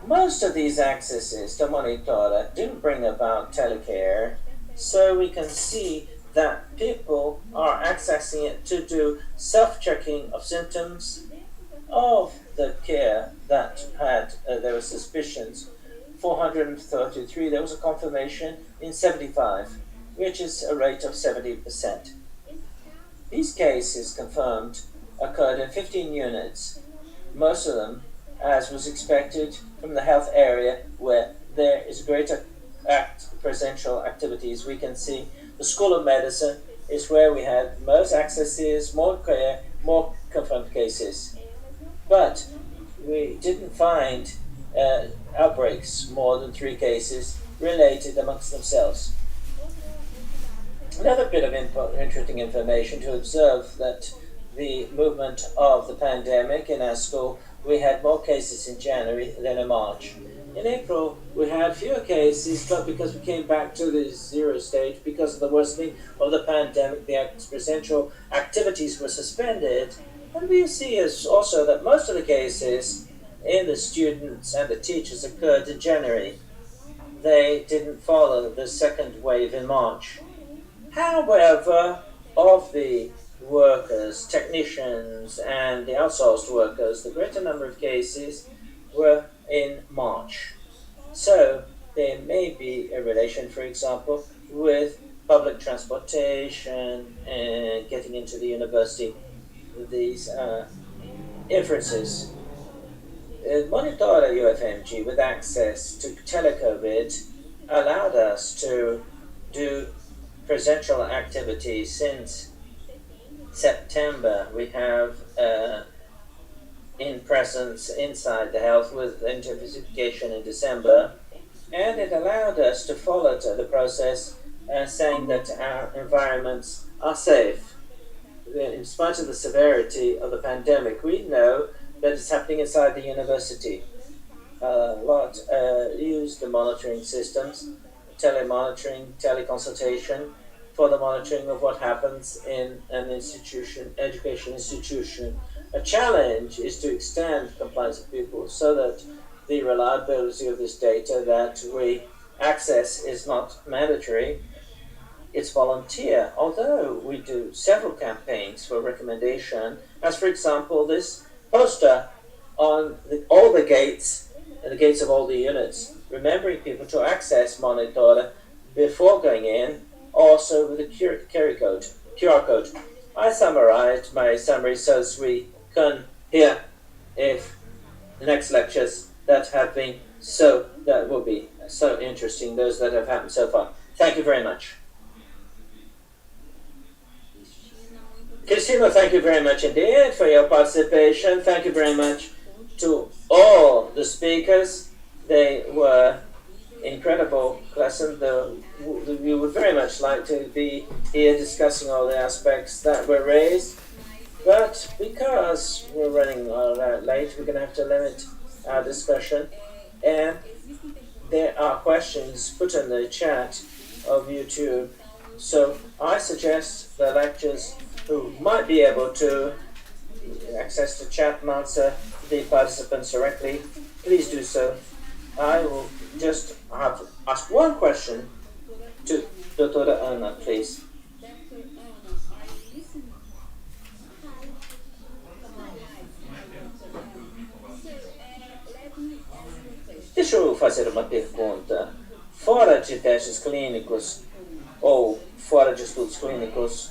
Most of these accesses to Monitora didn't bring about telecare, so we can see that people are accessing it to do self-checking of symptoms of the care that had, there were suspicions. 433, there was a confirmation in 75, which is a rate of 70%. These cases confirmed occurred in 15 units, most of them, as was expected, from the health area where there is greater presential activities. We can see the School of Medicine is where we had most accesses, more care, more confirmed cases. But we didn't find outbreaks, more than 3 cases, related amongst themselves. Another bit of interesting information to observe that the movement of the pandemic in our school, we had more cases in January than in March. In April, we had fewer cases, but because we came back to the 0 stage, because of the worsening of the pandemic, the presential activities were suspended. And we see also that most of the cases in the students and the teachers occurred in January. They didn't follow the second wave in March. However, of the workers, technicians, and the outsourced workers, the greater number of cases were in March. So there may be a relation, for example, with public transportation and getting into the university. These inferences. Monitora UFMG with access to telecovid allowed us to do presential activities since September. We have in presence inside the health with intensification in December, and it allowed us to follow the process saying that our environments are safe. in spite of the severity of the pandemic, we know that it's happening inside the university. A lot use the monitoring systems, telemonitoring, teleconsultation, for the monitoring of what happens in an institution, education institution. A challenge is to extend compliance of people so that the reliability of this data that we access is not mandatory, it's volunteer, although we do several campaigns for recommendation, as for example, this poster on all the gates, and the gates of all the units, remembering people to access Monitor before going in, also with a QR code. I summarized my summary so as we can hear if the next lectures that have been that will be so interesting, those that have happened so far. Thank you very much. Cristina, thank you very much indeed for your participation. Thank you very much to all the speakers. They were incredible lesson. We would very much like to be here discussing all the aspects that were raised, but because we're running all that late, we're going to have to limit our discussion. And there are questions put in the chat of YouTube, so I suggest the lecturers who might be able to access the chat and answer the participants directly, please do so. I will just have to ask one question to Doutora Ana, please. Deixa eu fazer uma pergunta. Fora de testes clínicos ou fora de estudos clínicos,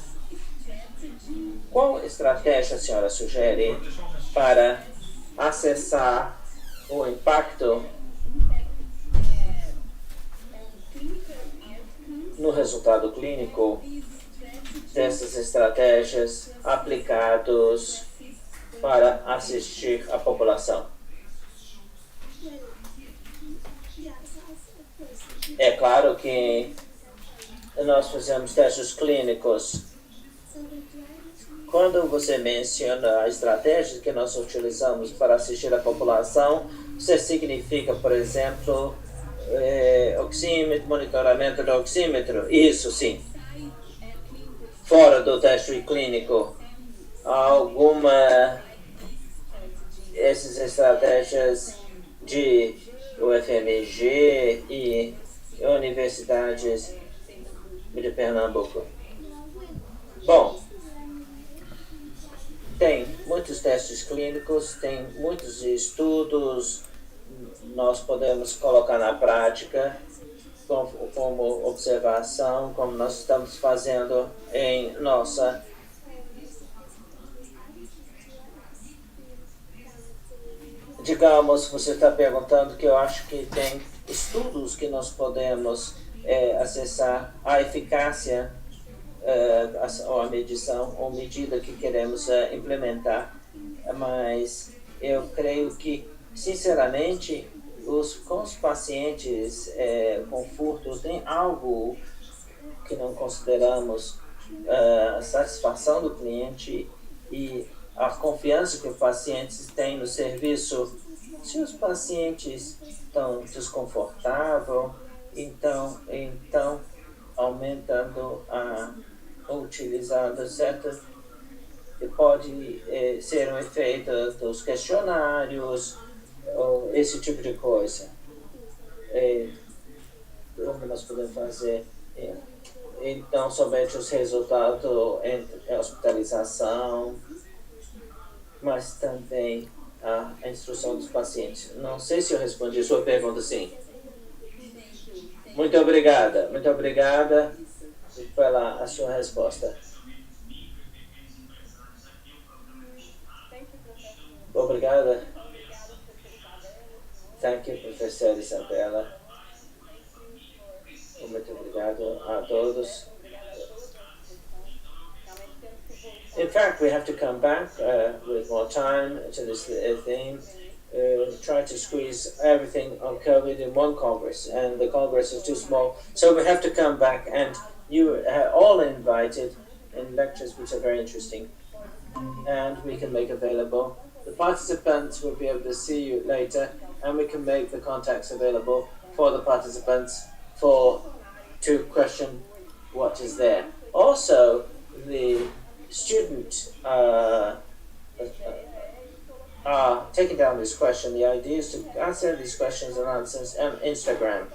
qual estratégia a senhora sugere para acessar o impacto no resultado clínico dessas estratégias aplicados para assistir a população? É claro que nós fizemos testes clínicos. Quando você menciona a estratégia que nós utilizamos para assistir a população, isso significa, por exemplo, oxímetro, monitoramento do oxímetro? Isso sim. Fora do teste clínico, essas estratégias de UFMG e universidades de Pernambuco? Bom, tem muitos testes clínicos, tem muitos estudos, nós podemos colocar na prática como observação, como nós estamos fazendo em nossa digamos, você está perguntando que eu acho que tem estudos que nós podemos acessar a eficácia ou a medição ou medida que queremos implementar, mas eu creio que, sinceramente, com os pacientes com furto tem algo que não consideramos a satisfação do cliente e a confiança que os pacientes têm no serviço. Se os pacientes estão desconfortáveis, então aumentando utilizando certas, pode ser um efeito dos questionários, ou esse tipo de coisa. Como nós podemos fazer? Então, somente os resultados em hospitalização, mas também a instrução dos pacientes. Não sei se eu respondi a sua pergunta, sim. Muito obrigada pela sua resposta. Obrigada. Thank you, professora Isabela. Muito obrigado a todos. In fact, we have to come back with more time to this theme. Try to squeeze everything on COVID in one Congress, and the Congress is too small. So we have to come back, and you are all invited in lectures which are very interesting, and we can make available. The participants will be able to see you later, and we can make the contacts available for the participants to question what is there. Also, the student are taking down this question. The idea is to answer these questions and answers on Instagram.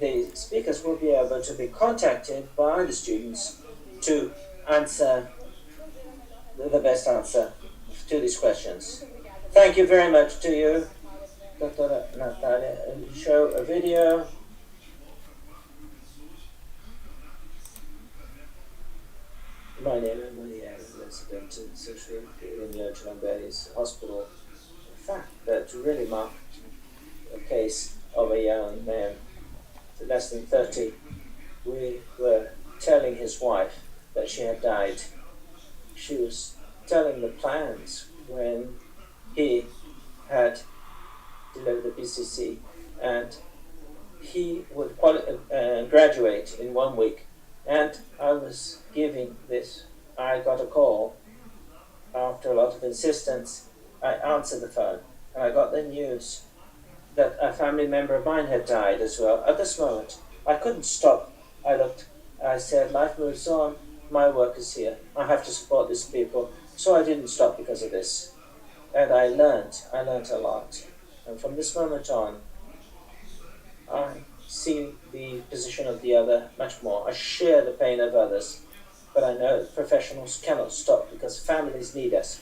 The speakers will be able to be contacted by the students to answer the best answer to these questions. Thank you very much to you, Dr. Natalia. Show a video. My name is Maria, I'm a resident in social in Lambert's hospital. The fact that really marked a case of a young man, less than 30. We were telling his wife that she had died. She was telling the plans when he had delivered the BCC, and he would graduate in 1 week. And I was giving this. I got a call after a lot of insistence. I answered the phone, and I got the news that a family member of mine had died as well. At this moment, I couldn't stop. I looked. I said, life moves on. My work is here. I have to support these people. So I didn't stop because of this. And I learned a lot. And from this moment on, I see the position of the other much more. I share the pain of others. But I know that professionals cannot stop because families need us.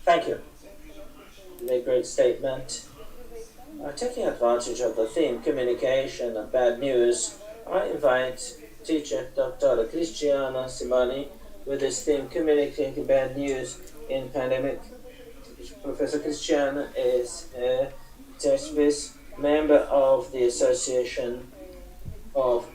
Thank you. A great statement. Taking advantage of the theme, communication and bad news, I invite teacher Dr. Cristiana Simoni with this theme, communicating bad news in pandemic. Professor Cristiana is a test member of the Association of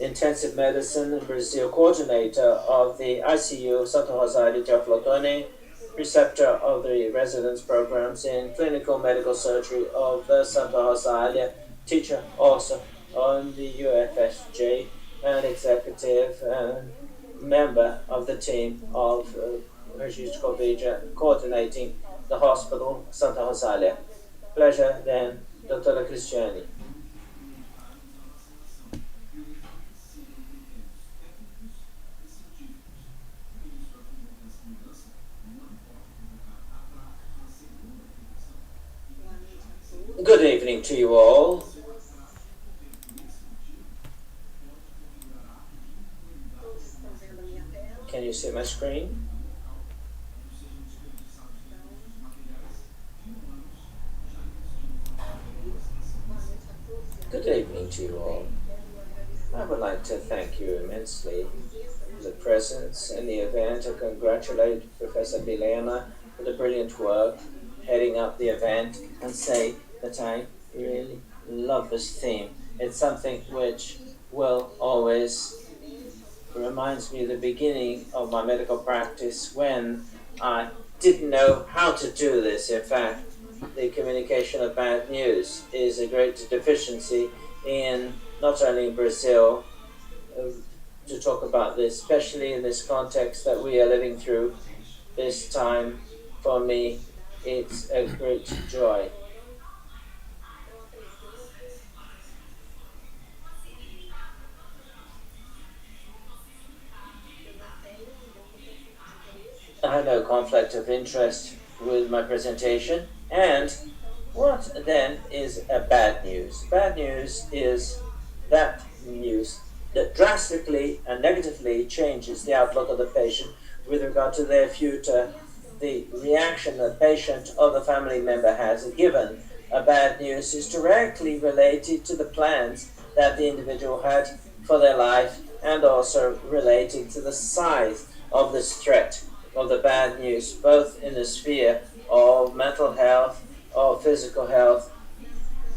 Intensive Medicine in Brazil, coordinator of the ICU Santa Rosália de Flotone, preceptor of the residence programs in clinical medical surgery of the Santa Rosália, teacher also on the UFSJ, and executive and member of the team of Registro Covid coordinating the hospital Santa Rosália. Pleasure then, Dr. Cristiani. Good evening to you all. Can you see my screen? Good evening to you all. I would like to thank you immensely for the presence in the event. I congratulate Professor Milena for the brilliant work heading up the event and say that I really love this theme. It's something which will always reminds me of the beginning of my medical practice when I didn't know how to do this. In fact, the communication of bad news is a great deficiency in not only in Brazil to talk about this, especially in this context that we are living through this time. For me, it's a great joy. I had no conflict of interest with my presentation. And what then is a bad news? Bad news is that news that drastically and negatively changes the outlook of the patient with regard to their future, the reaction the patient or the family member has given a bad news is directly related to the plans that the individual had for their life and also related to the size of this threat of the bad news, both in the sphere of mental health or physical health,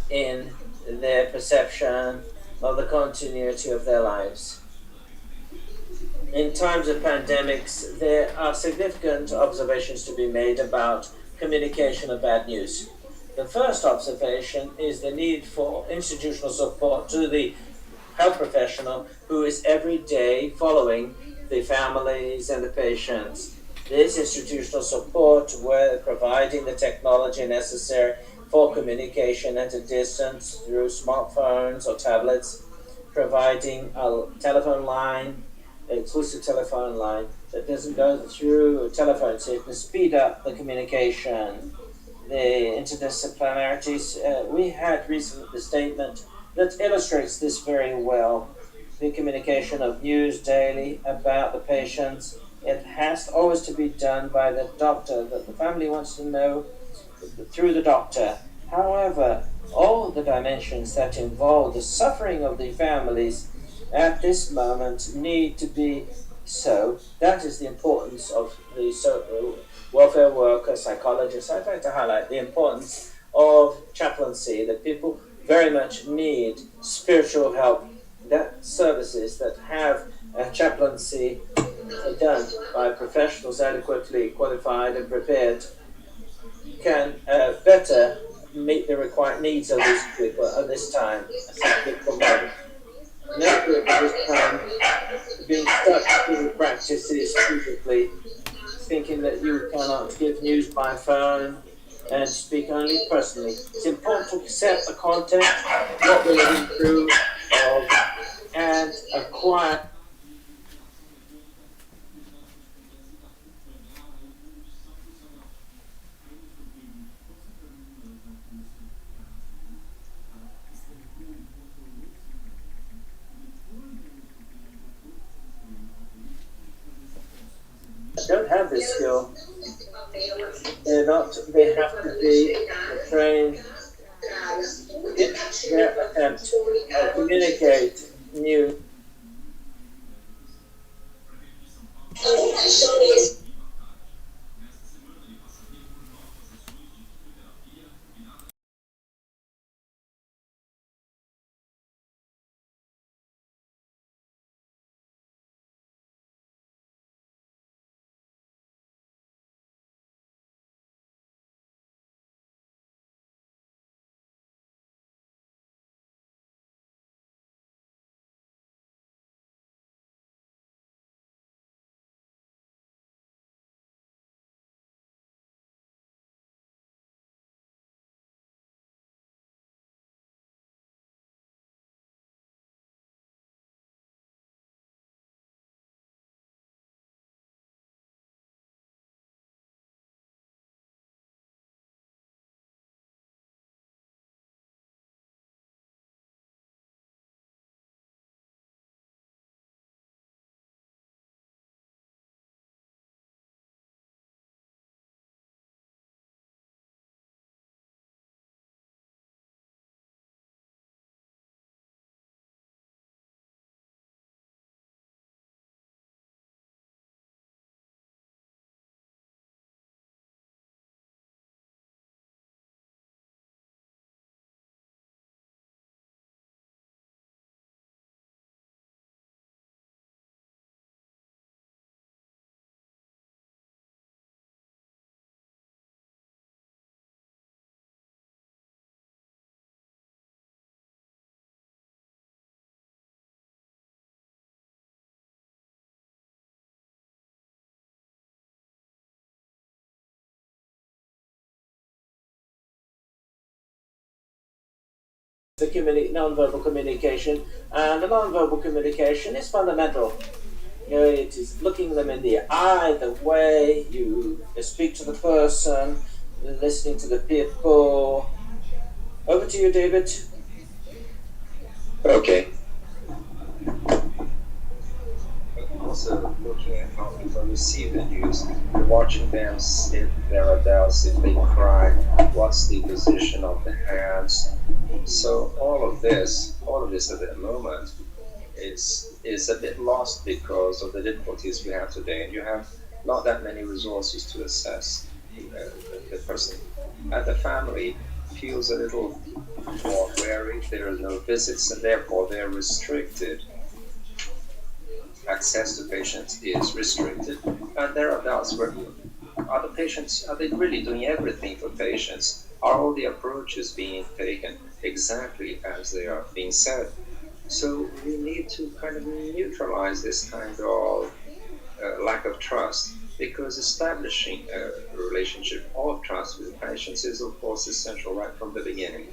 in their perception of the continuity of their lives. In times of pandemics, there are significant observations to be made about communication of bad news. The first observation is the need for institutional support to the health professional who is every day following the families and the patients. This institutional support, where providing the technology necessary for communication at a distance through smartphones or tablets, providing a telephone line, an exclusive telephone line that doesn't go through a telephone, so it can speed up the communication. The interdisciplinarities, we had recently the statement that illustrates this very well. The communication of news daily about the patients, it has always to be done by the doctor, that the family wants to know through the doctor. However, all the dimensions that involve the suffering of the families at this moment need to be so. That is the importance of the welfare worker, psychologists. I'd like to highlight the importance of chaplaincy, that people very much need spiritual help, that services that have chaplaincy done by professionals adequately qualified and prepared can better meet the required needs of these people at this time. Never at this time being stuck in practices physically, thinking that you cannot give news by phone and speak only personally. It's important to accept the content, what we're living through, and acquire. Don't have this skill. They have to be trained in their attempt to communicate new. The non-verbal communication, and the non-verbal communication is fundamental. It is looking them in the eye, the way you speak to the person, listening to the people. Over to you, David. Okay. Also looking at how people receive the news, watching them if they're adults, if they cry, what's the position of the hands. So all of this at the moment is a bit lost because of the difficulties we have today, and you have not that many resources to assess the person. And the family feels a little more wary. There are no visits, and therefore they're restricted. Access to patients is restricted, and there are doubts where are they really doing everything for patients? Are all the approaches being taken exactly as they are being said? So we need to kind of neutralize this kind of lack of trust, because establishing a relationship of trust with patients is, of course, essential right from the beginning.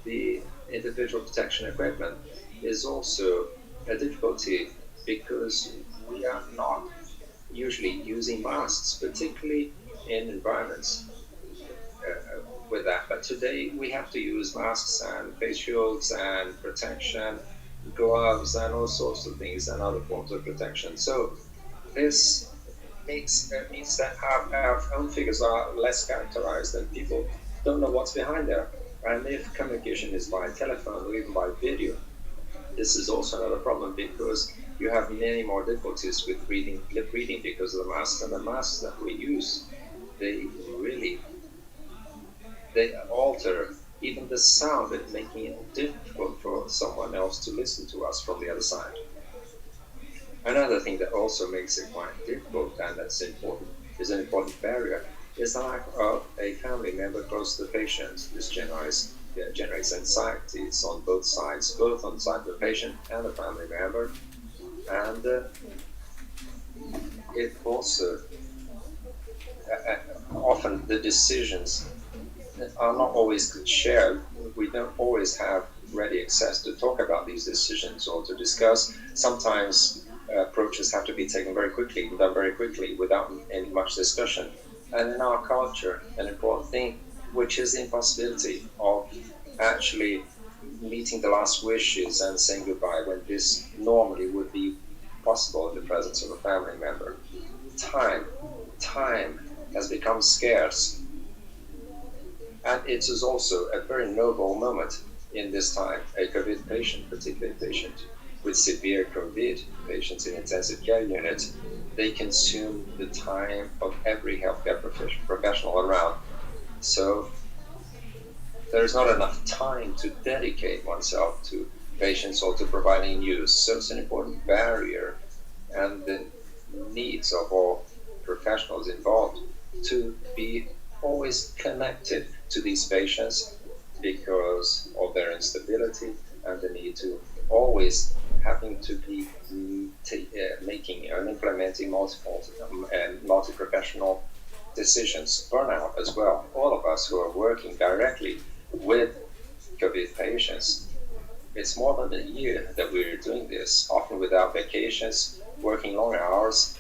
The individual protection equipment is also a difficulty because we are not usually using masks, particularly in environments with that. But today we have to use masks and face shields and protection, gloves and all sorts of things and other forms of protection. So this means that our own figures are less characterized and people don't know what's behind there. And if communication is by telephone or even by video, this is also another problem because you have many more difficulties with lip reading because of the masks, and the masks that we use, they alter even the sound, and making it difficult for someone else to listen to us from the other side. Another thing that also makes it quite difficult, and that's important, is an important barrier, is the lack of a family member close to the patient. This generates anxieties on both sides, both on the side of the patient and the family member. And it also, often the decisions are not always shared. We don't always have ready access to talk about these decisions or to discuss. Sometimes approaches have to be taken very quickly, done very quickly, without any much discussion. And in our culture, an important thing, which is the impossibility of actually meeting the last wishes and saying goodbye, when this normally would be possible in the presence of a family member. Time has become scarce. And it is also a very noble moment in this time. A COVID patient, particularly a patient with severe COVID, patients in intensive care units, they consume the time of every healthcare professional around. So there is not enough time to dedicate oneself to patients or to providing news. So it's an important barrier, and the needs of all professionals involved to be always connected to these patients because of their instability and the need to always having to be making and implementing multiple and multi-professional decisions. Burnout as well. All of us who are working directly with COVID patients, it's more than a year that we're doing this, often without vacations, working long hours,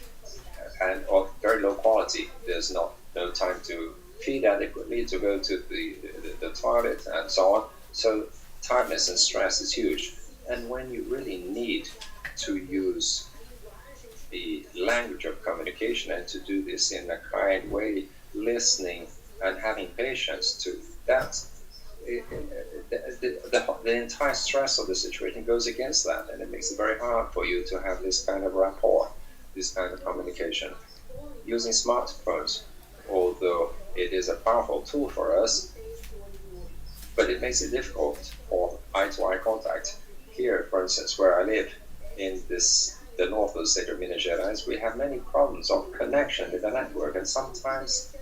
and of very low quality. There's no time to feed adequately, to go to the toilet, and so on. So tiredness and stress is huge. And when you really need to use the language of communication and to do this in a kind way, listening and having patience to that, the entire stress of the situation goes against that, and it makes it very hard for you to have this kind of rapport, this kind of communication. Using smartphones, although it is a powerful tool for us, but it makes it difficult for eye-to-eye contact. Here, for instance, where I live, in the north of the state of Minas Gerais, we have many problems of connection with the network, and sometimes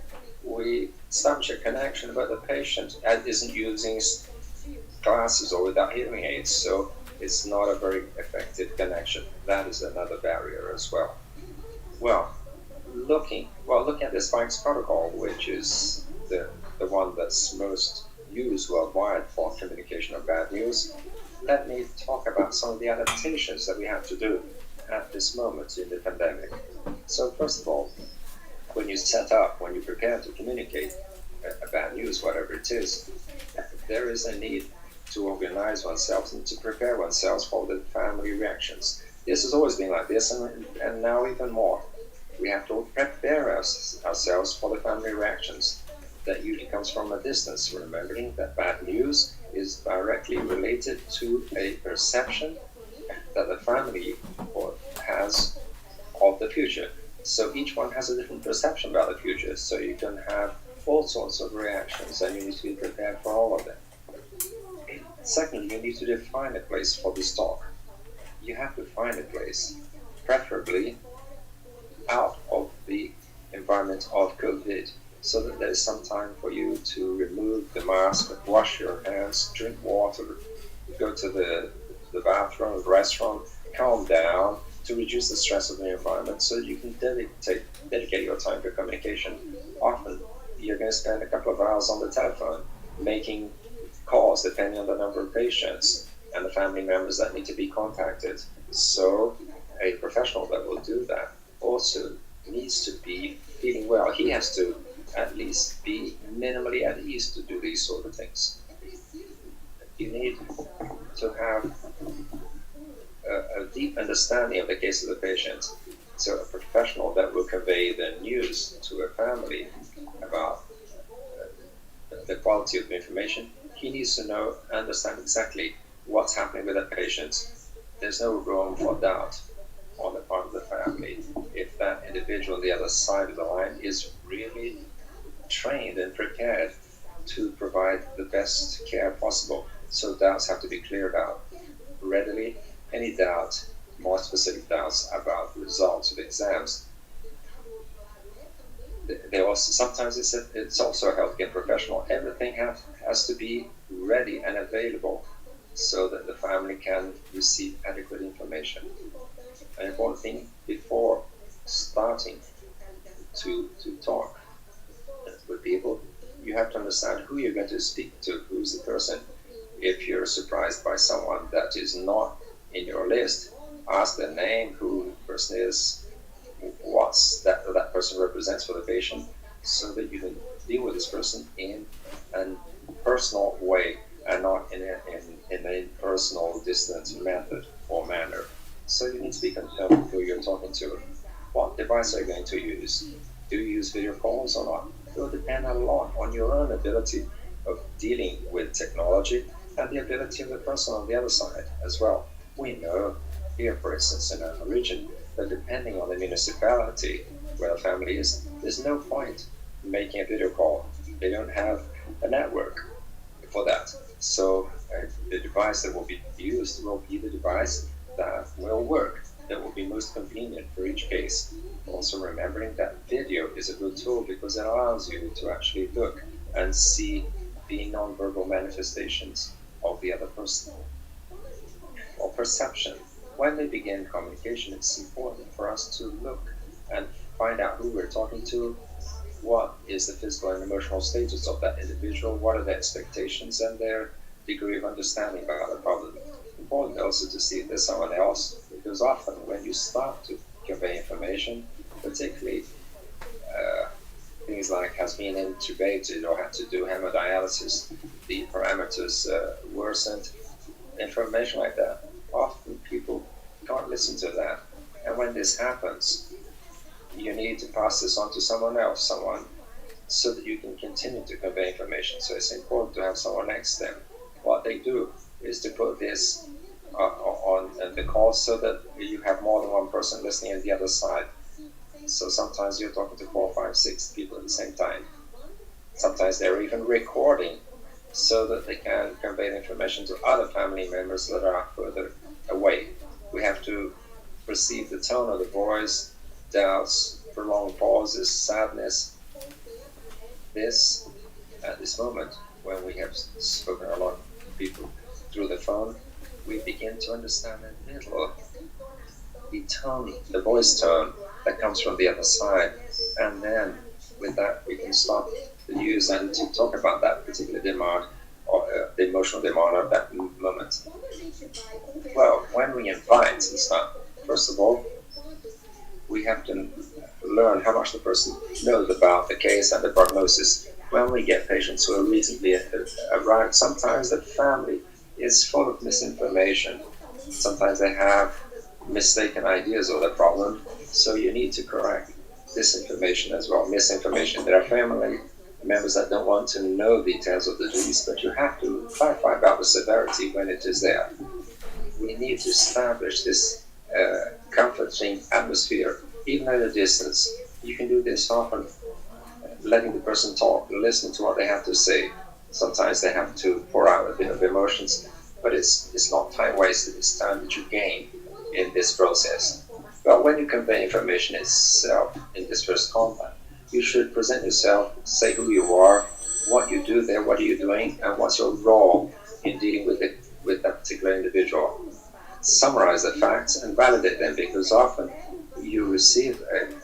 we establish a connection, but the patient isn't using glasses or without hearing aids, so it's not a very effective connection. That is another barrier as well. Well, looking at the Spikes protocol, which is the one that's most used worldwide for communication of bad news, let me talk about some of the adaptations that we have to do at this moment in the pandemic. So first of all, when you prepare to communicate a bad news, whatever it is, there is a need to organize oneself and to prepare oneself for the family reactions. This has always been like this, and now even more. We have to prepare ourselves for the family reactions. That usually comes from a distance, remembering that bad news is directly related to a perception that the family has of the future. So each one has a different perception about the future, so you can have all sorts of reactions, and you need to be prepared for all of them. Secondly, you need to define a place for this talk. You have to find a place, preferably out of the environment of COVID, so that there's some time for you to remove the mask, wash your hands, drink water, go to the the bathroom, the restaurant, calm down to reduce the stress of the environment so you can dedicate your time to communication. Often, you're going to spend a couple of hours on the telephone making calls depending on the number of patients and the family members that need to be contacted. So a professional that will do that also needs to be feeling well. He has to at least be minimally at ease to do these sort of things. You need to have a deep understanding of the case of the patient. So a professional that will convey the news to a family about the quality of the information, he needs to understand exactly what's happening with that patient. There's no room for doubt on the part of the family if that individual on the other side of the line is really trained and prepared to provide the best care possible. So doubts have to be cleared out readily. Any doubt, more specific doubts about the results of exams. They also, sometimes it's also a healthcare professional. Everything has to be ready and available so that the family can receive adequate information. An important thing before starting to talk with people, you have to understand who you're going to speak to, who's the person. If you're surprised by someone that is not in your list, ask their name, who the person is, what's that person represents for the patient, so that you can deal with this person in a personal way and not in an impersonal, distant method or manner. So you need to be concerned with who you're talking to. What device are you going to use? Do you use video calls or not? It will depend a lot on your own ability of dealing with technology and the ability of the person on the other side as well. We know here, for instance, in our region, that depending on the municipality where the family is, there's no point in making a video call. They don't have a network for that. So the device that will be used will be the device that will work, that will be most convenient for each case. Also remembering that video is a good tool because it allows you to actually look and see the nonverbal manifestations of the other person. Or perception. When they begin communication, it's important for us to look and find out who we're talking to, what is the physical and emotional status of that individual, what are their expectations and their degree of understanding about the problem. Important also to see if there's someone else, because often when you start to convey information, particularly things like has been intubated or had to do hemodialysis, the parameters worsened, information like that, often people can't listen to that. And when this happens, you need to pass this on to someone else, so that you can continue to convey information. So it's important to have someone next to them. What they do is to put this on the call so that you have more than one person listening on the other side. So sometimes you're talking to 4, 5, 6 people at the same time. Sometimes they're even recording so that they can convey the information to other family members that are further away. We have to perceive the tone of the voice, doubts, prolonged pauses, sadness. This, at this moment, when we have spoken a lot of people through the phone, we begin to understand a little the tone, the voice tone that comes from the other side. And then with that, we can start to use and to talk about that particular demand or the emotional demand of that moment. Well, when we invite and stuff, first of all, we have to learn how much the person knows about the case and the prognosis. When we get patients who are recently arrived, sometimes the family is full of misinformation. Sometimes they have mistaken ideas of the problem, so you need to correct this information as well, misinformation. There are family members that don't want to know details of the disease, but you have to clarify about the severity when it is there. We need to establish this comforting atmosphere, even at a distance. You can do this often, letting the person talk, listen to what they have to say. Sometimes they have to pour out a bit of emotions, but it's not time wasted, it's time that you gain in this process. But when you convey information itself in this first contact, you should present yourself, say who you are, what you do there, what are you doing, and what's your role in dealing with that particular individual. summarize the facts and validate them, because often you receive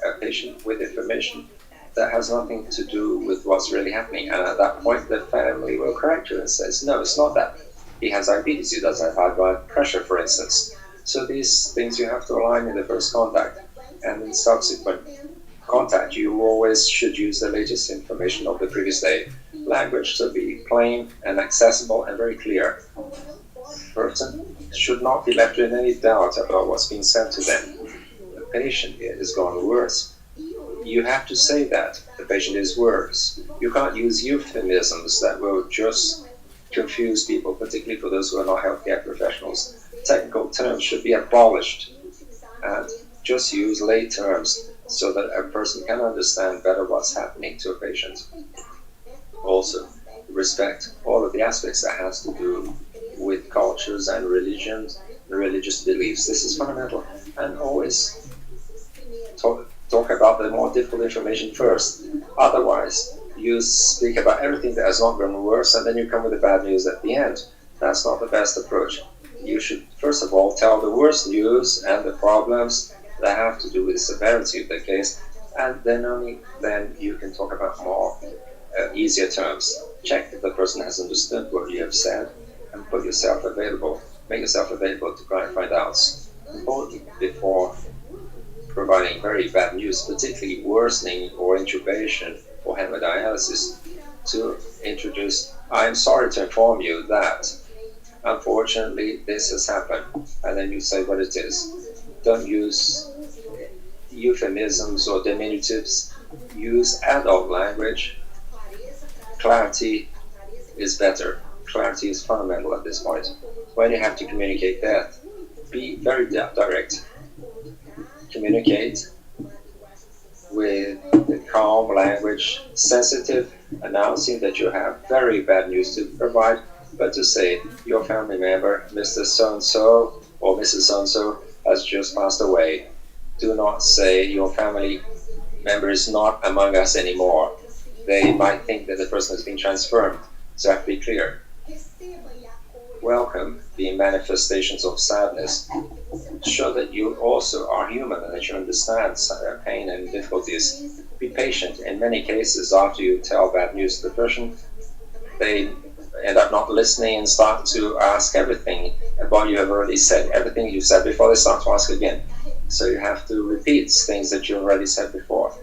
a patient with information that has nothing to do with what's really happening. And at that point, the family will correct you and says, no, it's not that. He has diabetes, he doesn't have high blood pressure, for instance. So these things you have to align in the first contact. And in subsequent contact, you always should use the latest information of the previous day. Language should be plain and accessible and very clear. Person should not be left in any doubt about what's being said to them. The patient is going worse. You have to say that the patient is worse. You can't use euphemisms that will just confuse people, particularly for those who are not healthcare professionals. Technical terms should be abolished and just use lay terms so that a person can understand better what's happening to a patient. Also, respect all of the aspects that has to do with cultures and religions, religious beliefs. This is fundamental. And always talk about the more difficult information first. Otherwise, you speak about everything that has not gone worse, and then you come with the bad news at the end. That's not the best approach. You should, first of all, tell the worst news and the problems that have to do with the severity of the case, and then only then you can talk about more easier terms. Check if the person has understood what you have said, and put yourself available. Make yourself available to clarify doubts. Important before providing very bad news, particularly worsening or intubation or hemodialysis, to introduce, I'm sorry to inform you that unfortunately this has happened, and then you say what it is. Don't use euphemisms or diminutives. Use adult language. Clarity is better. Clarity is fundamental at this point. When you have to communicate that, be very direct. Communicate with the calm language, sensitive, announcing that you have very bad news to provide, but to say your family member, Mr. So-and-so or Mrs. So-and-so, has just passed away. Do not say your family member is not among us anymore. They might think that the person has been transferred. So I have to be clear. Welcome the manifestations of sadness. Show that you also are human and that you understand pain and difficulties. Be patient. In many cases, after you tell bad news to the person, they end up not listening and start to ask everything about you have already said. Everything you said before, they start to ask again. So you have to repeat things that you already said before.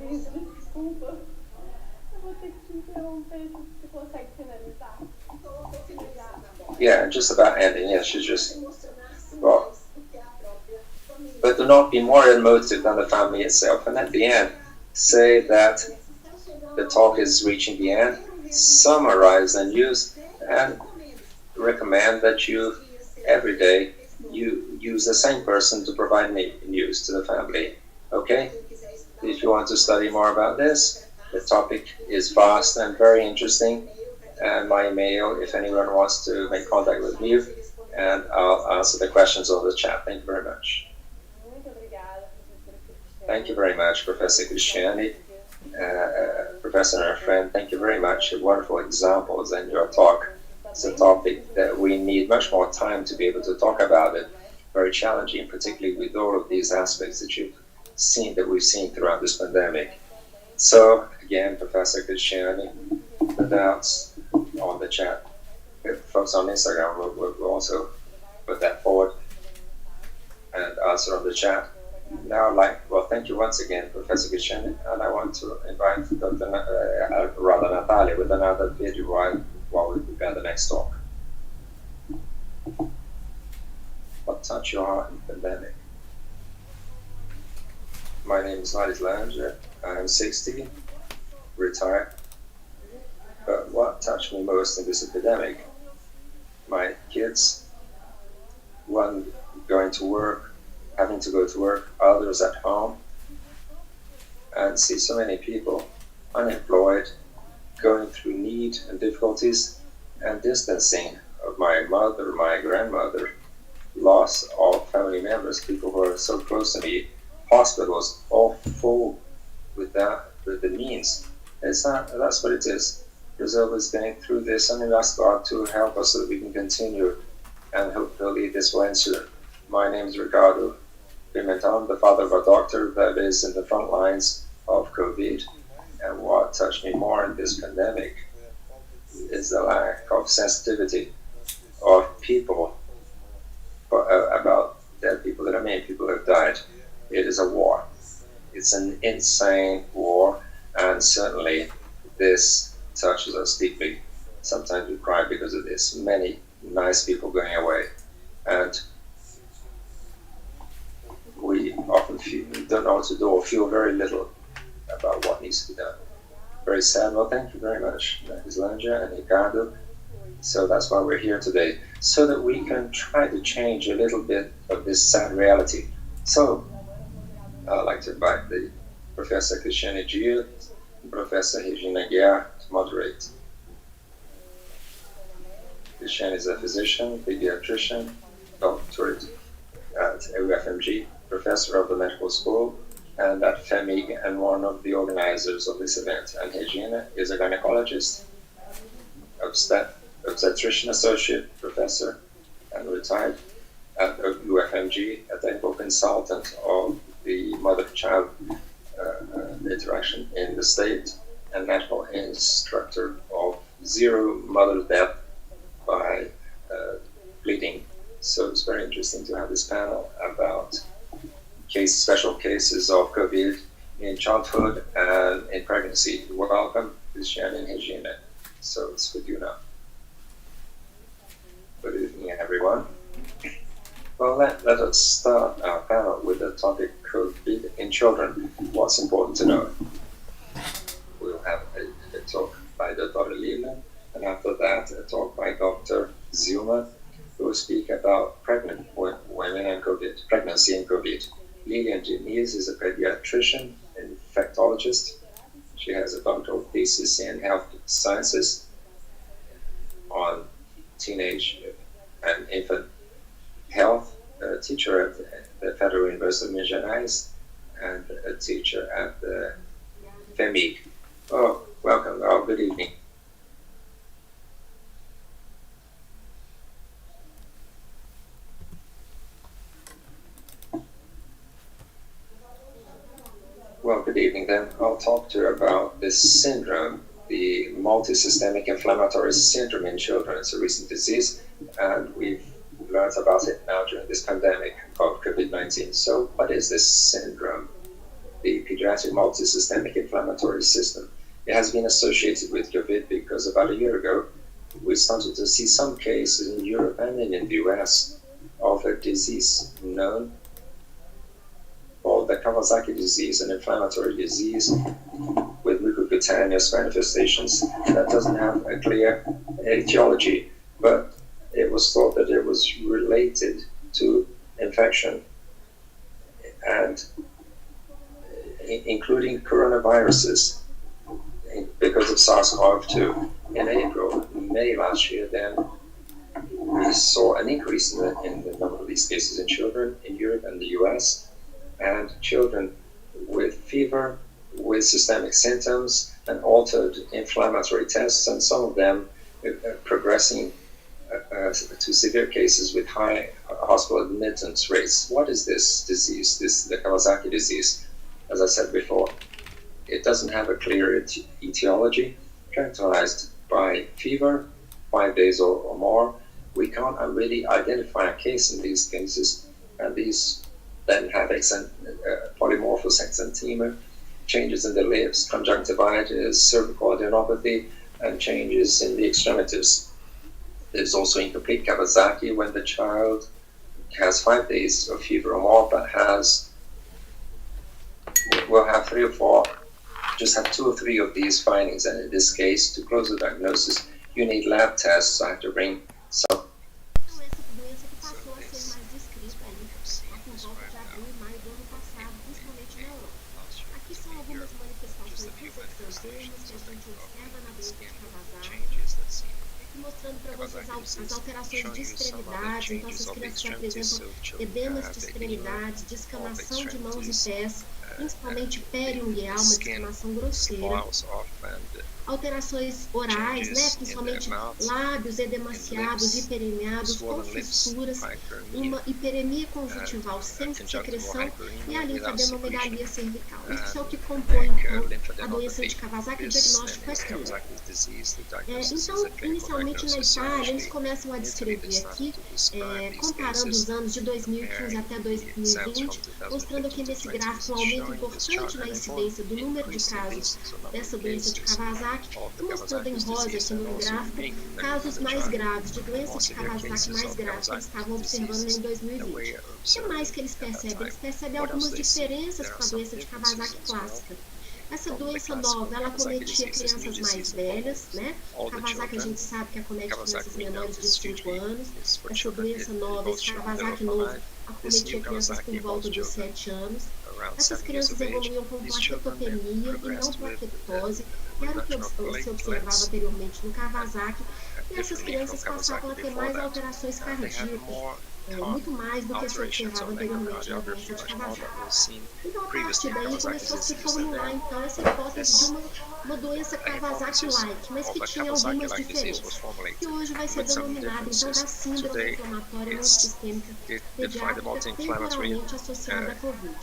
Yeah, just about ending. Yeah, she's just, well, but do not be more emotive than the family itself. And at the end, say that the talk is reaching the end, summarize and use, and recommend that you, every day, you use the same person to provide news to the family. Okay? If you want to study more about this, the topic is vast and very interesting. And my email, if anyone wants to make contact with me, and I'll answer the questions on the chat. Thank you very much. Thank you very much, Professor Cristiani, Professor and our friend. Thank you very much. Wonderful examples in your talk. It's a topic that we need much more time to be able to talk about it. Very challenging, particularly with all of these aspects that you've seen, that we've seen throughout this pandemic. So again, Professor Cristiani, the doubts on the chat. Folks on Instagram will also put that forward and answer on the chat. Now, well, thank you once again, Professor Cristiani, and I want to invite Dr. Natalia with another video while we prepare the next talk. What touched your heart in the pandemic? My name is Ladis Langer. I'm 60, retired. But what touched me most in this epidemic? My kids, one going to work, having to go to work, others at home, and see so many people unemployed, going through need and difficulties, and distancing of my mother, my grandmother, loss of family members, people who are so close to me, hospitals all full with the means. That's what it is. Brazil is going through this, and we ask God to help us so that we can continue, and hopefully this will ensure. My name is Ricardo Pimentel, the father of a doctor that is in the front lines of COVID. And what touched me more in this pandemic is the lack of sensitivity of people about dead people, that are many people who have died. It is a war. It's an insane war, and certainly this touches us deeply. Sometimes we cry because of this. Many nice people going away, and we often don't know what to do or feel very little about what needs to be done. Very sad. Well, thank you very much, Islândia and Ricardo. So that's why we're here today, so that we can try to change a little bit of this sad reality. So I'd like to invite the Professor Cristiane Gil and Professor Regina Guerre to moderate. Cristiane is a physician, pediatrician, doctorate at UFMG, professor of the medical school, and at FEMIG, and one of the organizers of this event. And Regina is a gynecologist, obstetrician associate professor, and retired at UFMG, a technical consultant of the mother-child interaction in the state, and national instructor of zero mother death by bleeding. So it's very interesting to have this panel about special cases of COVID in childhood and in pregnancy. Welcome, Cristiane and Regina. So it's with you now. Good evening, everyone. Well, let us start our panel with the topic COVID in children. What's important to know? We'll have a talk by Dr. Leland, and after that, a talk by Dr. Zilma, who will speak about pregnant women and COVID, pregnancy and COVID. Lilian Diniz is a pediatrician, infectologist. She has a doctoral thesis in health sciences on teenage and infant health, a teacher at the Federal University of Minas Gerais, and a teacher at the FEMIG. Oh, welcome. Oh, good evening. Well, good evening then. I'll talk to you about this syndrome, the multisystemic inflammatory syndrome in children. It's a recent disease, and we've learned about it now during this pandemic of COVID-19. So what is this syndrome? The pediatric multisystemic inflammatory system. It has been associated with COVID because about a year ago, we started to see some cases in Europe and in the US of a disease known called the Kawasaki disease, an inflammatory disease with mucocutaneous manifestations that doesn't have a clear etiology, but it was thought that it was related to infection, and including coronaviruses, because of SARS-CoV-2. In April, May last year, then we saw an increase in the number of these cases in children in Europe and the US, and children with fever, with systemic symptoms, and altered inflammatory tests, and some of them progressing to severe cases with high hospital admittance rates. What is this disease, the Kawasaki disease? As I said before, it doesn't have a clear etiology, characterized by fever, 5 days or more. We can't really identify a case in these cases, and these then have polymorphous exanthema, changes in the lips, conjunctivitis, cervical adenopathy, and changes in the extremities. There's also incomplete Kawasaki when the child has 5 days of fever or more, but will have 3 or 4, just have 2 or 3 of these findings. And in this case, to close the diagnosis, you need lab tests. So I have to bring some. As alterações de extremidades, então essas crianças apresentam edemas de extremidades, descamação de mãos e pés, principalmente periungueal, uma descamação grosseira, alterações orais, né, principalmente lábios edemaciados, hiperemiados, com fissuras, uma hiperemia conjuntival sem secreção e a linfadenomegalia cervical. Isso é o que compõe, então, a doença de Kawasaki, o diagnóstico é clínico. Então, inicialmente na Itália, eles começam a descrever aqui, comparando os anos de 2015 até 2020, mostrando aqui nesse gráfico um aumento importante na incidência do número de casos dessa doença de Kawasaki, e mostrando em rosa aqui no gráfico casos mais graves, de doença de Kawasaki mais graves que eles estavam observando em 2020. O que mais que eles percebem? Eles percebem algumas diferenças com a doença de Kawasaki clássica. Essa doença nova, ela acometia crianças mais velhas, né? Kawasaki a gente sabe que acomete crianças menores de 5 anos. Essa doença nova, esse Kawasaki novo, acometia crianças por volta dos 7 anos. Essas crianças evoluíam com plaquetopenia e não plaquetose, que era o que se observava anteriormente no Kawasaki, e essas crianças passavam a ter mais alterações cardíacas, muito mais do que se observava anteriormente na doença de Kawasaki. Então, a partir daí, começou a se formular, então, essa hipótese de uma doença Kawasaki-like, mas que tinha algumas diferenças, que hoje vai ser denominada, então, da síndrome inflamatória multissistêmica pediátrica temporalmente associada à Covid.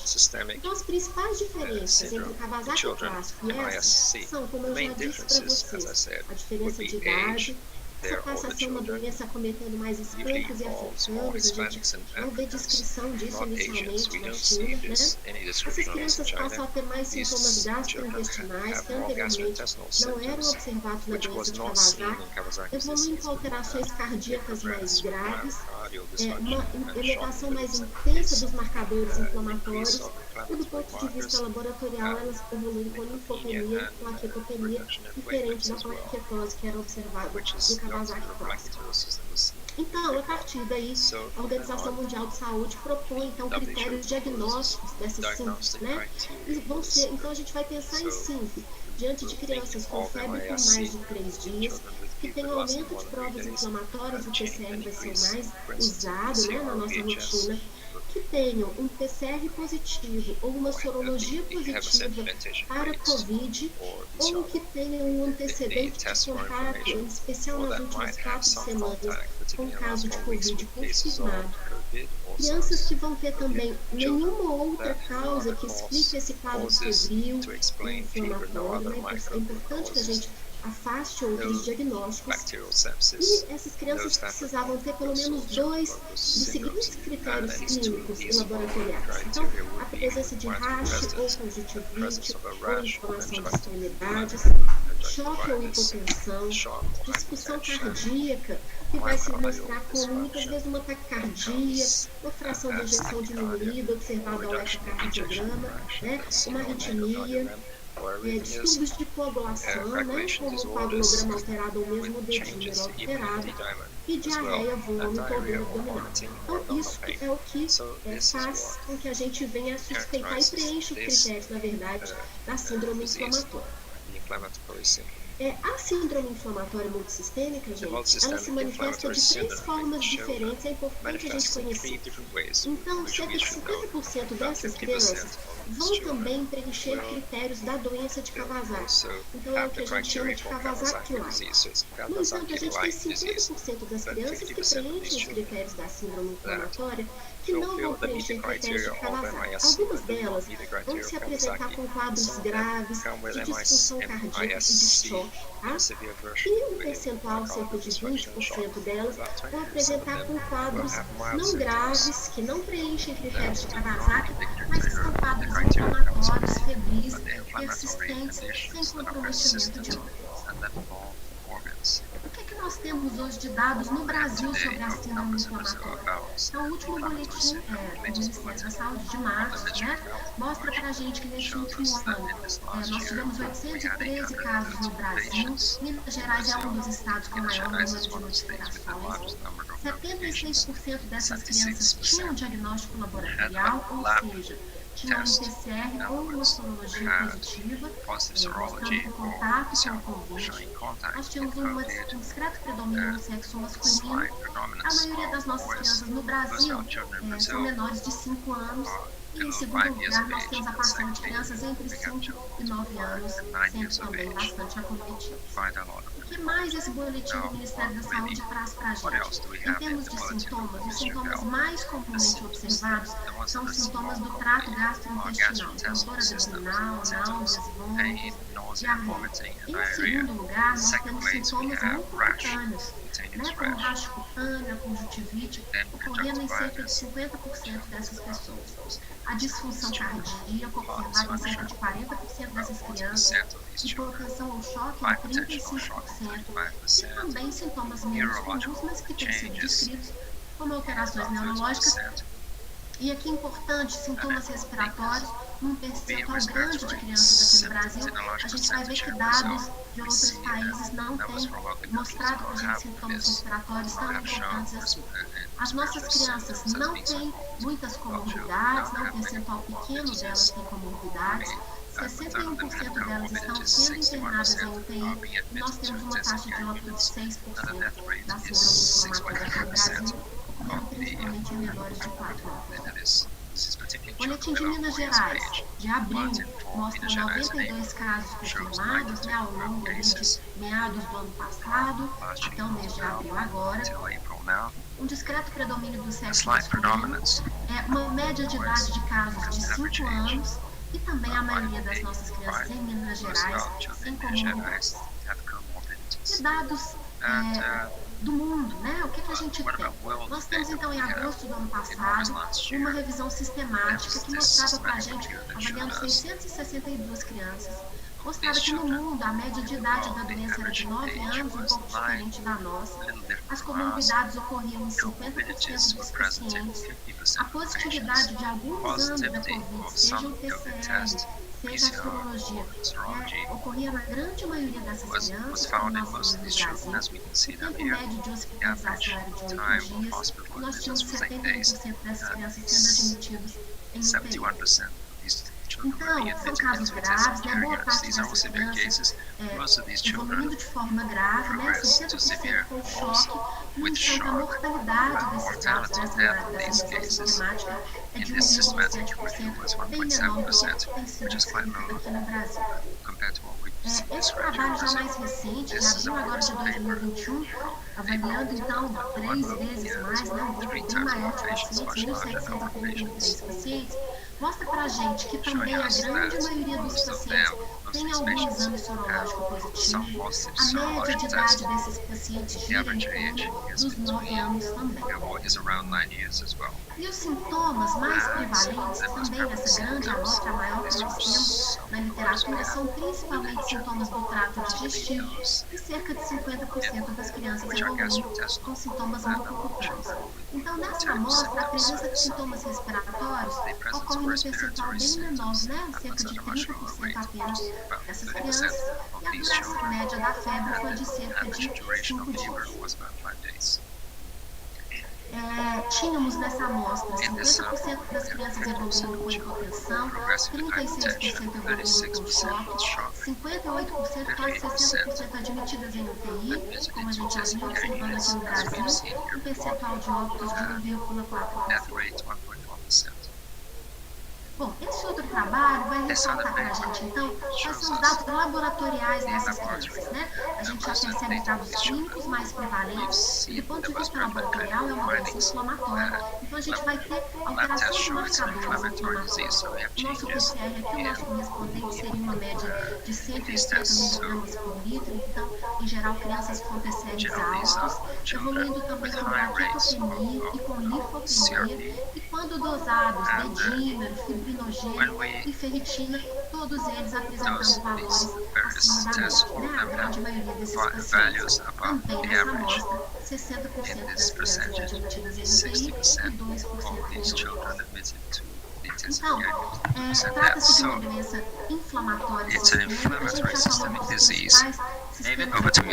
Então, as principais diferenças entre o Kawasaki clássico e essa são, como eu já disse para vocês, a diferença de idade. Essa passa a ser uma doença acometendo mais hispânicos e africanos, a gente não vê descrição disso inicialmente na China, né? Essas crianças passam a ter mais sintomas gastrointestinais que anteriormente não eram observados na doença de Kawasaki, evoluem com alterações cardíacas mais graves, uma elevação mais intensa dos marcadores inflamatórios, e do ponto de vista laboratorial, elas evoluem com linfopenia, plaquetopenia, diferente da plaquetose que era observada no Kawasaki clássico. Então, a partir daí, a Organização Mundial de Saúde propõe, então, critérios diagnósticos dessas síndromes, né? E vão ser, então, a gente vai pensar em síndrome diante de crianças com febre por mais de 3 dias, que tem aumento de provas inflamatórias, o PCR vai ser mais usado, né, na nossa rotina, que tenham um PCR positivo ou uma sorologia positiva para Covid, ou que tenham um antecedente de contato, em especial nas últimas 4 semanas, com caso de Covid confirmado. Crianças que vão ter também nenhuma outra causa que explique esse quadro febril e inflamatório, né? É importante que a gente afaste outros diagnósticos, e essas crianças precisavam ter pelo menos 2 dos seguintes critérios clínicos e laboratoriais. Então, a presença de racha ou conjuntivite, ou inflamação das extremidades, choque ou hipotensão, disfunção cardíaca, que vai se mostrar como muitas vezes uma taquicardia, uma fração de ejeção diminuída observada ao ecocardiograma, né? Uma arritmia, distúrbios de coagulação, né, como o coagulograma alterado ou mesmo o dedímero alterado, e diarreia, vômito ou dor abdominal. Então, isso é o que faz com que a gente venha a suspeitar e preencha os critérios, na verdade, da síndrome inflamatória. A síndrome inflamatória multissistêmica, gente, ela se manifesta de 3 formas diferentes, é importante a gente conhecer. Então, cerca de 50% dessas crianças vão também preencher critérios da doença de Kawasaki. Então, é o que a gente chama de Kawasaki-like. No entanto, a gente tem 50% das crianças que preenchem os critérios da síndrome inflamatória que não vão preencher critérios de Kawasaki. Algumas delas vão se apresentar com quadros graves de disfunção cardíaca e de choque, tá? E um percentual, cerca de 20% delas, vão apresentar com quadros não graves, que não preenchem critérios de Kawasaki, mas que são quadros inflamatórios, febris, persistentes, sem comprometimento de órgãos. O que nós temos hoje de dados no Brasil sobre a síndrome inflamatória? Então, o último boletim do Ministério da Saúde, de março, né, mostra para a gente que nesse último ano nós tivemos 813 casos no Brasil. Minas Gerais é um dos estados com maior número de notificações. 76% dessas crianças tinham diagnóstico laboratorial, ou seja, tinham um PCR ou uma sorologia positiva, mostrando o contato com o Covid. Nós tínhamos um discreto predomínio no sexo masculino. A maioria das nossas crianças no Brasil são menores de 5 anos. E, em segundo lugar, nós temos a participação de crianças entre 5 e 9 anos, sendo também bastante acometidas. O que mais esse boletim do Ministério da Saúde traz para a gente? Em termos de sintomas, os sintomas mais comumente observados são os sintomas do trato gastrointestinal, então dor abdominal, náuseas, vômitos, diarreia. Em segundo lugar, nós temos sintomas mucocutâneos, como racha cutânea, conjuntivite, ocorrendo em cerca de 50% dessas pessoas. A disfunção cardíaca observada em cerca de 40% dessas crianças, hipotensão ou choque em 35%, e também sintomas menos comuns, mas que têm sido descritos como alterações neurológicas. E aqui importante, sintomas respiratórios, num percentual grande de crianças aqui no Brasil, a gente vai ver que dados de outros países não têm mostrado para a gente sintomas respiratórios tão importantes assim. As nossas crianças não têm muitas comorbidades, um percentual pequeno delas tem comorbidades, 61% delas estão sendo internadas em UTI e nós temos uma taxa de óbito de 6% da síndrome inflamatória no Brasil, principalmente em menores de 4 anos. O boletim de Minas Gerais, de abril, mostra 92 casos confirmados ao longo de meados do ano passado até o mês de abril agora. Um discreto predomínio do sexo masculino, uma média de idade de casos de 5 anos e também a maioria das nossas crianças em Minas Gerais sem comorbidades. E dados do mundo, o que a gente tem? Nós temos então em agosto do ano passado uma revisão sistemática que mostrava para a gente, avaliando 662 crianças, mostrava que no mundo a média de idade da doença era de 9 anos, um pouco diferente da nossa. As comorbidades ocorriam em 50% dos pacientes. A positividade de alguns anos da Covid, seja o PCR, seja a sorologia, ocorria na grande maioria dessas crianças, como nós vimos no Brasil. O tempo médio de hospitalização era de 8 dias, e nós tínhamos 71% dessas crianças sendo admitidos em UTI. Então, são casos graves, boa parte dessas crianças evoluindo de forma grave, 60% com choque, e no entanto a mortalidade desses casos, dessa revisão sistemática, é de 1,7%, bem menor do que tem sido descrito aqui no Brasil. Esse trabalho já mais recente, de abril agora de 2021, avaliando então 3 vezes mais, um grupo bem maior de pacientes, 1.733 pacientes, mostra para a gente que também a grande maioria dos pacientes tem algum exame sorológico positivo. A média de idade desses pacientes gira em torno dos 9 anos também. E os sintomas mais prevalentes também nessa grande amostra maior que nós temos na literatura são principalmente sintomas do trato digestivo e cerca de 50% das crianças evoluem com sintomas mucocutâneos. Então, nessa amostra, a presença de sintomas respiratórios ocorre num percentual bem menor, cerca de 30% apenas dessas crianças, e a duração média da febre foi de cerca de 5 dias. Tínhamos nessa amostra 50% das crianças evoluindo com hipotensão, 36% evoluindo com choque, 58%, quase 60% admitidas em UTI, como a gente já vinha observando aqui no Brasil, um percentual de óbitos de 1,4%. Bom, esse outro trabalho vai ressaltar para a gente, então, quais são os dados laboratoriais dessas crianças, A gente já percebe dados clínicos mais prevalentes, e do ponto de vista laboratorial é uma doença inflamatória. Então, a gente vai ter alterações de marcadores inflamatórios. O nosso PCR aqui, o nosso correspondente seria uma média de 180 miligramas por litro, então, em geral, crianças com PCRs altos, evoluindo também com braquitopenia e com linfopenia, e quando dosados, dedímero, fibrinogênio e ferritina, todos eles apresentando valores acima da média, a grande maioria desses pacientes. Também nessa amostra, 60% das crianças admitidas em UTI e 2% em Então, trata-se de uma doença inflamatória sistêmica. A gente já falou dos principais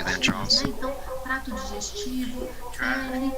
sistemas, então, trato digestivo, pele,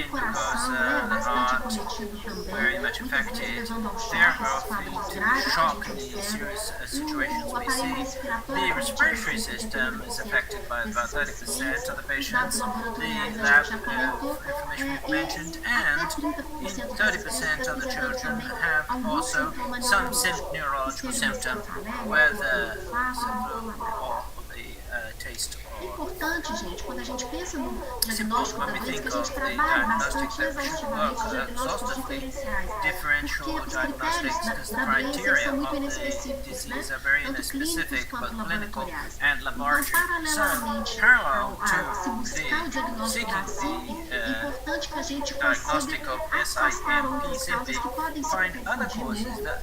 coração, bastante acometido também, muitas vezes levando ao choque, esses quadros graves que a gente observa. O aparelho respiratório, desses 30% desses pacientes, os dados laboratoriais a gente já comentou, e até 30% desses pacientes apresentam também have also some neurological symptom, whether or the taste É importante, gente, quando a gente pensa no diagnóstico da doença, que a gente trabalhe bastante exaustivamente diagnósticos diferenciais, porque os critérios da doença são muito inespecíficos, né? Tanto clínicos quanto laboratoriais. Então, paralelamente a se buscar o diagnóstico da SIMP, é importante que a gente consiga afastar outras causas que podem ser confundidas,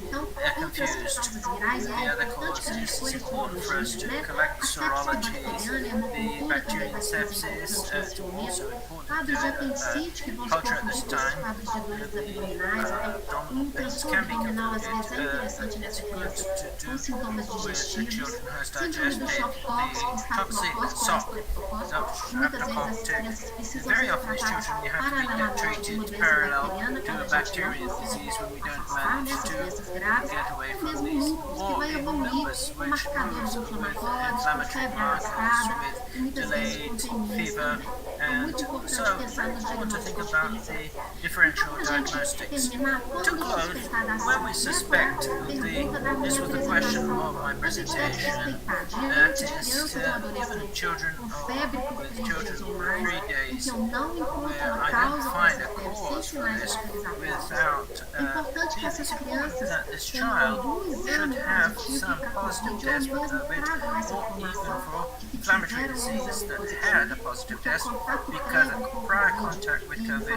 então, entre as causas virais, é importante que a gente escolha tudo, né? A sepse bacteriana é uma cultura também vai ser importante nesse momento. Quadros de apendicite, que vão se confundir com os quadros de dores abdominais, então um transtorno abdominal às vezes é interessante nessa criança, com sintomas digestivos, síndrome do choque tóxico, estafilocócico ou estreptocócico, muitas vezes essas crianças precisam ser tratadas paralelamente de uma doença bacteriana quando a gente não consegue afastar dessas doenças graves, ou mesmo lúpus, que vai evoluir com marcadores inflamatórios, com febre arrastada, e muitas vezes com temias também. É muito importante pensar nos diagnósticos diferenciais. E para a gente terminar, quando suspeitar da SIMP, pergunta da minha apresentação, a gente deve suspeitar diante de crianças ou adolescentes com febre por 3 dias ou mais, em que eu não encontro uma causa para essa febre sem sinais localizados. É importante que essas crianças tenham 2 exames positivos para Covid, ou mesmo tragam essa informação de que tiveram um exame positivo, porque o contato prévio com Covid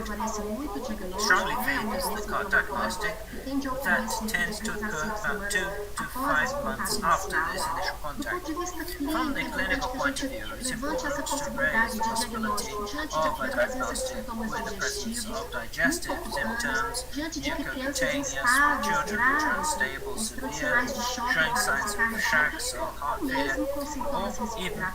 favorece muito o diagnóstico, é uma doença laboratória e tende a ocorrer sintomas a 6 semanas após esse contato inicial. Do ponto de vista clínico, é importante que a gente levante essa possibilidade de diagnóstico diante da presença de sintomas digestivos, incorporados, diante de que crianças instáveis, graves, com sinais de choque cardíaco, ou mesmo com sintomas respiratórios.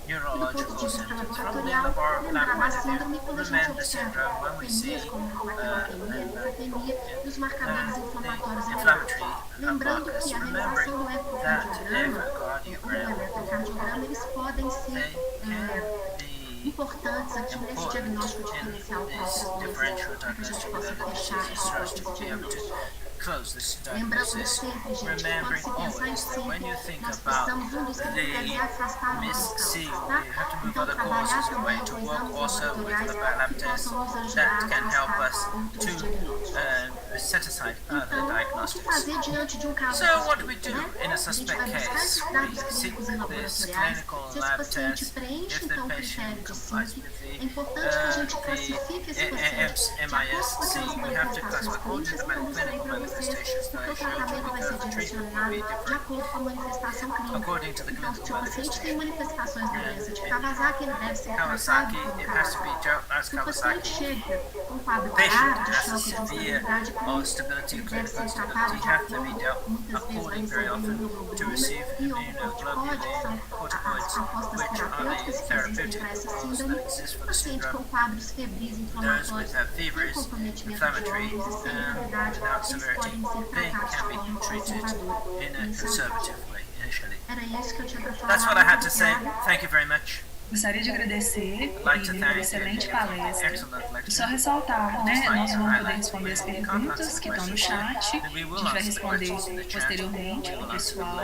Do ponto de vista laboratorial, lembrar da síndrome quando a gente observa temias como reumatologia, linfopenia e os marcadores inflamatórios elevados. Lembrando que a realização do ecocardiograma e o eletrocardiograma, eles podem ser importantes aqui nesse diagnóstico diferencial para que a gente possa fechar esse diagnóstico. Lembrando sempre, gente, que quando se pensar em SIMP, nós precisamos dos critérios e afastar outras causas, tá? Então, trabalhar também com exames laboratoriais que possam nos ajudar a afastar outros diagnósticos. Então, o que fazer diante de um caso suspeito, né? A gente vai buscar esses dados clínicos e laboratoriais. Se esse paciente preenche, então, o critério de SIMP, é importante que a gente classifique esse paciente de acordo com aquelas manifestações clínicas que eu mostrei para vocês, porque o tratamento vai ser direcionado de acordo com a manifestação clínica. Então, se o paciente tem manifestações da doença de Kawasaki, ele deve ser tratado como Kawasaki. Se o paciente chega com um quadro grave de choque de instabilidade clínica, ele deve ser tratado de acordo, muitas vezes vai receber imunoglobulina e ou corticoide, que são as propostas terapêuticas que existem para essa síndrome. O paciente com quadros febris inflamatórios sem comprometimento de órgãos e sem gravidade, eles podem ser tratados de forma conservadora inicialmente. Era isso que eu tinha para falar. That's what I had to say. Thank you very much. Gostaria de agradecer pela excelente palestra e só ressaltar, né, nós vamos poder responder as perguntas que estão no chat, a gente vai responder posteriormente para o pessoal,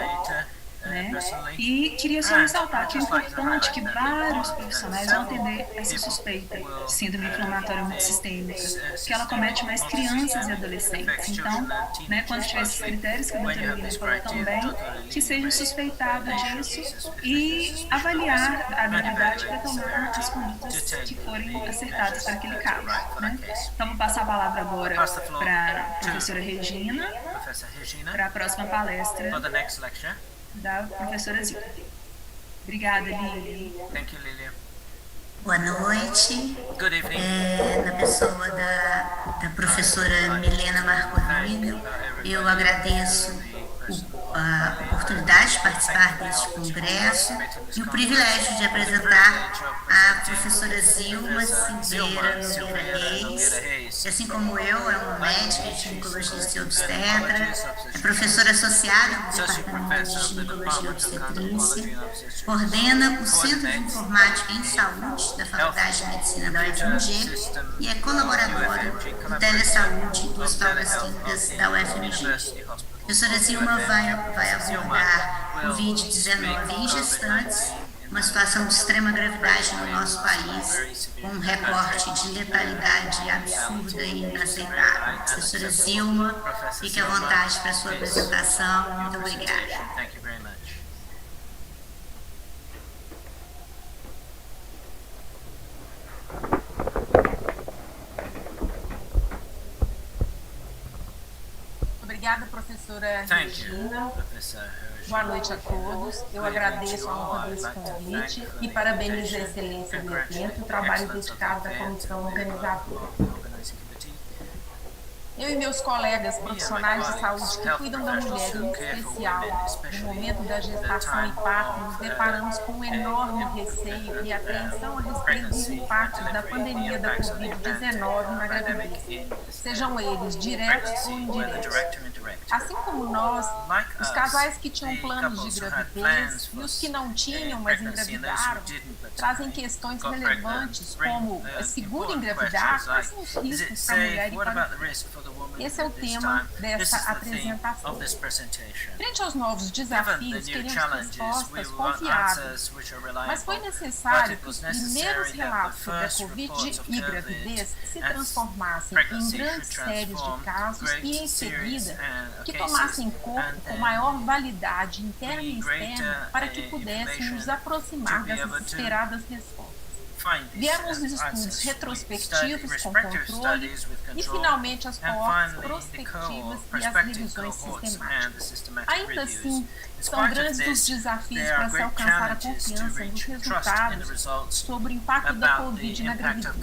né? E queria só ressaltar que é importante que vários profissionais vão atender essa suspeita de síndrome inflamatória multissistêmica, que ela comete mais crianças e adolescentes. Então, né, quando tiver esses critérios que a doutora Lina falou também, que seja suspeitado disso e avaliar a gravidade para tomar as condutas que forem acertadas para aquele caso, né? Então, vou passar a palavra agora para a professora Regina, para a próxima palestra da professora Zita. Obrigada, Lili. Thank you, Lili. Boa noite. Good evening. Na pessoa da professora Milena Marcolini, eu agradeço a oportunidade de participar deste congresso e o privilégio de apresentar a professora Zilma Silveira Nogueira Reis, que, assim como eu, é uma médica ginecologista e obstetra, é professora associada do Departamento de Ginecologia e Obstetrícia, coordena o Centro de Informática em Saúde da Faculdade de Medicina da UFMG e é colaboradora do Telesaúde do Hospital das Clínicas da UFMG. A professora Zilma vai abordar Covid-19 em gestantes, uma situação de extrema gravidade no nosso país, com um recorte de letalidade absurda e inaceitável. Professora Zilma, fique à vontade para a sua apresentação. Muito obrigada. Obrigada, professora Regina. Boa noite a todos. Eu agradeço a honra desse convite e parabenizo a excelência do evento e o trabalho dedicado da comissão organizadora. Eu e meus colegas profissionais de saúde que cuidam da mulher, em especial no momento da gestação e parto, nos deparamos com um enorme receio e apreensão a respeito dos impactos da pandemia da Covid-19 na gravidez, sejam eles diretos ou indiretos. Assim como nós, os casais que tinham planos de gravidez e os que não tinham, mas engravidaram, trazem questões relevantes como é seguro engravidar, quais são os riscos para a mulher e para o filho. Esse é o tema dessa apresentação. Frente aos novos desafios, queremos respostas confiáveis, mas foi necessário que os primeiros relatos sobre a Covid e gravidez se transformassem em grandes séries de casos e, em seguida, que tomassem corpo com maior validade interna e externa para que pudéssemos nos aproximar dessas esperadas respostas. Vieram os estudos retrospectivos com controle e, finalmente, as coortes prospectivas e as revisões sistemáticas. Ainda assim, são grandes os desafios para se alcançar a confiança nos resultados sobre o impacto da Covid na gravidez.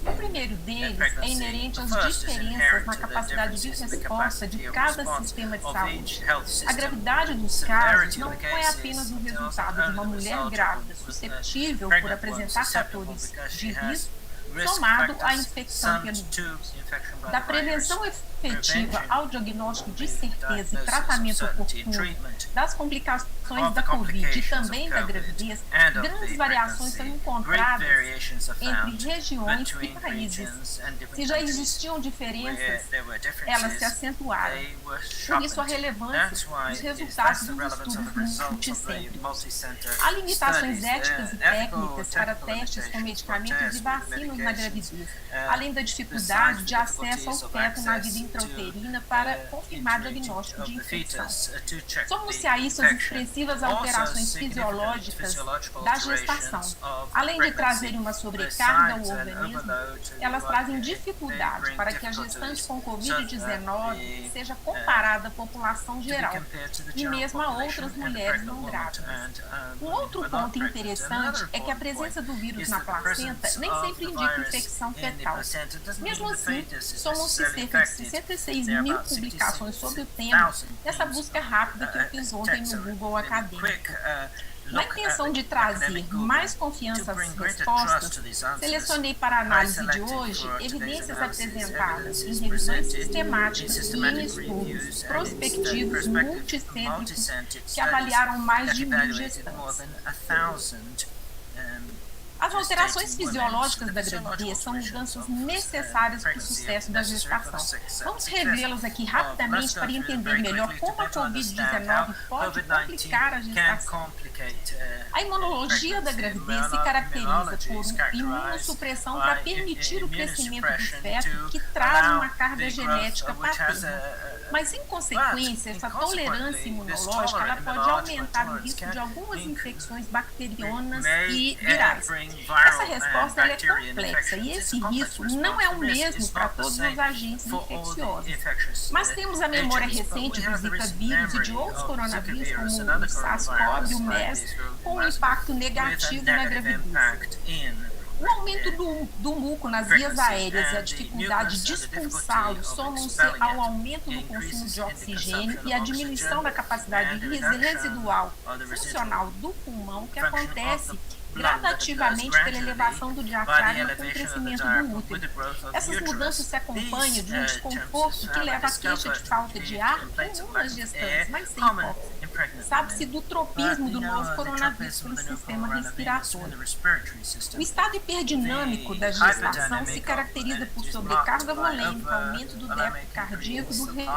O primeiro deles é inerente às diferenças na capacidade de resposta de cada sistema de saúde. A gravidade dos casos não é apenas o resultado de uma mulher grávida susceptível por apresentar fatores de risco, somado à infecção pelo vírus. Da prevenção efetiva ao diagnóstico de certeza e tratamento oportuno das complicações da Covid e também da gravidez, grandes variações são encontradas entre regiões e países. Se já existiam diferenças, elas se acentuaram. Por isso, a relevância dos resultados dos estudos multicêntricos. Há limitações éticas e técnicas para testes com medicamentos e vacinas na gravidez, além da dificuldade de acesso ao feto na vida intrauterina para confirmar diagnóstico de infecção. Somos-se a isso as expressivas alterações fisiológicas da gestação. Além de trazerem uma sobrecarga ao organismo, elas trazem dificuldade para que a gestante com Covid-19 seja comparada à população geral e mesmo a outras mulheres não grávidas. Um outro ponto interessante é que a presença do vírus na placenta nem sempre indica infecção fetal. Mesmo assim, somam-se cerca de 66 mil publicações sobre o tema nessa busca rápida que eu fiz ontem no Google Acadêmico. Na intenção de trazer mais confiança às respostas, selecionei para a análise de hoje evidências apresentadas em revisões sistemáticas e em estudos prospectivos multicêntricos que avaliaram mais de 1.000 gestantes. As alterações fisiológicas da gravidez são mudanças necessárias para o sucesso da gestação. Vamos revê-las aqui rapidamente para entender melhor como a Covid-19 pode complicar a gestação. A imunologia da gravidez se caracteriza por imunossupressão para permitir o crescimento do feto que traz uma carga genética paterna. Mas, em consequência, essa tolerância imunológica ela pode aumentar o risco de algumas infecções bacterianas e virais. Essa resposta ela é complexa e esse risco não é o mesmo para todos os agentes infecciosos. Mas temos a memória recente do Zika vírus e de outros coronavírus, como o SARS-CoV e o MERS, com um impacto negativo na gravidez. O aumento do muco nas vias aéreas e a dificuldade de expulsá-lo somam-se ao aumento no consumo de oxigênio e à diminuição da capacidade residual funcional do pulmão, que acontece gradativamente pela elevação do diafragma com o crescimento do útero. Essas mudanças se acompanham de um desconforto que leva à queixa de falta de ar comum nas gestantes, mas sem hipóxia. Sabe-se do tropismo do novo coronavírus pelo sistema respiratório. O estado hiperdinâmico da gestação se caracteriza por sobrecarga volêmica, aumento do débito cardíaco,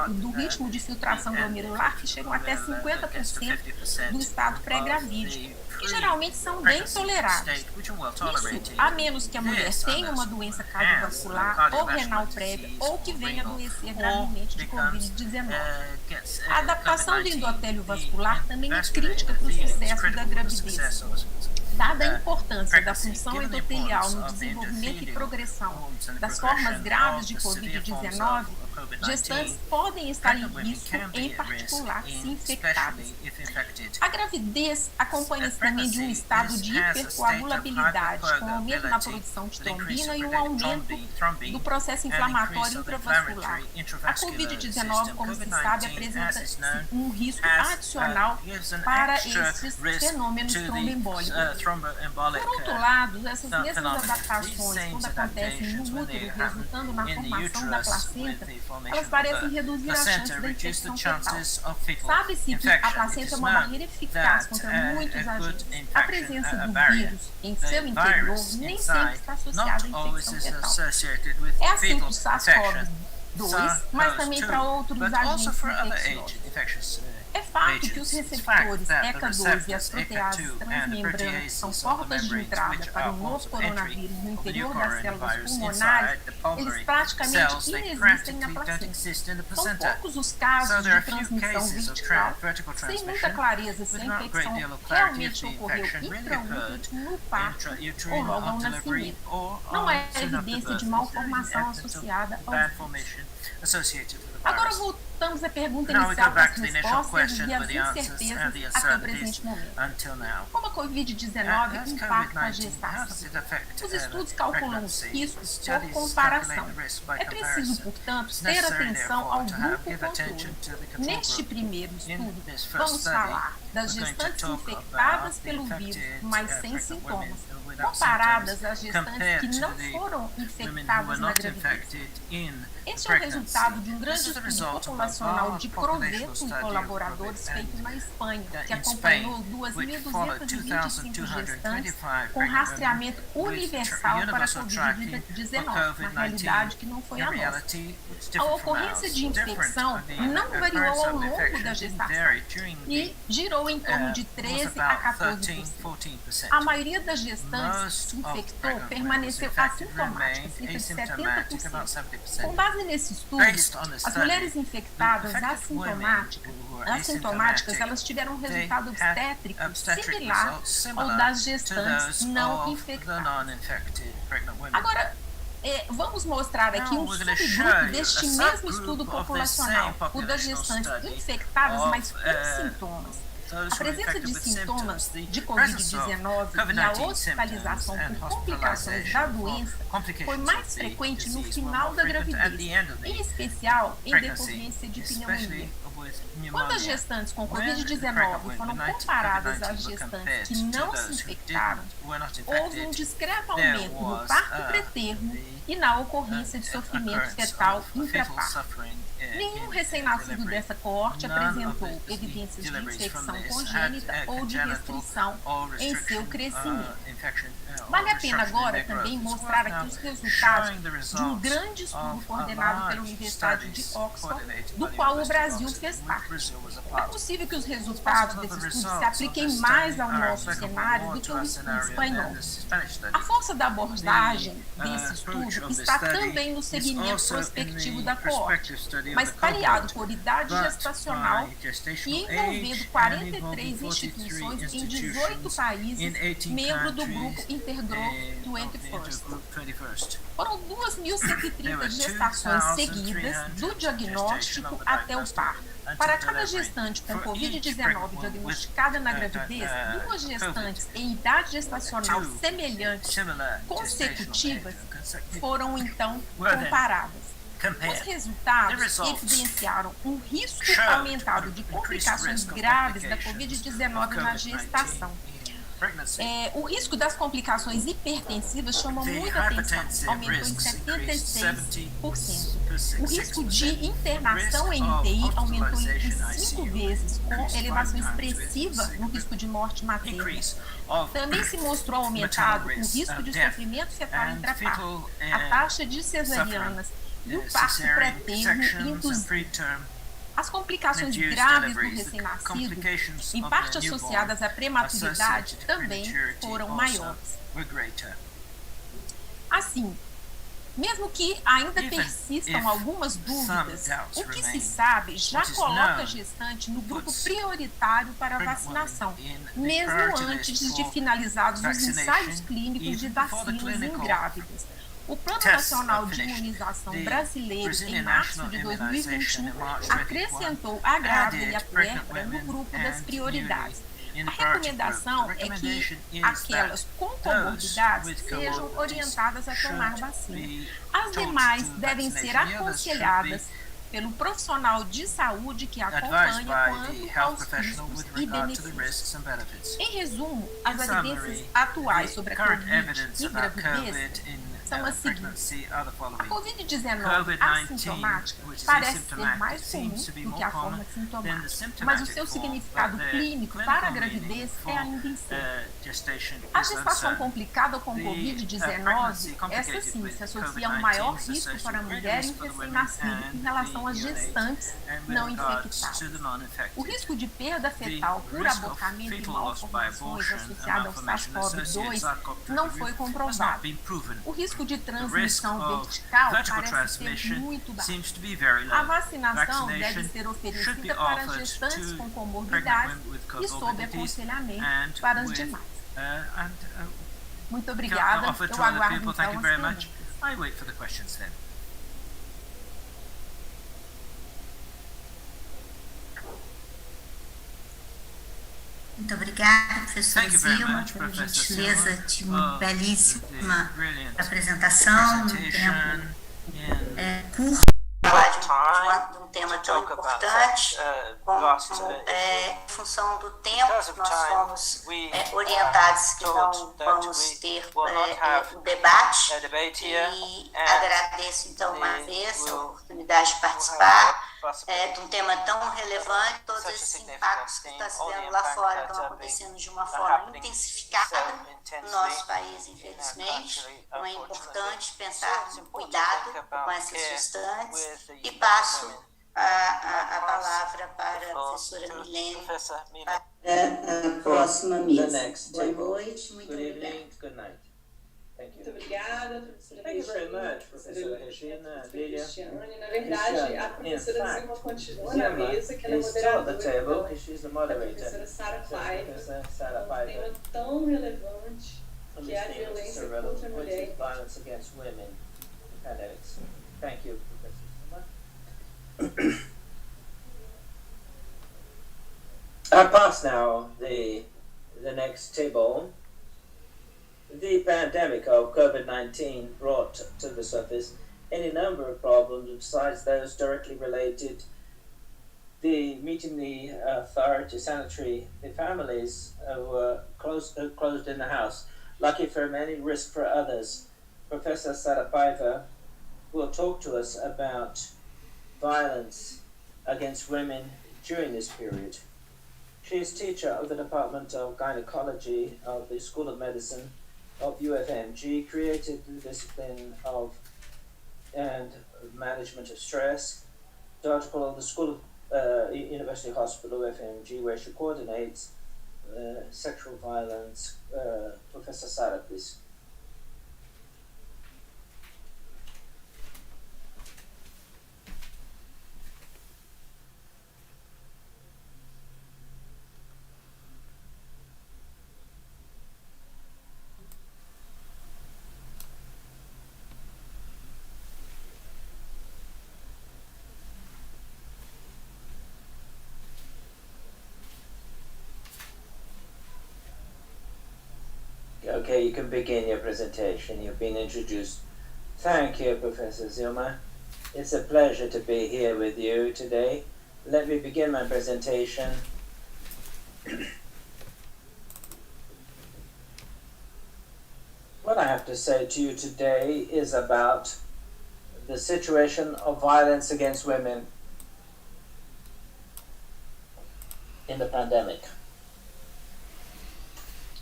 do ritmo de filtração glomerular, que chegam até 50% do estado pré-gravídico, que geralmente são bem tolerados. Isso, a menos que a mulher tenha uma doença cardiovascular ou renal prévia ou que venha adoecer gravemente de Covid-19. A adaptação do endotélio vascular também é crítica para o sucesso da gravidez. Dada a importância da função endotelial no desenvolvimento e progressão das formas graves de Covid-19, gestantes podem estar em risco, em particular, se infectadas. A gravidez acompanha-se também de um estado de hipercoagulabilidade, com aumento na produção de trombina e um aumento do processo inflamatório intravascular. A Covid-19, como se sabe, apresenta um risco adicional para esses fenômenos tromboembólicos. Por outro lado, essas mesmas adaptações, quando acontecem no útero, resultando na formação da placenta, elas parecem reduzir as chances da infecção fetal. Sabe-se que a placenta é uma barreira eficaz contra muitos agentes. A presença do vírus em seu interior nem sempre está associada à infecção fetal. É assim para o SARS-CoV-2, mas também para outros agentes infecciosos. É fato que os receptores ECA2 e as proteases transmembranas são portas de entrada para o novo coronavírus no interior das células pulmonares, eles praticamente inexistem na placenta. São poucos os casos de transmissão vertical, sem muita clareza se a infecção realmente ocorreu intraútero, no parto ou logo ao nascimento. Não há evidência de malformação associada ao vírus. Agora voltamos à pergunta inicial das respostas e às incertezas até o presente momento. Como a Covid-19 impacta a gestação? Os estudos calculam os riscos por comparação. É preciso, portanto, ter atenção ao grupo controle. Neste primeiro estudo, vamos falar das gestantes infectadas pelo vírus, mas sem sintomas, comparadas às gestantes que não foram infectadas na gravidez. Este é o resultado de um grande estudo populacional de Proveto e colaboradores feito na Espanha, que acompanhou 2.225 gestantes com rastreamento universal para a Covid-19, na realidade que não foi a nossa. A ocorrência de infecção não variou ao longo da gestação e girou em torno de 13% a 14%. A maioria das gestantes que infectou permaneceu assintomática, cerca de 70%. Com base nesse estudo, as mulheres infectadas assintomáticas, elas tiveram um resultado obstétrico similar ao das gestantes não infectadas. Agora, vamos mostrar aqui um subgrupo deste mesmo estudo populacional, o das gestantes infectadas, mas com sintomas. A presença de sintomas de Covid-19 e a hospitalização por complicações da doença foi mais frequente no final da gravidez, em especial em decorrência de pneumonia. Quando as gestantes com Covid-19 foram comparadas às gestantes que não se infectaram, houve um discreto aumento no parto pretermo e na ocorrência de sofrimento fetal intraparto. Nenhum recém-nascido dessa coorte apresentou evidências de infecção congênita ou de restrição em seu crescimento. Vale a pena agora também mostrar aqui os resultados de um grande estudo coordenado pela Universidade de Oxford, do qual o Brasil fez parte. É possível que os resultados desse estudo se apliquem mais ao nosso cenário do que o estudo espanhol. A força da abordagem desse estudo está também no segmento prospectivo da coorte, mas pareado por idade gestacional e envolvendo 43 instituições em 18 países, membro do grupo Intergroup 21st. Foram 2.130 gestações seguidas do diagnóstico até o parto. Para cada gestante com Covid-19 diagnosticada na gravidez, 2 gestantes em idade gestacional semelhante consecutivas foram, então, comparadas. Os resultados evidenciaram um risco aumentado de complicações graves da Covid-19 na gestação. O risco das complicações hipertensivas chamou muita atenção, aumentou em 76%. O risco de internação em UTI aumentou em 5 vezes, com elevação expressiva no risco de morte materna. Também se mostrou aumentado o risco de sofrimento fetal intraparto, a taxa de cesarianas e o parto pré-termo induzido. As complicações graves do recém-nascido, em parte associadas à prematuridade, também foram maiores. Assim, mesmo que ainda persistam algumas dúvidas, o que se sabe já coloca a gestante no grupo prioritário para a vacinação, mesmo antes de finalizados os ensaios clínicos de vacinas em grávidas. O Plano Nacional de Imunização Brasileiro, em março de 2021, acrescentou a grávida e a puérpera no grupo das prioridades. A recomendação é que aquelas com comorbidades sejam orientadas a tomar vacina. As demais devem ser aconselhadas pelo profissional de saúde que acompanha quanto aos riscos e benefícios. Em resumo, as evidências atuais sobre a Covid e gravidez são as seguintes. A Covid-19 assintomática parece ser mais comum do que a forma sintomática, mas o seu significado clínico para a gravidez é ainda incerto. A gestação complicada com Covid-19, essa sim, se associa a um maior risco para a mulher e o recém-nascido em relação às gestantes não infectadas. O risco de perda fetal por abortamento e malformações associado ao SARS-CoV-2 não foi comprovado. O risco de transmissão vertical parece ser muito baixo. A vacinação deve ser oferecida para gestantes com comorbidades e sob aconselhamento para as demais. Muito obrigada. Eu aguardo então as perguntas. Muito obrigada, professora Zilma, pela gentileza de uma belíssima apresentação, num tempo curto, falar de um tema tão importante, como em função do tempo, nós fomos orientados que não vamos ter o debate, e agradeço então uma vez a oportunidade de participar de um tema tão relevante, todos esses impactos que está se vendo lá fora estão acontecendo de uma forma intensificada no nosso país, infelizmente. Então é importante pensar no cuidado com essas gestantes, e passo a palavra para a professora Milene para a próxima mesa. Boa noite, muito obrigada. Muito obrigada, professora Regina, Cristiane. Na verdade, a professora Zilma continua na mesa, que ela é moderadora, então, a professora Sarah Paiva, um tema tão relevante, que é a violência contra a mulher. Thank you, I pass now the next table. The pandemic of COVID-19 brought to the surface any number of problems besides those directly related. Meeting the authority, sanitary, the families were closed in the house. Lucky for many, risk for others. Professor Sarapaiva will talk to us about violence against women during this period. She is teacher of the Department of Gynecology of the School of Medicine of UFMG, created the discipline of and management of stress, article of the School of University Hospital UFMG, where she coordinates sexual violence. Professor Sara, please. Okay, you can begin your presentation. You've been introduced. Thank you, Professor Zilma. It's a pleasure to be here with you today. Let me begin my presentation. What I have to say to you today is about the situation of violence against women in the pandemic.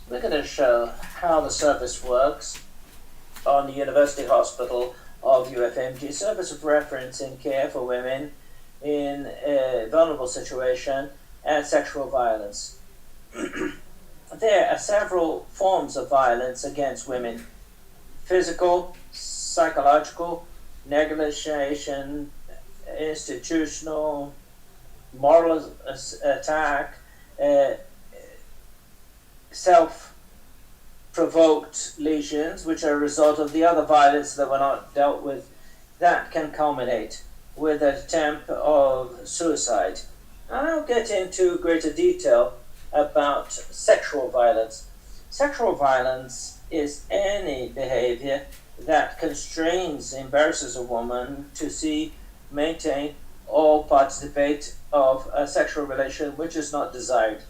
We're going to show how the service works on the University Hospital of UFMG, service of reference in care for women in a vulnerable situation and sexual violence. There are several forms of violence against women: physical, psychological, negligation, institutional, moral attack, self-provoked lesions, which are a result of the other violence that were not dealt with, that can culminate with an attempt of suicide. And I'll get into greater detail about sexual violence. Sexual violence is any behavior that constrains, embarrasses a woman to see, maintain, or participate of a sexual relation which is not desired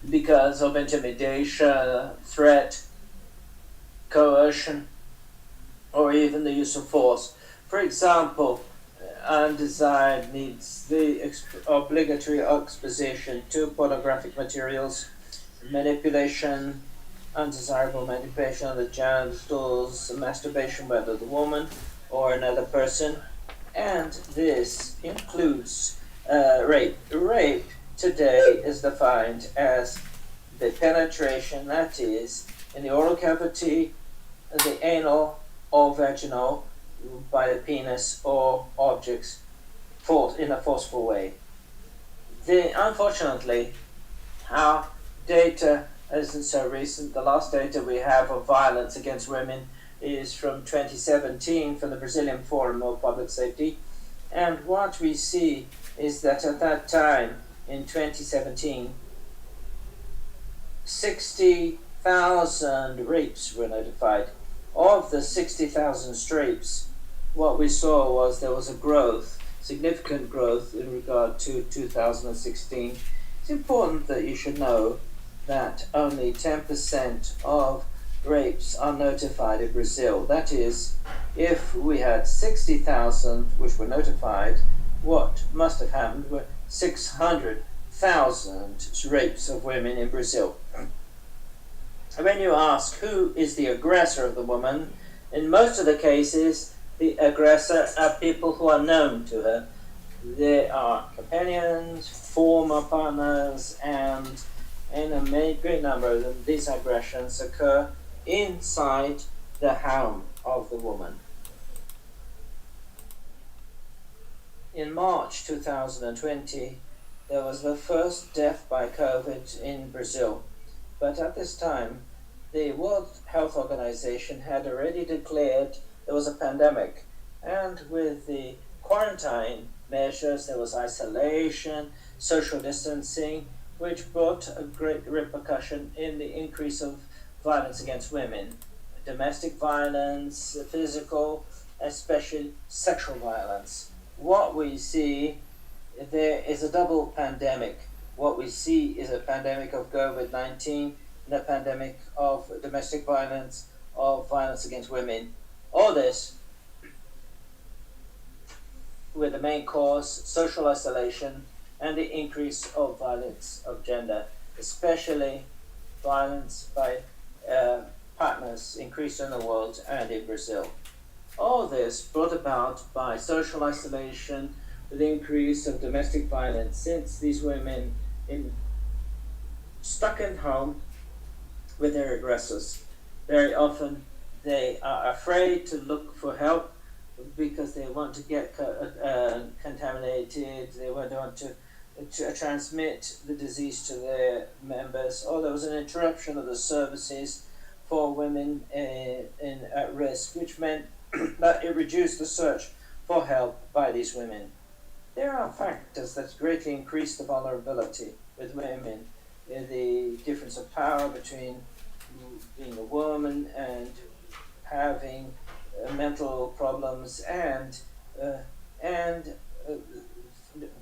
because of intimidation, threat, coercion, or even the use of force. For example, undesired needs, the obligatory exposition to pornographic materials, manipulation, undesirable manipulation of the genitals, masturbation whether the woman or another person, and this includes rape. Rape today is defined as the penetration, that is, in the oral cavity, the anal or vaginal, by the penis or objects in a forceful way. Unfortunately, our data isn't so recent. The last data we have of violence against women is from 2017 from the Brazilian Forum of Public Safety. And what we see is that at that time, in 2017, 60,000 rapes were notified. Of the 60,000 rapes, what we saw was there was a growth, significant growth in regard to 2016. It's important that you should know that only 10% of rapes are notified in Brazil. That is, if we had 60,000 which were notified, what must have happened were 600,000 rapes of women in Brazil. When you ask who is the aggressor of the woman, in most of the cases, the aggressor are people who are known to her. They are companions, former partners, and in a great number of them, these aggressions occur inside the home of the woman. In March 2020, there was the first death by COVID in Brazil. But at this time, the World Health Organization had already declared there was a pandemic. And with the quarantine measures, there was isolation, social distancing, which brought a great repercussion in the increase of violence against women. Domestic violence, physical, especially sexual violence. What we see, there is a double pandemic. What we see is a pandemic of COVID-19 and a pandemic of domestic violence, of violence against women. All this with the main cause, social isolation, and the increase of violence of gender, especially violence by partners increased in the world and in Brazil. All this brought about by social isolation, with the increase of domestic violence, since these women stuck in home with their aggressors. Very often they are afraid to look for help because they want to get contaminated, they want to transmit the disease to their members, or there was an interruption of the services for women at risk, which meant that it reduced the search for help by these women. There are factors that greatly increase the vulnerability with women, the difference of power between being a woman and having mental problems and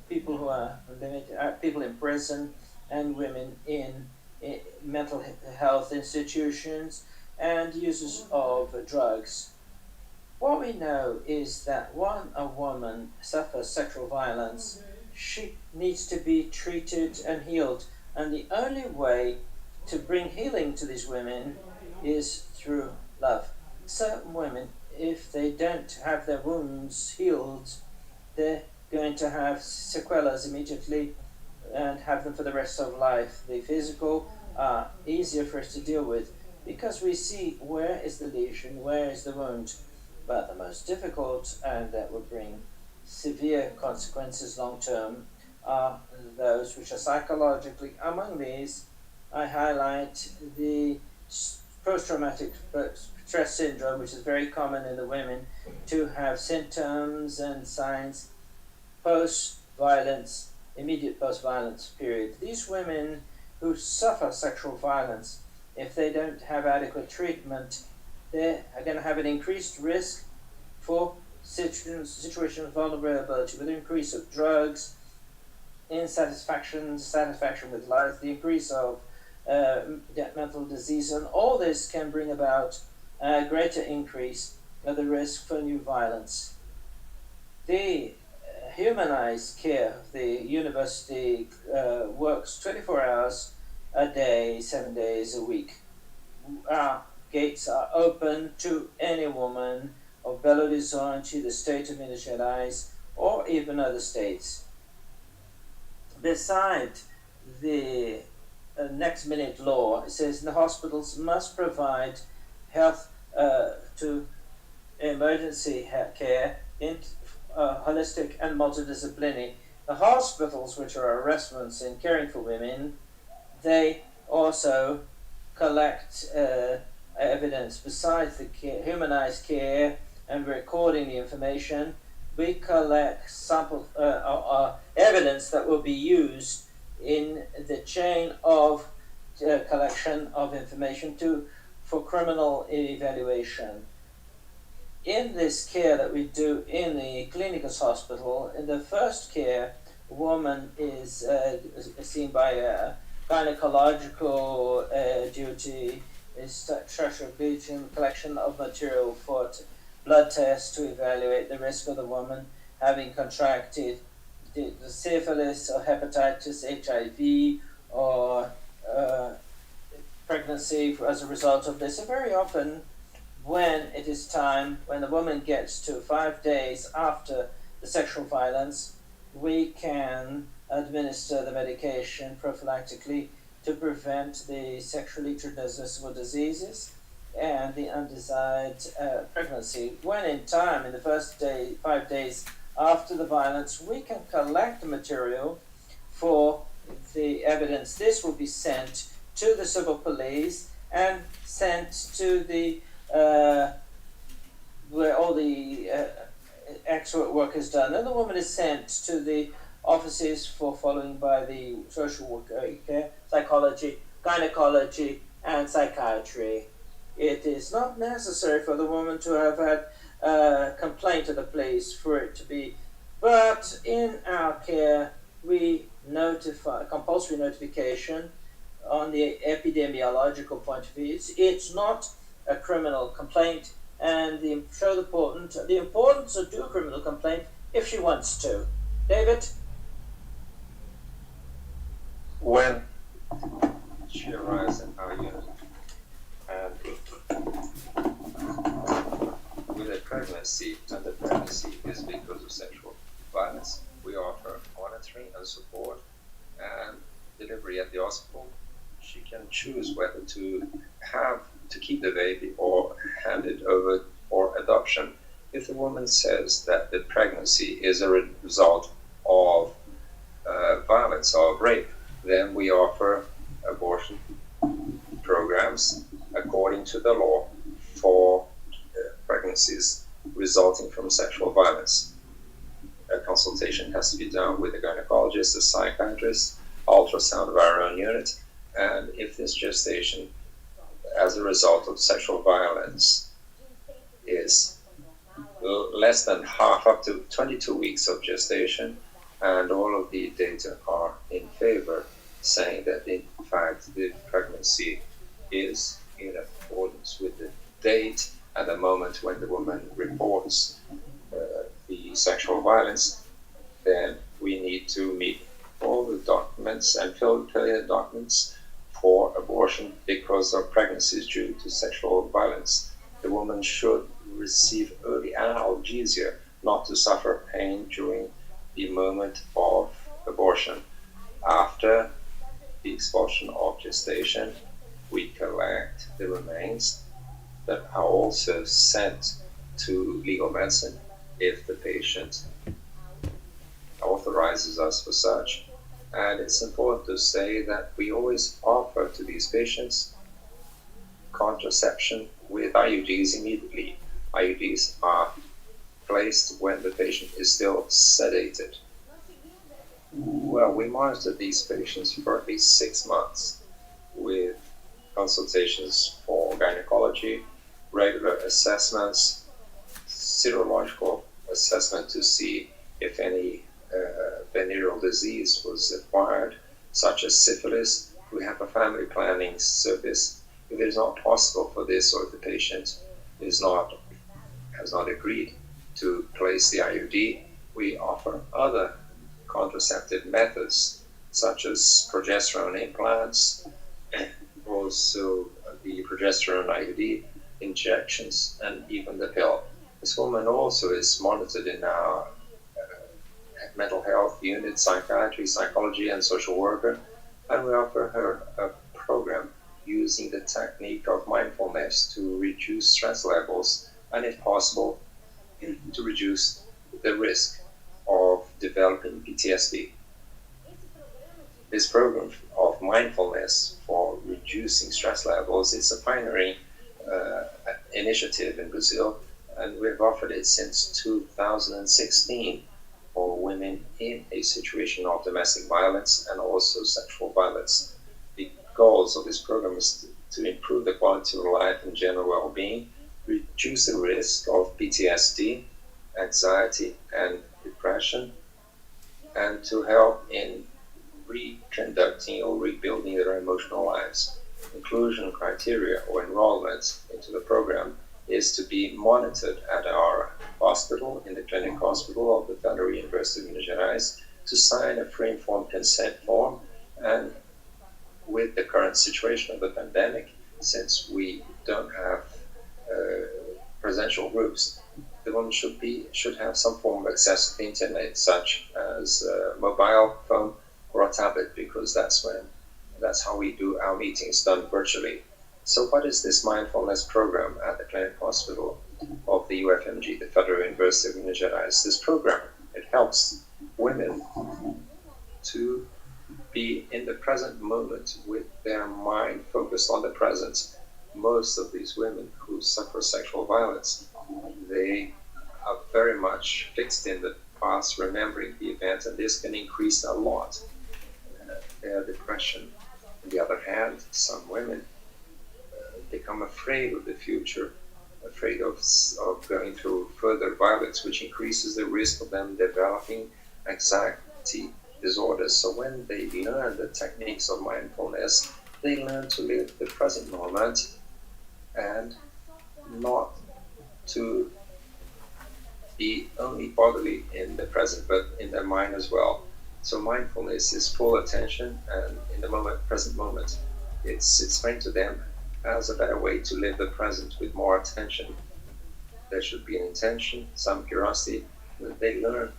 people who are people in prison and women in mental health institutions and users of drugs. What we know is that when a woman suffers sexual violence, she needs to be treated and healed. And the only way to bring healing to these women is through love. Certain women, if they don't have their wounds healed, they're going to have sequelas immediately and have them for the rest of life. The physical are easier for us to deal with because we see where is the lesion, where is the wound. But the most difficult, and that will bring severe consequences long term, are those which are psychologically. Among these, I highlight the post-traumatic stress syndrome, which is very common in the women to have symptoms and signs post-violence, immediate post-violence period. These women who suffer sexual violence, if they don't have adequate treatment, they are going to have an increased risk for situational vulnerability with the increase of drugs, insatisfaction, satisfaction with life, the increase of mental disease, and all this can bring about a greater increase of the risk for new violence. The humanized care, the university works 24 hours a day, 7 days a week. Our gates are open to any woman of Belo Horizonte, the state of Minas Gerais, or even other states. Besides the next minute law, it says the hospitals must provide health to emergency care in holistic and multidisciplinary. The hospitals, which are arrestments in caring for women, they also collect evidence. Besides the humanized care and recording the information, we collect sample evidence that will be used in the chain of collection of information for criminal evaluation. In this care that we do in the Clínicas hospital, in the first care, a woman is seen by a gynecological duty, is structural bleaching, collection of material for blood tests to evaluate the risk of the woman having contracted the syphilis or hepatitis, HIV, or pregnancy as a result of this. And very often, when it is time, when the woman gets to 5 days after the sexual violence, we can administer the medication prophylactically to prevent the sexually transmissible diseases and the undesired pregnancy. When in time, in the first day, 5 days after the violence, we can collect the material for the evidence. This will be sent to the civil police and sent to the where all the expert work is done. And the woman is sent to the offices for following by the social worker, psychology, gynecology, and psychiatry. It is not necessary for the woman to have had a complaint to the police for it to be, but in our care, we notify, compulsory notification on the epidemiological point of view. It's not a criminal complaint, and show the importance of do a criminal complaint if she wants to. David? When she arrives in our unit and with a pregnancy, and the pregnancy is because of sexual violence, we offer monitoring and support and delivery at the hospital. She can choose whether to keep the baby or hand it over for adoption. If the woman says that the pregnancy is a result of violence or rape, then we offer abortion programs according to the law for pregnancies resulting from sexual violence. A consultation has to be done with a gynecologist, a psychiatrist, ultrasound of our own unit, and if this gestation as a result of sexual violence is less than half, up to 22 weeks of gestation, and all of the data are in favor, saying that in fact the pregnancy is in accordance with the date and the moment when the woman reports the sexual violence. Then we need to meet all the documents and fill in the documents for abortion because of pregnancies due to sexual violence. The woman should receive early analgesia not to suffer pain during the moment of abortion. After the expulsion of gestation, we collect the remains that are also sent to legal medicine if the patient authorizes us for such. And it's important to say that we always offer to these patients contraception with IUDs immediately. IUDs are placed when the patient is still sedated. Well, we monitor these patients for at least 6 months with consultations for gynecology, regular assessments, serological assessment to see if any venereal disease was acquired, such as syphilis. We have a family planning service. If it is not possible for this, or if the patient has not agreed to place the IUD, we offer other contraceptive methods, such as progesterone implants, also the progesterone IUD injections, and even the pill. This woman also is monitored in our mental health unit, psychiatry, psychology, and social worker, and we offer her a program using the technique of mindfulness to reduce stress levels and, if possible, to reduce the risk of developing PTSD. This program of mindfulness for reducing stress levels is a pioneering initiative in Brazil, and we've offered it since 2016 for women in a situation of domestic violence and also sexual violence. The goals of this program is to improve the quality of life and general well-being, reduce the risk of PTSD, anxiety, and depression, and to help in reconducting or rebuilding their emotional lives. Inclusion criteria or enrollment into the program is to be monitored at our hospital, in the clinic hospital of the Federal University of Minas Gerais, to sign a free informed consent form. And with the current situation of the pandemic, since we don't have presential groups, the woman should have some form of access to the internet, such as a mobile phone or a tablet, because that's how we do our meetings, done virtually. So what is this mindfulness program at the clinic hospital of the UFMG, the Federal University of Minas Gerais? This program, it helps women to be in the present moment with their mind focused on the present. Most of these women who suffer sexual violence, they are very much fixed in the past, remembering the event, and this can increase a lot their depression. On the other hand, some women become afraid of the future, afraid of going through further violence, which increases the risk of them developing anxiety disorders. So when they learn the techniques of mindfulness, they learn to live the present moment and not to be only bodily in the present, but in their mind as well. So mindfulness is full attention, and in the present moment, it's explained to them as a better way to live the present with more attention. There should be an intention, some curiosity, that they learn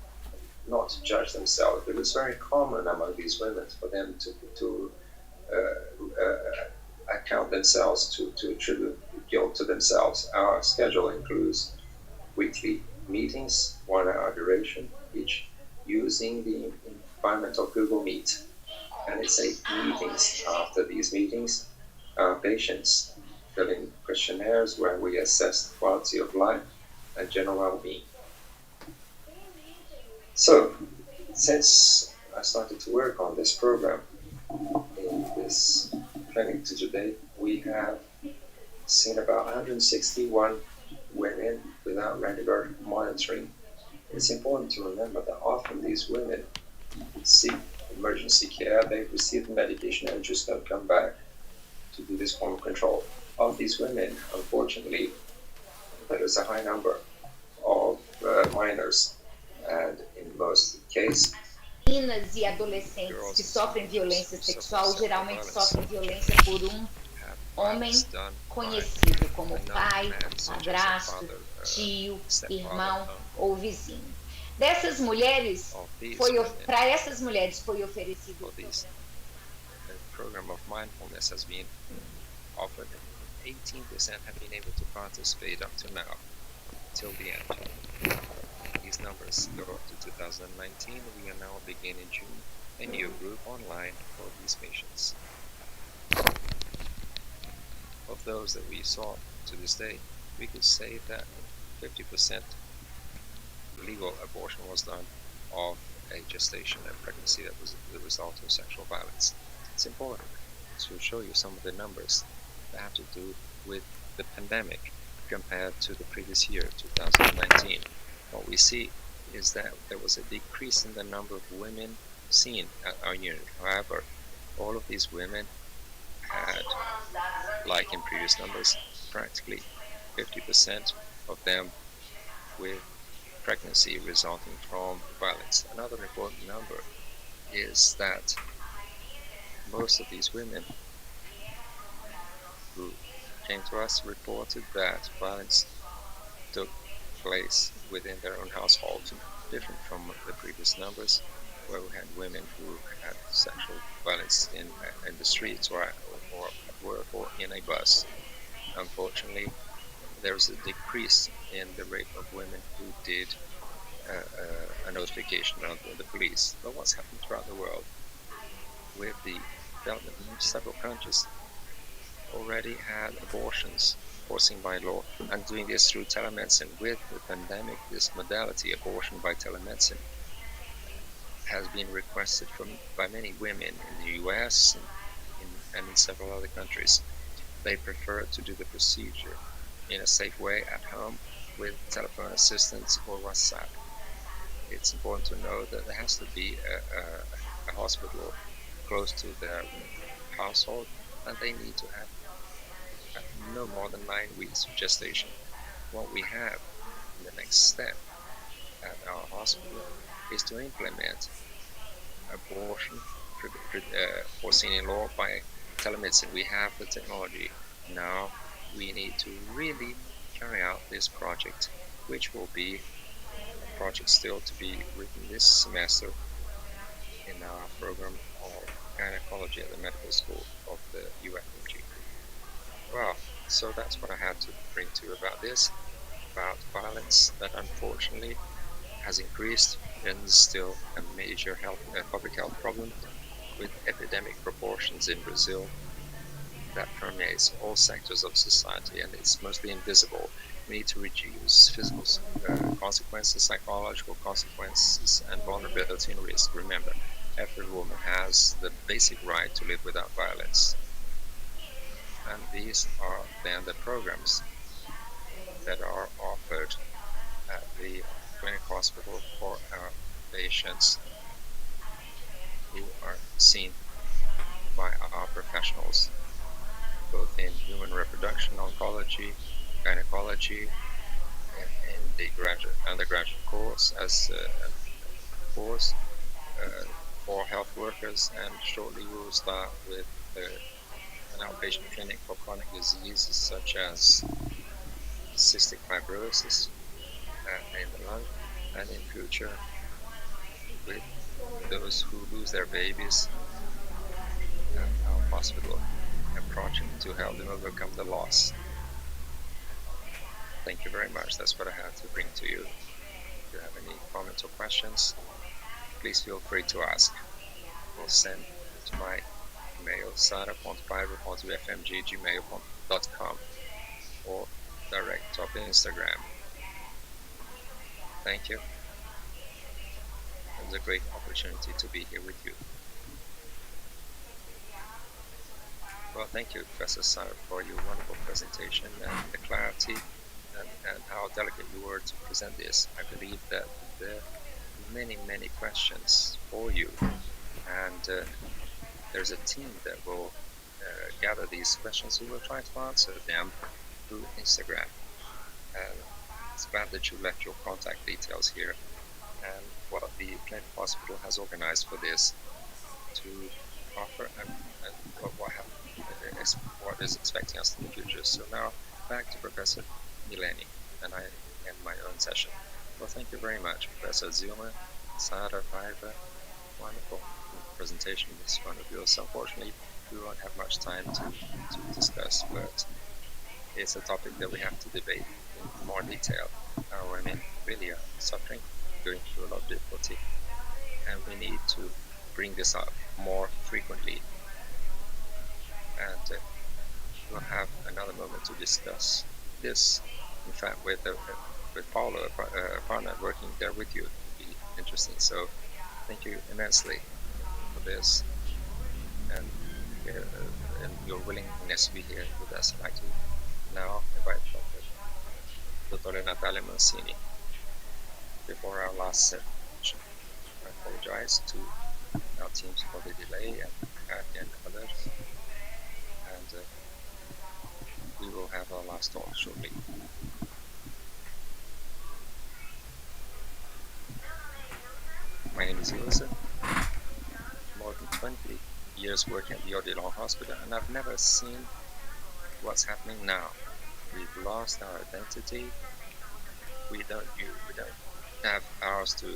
not to judge themselves. It is very common among these women for them to account themselves, to attribute guilt to themselves. Our schedule includes weekly meetings, 1 hour duration each, using the environment of Google Meet. And it's 8 meetings. After these meetings, our patients fill in questionnaires where we assess the quality of life and general well-being. So, since I started to work on this program in this clinic today, we have seen about 161 women without regular monitoring. It's important to remember that often these women seek emergency care, they receive the medication and just don't come back to do this form of control. Of these women, unfortunately, there is a high number of minors, and in most cases, Meninas e adolescentes que sofrem violência sexual geralmente sofrem violência por homem conhecido como pai, padrasto, tio, irmão ou vizinho. Dessas mulheres, para essas mulheres foi oferecido. The program of mindfulness has been offered. 18% have been able to participate up to now, till the end. These numbers go up to 2019. We are now beginning June a new group online for these patients. Of those that we saw to this day, we could say that 50% legal abortion was done of a gestation and pregnancy that was the result of sexual violence. It's important to show you some of the numbers that have to do with the pandemic compared to the previous year, 2019. What we see is that there was a decrease in the number of women seen at our unit. However, all of these women had, like in previous numbers, practically 50% of them with pregnancy resulting from violence. Another important number is that most of these women who came to us reported that violence took place within their own household, different from the previous numbers where we had women who had sexual violence in the streets or at work or in a bus. Unfortunately, there's a decrease in the rate of women who did a notification of the police. But what's happened throughout the world with the development in several countries already had abortions forcing by law and doing this through telemedicine. With the pandemic, this modality, abortion by telemedicine, has been requested by many women in the US and in several other countries. They prefer to do the procedure in a safe way at home with telephone assistance or WhatsApp. It's important to know that there has to be a hospital close to their household, and they need to have no more than 9 weeks of gestation. What we have in the next step at our hospital is to implement abortion foreseen in law by telemedicine. We have the technology. Now we need to really carry out this project, which will be a project still to be written this semester in our program of gynecology at the medical school of the UFMG. Well, so that's what I had to bring to you about this, about violence that unfortunately has increased and is still a major public health problem with epidemic proportions in Brazil that permeates all sectors of society, and it's mostly invisible. We need to reduce physical consequences, psychological consequences, and vulnerability and risk. Remember, every woman has the basic right to live without violence. And these are then the programs that are offered at the clinic hospital for our patients who are seen by our professionals, both in human reproduction oncology, gynecology, in the undergraduate course as a course for health workers, and shortly we will start with an outpatient clinic for chronic diseases such as cystic fibrosis in the lung, and in future with those who lose their babies at our hospital, a project to help them overcome the loss. Thank you very much. That's what I had to bring to you. If you have any comments or questions, please feel free to ask. Or send to my email, sara.paiva.ufmg@gmail.com, or direct to Instagram. Thank you. It was a great opportunity to be here with you. Well, thank you, Professor Sarah, for your wonderful presentation and the clarity and how delicate you were to present this. I believe that there are many, many questions for you, and there's a team that will gather these questions who will try to answer them through Instagram. It's glad that you left your contact details here, and what the Clinic Hospital has organized for this to offer and what is expecting us in the future. So now back to Professor Mileni, and I end my own session. Well, thank you very much, Professor Zilma, Sara, Paiva. Wonderful presentation this one of yours. Unfortunately, we won't have much time to discuss, but it's a topic that we have to debate in more detail. Our women really are suffering, going through a lot of difficulty, and we need to bring this up more frequently. And we'll have another moment to discuss this. In fact, with Paolo, a partner working there with you, it'll be interesting. So thank you immensely for this and your willingness to be here with us. I'd like to now invite Dr. Natalia Mancini before our last session. I apologize to our teams for the delay and others. And we will have our last talk shortly. My name is Ilse. More than 20 years working at the Odilon Hospital, and I've never seen what's happening now. We've lost our identity. We don't have hours to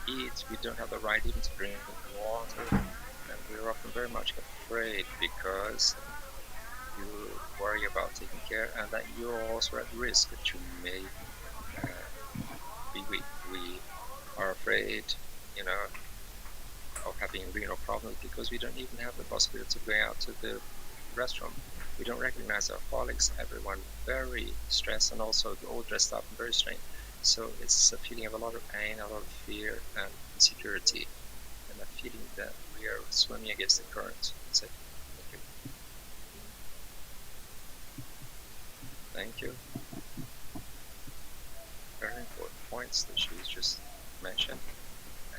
eat. We don't have the right even to drink water, and we're often very much afraid because you worry about taking care, and that you're also at risk that you may be weak. We are afraid, of having renal problems because we don't even have the possibility of going out to the restroom. We don't recognize our colleagues, everyone very stressed and also all dressed up and very strange. So it's a feeling of a lot of pain, a lot of fear and insecurity, and a feeling that we are swimming against the current. That's it. Thank you. Very important points that she's just mentioned,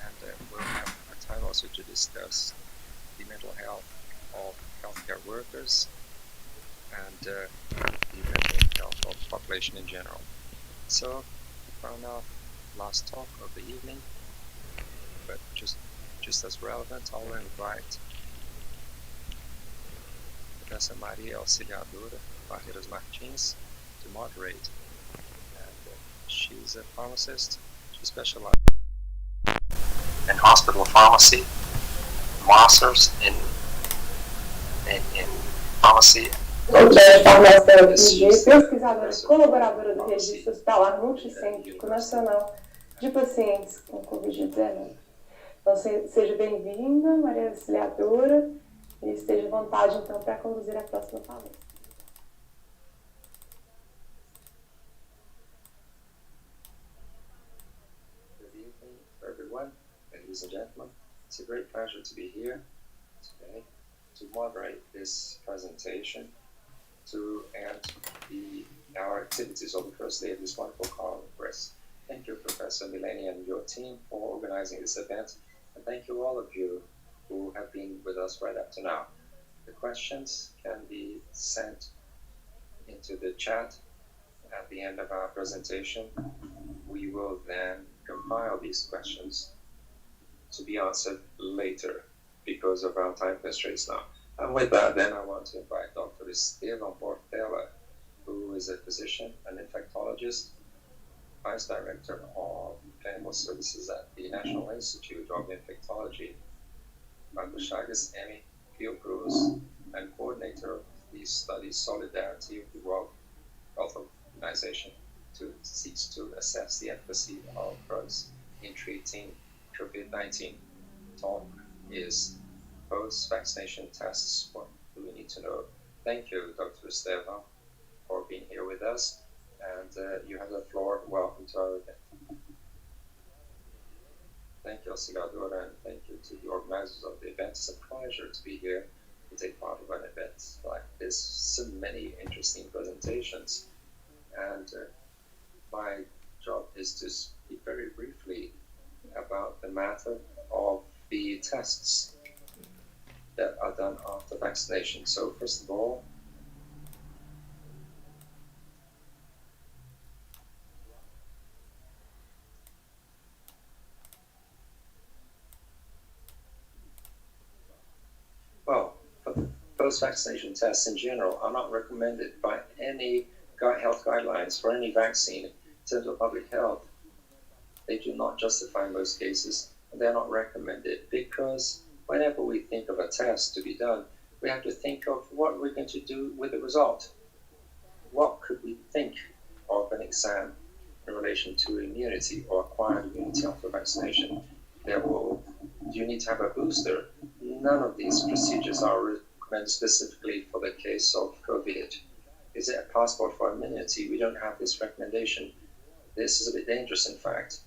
and we'll have a time also to discuss the mental health of healthcare workers and the mental health of the population in general. So, from our last talk of the evening, but just as relevant, I'll invite Professor Maria Auxiliadora Barreiros Martins to moderate. And she's a pharmacist. She specializes in hospital pharmacy, masters in pharmacy. Pesquisadora e colaboradora do Registro Hospitalar Multicêntrico Nacional de Pacientes com Covid-19. Então, seja bem-vinda, Maria Auxiliadora, e esteja à vontade, então, para conduzir a próxima palestra. Good evening, everyone, ladies and gentlemen. It's a great pleasure to be here today to moderate this presentation to end our activities on the first day of this wonderful Congress. Thank you, Professor Mileni and your team for organizing this event, and thank you all of you who have been with us right up to now. The questions can be sent into the chat at the end of our presentation. We will then compile these questions to be answered later because of our time constraints now. And with that, then I want to invite Dr. Esteban Portela, who is a physician, an infectologist, Vice Director of Clinical Services at the National Institute of Infectology, Dr. Chagas Emi Fiocruz, and coordinator of the study Solidarity of the World Health Organization, to seeks to assess the efficacy of drugs in treating COVID-19. Talk is post-vaccination tests. What do we need to know? Thank you, Dr. Esteban, for being here with us. And you have the floor. Welcome to our event. Thank you, Auxiliadora, and thank you to the organizers of the event. It's a pleasure to be here to take part of an event like this. So many interesting presentations, and my job is to speak very briefly about the matter of the tests that are done after vaccination. So first of all, post-vaccination tests in general are not recommended by any health guidelines for any vaccine in terms of public health. They do not justify in most cases, and they're not recommended because whenever we think of a test to be done, we have to think of what we're going to do with the result. What could we think of an exam in relation to immunity or acquired immunity after vaccination? Do you need to have a booster? None of these procedures are recommended specifically for the case of COVID. Is it a passport for immunity? We don't have this recommendation. This is a bit dangerous, in fact.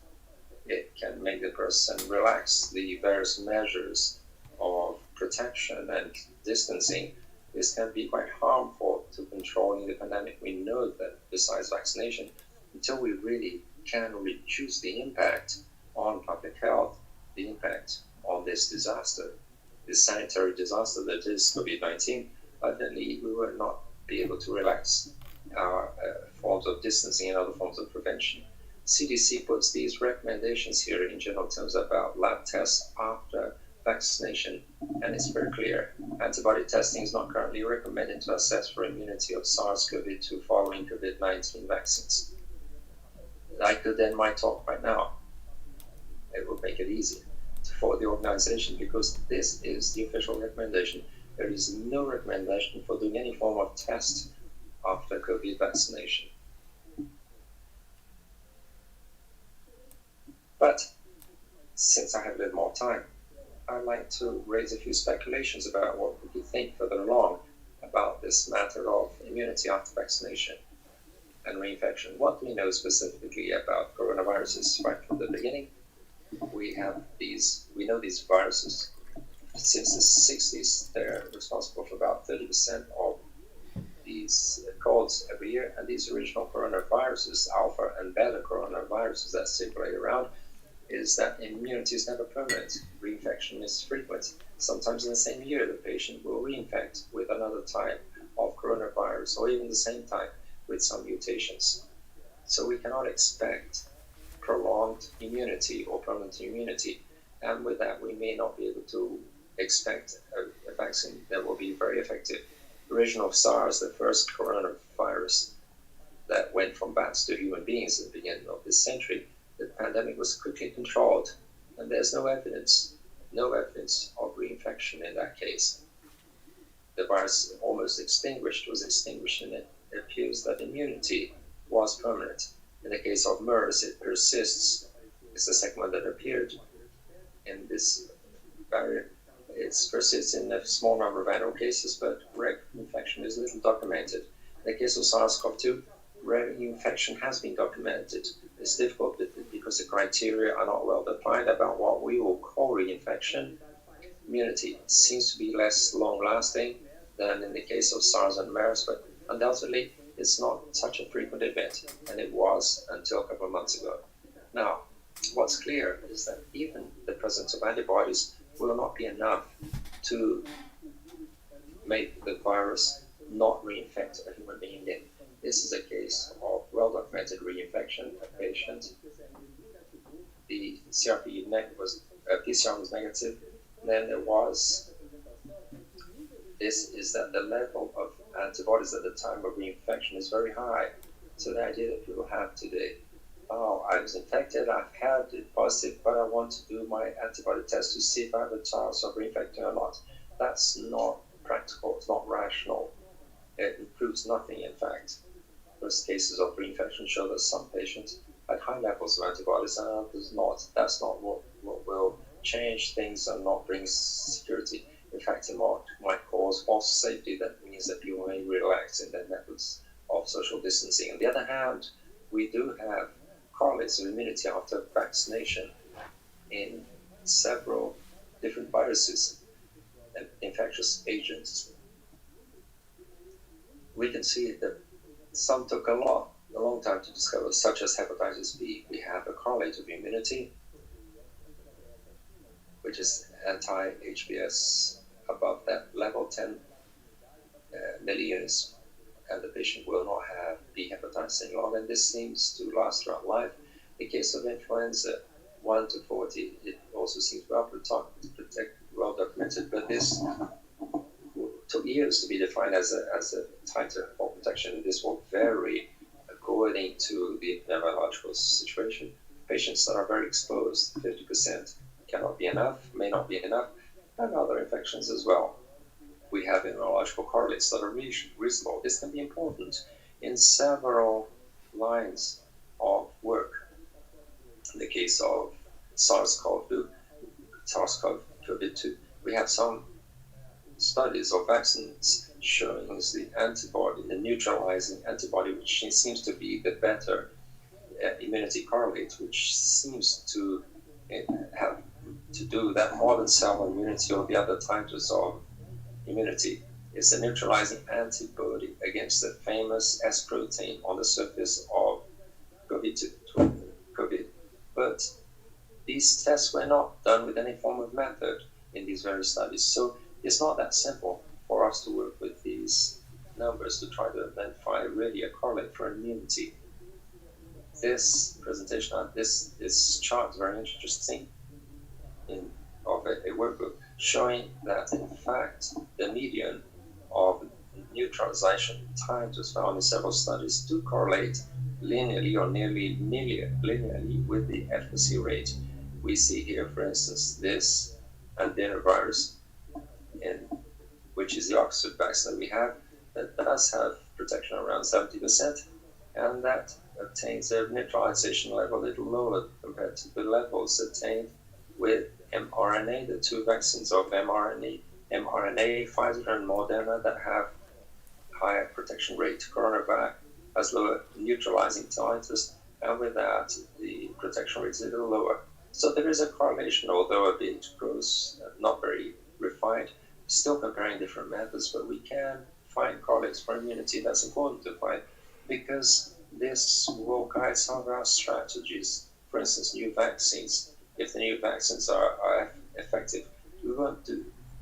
It can make the person relax the various measures of protection and distancing. This can be quite harmful to controlling the pandemic. We know that besides vaccination, until we really can reduce the impact on public health, the impact on this disaster, this sanitary disaster that is COVID-19, evidently we will not be able to relax our forms of distancing and other forms of prevention. CDC puts these recommendations here in general terms about lab tests after vaccination, and it's very clear. Antibody testing is not currently recommended to assess for immunity of SARS-CoV-2 following COVID-19 vaccines. I could end my talk right now. It would make it easy for the organization because this is the official recommendation. There is no recommendation for doing any form of test after COVID vaccination. But since I have a little more time, I'd like to raise a few speculations about what we could think further along about this matter of immunity after vaccination and reinfection. What do we know specifically about coronaviruses right from the beginning? We know these viruses. Since the 60s, they're responsible for about 30% of these colds every year. And these original coronaviruses, alpha and beta coronaviruses that circulate around, is that immunity is never permanent. Reinfection is frequent. Sometimes in the same year, the patient will reinfect with another type of coronavirus, or even the same type with some mutations. So we cannot expect prolonged immunity or permanent immunity. And with that, we may not be able to expect a vaccine that will be very effective. The origin of SARS, the first coronavirus that went from bats to human beings at the beginning of this century, the pandemic was quickly controlled, and there's no evidence of reinfection in that case. The virus was extinguished, and it appears that immunity was permanent. In the case of MERS, it persists. It's the second one that appeared in this barrier. It persists in a small number of animal cases, but reinfection is little documented. In the case of SARS-CoV-2, reinfection has been documented. It's difficult because the criteria are not well defined about what we will call reinfection. Immunity seems to be less long-lasting than in the case of SARS and MERS, but undoubtedly it's not such a frequent event, and it was until a couple of months ago. Now, what's clear is that even the presence of antibodies will not be enough to make the virus not reinfect a human being again. This is a case of well-documented reinfection. A patient, the PCR was negative. Then there was, this is that the level of antibodies at the time of reinfection is very high. So the idea that people have today, oh, I was infected, I've had it positive, but I want to do my antibody test to see if I have a chance of reinfecting or not. That's not practical, it's not rational. It proves nothing, in fact. First cases of reinfection show that some patients had high levels of antibodies and others not. That's not what will change things and not bring security. In fact, it might cause false safety. That means that people may relax in their methods of social distancing. On the other hand, we do have correlates of immunity after vaccination in several different viruses. infectious agents. We can see that some took a long time to discover, such as hepatitis B. We have a correlate of immunity, which is anti-HBs above that level 10 milliunits, and the patient will not have B hepatitis any longer, and this seems to last throughout life. In case of influenza, 1 to 40, it also seems well documented, but this took years to be defined as a titer for protection. This will vary according to the epidemiological situation. Patients that are very exposed, 50%, cannot be enough, may not be enough, and other infections as well. We have immunological correlates that are reasonable. This can be important in several lines of work. In the case of SARS-CoV-2, we have some studies of vaccines showing the antibody, the neutralizing antibody, which seems to be the better immunity correlate, which seems to have to do that modern cell immunity or the other titers of immunity is a neutralizing antibody against the famous S protein on the surface of COVID. But these tests were not done with any form of method in these various studies. So it's not that simple for us to work with these numbers to try to identify really a correlate for immunity. This presentation, this chart is very interesting of a workbook showing that in fact the median of neutralization titers found in several studies do correlate linearly or nearly linearly with the efficacy rate. We see here, for instance, this adenovirus, which is the Oxford vaccine that we have, that does have protection around 70%, and that obtains a neutralization level a little lower compared to the levels attained with mRNA, the two vaccines of mRNA, Pfizer and Moderna, that have higher protection rate. CoronaVac has lower neutralizing titers, and with that, the protection rate is a little lower. So there is a correlation, although a bit gross, not very refined, still comparing different methods, but we can find correlates for immunity. That's important to find because this will guide some of our strategies. For instance, new vaccines. If the new vaccines are effective,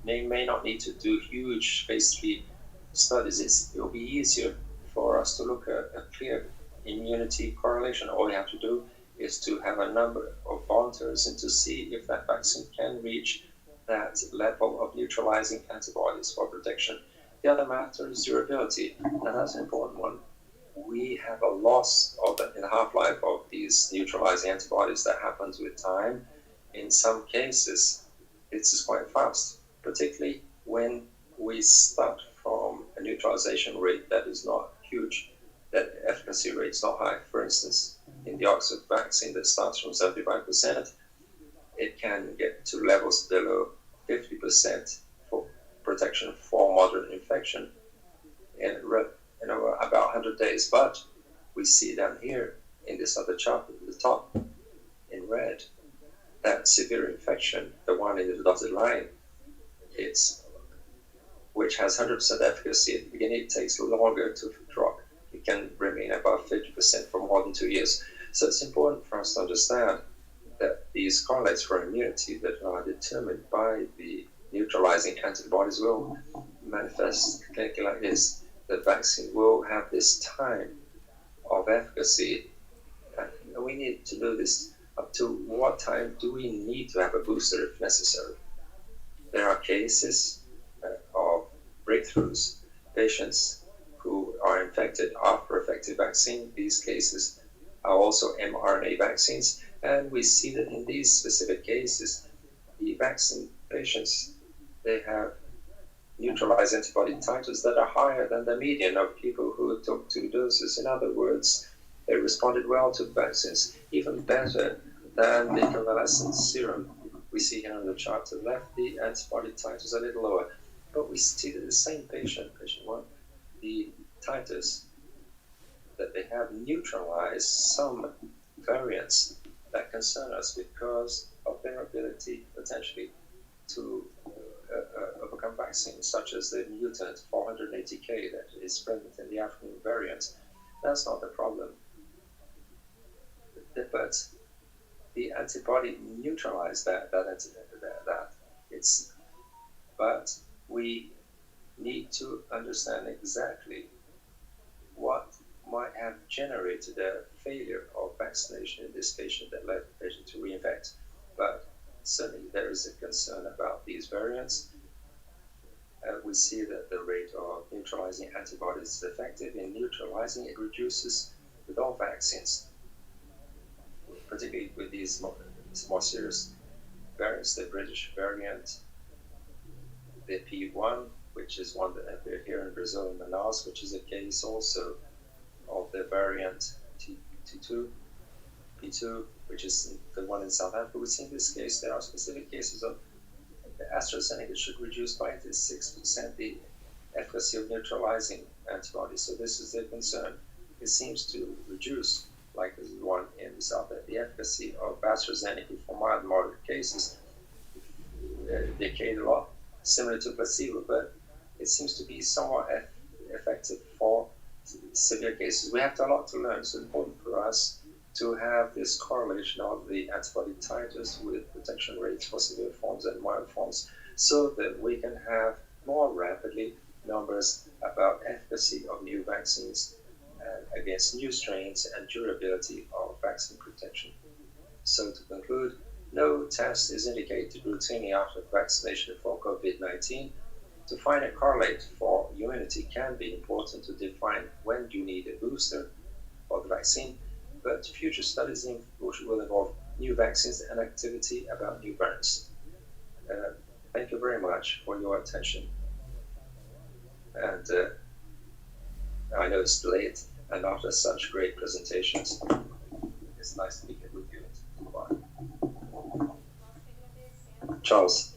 they may not need to do huge phase 3 studies. It will be easier for us to look at a clear immunity correlation. All you have to do is to have a number of volunteers and to see if that vaccine can reach that level of neutralizing antibodies for protection. The other matter is durability, and that's an important one. We have a loss in the half-life of these neutralizing antibodies that happens with time. In some cases, it's quite fast, particularly when we start from a neutralization rate that is not huge, that efficacy rate is not high. For instance, in the Oxford vaccine that starts from 75%, it can get to levels below 50% for protection for moderate infection in about 100 days. But we see down here in this other chart at the top in red that severe infection, the one in the dotted line, which has 100% efficacy at the beginning, it takes longer to drop. It can remain above 50% for more than 2 years. So it's important for us to understand that these correlates for immunity that are determined by the neutralizing antibodies will manifest clinically like this. The vaccine will have this time of efficacy, and we need to do this up to what time do we need to have a booster if necessary. There are cases of breakthroughs, patients who are infected after effective vaccine. These cases are also mRNA vaccines, and we see that in these specific cases, the vaccine patients, they have neutralized antibody titers that are higher than the median of people who took 2 doses. In other words, they responded well to vaccines, even better than the convalescent serum. We see here on the chart to the left, the antibody titers are a little lower, but we see that the same patient 1, the titers that they have neutralized some variants that concern us because of their ability potentially to overcome welcome vaccines, such as the mutant 480K that is present in the African variant. That's not the problem. But the antibody neutralized that. But we need to understand exactly what might have generated a failure of vaccination in this patient that led the patient to reinfect. But certainly there is a concern about these variants. We see that the rate of neutralizing antibodies is effective in neutralizing. It reduces with all vaccines, particularly with these more serious variants, the British variant, the P1, which is one that appeared here in Brazil in Manaus, which is a case also of the variant T2, P2, which is the one in South Africa. We see in this case there are specific cases of the AstraZeneca should reduce by 6% the efficacy of neutralizing antibodies. So this is a concern. It seems to reduce, like the one in the South, the efficacy of AstraZeneca for mild and moderate cases decayed a lot, similar to placebo, but it seems to be somewhat effective for severe cases. We have a lot to learn. It's important for us to have this correlation of the antibody titers with protection rates for severe forms and mild forms, so that we can have more rapidly numbers about efficacy of new vaccines against new strains and durability of vaccine protection. So to conclude, no test is indicated routinely after vaccination for COVID-19. To find a correlate for immunity can be important to define when you need a booster for the vaccine, but future studies will involve new vaccines and activity about new variants. Thank you very much for your attention. And I know it's late, and after such great presentations, it's nice to be here with you. Bye. Charles.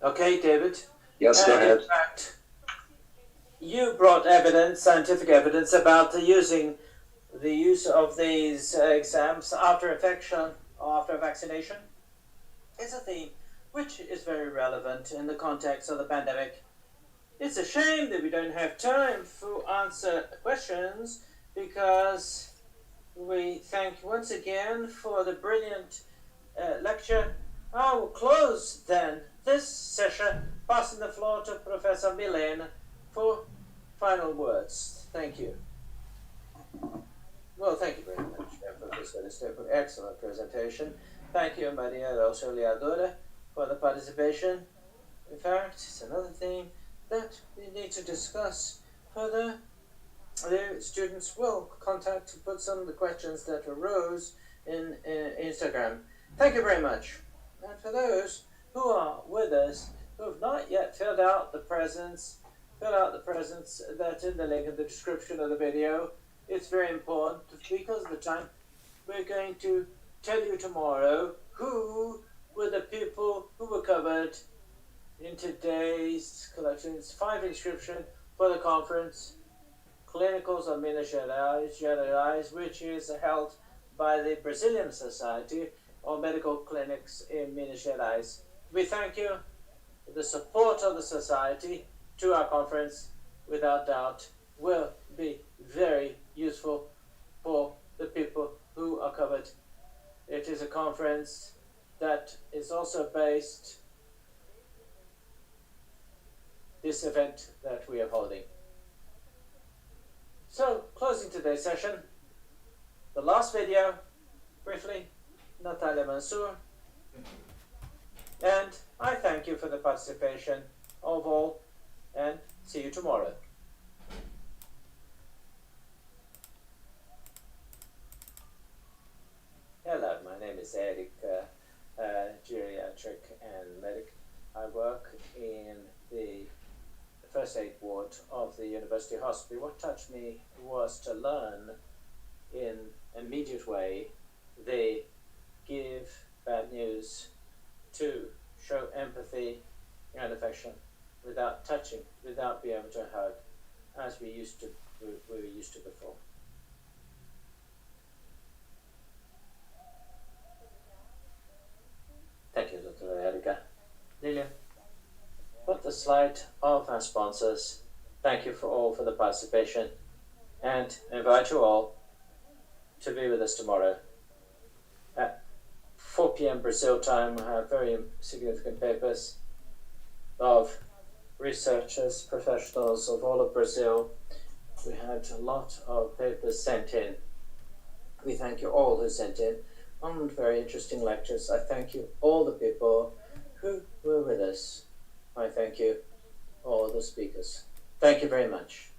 Okay, David. Yes, go ahead. In fact, you brought evidence, scientific evidence, about the use of these exams after infection or after vaccination. It's a theme which is very relevant in the context of the pandemic. It's a shame that we don't have time to answer questions, because we thank you once again for the brilliant lecture. I will close then this session, passing the floor to Professor Milene for final words. Thank you. Well, thank you very much, Professor, for excellent presentation. Thank you, Maria Auxiliadora, for the participation. In fact, it's another thing that we need to discuss further. The students will contact to put some of the questions that arose in Instagram. Thank you very much. And for those who are with us, who have not yet filled out the presents that's in the link in the description of the video. It's very important, because of the time. We're going to tell you tomorrow who were the people who were covered in today's collections. 5 inscriptions for the conference, Clínicas of Minas Gerais, which is held by the Brazilian Society of Medical Clinics in Minas Gerais. We thank you for the support of the society to our conference. Without doubt, will be very useful for the people who are covered. It is a conference that is also based this event that we are holding. So, closing today's session, the last video, briefly, Natalia Mansour, and I thank you for the participation of all, and see you tomorrow. Hello, my name is Eric, geriatric and medic. I work in the first aid ward of the University Hospital. What touched me was to learn in an immediate way. They give bad news, to show empathy and affection without touching, without being able to hug, as we used to we were used to before. Thank you, Dr. Erika. Lilia, put the slide of our sponsors. Thank you for the participation, and invite you all to be with us tomorrow. At 4 p.m. Brazil time, we have very significant papers of researchers, professionals of all of Brazil. We had a lot of papers sent in. We thank you all who sent in on very interesting lectures. I thank you all the people who were with us. I thank you all the speakers. Thank you very much.